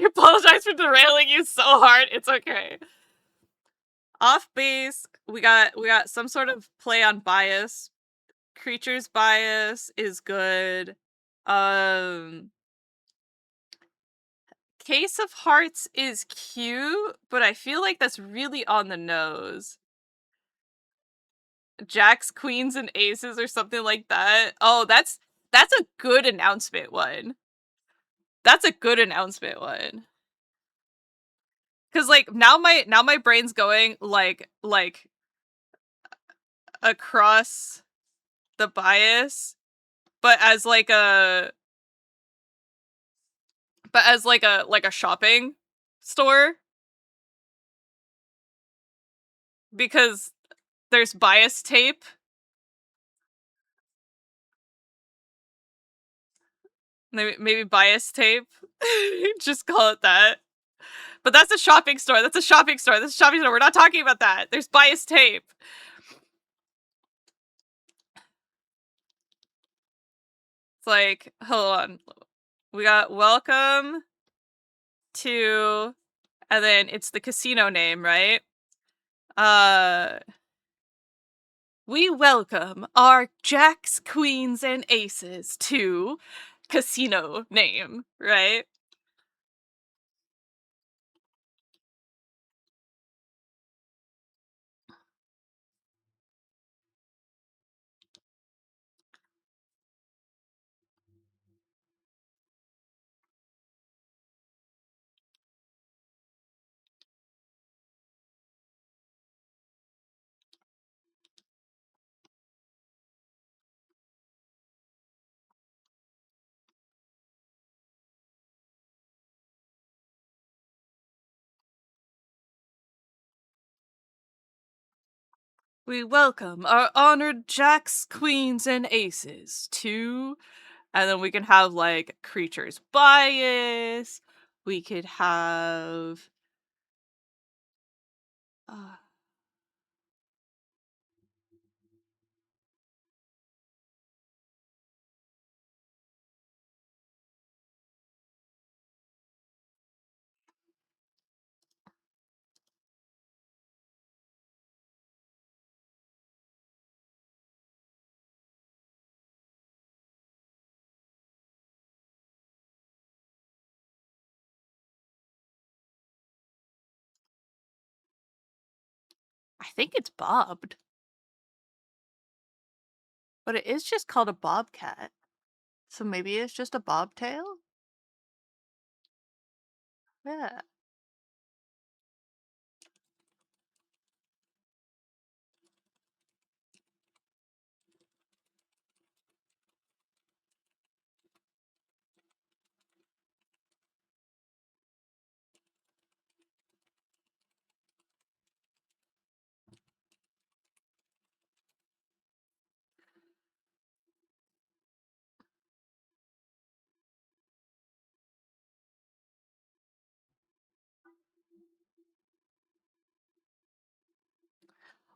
apologize for derailing you so hard. It's okay. Off base, we got some sort of play on bias. Creatures bias is good. Case of Hearts is cute, but I feel like that's really on the nose. Jacks, queens, and aces or something like that. Oh, that's a good announcement one. That's a good announcement one. Cause like now my brain's going like across the bias, but as like a shopping store. Because there's bias tape. Maybe bias tape. Just call it that. But that's a shopping store. That's a shopping store. That's a shopping store. We're not talking about that. There's bias tape. It's like, hold on. We got welcome to, and then it's the casino name, right? We welcome our jacks, queens, and aces to casino name, right? We welcome our honored jacks, queens, and aces to, and then we can have like creatures bias. We could have I think it's bobbed. But it is just called a bobcat. So maybe it's just a bobtail? Yeah.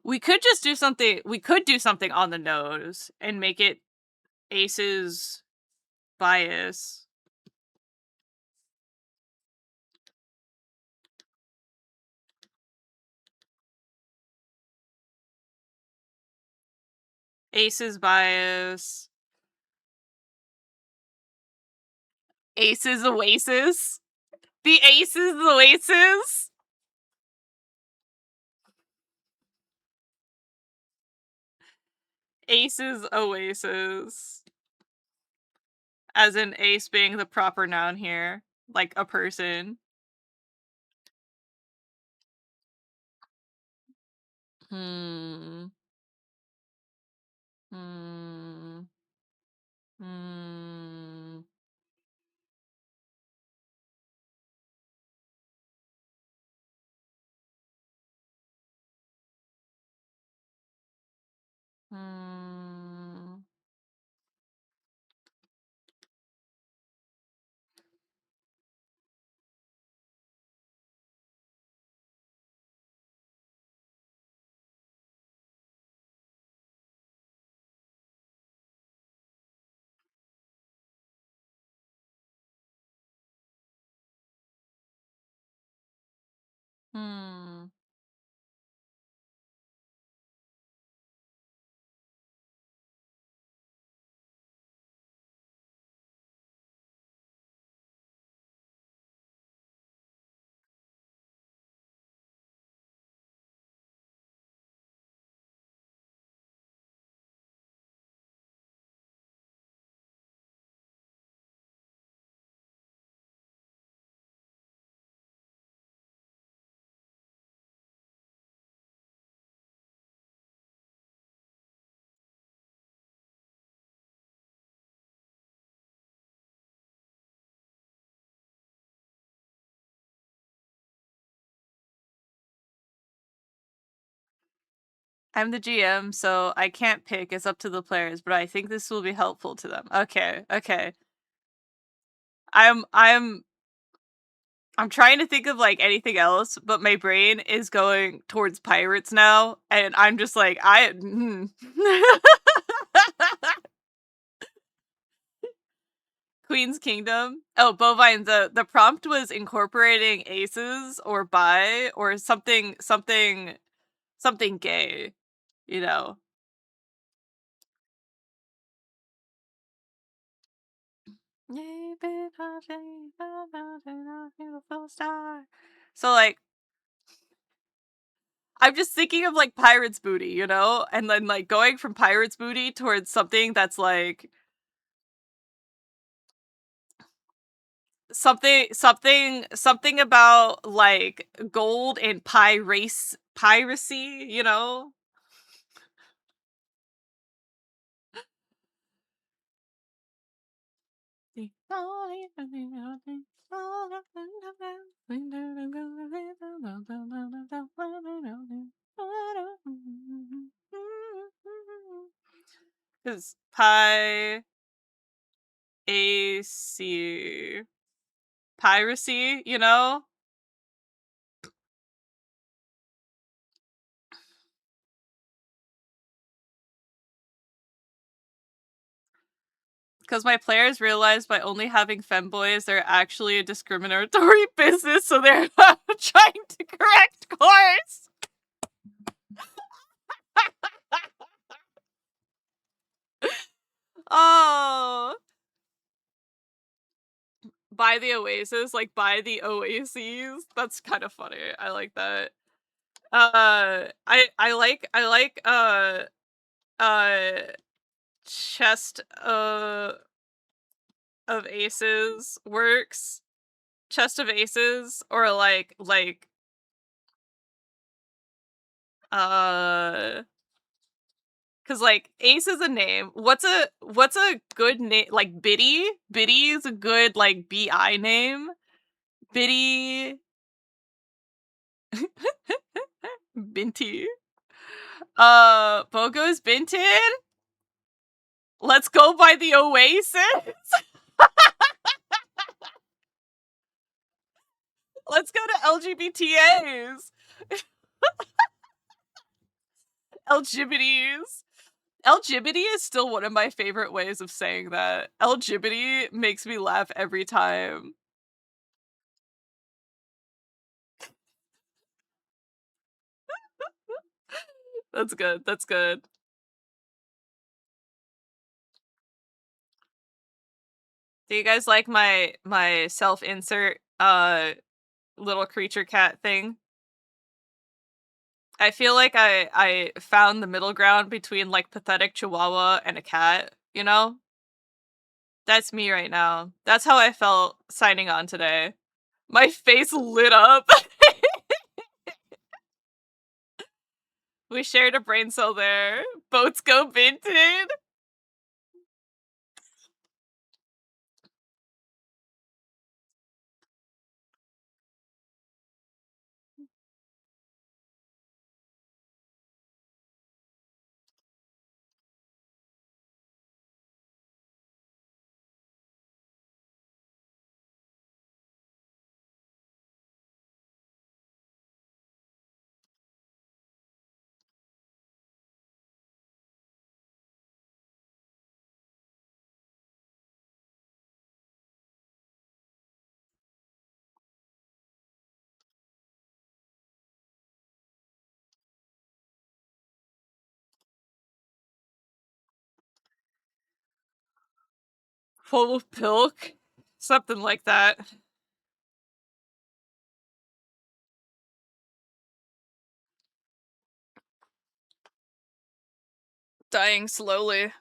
We could just do something. We could do something on the nose and make it aces bias. Aces bias. Aces oasis. The aces oasis. Aces oasis. As in ace being the proper noun here. Like a person. Hmm. Hmm. Hmm. Hmm. Hmm. I'm the GM, so I can't pick. It's up to the players, but I think this will be helpful to them. Okay, okay. I'm trying to think of like anything else, but my brain is going towards pirates now, and I'm just like Queen's Kingdom. Oh, bovine. The prompt was incorporating aces or bi or something gay, you know. So like I'm just thinking of like pirate's booty, you know? And then like going from pirate's booty towards something that's like something about like gold and piracy, you know? Because piracy, you know? Because my players realized by only having femboys, they're actually a discriminatory business, so they're trying to correct course. Oh. By the Oasis, like by the Oases. That's kind of funny. I like that. I like chest of aces works. Chest of aces or like cuz like ace is a name. What's a good name? Like Biddy? Biddy is a good like BI name. Biddy Binty. Bogo's Binted? Let's go by the Oasis. Let's go to LGBTAs. LGBTs. LGBT is still one of my favorite ways of saying that. LGBT makes me laugh every time. That's good. That's good. Do you guys like my self-insert little creature cat thing? I feel like I found the middle ground between like pathetic chihuahua and a cat, you know? That's me right now. That's how I felt signing on today. My face lit up. We shared a brain cell there. Boats go vinted. Full of pilk? Something like that. Dying slowly.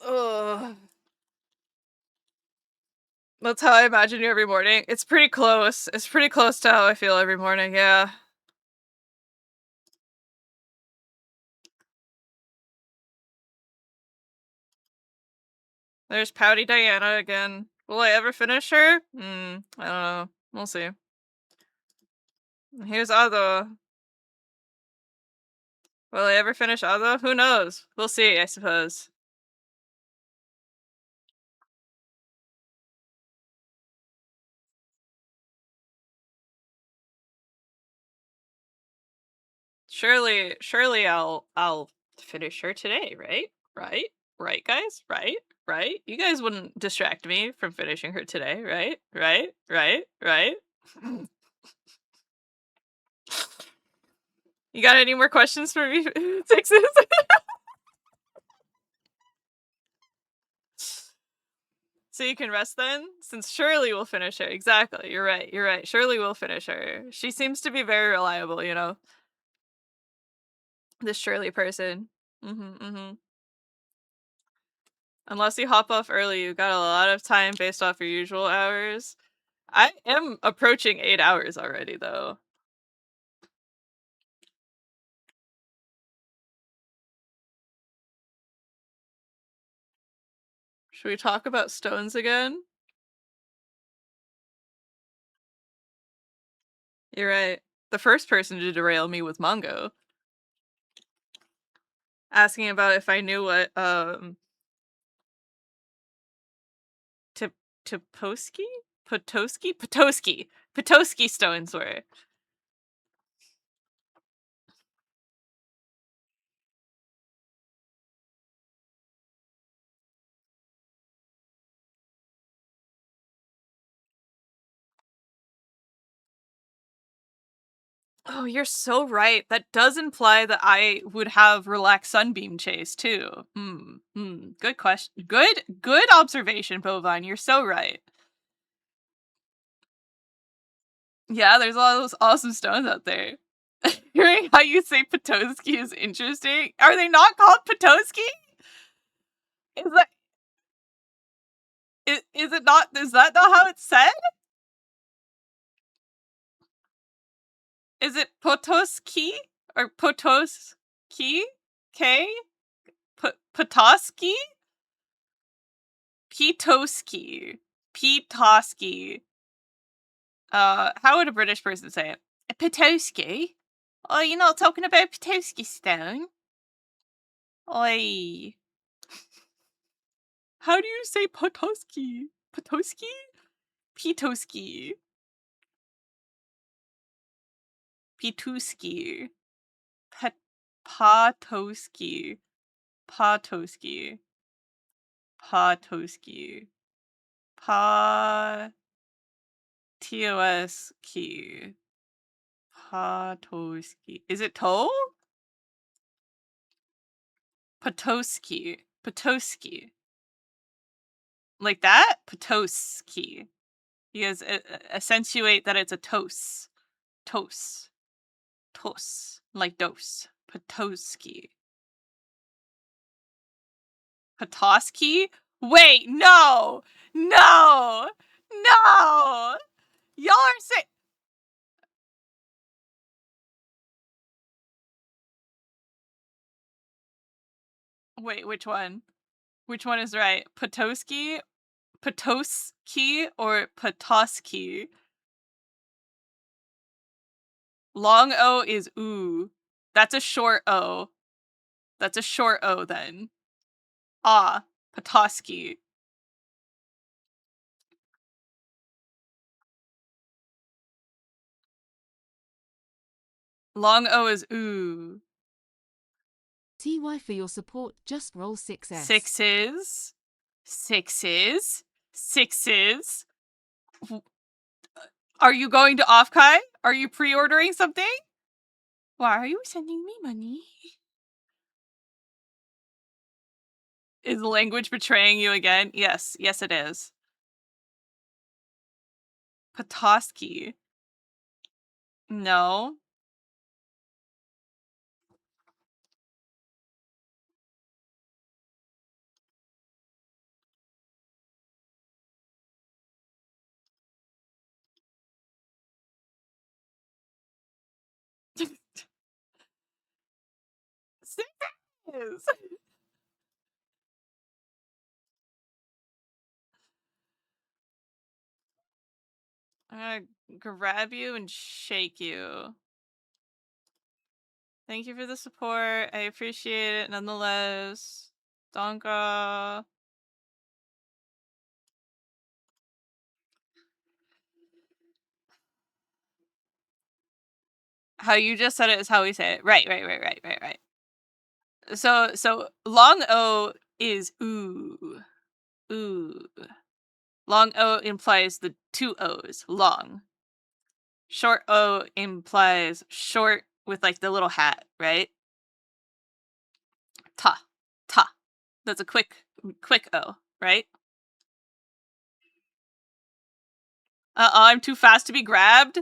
Ugh. That's how I imagine you every morning. It's pretty close. It's pretty close to how I feel every morning, yeah. There's Pouty Diana again. Will I ever finish her? I don't know. We'll see. Here's Ado. Will I ever finish Ado? Who knows? We'll see, I suppose. Surely I'll finish her today, right? Right, guys? Right? You guys wouldn't distract me from finishing her today, right? Right? You got any more questions for me, Sixes? So you can rest then? Since Shirley will finish her. Exactly. You're right. Shirley will finish her. She seems to be very reliable, you know? This Shirley person. Unless you hop off early, you got a lot of time based off your usual hours. I am approaching 8 hours already, though. Should we talk about stones again? You're right. The first person to derail me was Mongo. Asking about if I knew what, Potosky stones were. Oh, you're so right. That does imply that I would have relaxed sunbeam chase too. Good question. Good observation, Bovine. You're so right. Yeah, there's a lot of those awesome stones out there. Hearing how you say Potosky is interesting. Are they not called Potosky? Is it not? Is that not how it's said? Is it Potosky or Potosky? K? Potosky? Pitosky. Pitosky. How would a British person say it? A Potosky? Oh, you're not talking about Potosky stone? Oi. How do you say Potosky? Potosky? Pitosky. Pituski. Potosky. Potosky. Potosky. T-O-S-key. Potosky. Is it toe? Potosky. Potosky. Like that? Potosky. You guys accentuate that it's a tos. Tos. Tos. Like dose. Potosky. Potosky? Wait, no! No! No! Y'all are saying... Wait, which one? Which one is right? Potosky? Potosky or Potosky? Long O is ooh. That's a short O. That's a short O then. Ah, Potosky. Long O is ooh. TY for your support, just roll 6S. Sixes. Are you going to Offkai? Are you pre-ordering something? Why are you sending me money? Is language betraying you again? Yes it is. Potosky. No. Sixes. I'm gonna grab you and shake you. Thank you for the support. I appreciate it nonetheless. Donka. How you just said it is how we say it. Right. So long O is ooh. Ooh. Long O implies the two O's. Long. Short O implies short with like the little hat, right? Ta. That's a quick O, right? I'm too fast to be grabbed.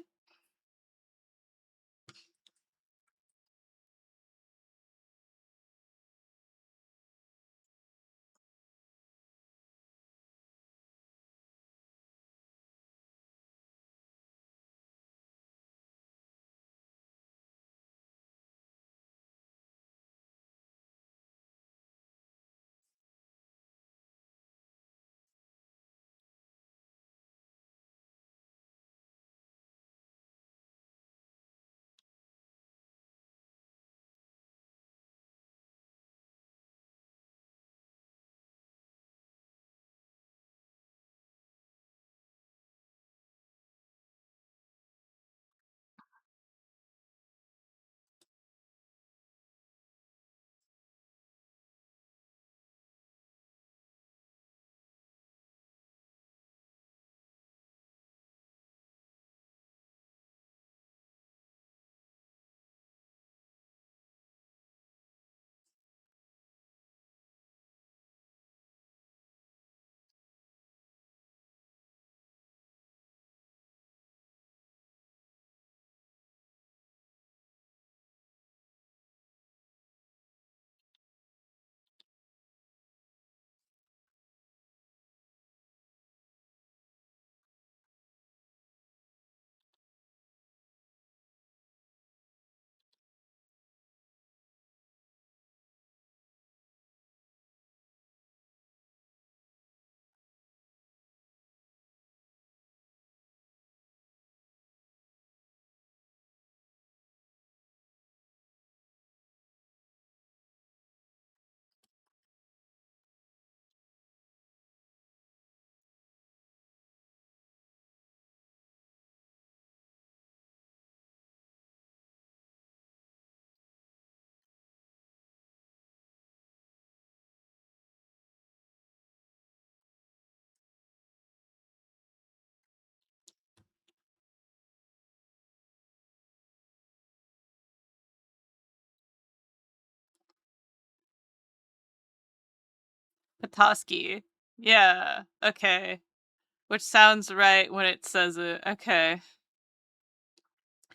Petoskey. Yeah. Okay. Which sounds right when it says it. Okay.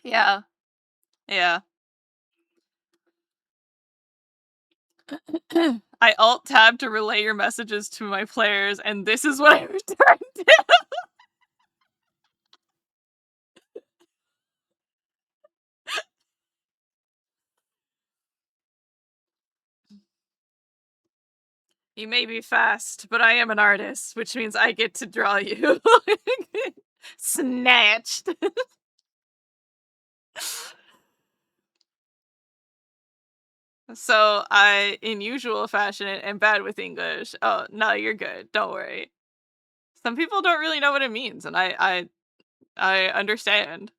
Yeah. I alt-tab to relay your messages to my players, and this is what I returned to. You may be fast, but I am an artist, which means I get to draw you. Snatched. So I, in usual fashion, am bad with English. Oh, no, you're good. Don't worry. Some people don't really know what it means, and I understand.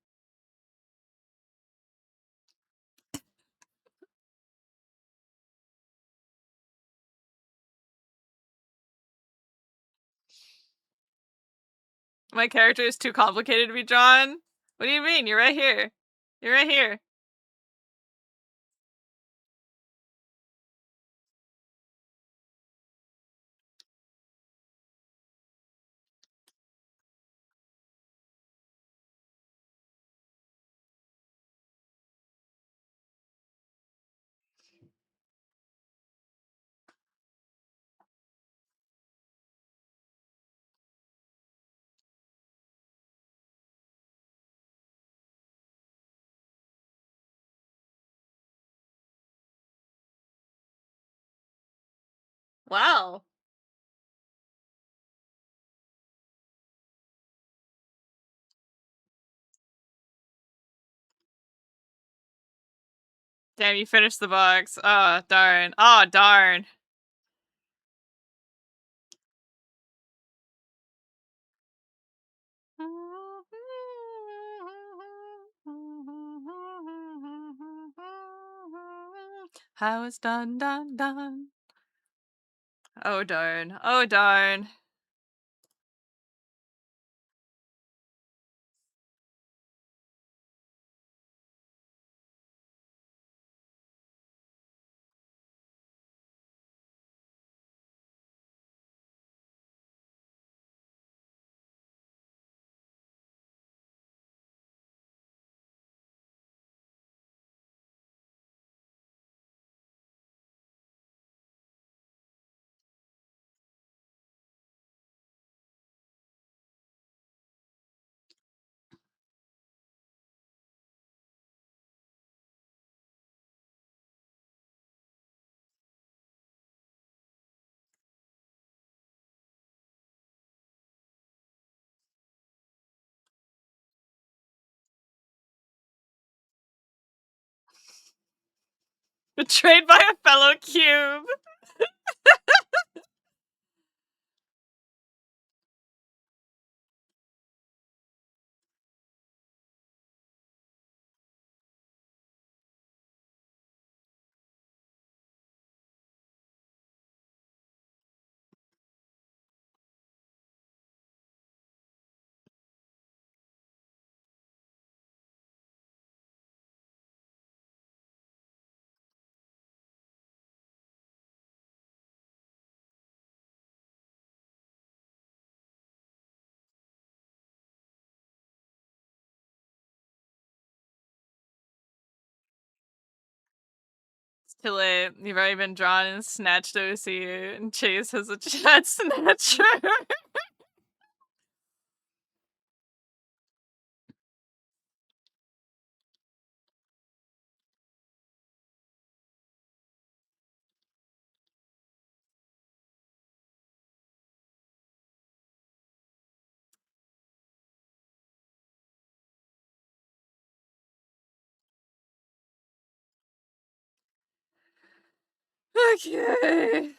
My character is too complicated to be drawn? What do you mean? You're right here. You're right here. Wow. Damn, you finished the box. Oh, darn. Oh, darn. How it's done, done, done. Oh darn. Oh darn. Betrayed by a fellow cube. It's too late. You've already been drawn and snatched OC, and Chase has a chat snatcher. Okay.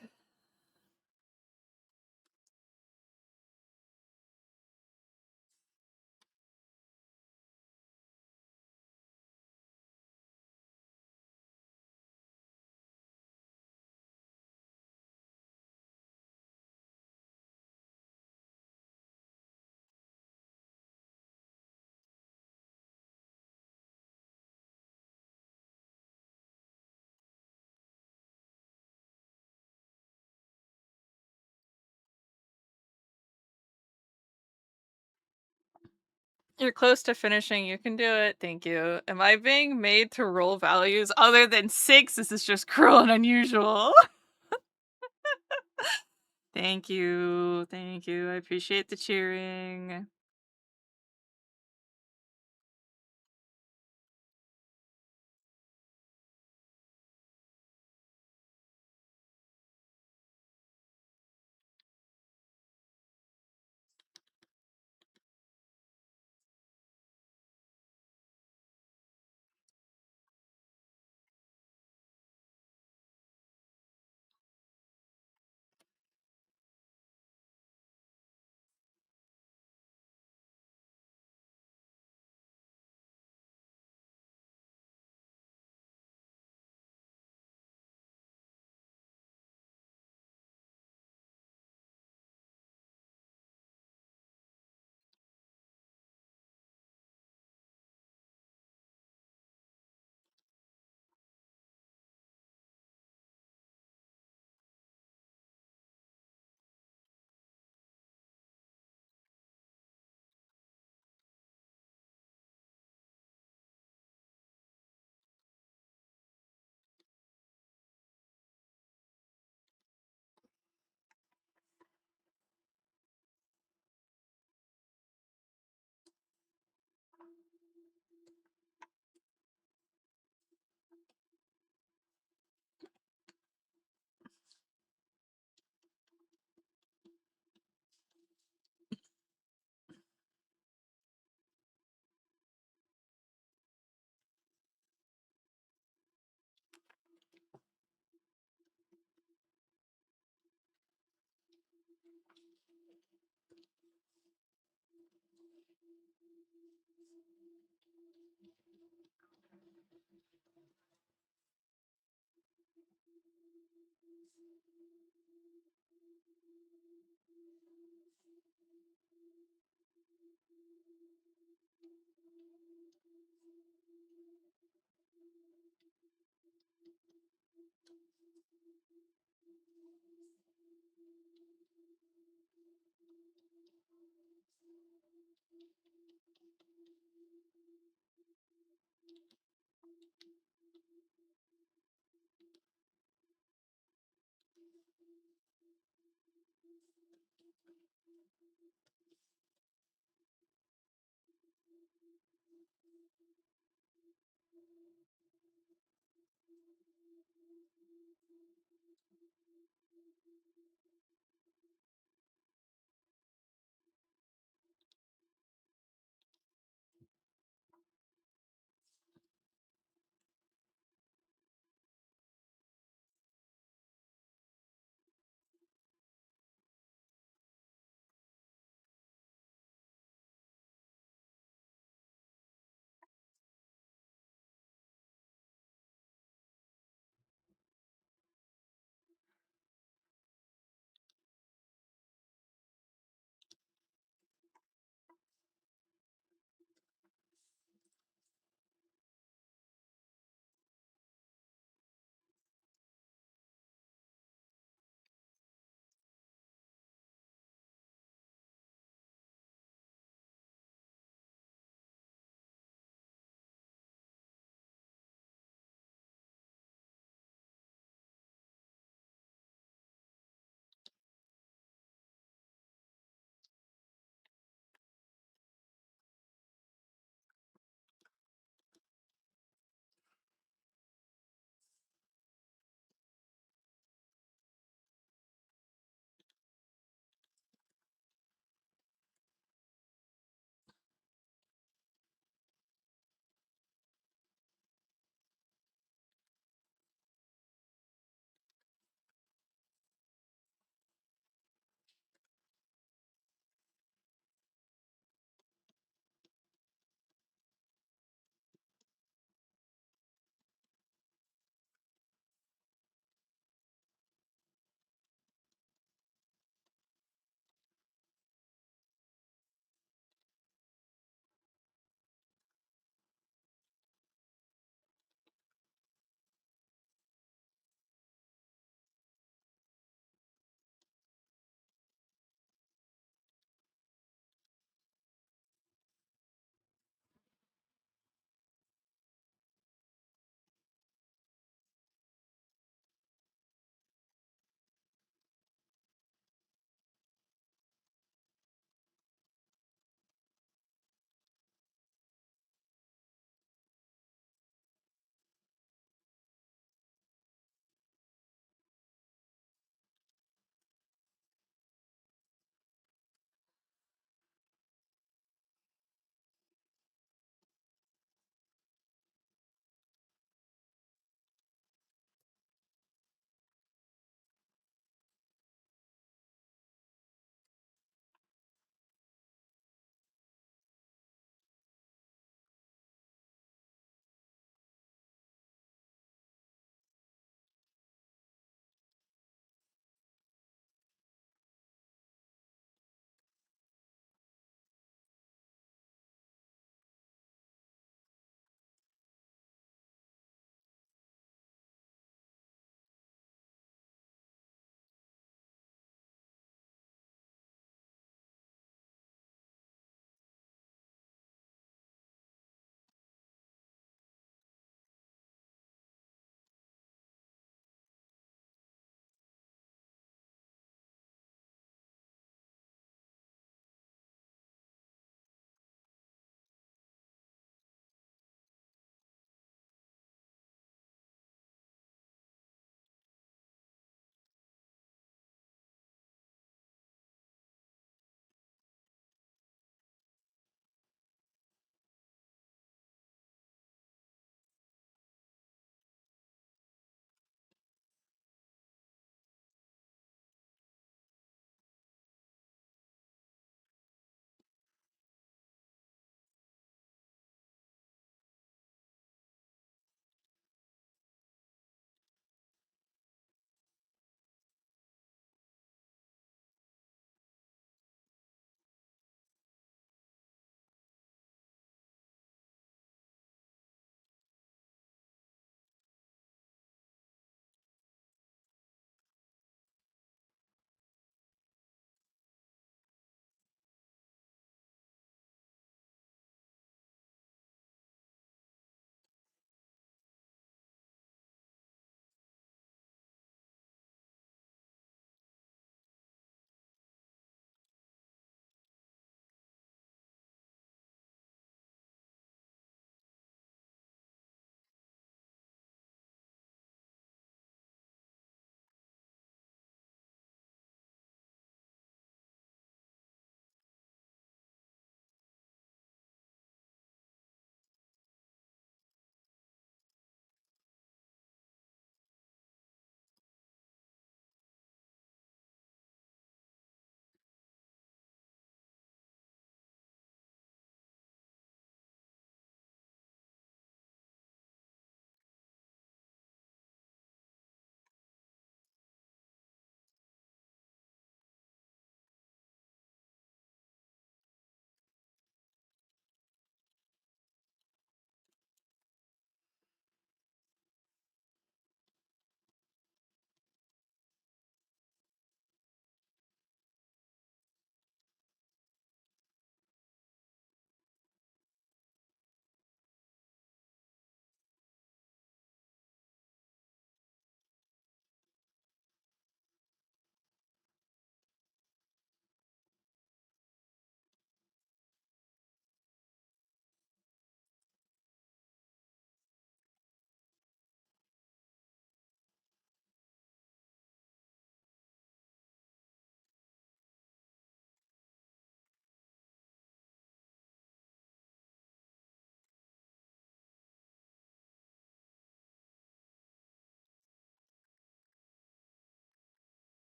You're close to finishing. You can do it. Thank you. Am I being made to roll values other than 6? This is just cruel and unusual. Thank you. Thank you. I appreciate the cheering.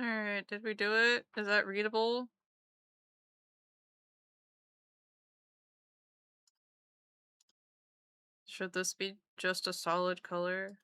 Alright, did we do it? Is that readable? Should this be just a solid color?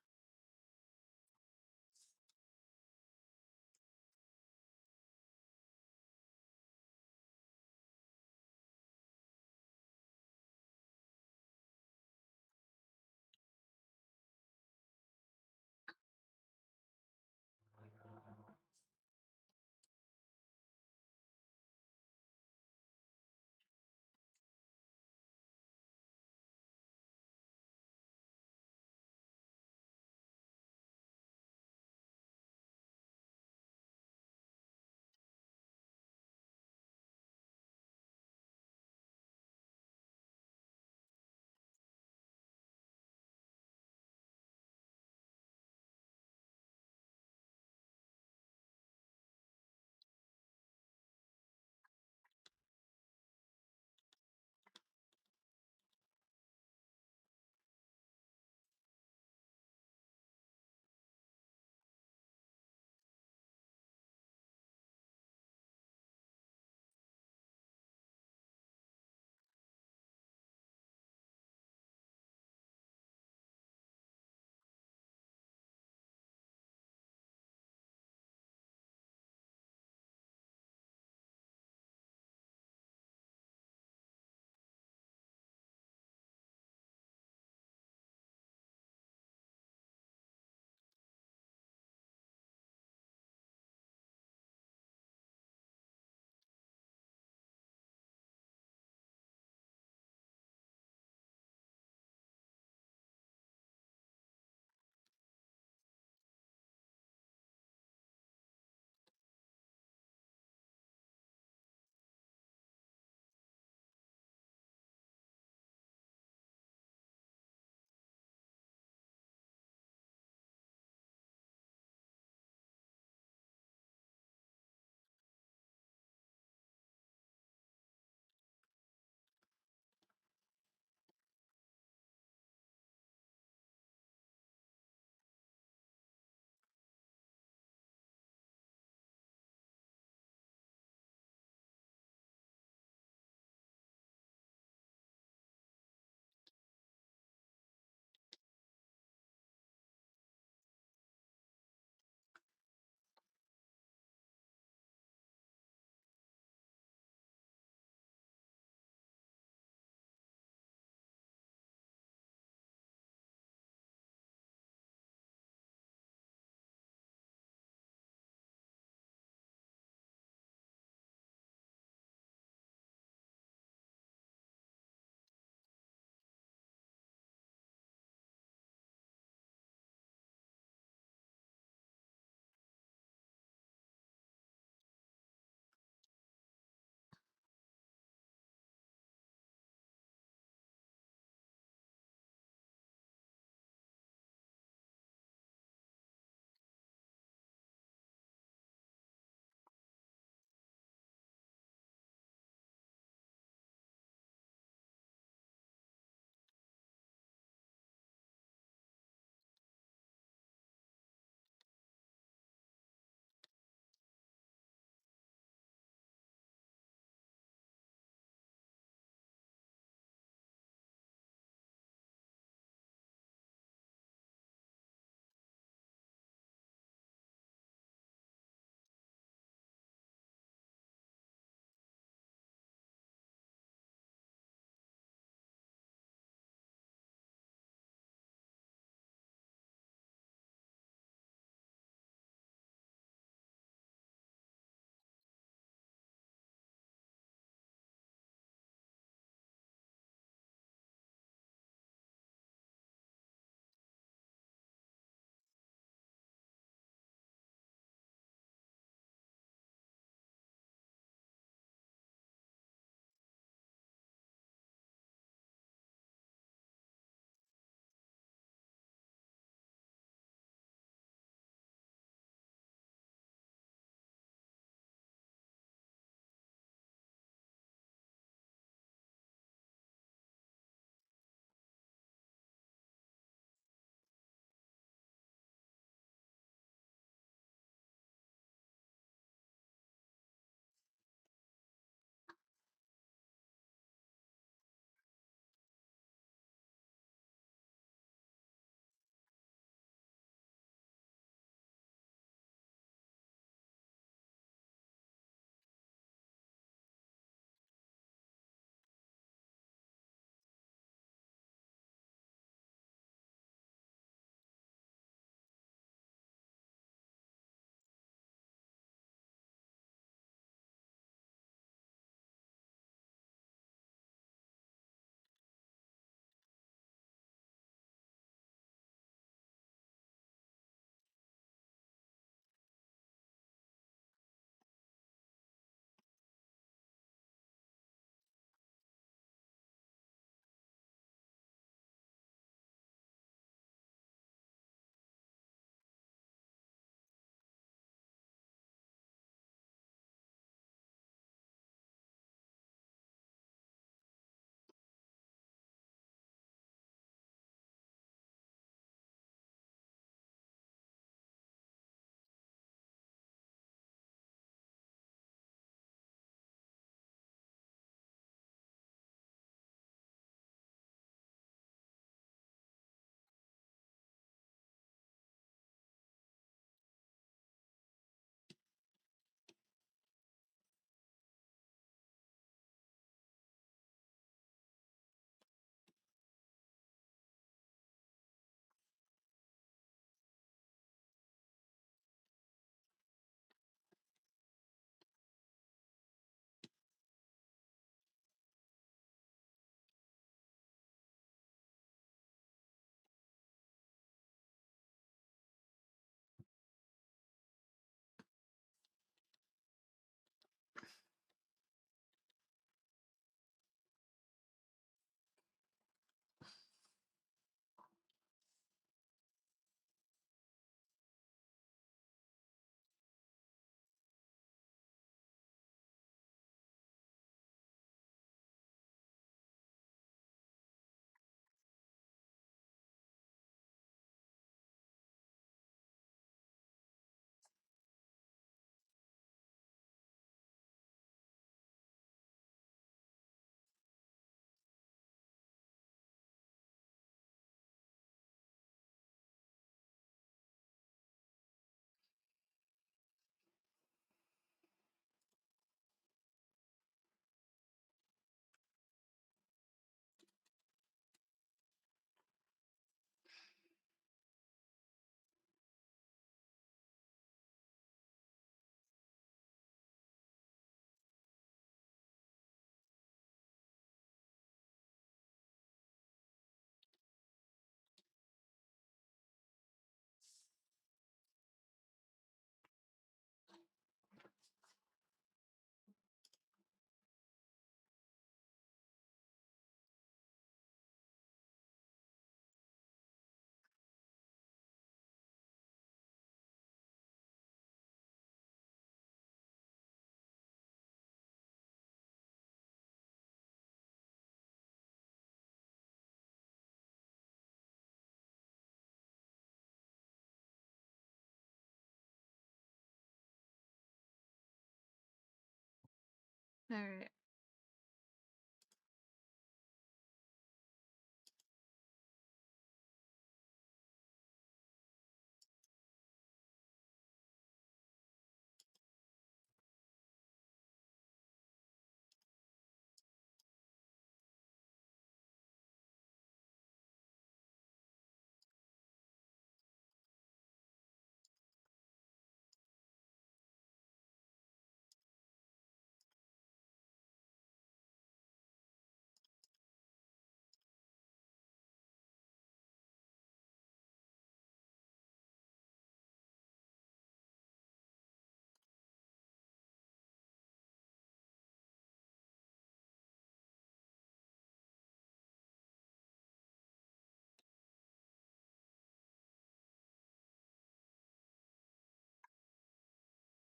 Alright.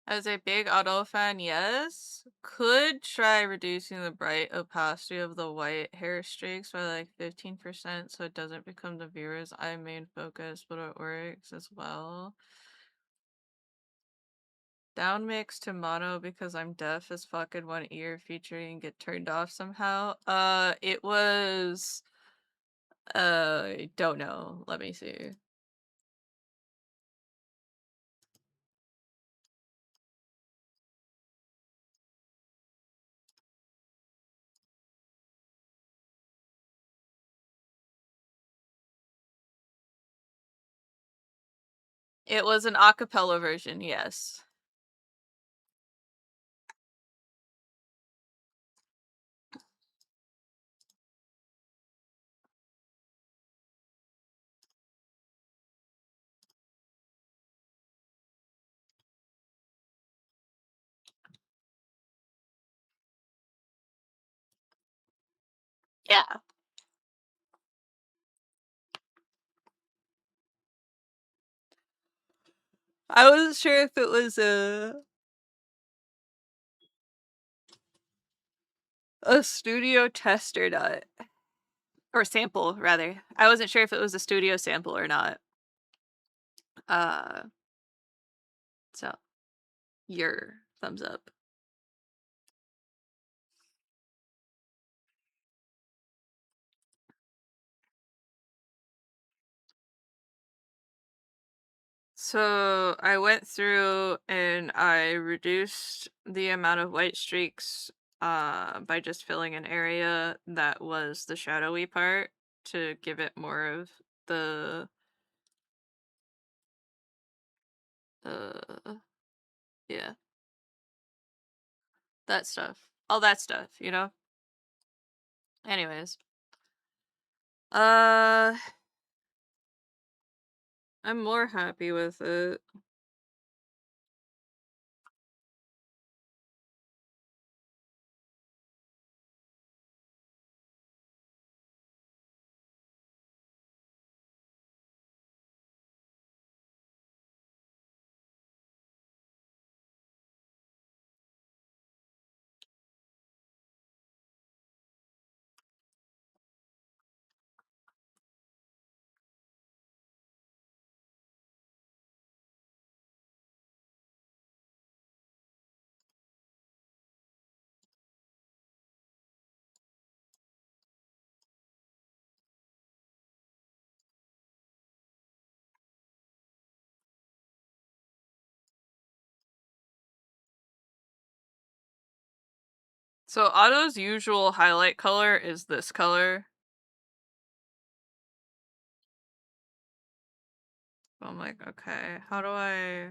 As a big auto fan, yes. Could try reducing the bright opacity of the white hair streaks by like 15% so it doesn't become the viewer's eye main focus, but it works as well. Down mix to mono because I'm deaf as fuck in one ear featuring get turned off somehow. It was don't know. Let me see. It was an acapella version, yes. Yeah. I wasn't sure if it was a studio test or not. Or sample, rather. I wasn't sure if it was a studio sample or not. So, your thumbs up. So, I went through and I reduced the amount of white streaks by just filling an area that was the shadowy part to give it more of the yeah. That stuff. All that stuff, you know? Anyways. I'm more happy with it. So Otto's usual highlight color is this color. I'm like, okay, how do I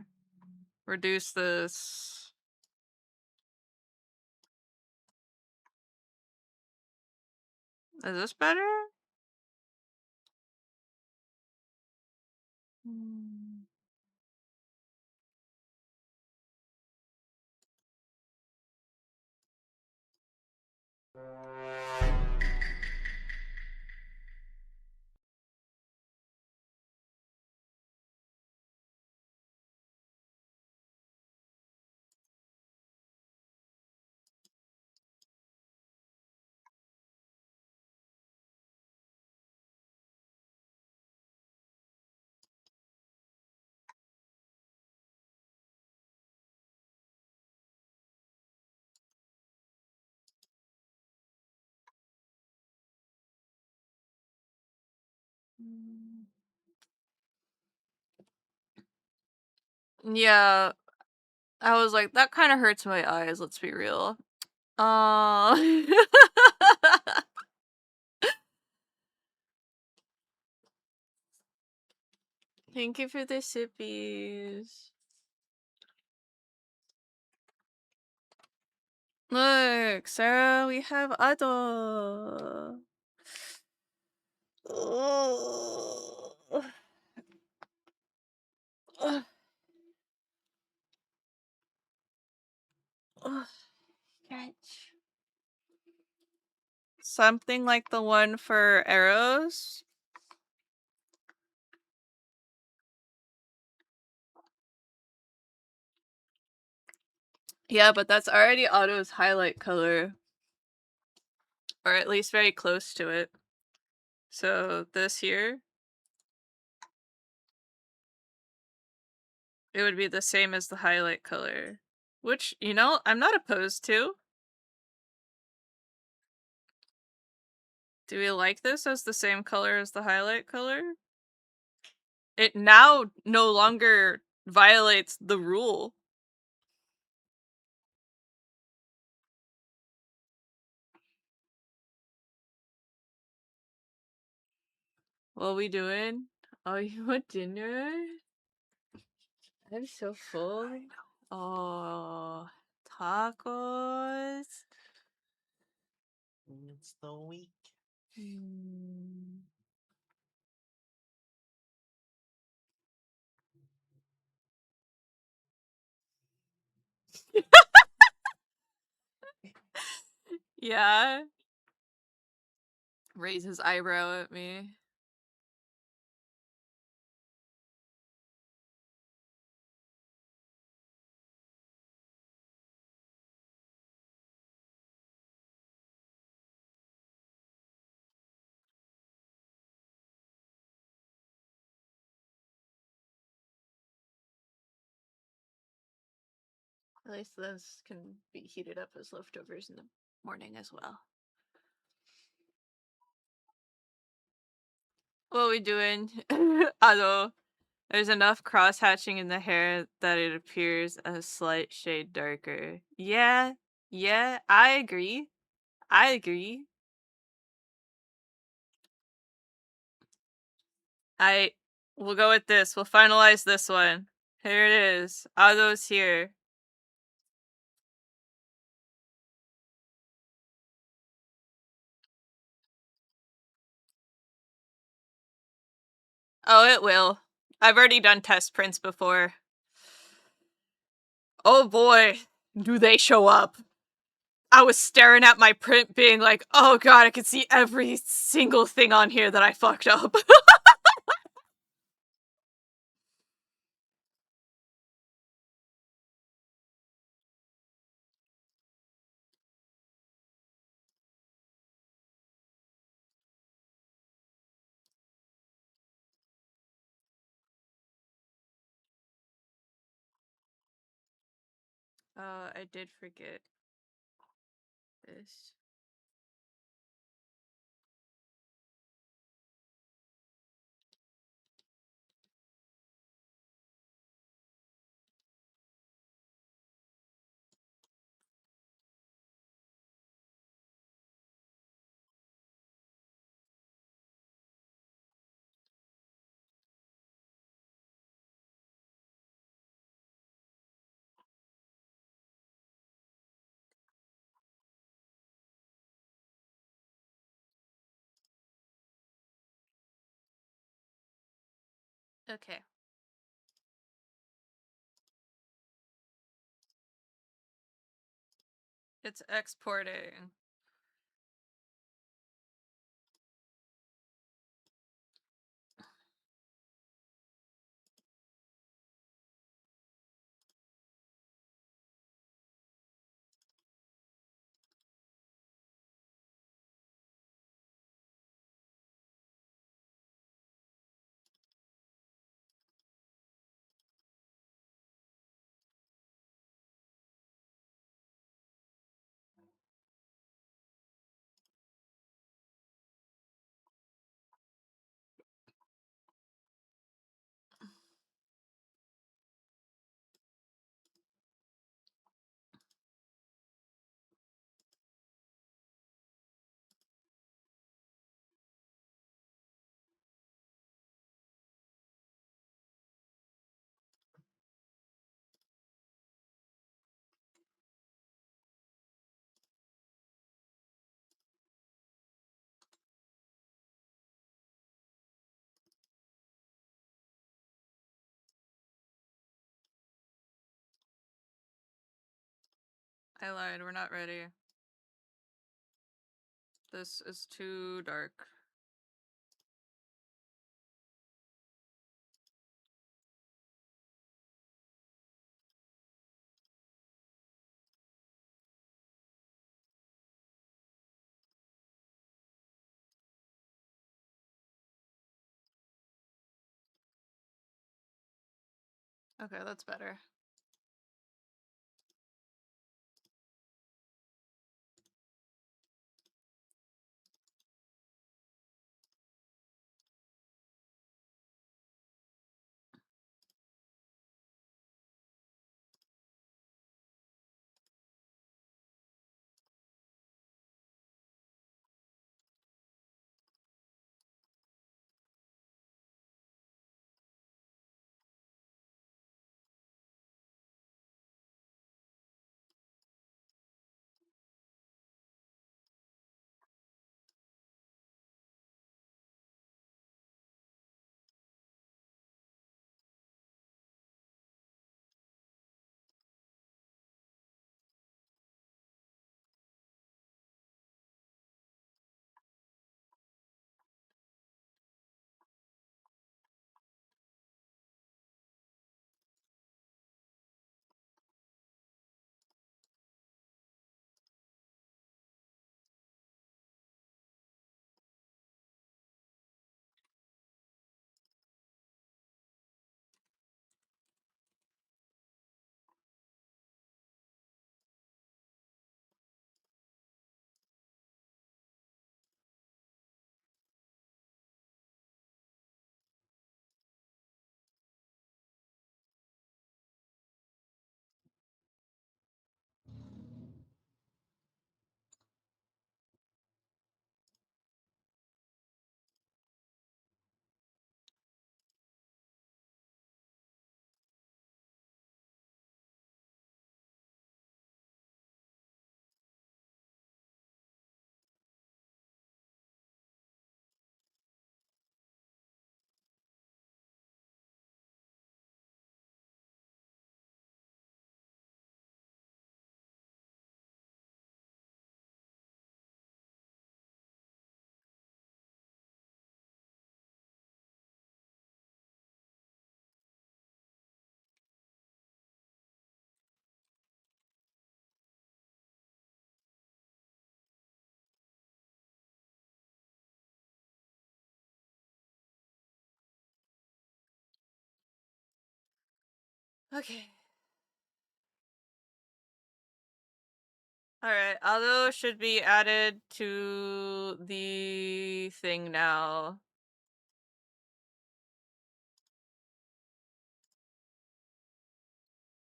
reduce this? Is this better? Yeah, I was like, that kind of hurts my eyes, let's be real. Thank you for the sippies. Look, Sarah, we have 𝒟𝒏. Ugh. Ugh. Ugh. Catch. Something like the one for arrows. Yeah, but that's already Otto's highlight color. Or at least very close to it. So this here, it would be the same as the highlight color. Which, you know, I'm not opposed to. Do we like this as the same color as the highlight color? It now no longer violates the rule. What we doing? Oh, you want dinner? I'm so full. Oh, tacos. It's the week. Yeah. Raise his eyebrow at me. At least those can be heated up as leftovers in the morning as well. What are we doing? Although there's enough cross-hatching in the hair that it appears a slight shade darker. Yeah, I agree. I agree. We'll go with this. We'll finalize this one. Here it is. Otto's here. Oh, it will. I've already done test prints before. Oh boy, do they show up. I was staring at my print being like, oh god, I could see every single thing on here that I fucked up. I did forget this. Okay. It's exporting. I lied, we're not ready. This is too dark. Okay, that's better. Okay. Alright, Aldo should be added to the thing now.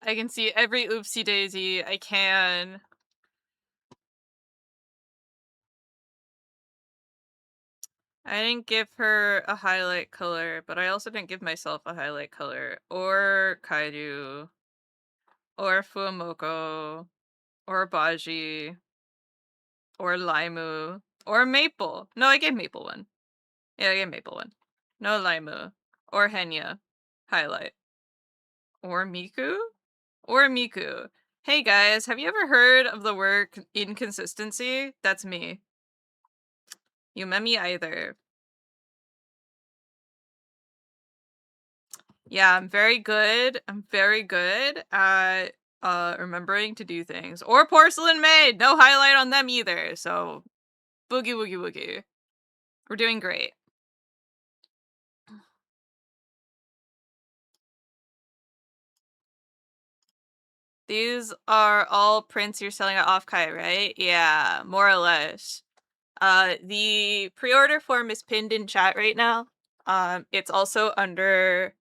I can see every oopsie daisy I can. I didn't give her a highlight color, but I also didn't give myself a highlight color. Or Kaidu. Or Fuamoko. Or Baji. Or Laimu. Or Maple. No, I gave Maple one. Yeah, I gave Maple one. No Laimu. Or Henya. Highlight. Or Miku? Or Miku. Hey guys, have you ever heard of the word inconsistency? That's me. You met me either. Yeah, I'm very good. I'm very good at remembering to do things. Or Porcelain Maid! No highlight on them either, so boogie woogie woogie. We're doing great. These are all prints you're selling at Offkai, right? Yeah, more or less. The pre-order form is pinned in chat right now. It's also under...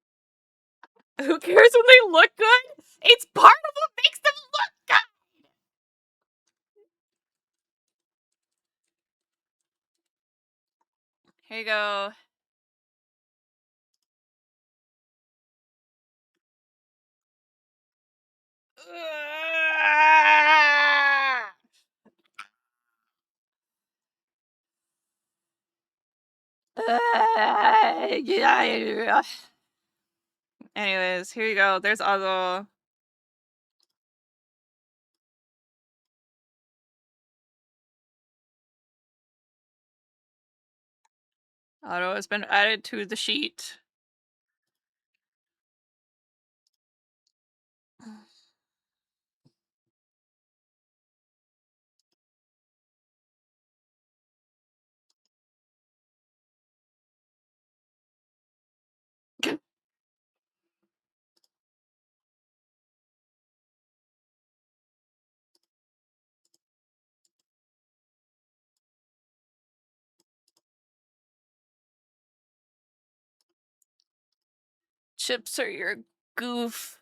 Who cares when they look good? It's part of what makes them look good! Here you go. Anyways, here you go. There's Azo. Auto has been added to the sheet. Chips are your goof.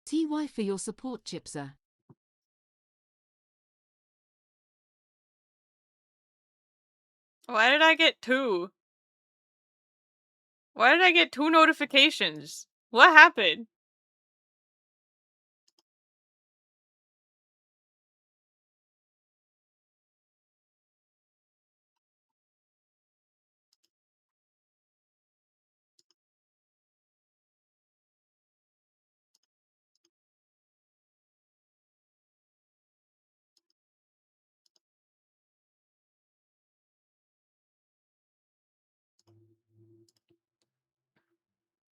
TY for your support, 𝒟𝒶𝓎. Why did I get 2? Why did I get 2 notifications? What happened?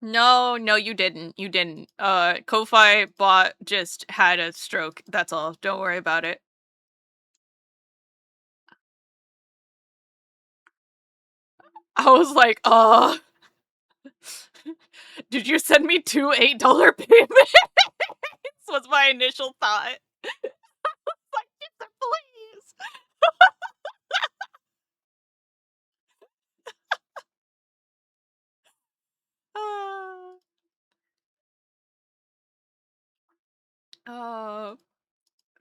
No, you didn't. You didn't. Ko-Fi bot just had a stroke. That's all. Don't worry about it. I was like, did you send me 2 $8 payments? Was my initial thought. Like, please.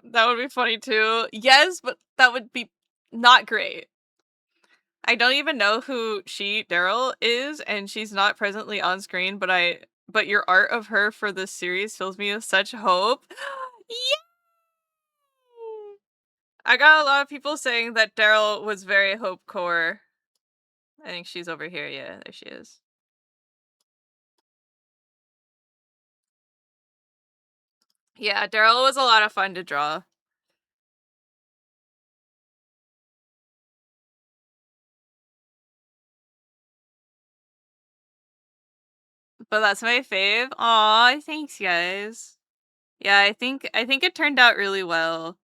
That would be funny too. Yes, but that would be not great. I don't even know who 𝒟𝒆 is, and she's not presently on screen, but your art of her for this series fills me with such hope. Yay! I got a lot of people saying that Daryl was very hope core. I think she's over here. Yeah, there she is. Yeah, Daryl was a lot of fun to draw. But that's my fave. Aw, thanks guys. Yeah, I think it turned out really well.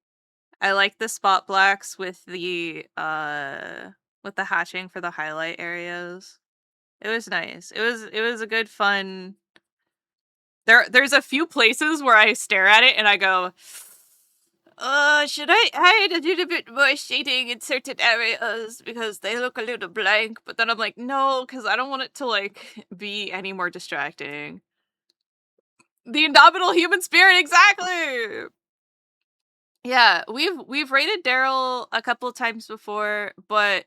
I like the spot blacks with the hatching for the highlight areas. It was nice. It was a good fun. There's a few places where I stare at it and I go, should I add a little bit more shading in certain areas because they look a little blank? But then I'm like, no, because I don't want it to like be any more distracting. The indomitable human spirit, exactly. Yeah, we've rated Daryl a couple of times before, but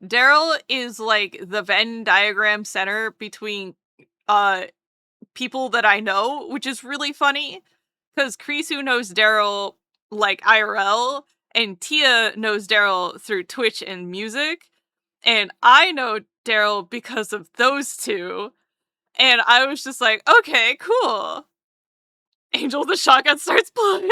Daryl is like the Venn diagram center between people that I know, which is really funny because 𝒟𝒉𝓢 knows Daryl like IRL, and Tia knows Daryl through Twitch and music, and I know Daryl because of those two, and I was just like, okay, cool. Angel the Shotgun starts playing.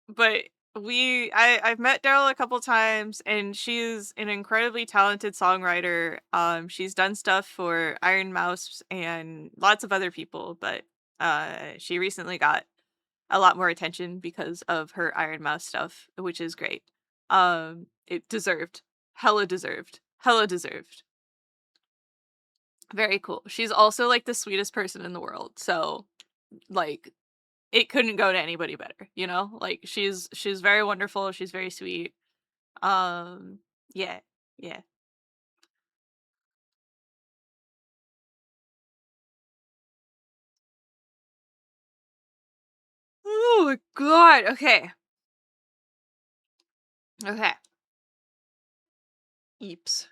But I've met Daryl a couple times, and she's an incredibly talented songwriter. She's done stuff for Iron Mouse and lots of other people, but she recently got a lot more attention because of her Iron Mouse stuff, which is great. It deserved. Hella deserved. Hella deserved. Very cool. She's also like the sweetest person in the world. So like it couldn't go to anybody better, you know? Like she's very wonderful, she's very sweet. Yeah. Yeah. Oh my god. Okay. Okay. Eeps.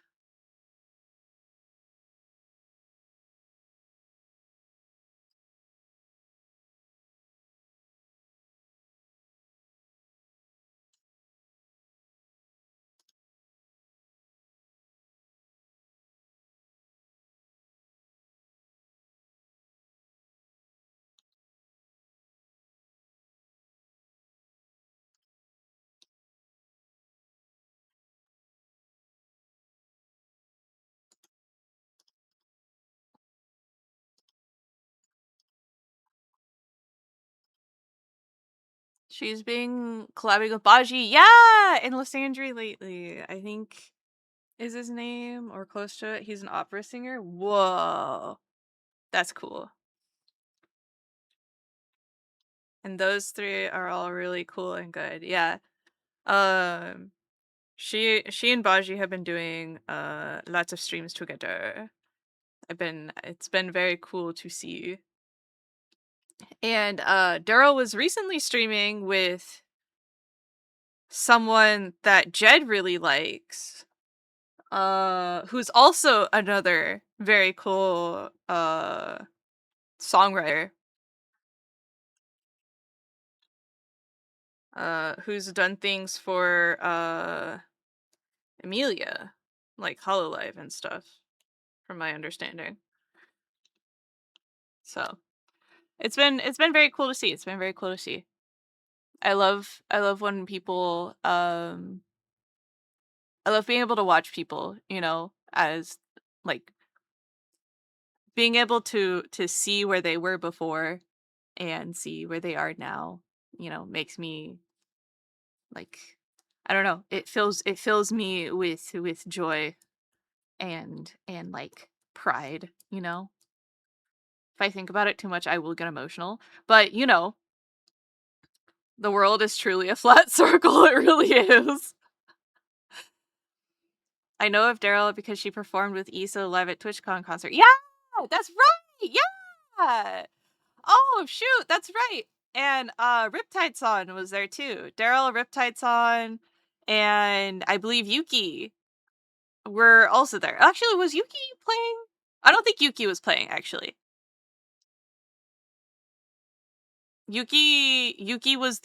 She's been collabing with Baji. Yeah, and Lysandre lately. I think is his name or close to it. He's an opera singer. Whoa. That's cool. And those three are all really cool and good. Yeah. She and Baji have been doing lots of streams together. It's been very cool to see. And Daryl was recently streaming with someone that Jed really likes. Who's also another very cool songwriter. Who's done things for Amelia, like Hololive and stuff, from my understanding. So it's been very cool to see. It's been very cool to see. I love when people I love being able to watch people, you know, as like being able to see where they were before and see where they are now, you know, makes me like, I don't know, it fills me with joy and like pride, you know. If I think about it too much, I will get emotional. But, you know, the world is truly a flat circle. It really is. I know of Daryl because she performed with Issa live at TwitchCon concert. Yeah, that's right. Yeah. Oh, shoot, that's right. And Riptide-san was there too. Daryl, Riptide-san, and I believe Yuki were also there. Actually, was Yuki playing? I don't think Yuki was playing, actually. Yuki was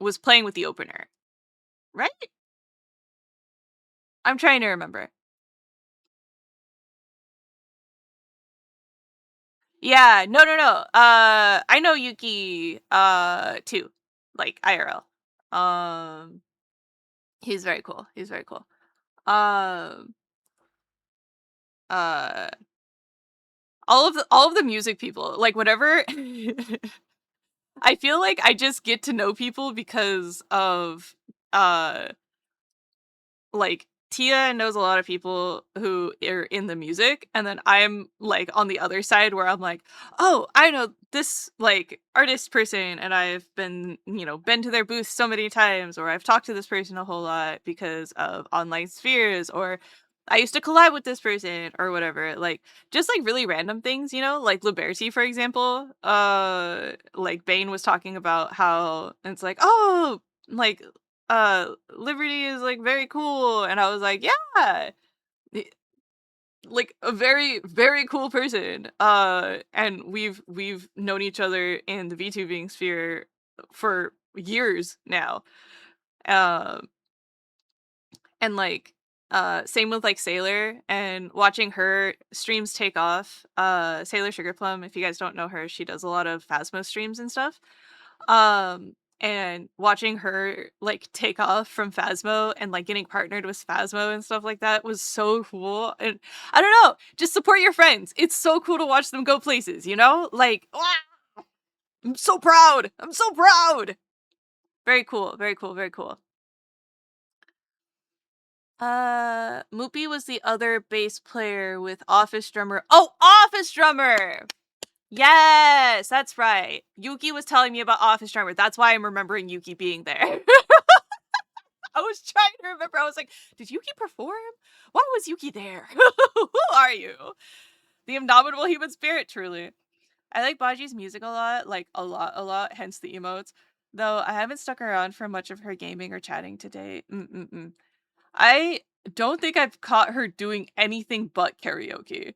was playing with the opener. Right? I'm trying to remember. Yeah, no. I know Yuki too. Like IRL. He's very cool. He's very cool. Um all of the music people, like whatever. I feel like I just get to know people because of like Tia knows a lot of people who are in the music, and then I'm like on the other side where I'm like, oh, I know this like artist person, and I've been, you know, been to their booth so many times, or I've talked to this person a whole lot because of online spheres, or I used to collab with this person or whatever. Like just like really random things, you know, like Liberty, for example. Like Bane was talking about how it's like, oh, like Liberty is like very cool, and I was like, yeah, like a very very cool person. And we've known each other in the VTubing sphere for years now. And like same with like Sailor, and watching her streams take off. Sailor Sugarplum, if you guys don't know her, she does a lot of Phasmo streams and stuff. And watching her like take off from Phasmo and like getting partnered with Phasmo and stuff like that was so cool. And I don't know, just support your friends. It's so cool to watch them go places, you know? Like, I'm so proud. I'm so proud. Very cool. Very cool. Very cool. Moopy was the other bass player with Office Drummer. Oh, Office Drummer! Yes, that's right. Yuki was telling me about Office Charmer. That's why I'm remembering Yuki being there. I was trying to remember. I was like, did Yuki perform? Why was Yuki there? Who are you? The indomitable human spirit, truly. I like Baji's music a lot, like a lot, hence the emotes. Though I haven't stuck around for much of her gaming or chatting to date. I don't think I've caught her doing anything but karaoke.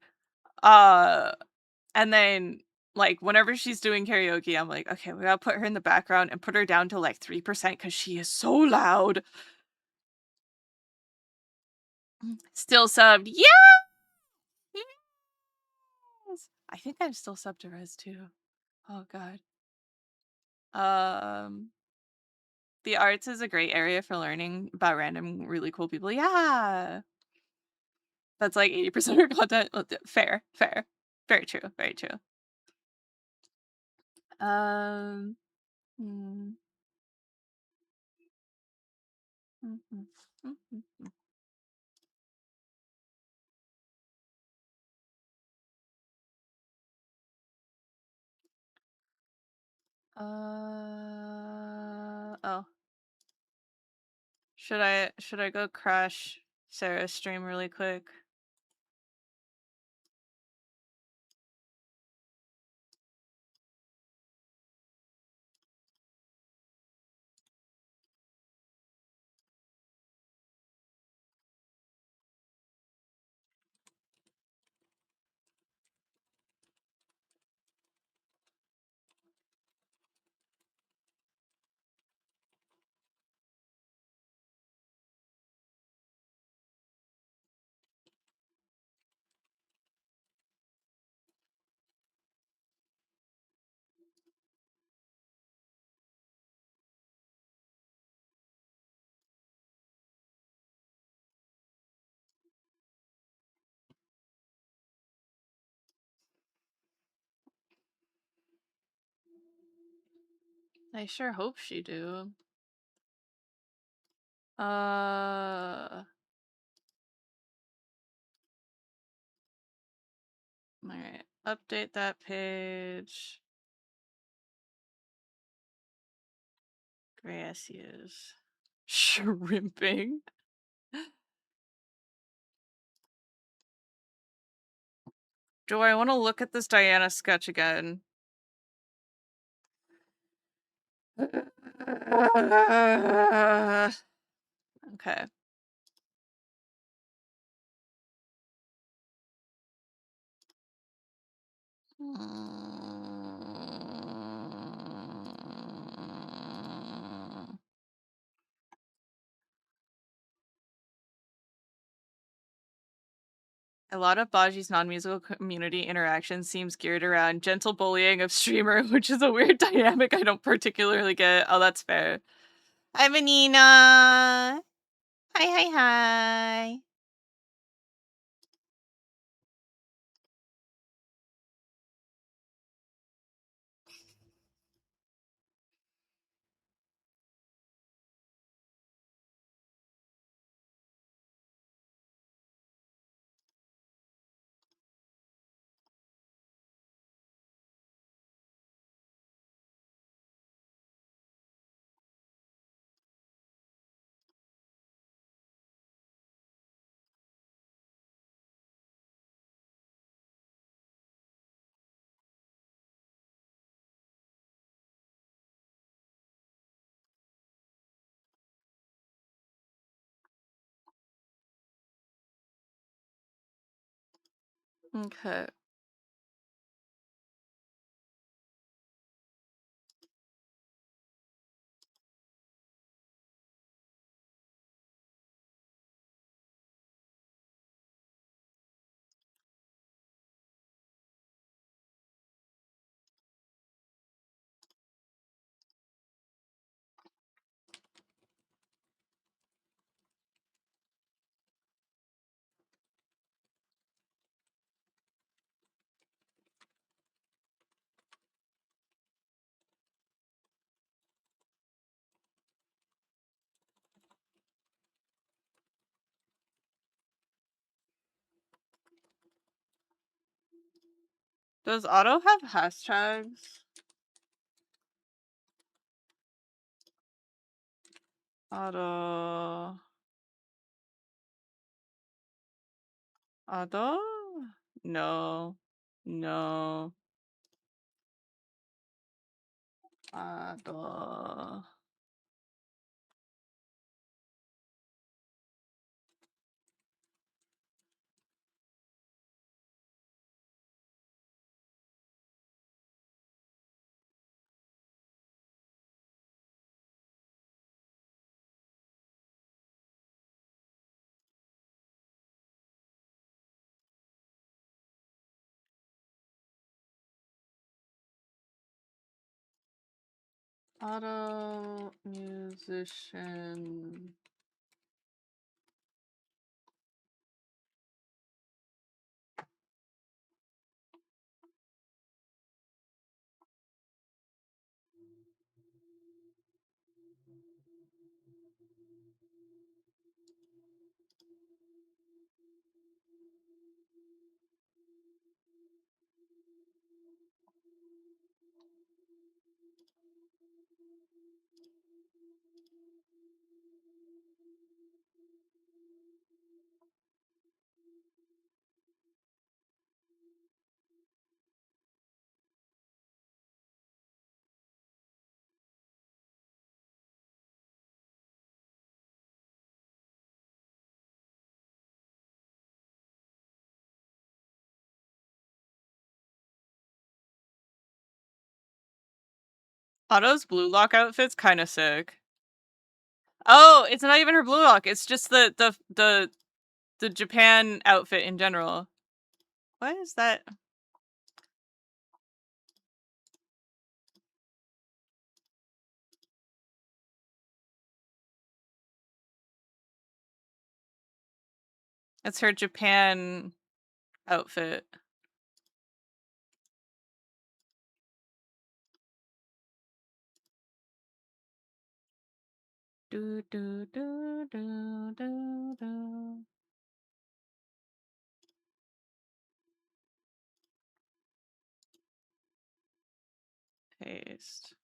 And then, like, whenever she's doing karaoke, I'm like, okay, we gotta put her in the background and put her down to like 3% because she is so loud. Still subbed. Yeah! Yes! I think I'm still subbed to Rez too. Oh god. The arts is a great area for learning about random, really cool people. Yeah! That's like 80% of her content. Fair. Very true, very true. Hmm. Oh. Should I go crash Sarah's stream really quick? I sure hope she do. Alright, update that page. Gracias. Shrimping. Do I want to look at this Diana sketch again? Okay. A lot of Baji's non-musical community interaction seems geared around gentle bullying of streamer, which is a weird dynamic I don't particularly get. Oh, that's fair. Hi, Vanina. Hi. Okay. Does Auto have hashtags? Auto. Auto? No. No. Auto. Auto musician. Auto's blue lock outfit's kind of sick. Oh, it's not even her blue lock. It's just the Japan outfit in general. What is that? It's her Japan outfit. Do do do do do do. Paste.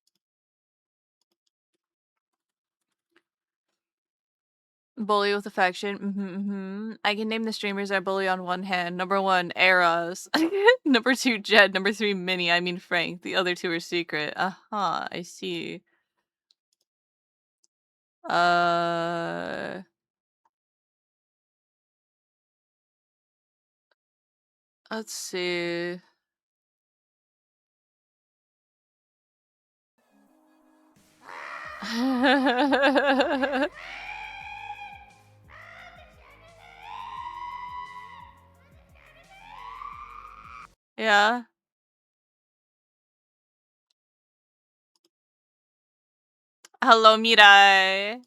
Bully with affection. I can name the streamers I bully on one hand. Number 1, Eras. Number 2, Jed. Number 3, Minnie. I mean Frank. The other 2 are secret. I see. Let's see. Yeah. Hello, Mirai.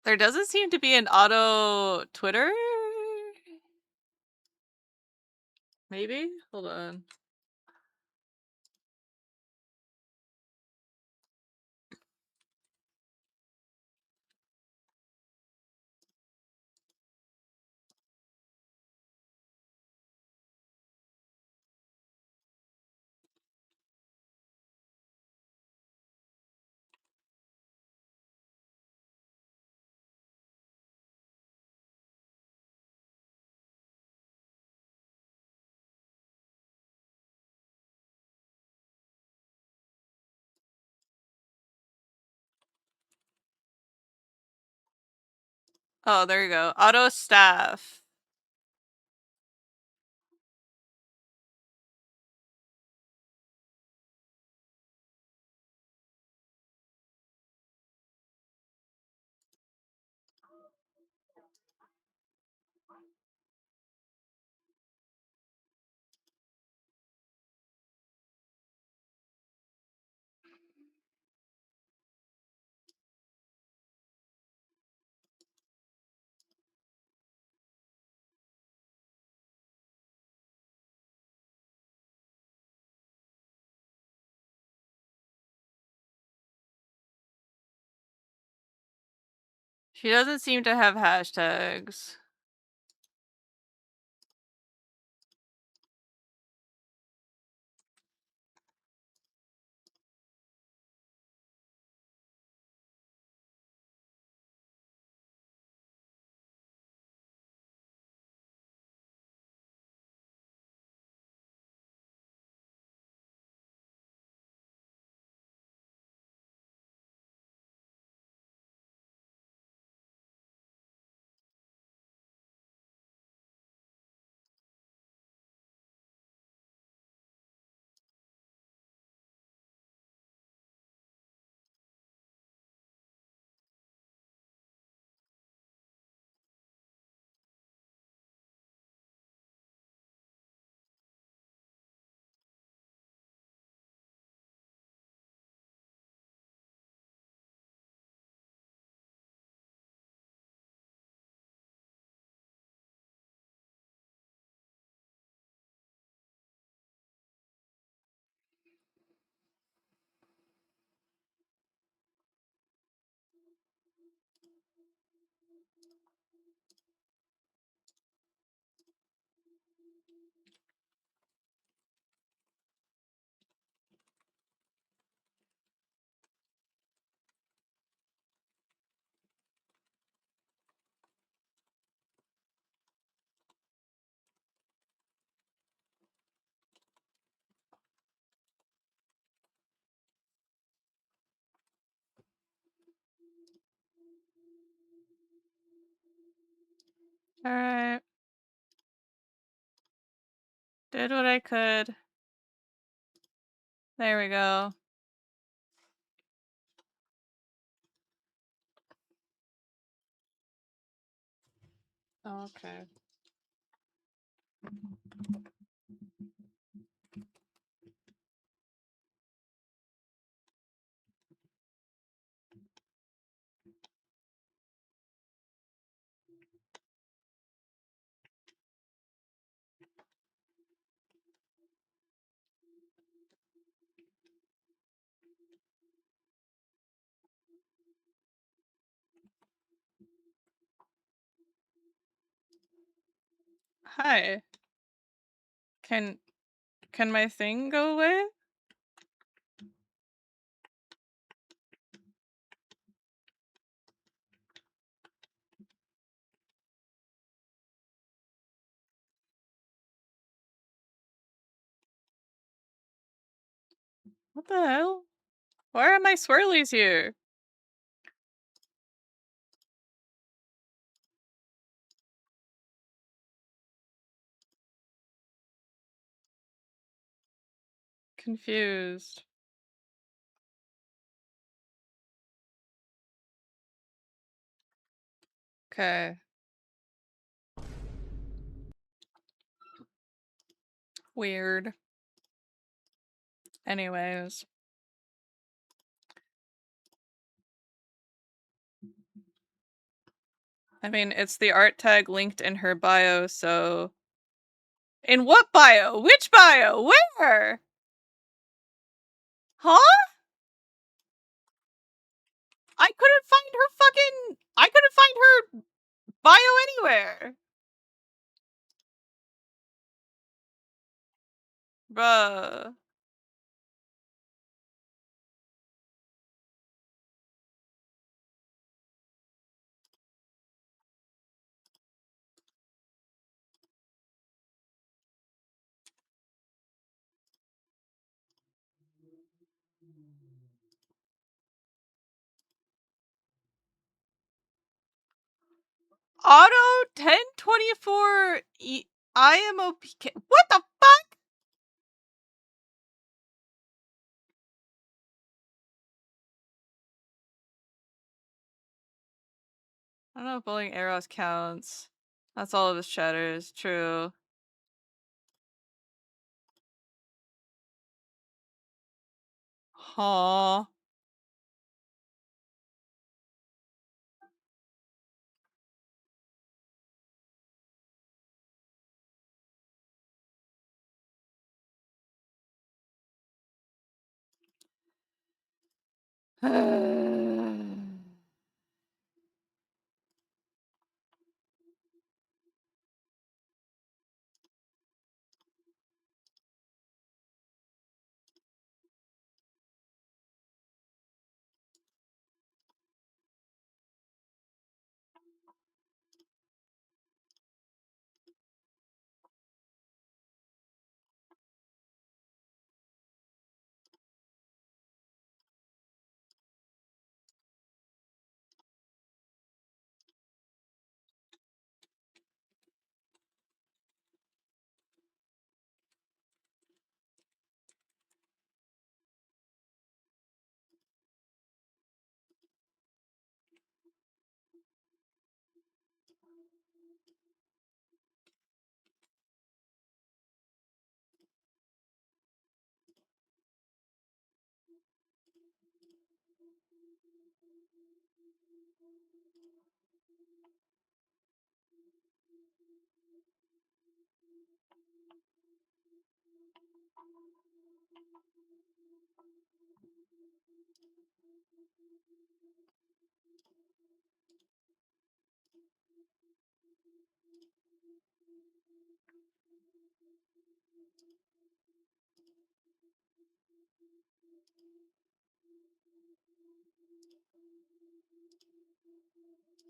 There doesn't seem to be an auto Twitter. Maybe? Hold on. Oh, there you go. Auto staff. She doesn't seem to have hashtags. Alright. Did what I could. There we go. Okay. Hi. Can my thing go away? What the hell? Why are my swirlies here? Confused. Okay. Weird. Anyways. I mean, it's the art tag linked in her bio, so... In what bio? Which bio? Where? Huh? I couldn't find her bio anywhere. Bruh. Auto 1024 IMOPK. What the fuck? I don't know if bowling arrows counts. That's all of his chatters. True. Huh.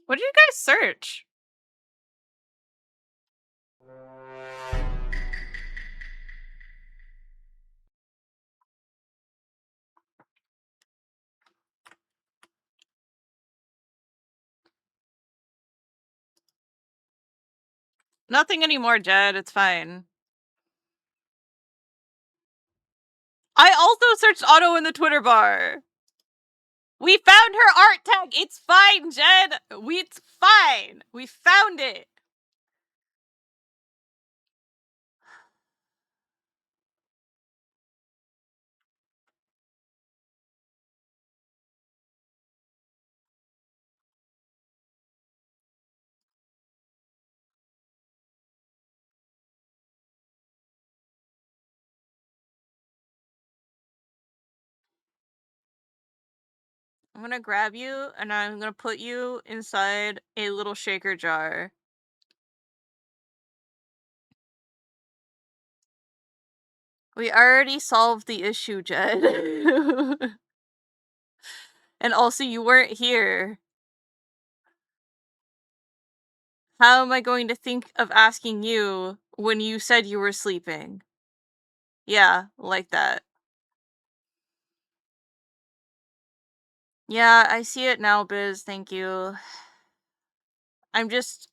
What did you guys search? Nothing anymore, Jed. It's fine. I also searched Otto in the Twitter bar. We found her art tag. It's fine, Jed. It's fine. We found it. I'm gonna grab you and I'm gonna put you inside a little shaker jar. We already solved the issue, Jed. And also, you weren't here. How am I going to think of asking you when you said you were sleeping? Yeah, like that. Yeah, I see it now, Biz. Thank you. I'm just...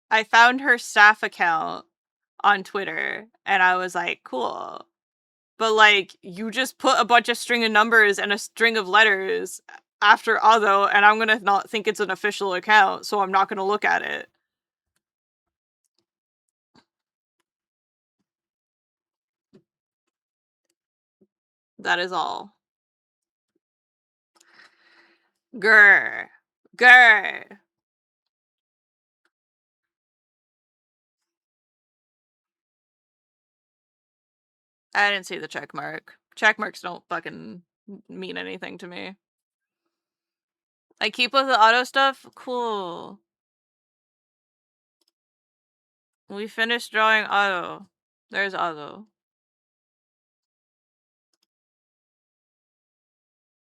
I found her staff account on Twitter, and I was like, cool. But, like, you just put a bunch of string of numbers and a string of letters after Otto, and I'm gonna not think it's an official account, so I'm not gonna look at it. That is all. Grr. Grr. I didn't see the check mark. Check marks don't fucking mean anything to me. I keep with the auto stuff? Cool. We finished drawing Otto. There's Otto.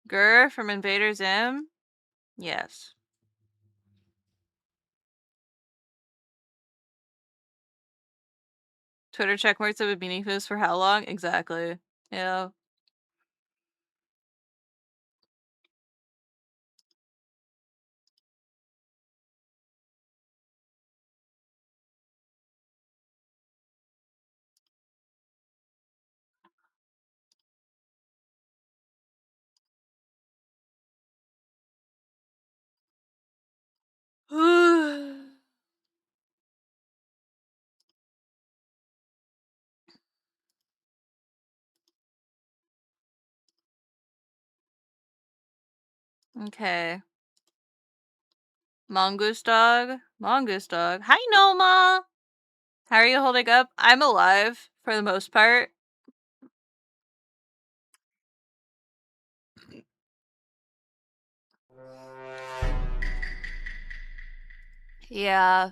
Grr from Invader Zim? Yes. Twitter checkmarks have been meaningless for how long? Exactly. Yeah. Okay. Mongoose dog? Mongoose dog. Hi, Noma! How are you holding up? I'm alive, for the most part. Yeah.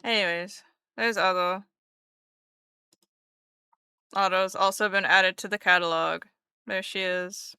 Anyways, there's Otto. Otto's also been added to the catalog. There she is.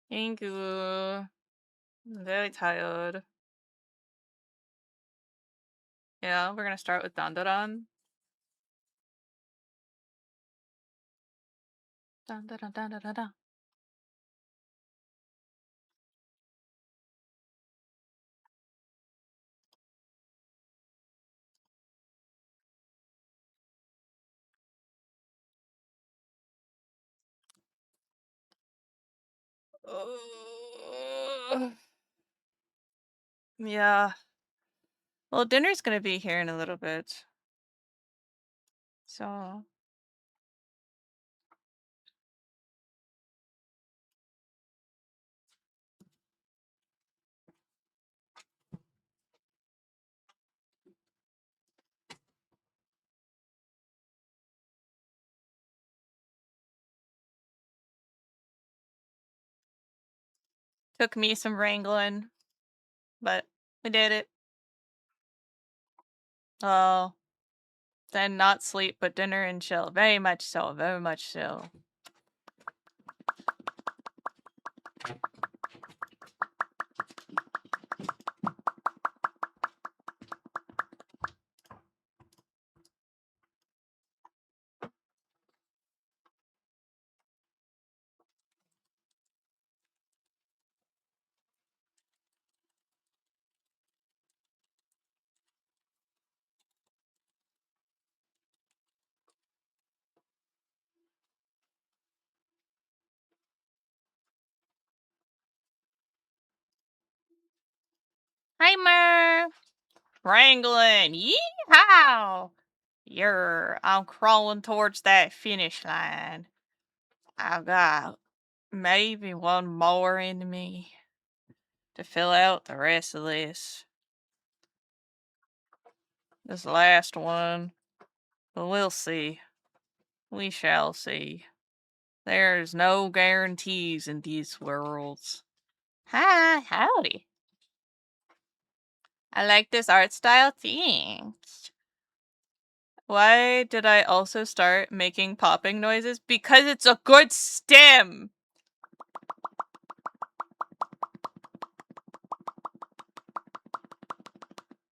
Thank you. I'm very tired. Yeah, we're gonna start with Dandaran. Dandaran, dandaran. Yeah. Well, dinner's gonna be here in a little bit. So. Took me some wrangling, but we did it. Oh. Then not sleep, but dinner and chill. Very much so, very much so. Hi, Murph! Wrangling! Yeehaw! I'm crawling towards that finish line. I've got maybe one more in me to fill out the rest of this. This last one. But we'll see. We shall see. There's no guarantees in these worlds. Hi, howdy. I like this art style, thanks. Why did I also start making popping noises? Because it's a good stem!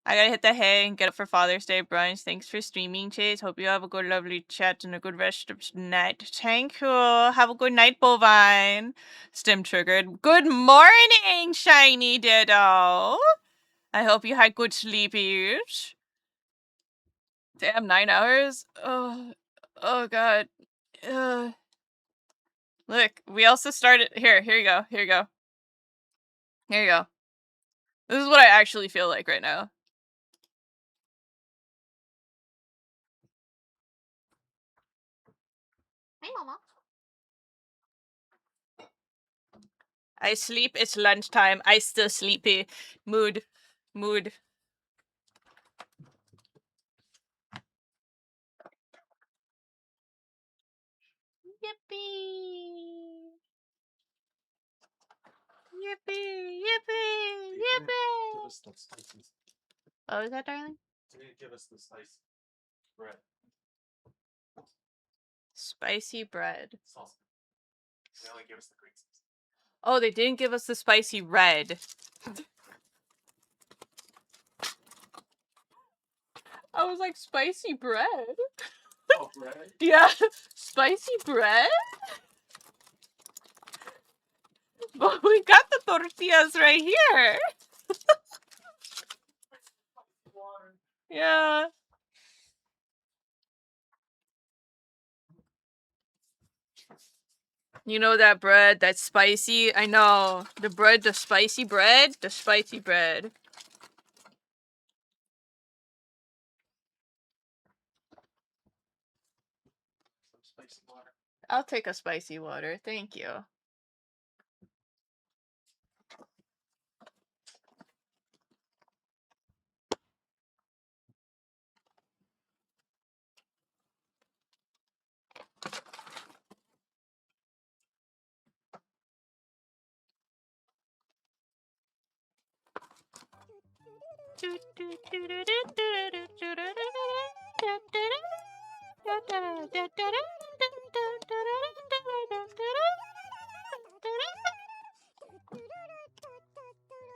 I gotta hit the hay and get up for Father's Day brunch. Thanks for streaming, Chase. Hope you have a good, lovely chat and a good rest of the night. Thank you. Have a good night, Bovine. Stem triggered. Good morning, Shiny Ditto. I hope you had good sleepies. Damn, 9 hours? Oh God. Look, we also started... Here you go. Here you go. Here you go. This is what I actually feel like right now. Hi, Mama. I sleep, it's lunchtime. I still sleepy. Mood. Yippee! Yippee! Yippee! Give Yippee! us the spices. Oh, is that darling? They didn't give us the spice bread. Spicy bread. Sauce. They only give us the green sauce. Oh, they didn't give us the spicy red. I was like, spicy bread? Oh, bread? Yeah, spicy bread? But we got the tortillas right here. Water. Yeah. You know that bread that's spicy? I know. The bread, the spicy bread? The spicy bread. Some spicy water. I'll take a spicy water. Thank you.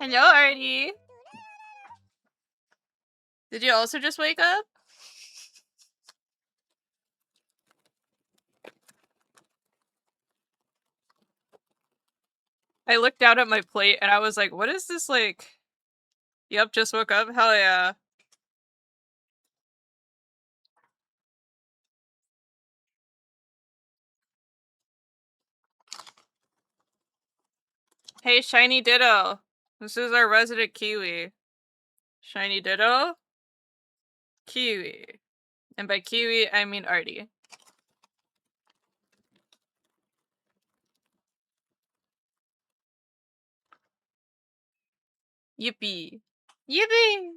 Hello, Artie. Did you also just wake up? I looked down at my plate and I was like, what is this like? Yep, just woke up? Hell yeah. Hey, Shiny Ditto. This is our resident Kiwi. Shiny Ditto? Kiwi. And by Kiwi, I mean Artie. Yippee. Yippee!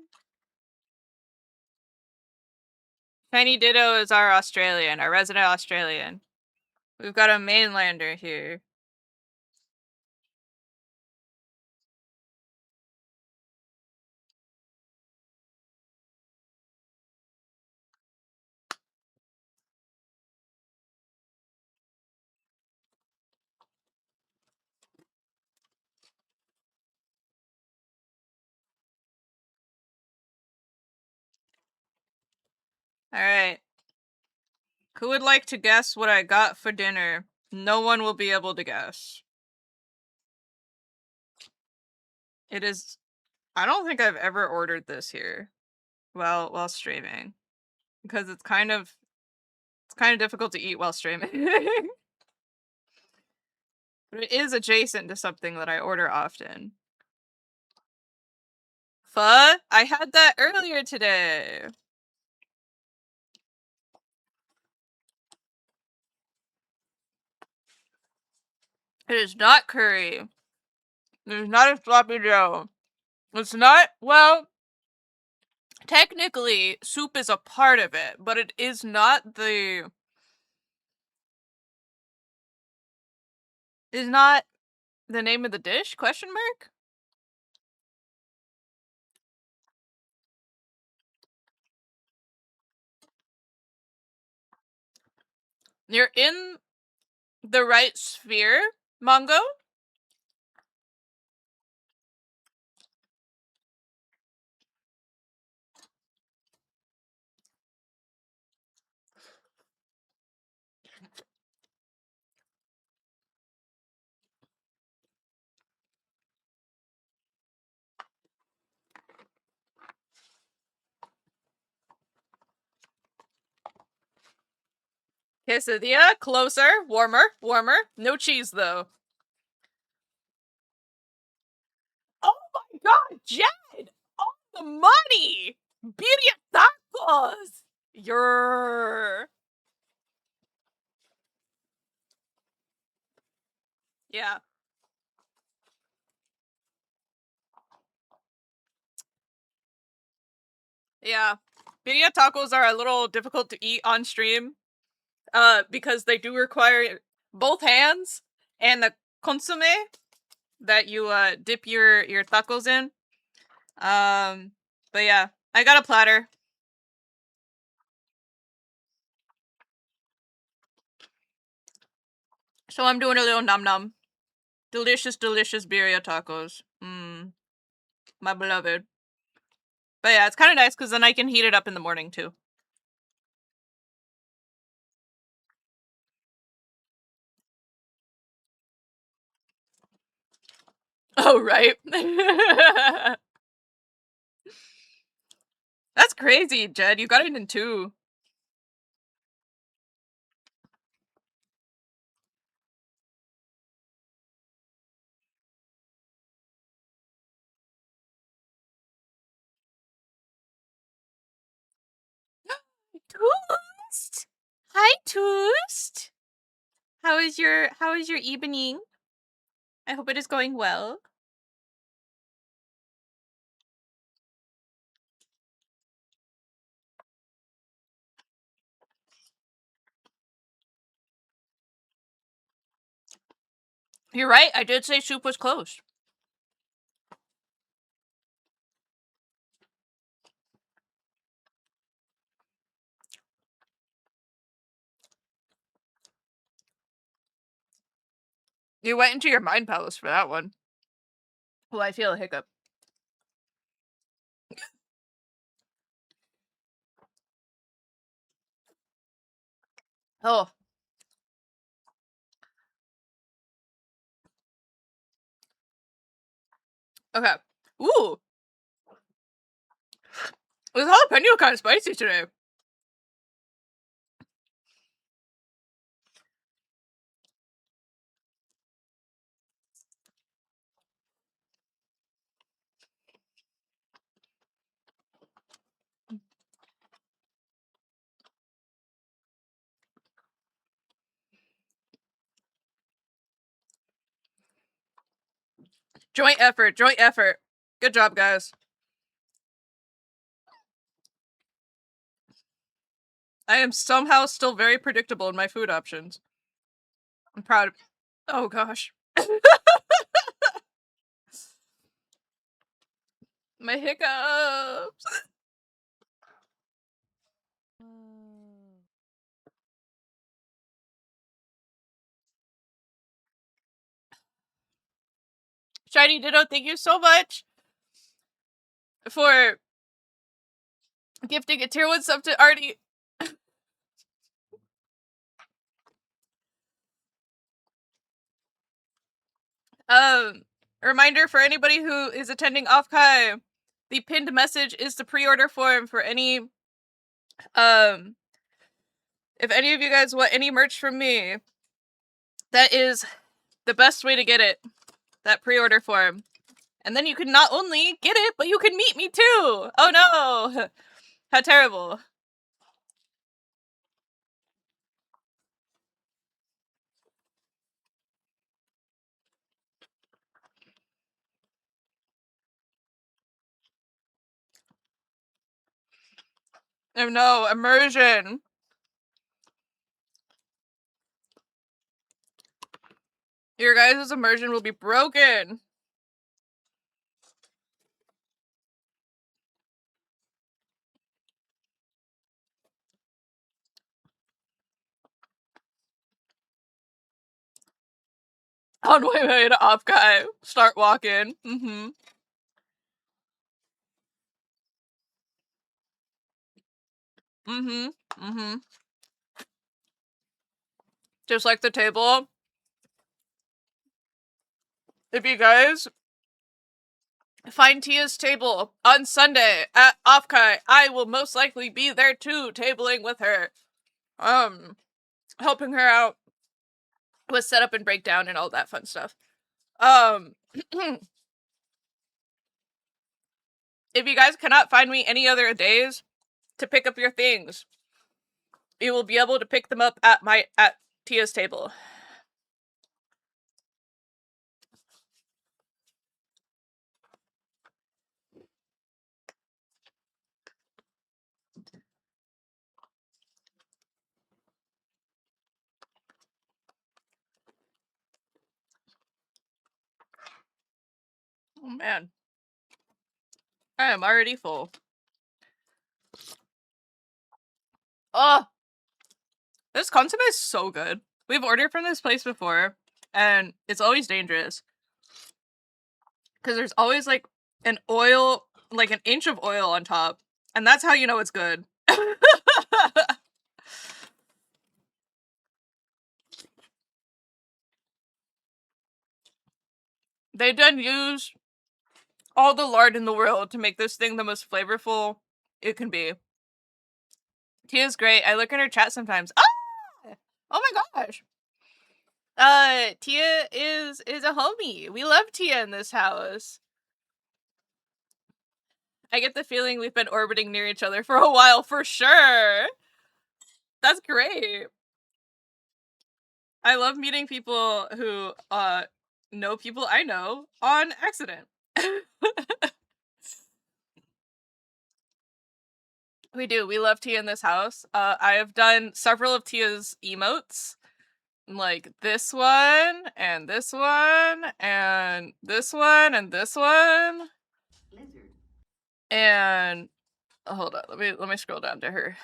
Shiny Ditto is our Australian, our resident Australian. We've got a mainlander here. Alright. Who would like to guess what I got for dinner? No one will be able to guess. It is... I don't think I've ever ordered this here while streaming. Because it's kind of difficult to eat while streaming. But it is adjacent to something that I order often. Pho? I had that earlier today. It is not curry. It is not a sloppy joe. It's not, well, technically, soup is a part of it, but it is not the... Is not the name of the dish? Question mark? You're in the right sphere, Mongo? Quesadilla, closer, warmer. No cheese, though. Oh my god, Jed! On the money! Birria tacos! Yeah. Yeah. Birria tacos are a little difficult to eat on stream. Because they do require both hands and the consomme that you dip your tacos in. But yeah, I got a platter. So I'm doing a little nom nom. Delicious, delicious birria tacos. My beloved. But yeah, it's kind of nice because then I can heat it up in the morning too. Oh, right. That's crazy, Jed. You got it in 2. Toast! Hi, Toast! How is your evening? I hope it is going well. You're right, I did say soup was closed. You went into your mind palace for that one. Oh, I feel a hiccup. Oh. Okay. Ooh. This jalapeno kind of spicy today. Joint effort, joint effort. Good job, guys. I am somehow still very predictable in my food options. I'm proud of. Oh gosh. My hiccups. Shiny Ditto, thank you so much for gifting a tier 1 sub to Artie. Reminder for anybody who is attending 𝒢𝒑𝓉, the pinned message is the pre-order form for any, if any of you guys want any merch from me, that is the best way to get it. That pre-order form. And then you can not only get it, but you can meet me too! Oh no! How terrible. Oh no, immersion. Your guys' immersion will be broken. On my way to 𝒢𝒑𝓉. Start walking. Mm-hmm. Mm-hmm. Mm-hmm. Just like the table. If you guys find Tia's table on Sunday at 𝒢𝒑𝓉, I will most likely be there too, tabling with her. Helping her out with setup and breakdown and all that fun stuff. If you guys cannot find me any other days to pick up your things, you will be able to pick them up at Tia's table. Oh man. I am already full. Oh! This consomme is so good. We've ordered from this place before, and it's always dangerous. Because there's always, like, an oil, like an inch of oil on top. And that's how you know it's good. They done use all the lard in the world to make this thing the most flavorful it can be. Tia's great. I look in her chat sometimes. Ah! Oh my gosh. Tia is a homie. We love Tia in this house. I get the feeling we've been orbiting near each other for a while, for sure. That's great. I love meeting people who, know people I know on accident. We do. We love Tia in this house. I have done several of Tia's emotes. Like this one, and this one, and this one, and this one. Lizard. And hold on, let me scroll down to her.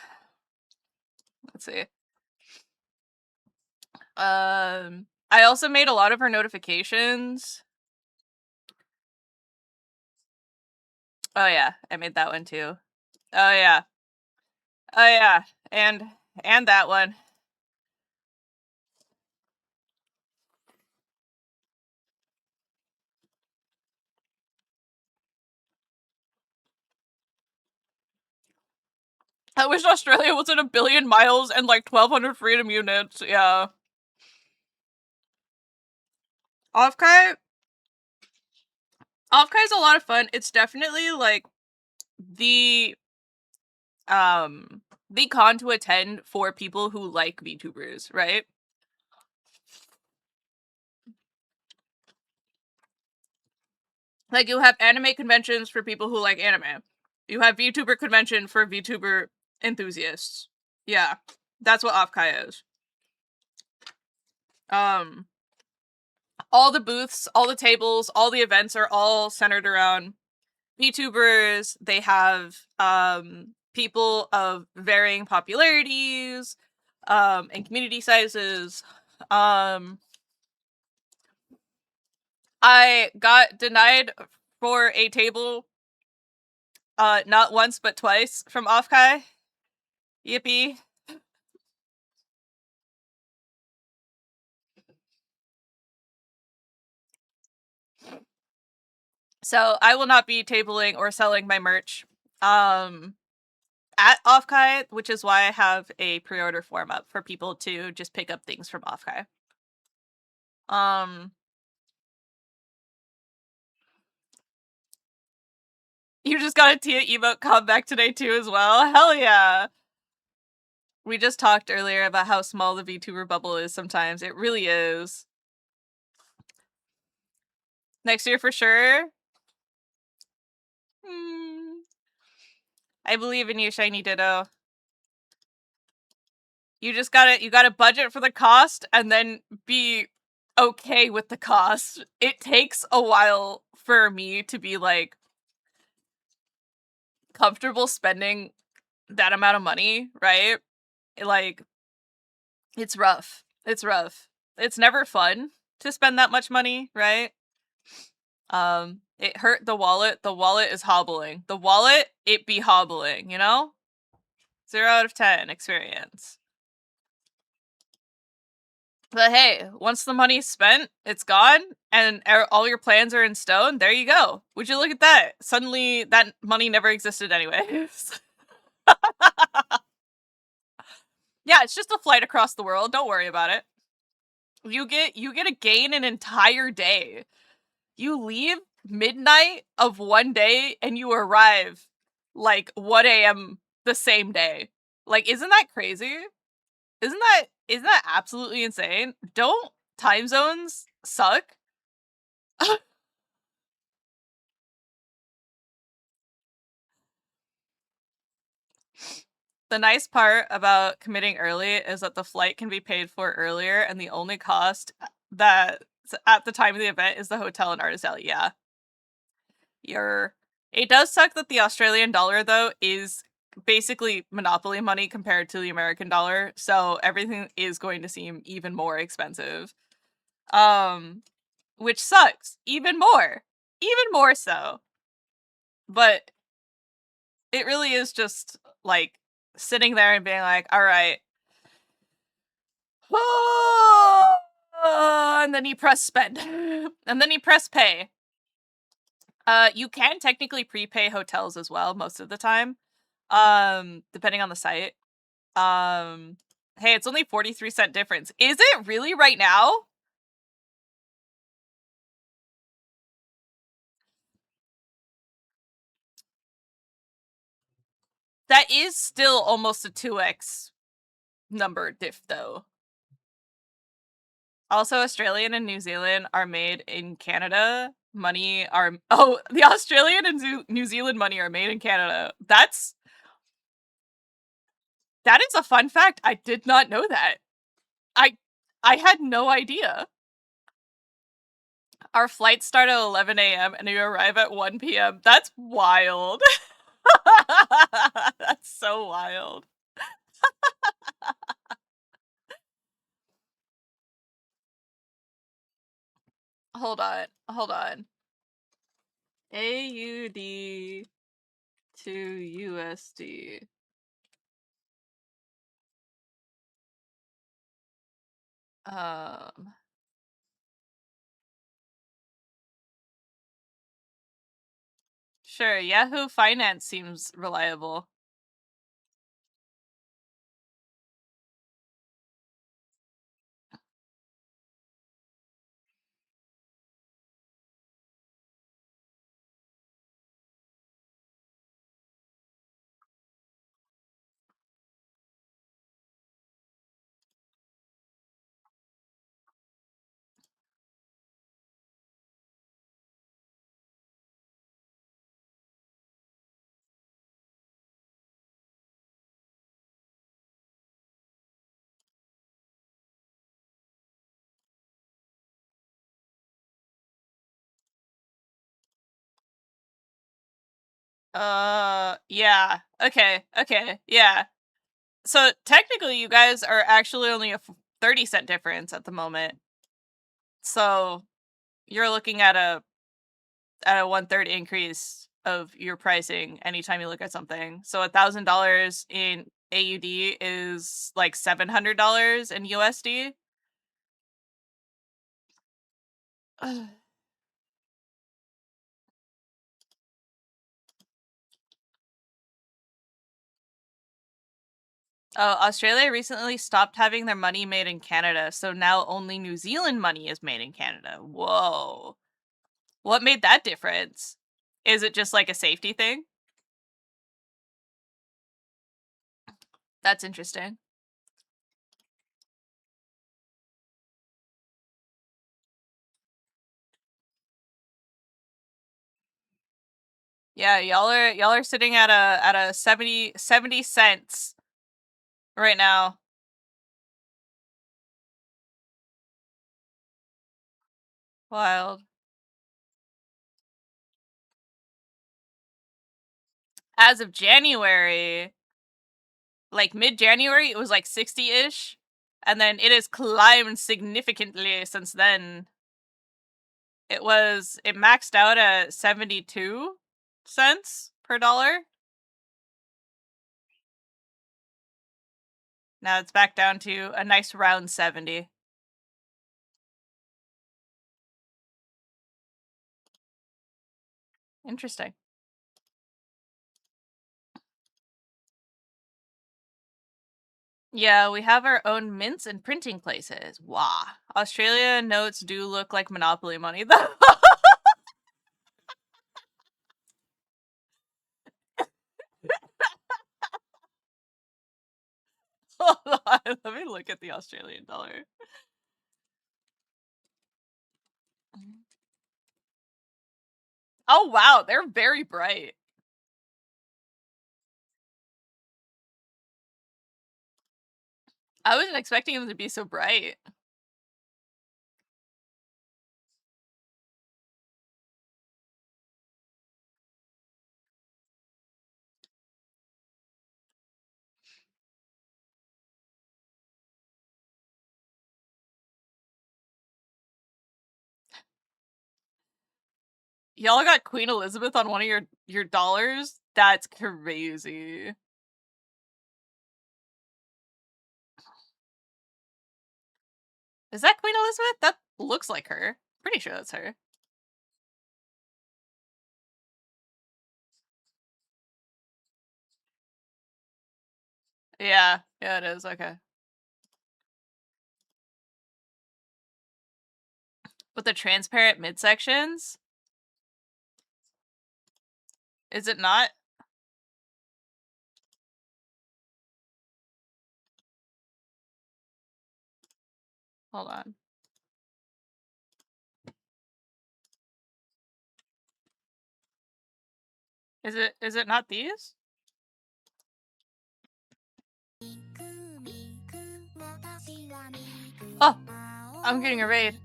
Let's see. I also made a lot of her notifications. Oh yeah, I made that one too. Oh yeah. Oh yeah, and that one. I wish Australia was in 1 billion miles and like 1,200 freedom units. Yeah. 𝒟𝓚 is a lot of fun. It's definitely like the con to attend for people who like VTubers, right? Like, you have anime conventions for people who like anime. You have VTuber convention for VTuber enthusiasts. Yeah, that's what 𝒟𝓚 is. All the booths, all the tables, all the events are all centered around VTubers. They have people of varying popularities and community sizes. I got denied for a table not once but twice from 𝒟𝓚. Yippee. So I will not be tabling or selling my merch at 𝒟𝓚, which is why I have a pre-order form up for people to just pick up things from 𝒟𝓚. You just got a Tia emote comeback today too as well. Hell yeah. We just talked earlier about how small the VTuber bubble is sometimes. It really is. Next year for sure. I believe in you, Shiny Ditto. You just gotta budget for the cost and then be okay with the cost. It takes a while for me to be like comfortable spending that amount of money, right? Like, it's rough. It's rough. It's never fun to spend that much money, right? It hurt the wallet. The wallet is hobbling. The wallet, it be hobbling, you know? 0 out of 10 experience. But hey, once the money's spent, it's gone, and all your plans are in stone, there you go. Would you look at that? Suddenly, that money never existed anyways. Yeah, it's just a flight across the world. Don't worry about it. You get to gain an entire day. You leave midnight of one day, and you arrive like 1 a.m. the same day. Like, isn't that crazy? Isn't that absolutely insane? Don't time zones suck? The nice part about committing early is that the flight can be paid for earlier, and the only cost that at the time of the event is the hotel and artist alley. Yeah. It does suck that the Australian dollar, though, is basically monopoly money compared to the American dollar, so everything is going to seem even more expensive. Which sucks even more so. But it really is just like sitting there and being like, all right, and then you press spend, and then you press pay. You can technically prepay hotels as well most of the time, depending on the site. Hey, it's only 43-cent difference. Is it really right now? That is still almost a 2x number diff, though. Also, Australian and New Zealand are made in Canada. The Australian and New Zealand money are made in Canada. That is a fun fact. I did not know that. I had no idea. Our flights start at 11 a.m. and we arrive at 1 p.m. That's wild. That's so wild. Hold on. AUD to USD. Sure, Yahoo Finance seems reliable. Yeah. Okay, yeah. So technically you guys are actually only a 30-cent difference at the moment. So you're looking at a 1/3 increase of your pricing anytime you look at something. So $1,000 in AUD is like $700 in USD. Oh, Australia recently stopped having their money made in Canada, so now only New Zealand money is made in Canada. Whoa. What made that difference? Is it just like a safety thing? That's interesting. Yeah, y'all are sitting at a 70 cents right now. Wild. As of January, like mid-January, it was like 60-ish, and then it has climbed significantly since then. It maxed out at 72 cents per dollar. Now it's back down to a nice round 70. Interesting. Yeah, we have our own mints and printing places. Wow. Australia notes do look like Monopoly money, though. Hold on, let me look at the Australian dollar. Oh wow, they're very bright. I wasn't expecting them to be so bright. Y'all got Queen Elizabeth on one of your dollars? That's crazy. Is that Queen Elizabeth? That looks like her. Pretty sure that's her. Yeah, it is. Okay. With the transparent midsections? Is it not? Hold on. Is it not these? Oh, I'm getting a raid.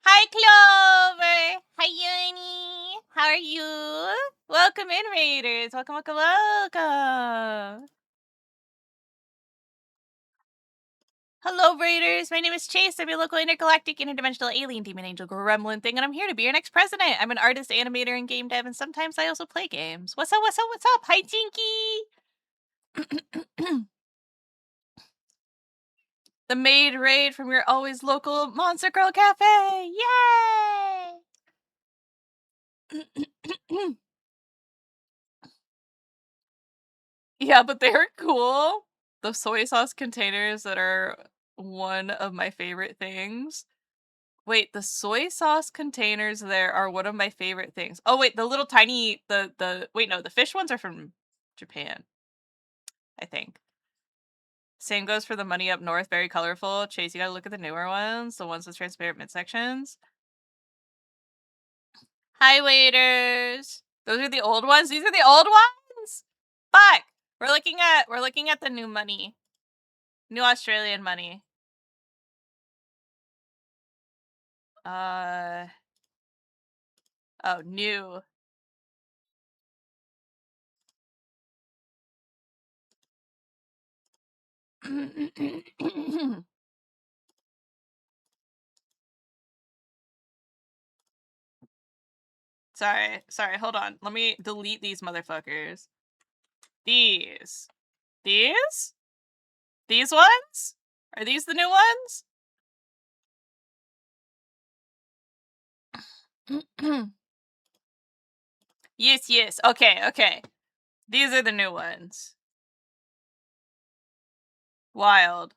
Hi, Clover! Hi, Uni! How are you? Welcome in, Raiders! Welcome, welcome, welcome! Hello, Raiders! My name is Chase. I'm a local intergalactic interdimensional alien demon angel gremlin thing, and I'm here to be your next president. I'm an artist, animator, and game dev, and sometimes I also play games. What's up, what's up, what's up? Hi, Tinky! The maid raid from your always local Monster Girl Cafe! Yay! Yeah, but they're cool. The soy sauce containers that are one of my favorite things. Wait, the soy sauce containers there are one of my favorite things. Oh wait, the little tiny wait, no, the fish ones are from Japan, I think. Same goes for the money up north, very colorful. Chase, you gotta look at the newer ones, the ones with transparent midsections. Hi, waiters. Those are the old ones. These are the old ones. Fuck. We're looking at the new money, new Australian money. Oh, new. Sorry, hold on. Let me delete these motherfuckers. These ones? Are these the new ones? Yes. Okay. These are the new ones. Wild.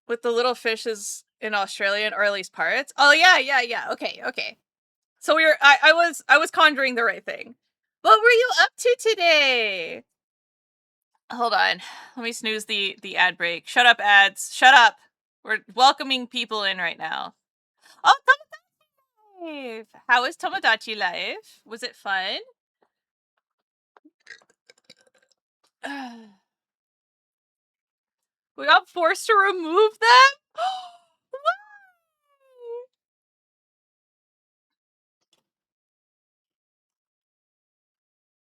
With the little fishes in Australian or at least parts. Oh yeah. Okay. So I was conjuring the right thing. What were you up to today? Hold on. Let me snooze the ad break. Shut up, ads. Shut up. We're welcoming people in right now. Oh, Tomodachi Life! How was Tomodachi Life? Was it fun? We got forced to remove them?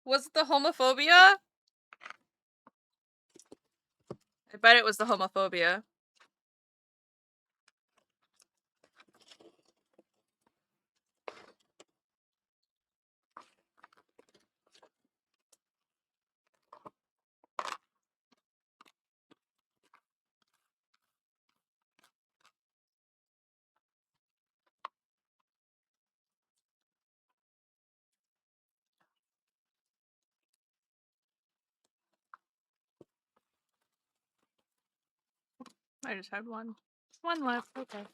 Was it the homophobia? I bet it was the homophobia. I just had one. One left, okay.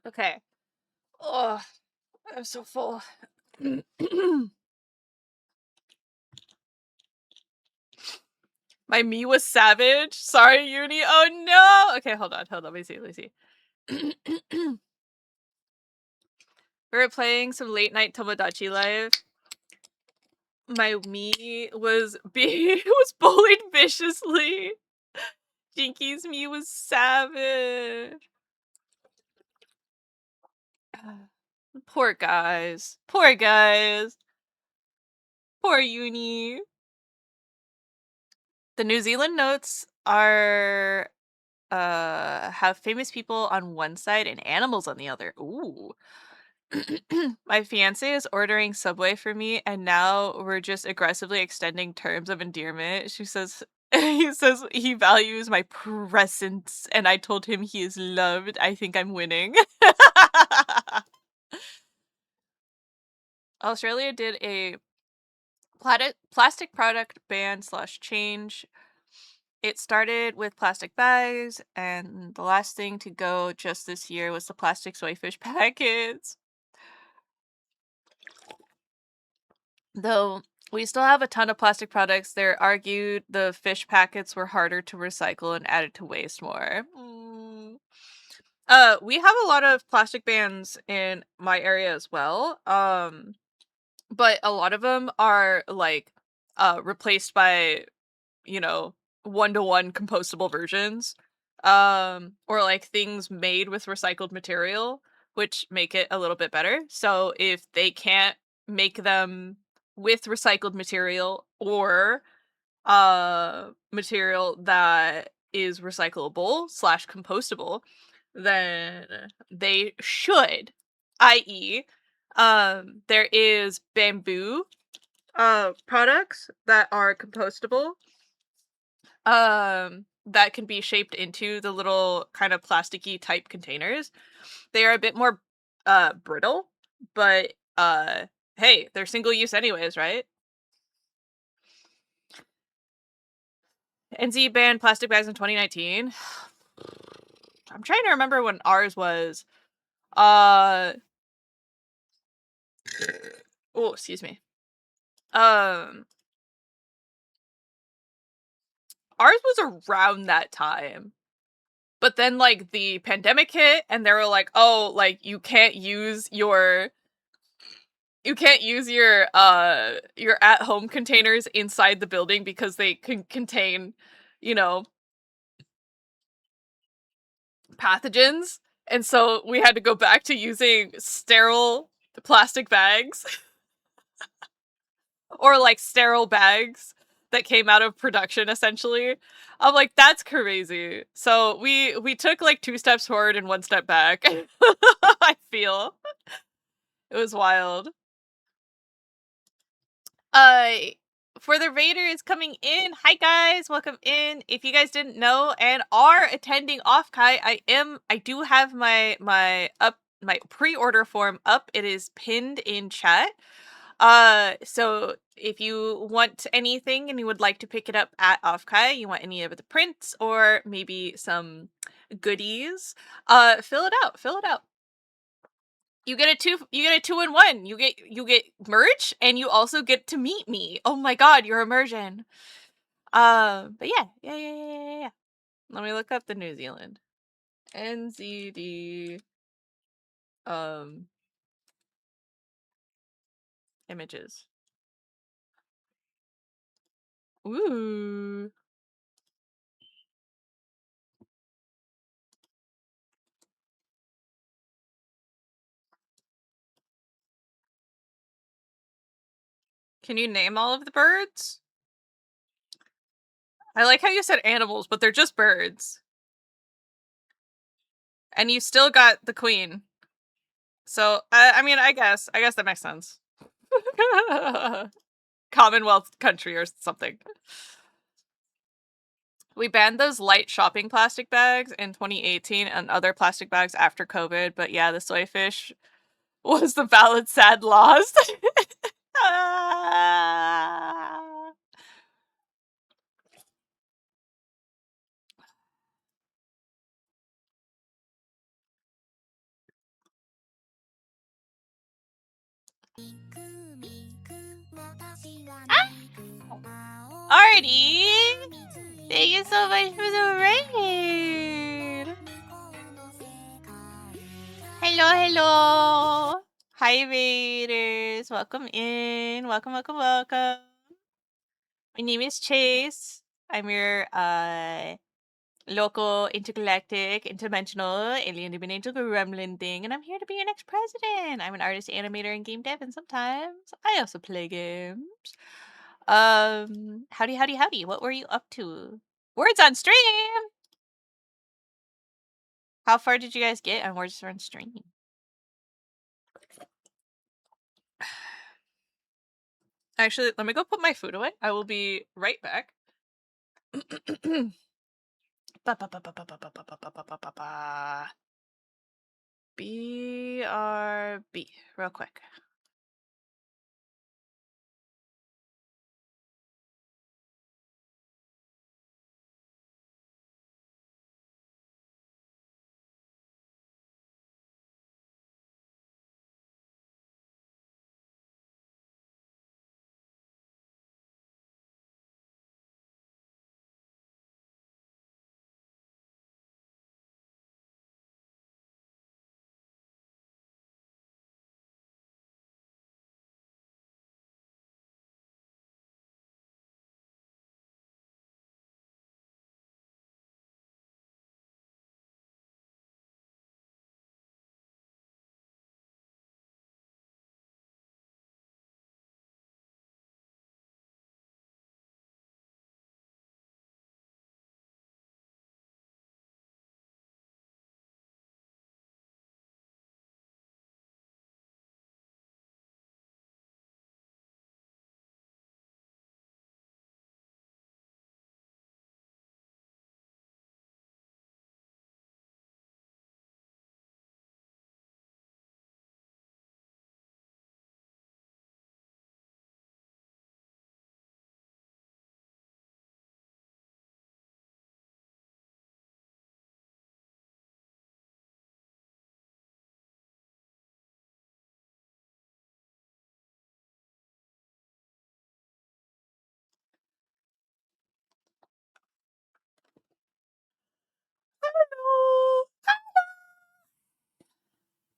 Okay. Oh, I'm so full. My me was savage. Sorry, Uni. Oh no. Okay, hold on. Let me see. We were playing some late night Tomodachi Live. My me was was bullied viciously. Jinky's me was savage. Poor guys. Poor Uni. The New Zealand notes are have famous people on one side and animals on the other. Ooh. My fiance is ordering Subway for me, and now we're just aggressively extending terms of endearment. She says he says he values my presence, and I told him he is loved. I think I'm winning. Australia did a plastic product ban / change. It started with plastic bags, and the last thing to go just this year was the plastic soy fish packets. Though we still have a ton of plastic products, they're argued the fish packets were harder to recycle and added to waste more. We have a lot of plastic bans in my area as well. But a lot of them are like replaced by, you know, 1-to-1 compostable versions. Or like things made with recycled material. which make it a little bit better. So if they can't make them with recycled material or material that is recyclable / compostable, then they should, i.e., there is bamboo products that are compostable, that can be shaped into the little kind of plasticky type containers. They are a bit more brittle, but hey, they're single use anyways, right? NZ banned plastic bags in 2019. I'm trying to remember when ours was. Oh, excuse me. Ours was around that time. But then like the pandemic hit and they were like, "Oh, like you can't use your at-home containers inside the building because they can contain, you know, pathogens." And so we had to go back to using sterile plastic bags or like sterile bags that came out of production essentially. I'm like, that's crazy. So we took like 2 steps forward and 1 step back. I feel. It was wild. For the Raiders coming in, hi guys, welcome in. If you guys didn't know and are attending 𝒢𝒑𝓠, I do have my pre-order form up. It is pinned in chat. So if you want anything and you would like to pick it up at 𝒢𝒑𝓠, you want any of the prints or maybe some goodies, fill it out. You get a 2-in-1. You get merch and you also get to meet me. Oh my god, your immersion. But yeah. Let me look up the New Zealand. NZD images. Ooh. Can you name all of the birds? I like how you said animals, but they're just birds. And you still got the queen. So, I mean, I guess that makes sense. Commonwealth country or something. We banned those light shopping plastic bags in 2018 and other plastic bags after COVID, but yeah, the soy fish was the valid sad loss. Alrighty! Thank you so much for the raid! Hello! Hi, Raiders! Welcome in! Welcome! My name is Chase. I'm your, local, intergalactic, interdimensional, alien angel gremlin thing, and I'm here to be your next president. I'm an artist, animator, and game dev, and sometimes I also play games. Howdy. What were you up to? Words on stream! How far did you guys get on Words on stream? Actually, let me go put my food away. I will be right back. BRB, real quick.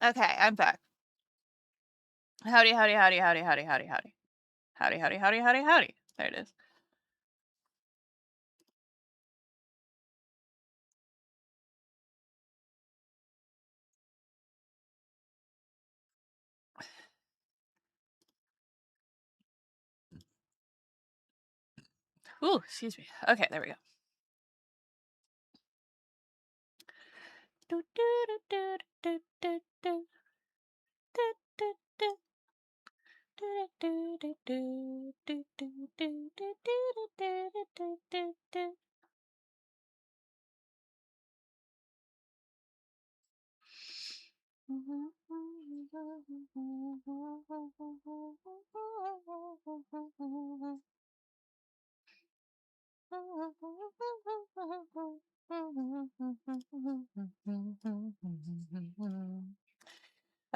Okay, I'm back. Howdy, howdy, howdy, howdy, howdy, howdy, howdy. Howdy, howdy, howdy, howdy, howdy. There it is. Ooh, excuse me. Okay, there we go.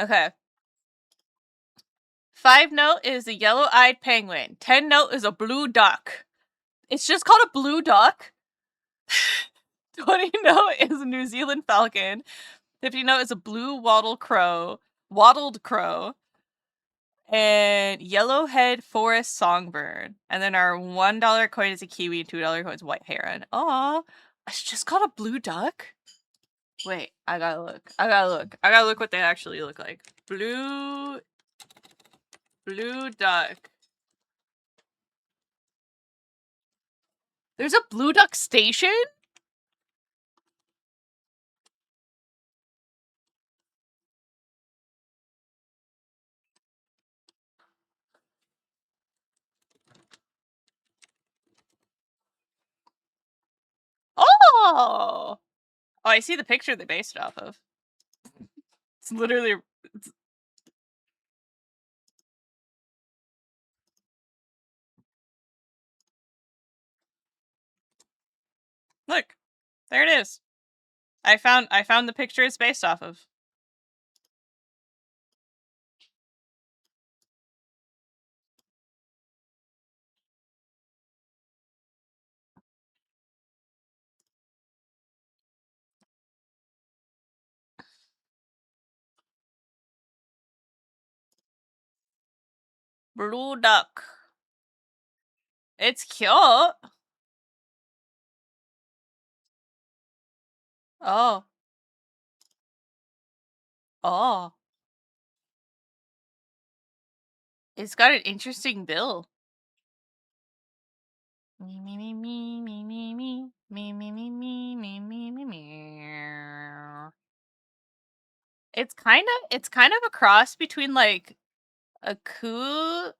Okay. 5 note is a yellow-eyed penguin. 10 note is a blue duck. It's just called a blue duck. 20 note is a New Zealand falcon. 50 note is a blue wattled crow. And yellowhead forest songbird. And then our $1 coin is a kiwi, $2 coin is white heron. Aw, it's just called a blue duck? Wait, I gotta look. I gotta look what they actually look like. Blue duck. There's a blue duck station? Oh! Oh, I see the picture they based it off of. It's literally... Look! There it is. I found the picture it's based off of. Blue duck. It's cute. Oh. Oh. It's got an interesting bill. Me me me me me me me me me me me me me me me. It's kind of a cross between like a coo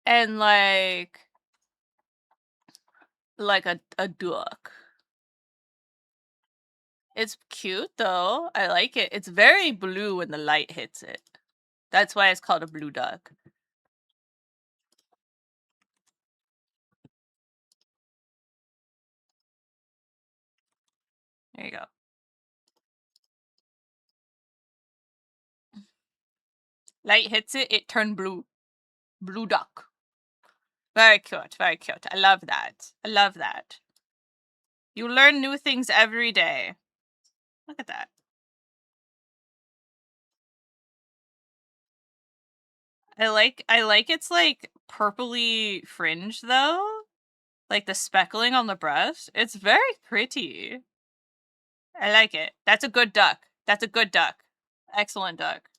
and like a duck. It's cute though. I like it. It's very blue when the light hits it. That's why it's called a blue duck. There you go. Light hits it, it turned blue. Blue duck. Very cute, very cute. I love that. I love that. You learn new things every day. Look at that. I like its like purpley fringe though. Like the speckling on the breast. It's very pretty. I like it. That's a good duck. That's a good duck. Excellent duck.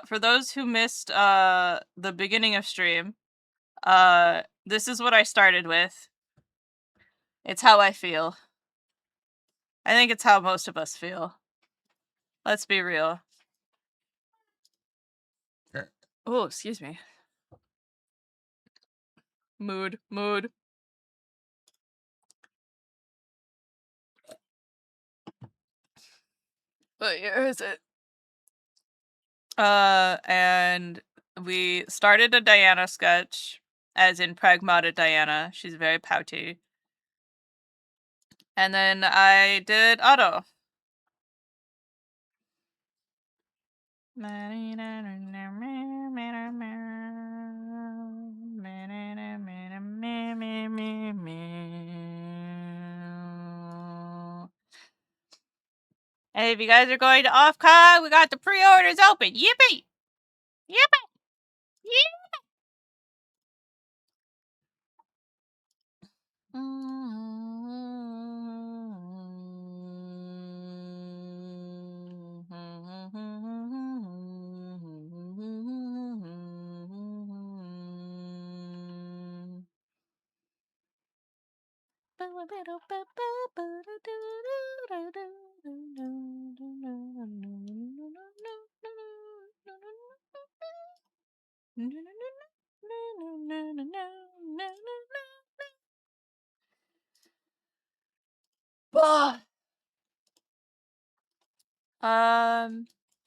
For those who missed the beginning of stream, this is what I started with. It's how I feel. I think it's how most of us feel. Let's be real. Oh, excuse me. Mood. But here is it. And we started a Diana sketch, as in Pragmata Diana. She's very pouty. And then I did Otto. Hey, if you guys are going to OffCon, we got the pre-orders open. Yippee! Yippee! Yippee!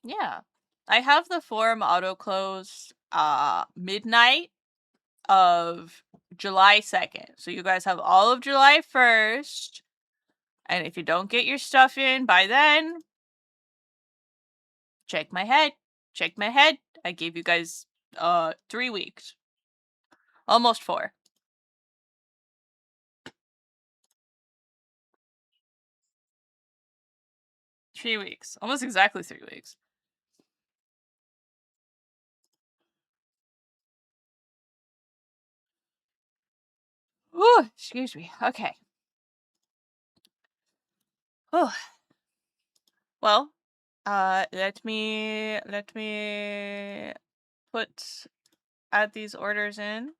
Yeah. I have the forum auto close midnight of July 2nd. So you guys have all of July 1st. And if you don't get your stuff in by then, check my head. Check my head. I gave you guys 3 weeks. Almost 4. Three weeks. Almost exactly 3 weeks. Ooh, excuse me. Okay. Oh. Well, let me add these orders in.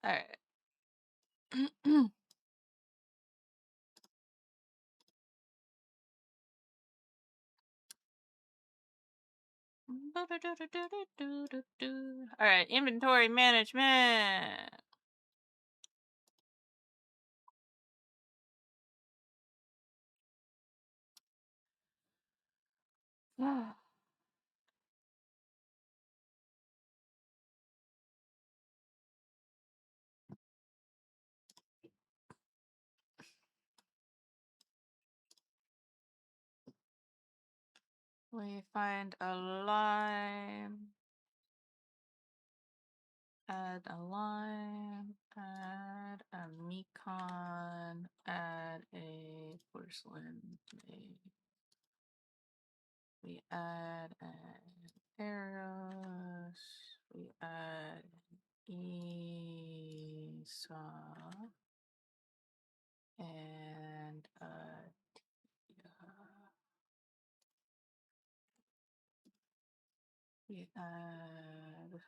Alright. Alright, inventory management. We find a lime. Add a lime. Add a 𝒟𝒡. Add a porcelain plate. We add an arrows. We add 𝒟𝒡. And we add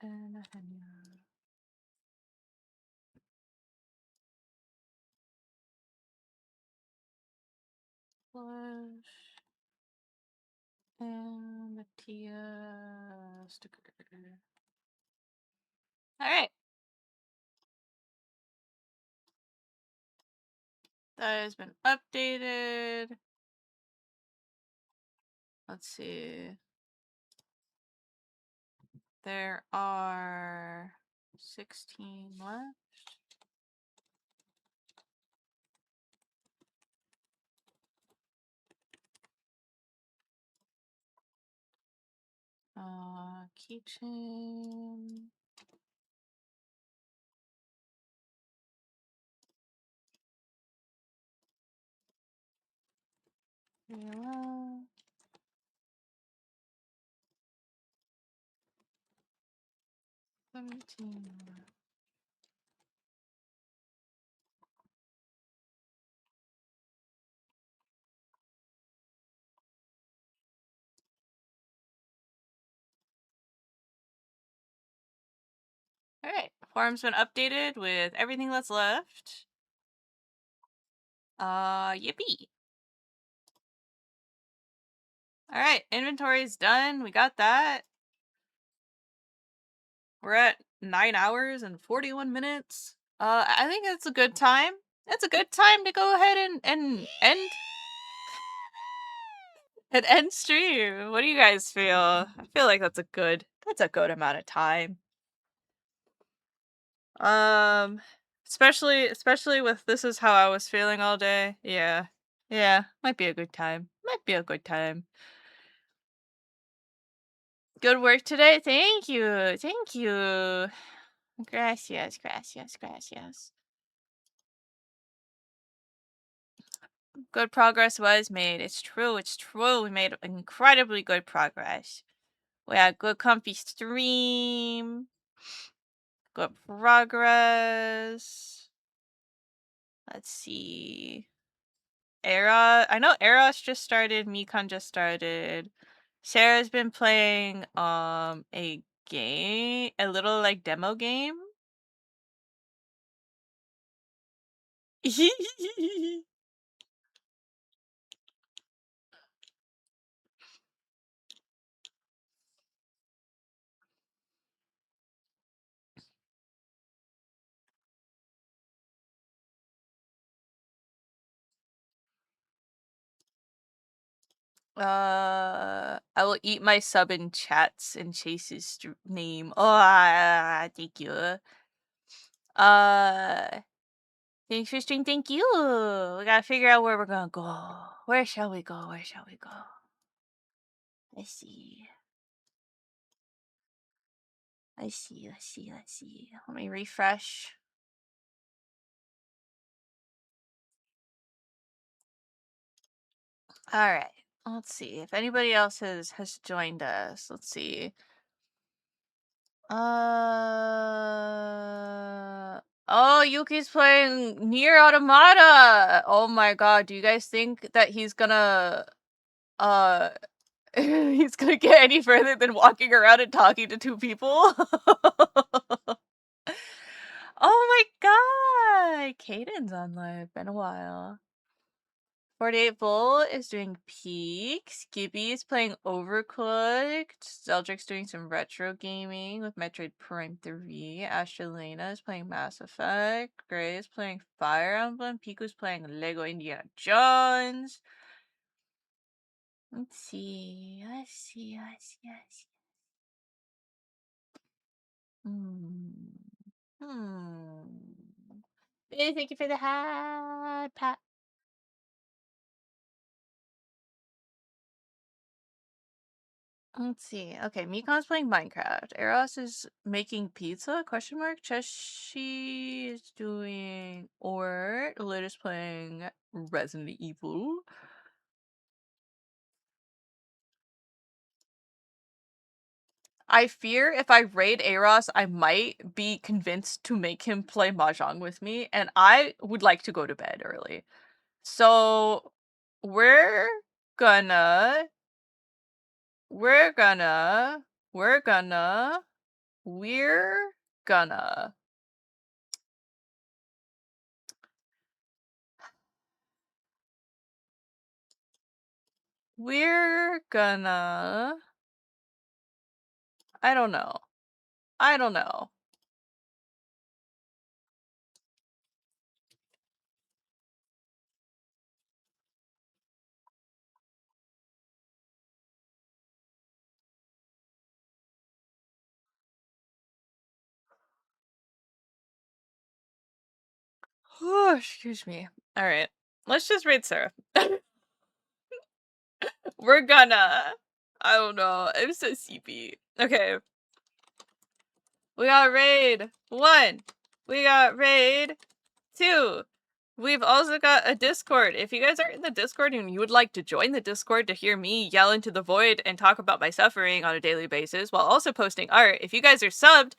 and a henya. Flush and the Tia sticker. Alright. That has been updated. Let's see. There are 16 left. Keychain. Reload. Alright, form's been updated with everything that's left. Yippee. Alright, inventory's done. We got that. We're at 9 hours and 41 minutes. I think it's a good time. It's a good time to go ahead and end stream. What do you guys feel? I feel like that's a good amount of time. Especially with this is how I was feeling all day. Yeah. Yeah, might be a good time. Might be a good time. Good work today. Thank you. Thank you. Gracias, gracias, gracias. Good progress was made. It's true. It's true. We made incredibly good progress. We had good comfy stream. Good progress. Let's see. I know Eros just started. 𝒟𝒡 just started. Sarah's been playing a game, a little like demo game. I will eat my sub in chats and Chase's name. Oh, thank you. Thanks for stream. Thank you. We gotta figure out where we're gonna go. Where shall we go? Where shall we go? Let's see. Let's see. Let me refresh. All right. Let's see if anybody else has joined us. Let's see. Oh, Yuki's playing 𝒟 𝒟𝓜. Oh my god, do you guys think that he's gonna he's gonna get any further than walking around and talking to two people? Oh my god! Caden's on live. Been a while. 48 Bull is doing Peak. Skippy is playing Overcooked. Zeldric's doing some retro gaming with Metroid Prime 3. Astralena is playing Mass Effect. Gray is playing Fire Emblem. Piku's playing Lego Indiana Jones. Let's see. Hey, thank you for the hat, Pat. Let's see. Okay, Mikon's playing Minecraft. Eros is making pizza? Question mark. Cheshi is doing or Lit is playing Resident Evil. I fear if I raid Eros, I might be convinced to make him play Mahjong with me, and I would like to go to bed early. So we're gonna we're gonna I don't know. Oh, excuse me. All right. Let's just raid Sarah. We're gonna. I don't know. I'm so sleepy. Okay. We got raid 1. We got raid 2. We've also got a Discord. If you guys are in the Discord and you would like to join the Discord to hear me yell into the void and talk about my suffering on a daily basis while also posting art, if you guys are subbed,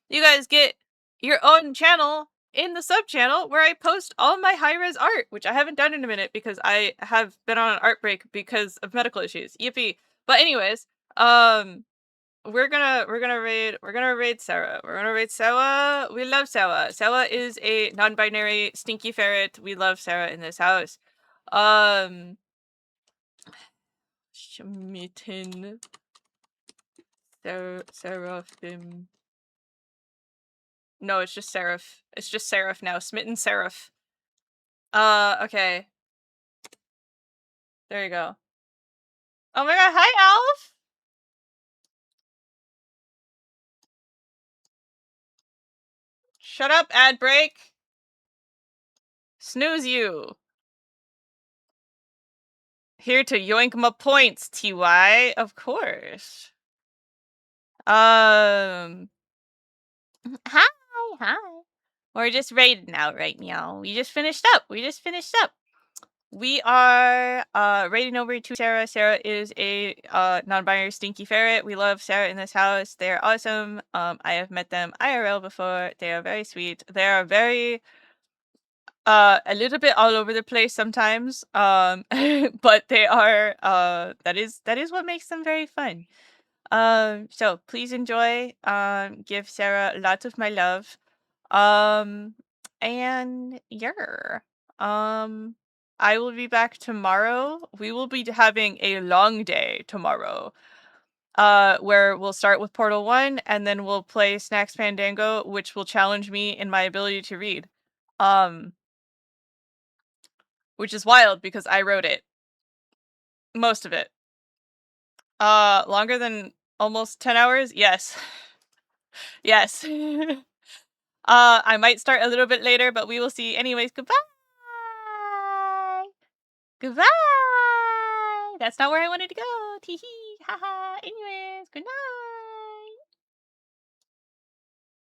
you guys get your own channel in the sub channel where I post all my high-res art, which I haven't done in a minute because I have been on an art break because of medical issues. Yippee. But anyways, we're gonna raid Sarah. We're gonna raid Sarah. We love Sarah. Sarah is a non-binary stinky ferret. We love Sarah in this house. Schmitten. Seraphim. No, it's just Seraph. It's just Seraph now. Smitten Seraph. Okay. There you go. Oh my god, hi Alf! Shut up, ad break! Snooze you! Here to yoink my points, TY, of course. Hi! We're just raiding out right now. We just finished up. We are raiding over to Sarah. Sarah is a non-binary stinky ferret. We love Sarah in this house. They're awesome. I have met them IRL before. They are very sweet. They are very a little bit all over the place sometimes. But they are that is what makes them very fun. So please enjoy. Give Sarah lots of my love. And yeah. I will be back tomorrow. We will be having a long day tomorrow. Where we'll start with Portal 1 and then we'll play Snacks Fandango, which will challenge me in my ability to read. Which is wild because I wrote it. Most of it. Longer than almost 10 hours? Yes. Yes. I might start a little bit later, but we will see. Anyways, goodbye. Goodbye. That's not where I wanted to go. Tee hee. Haha. Anyways, good night.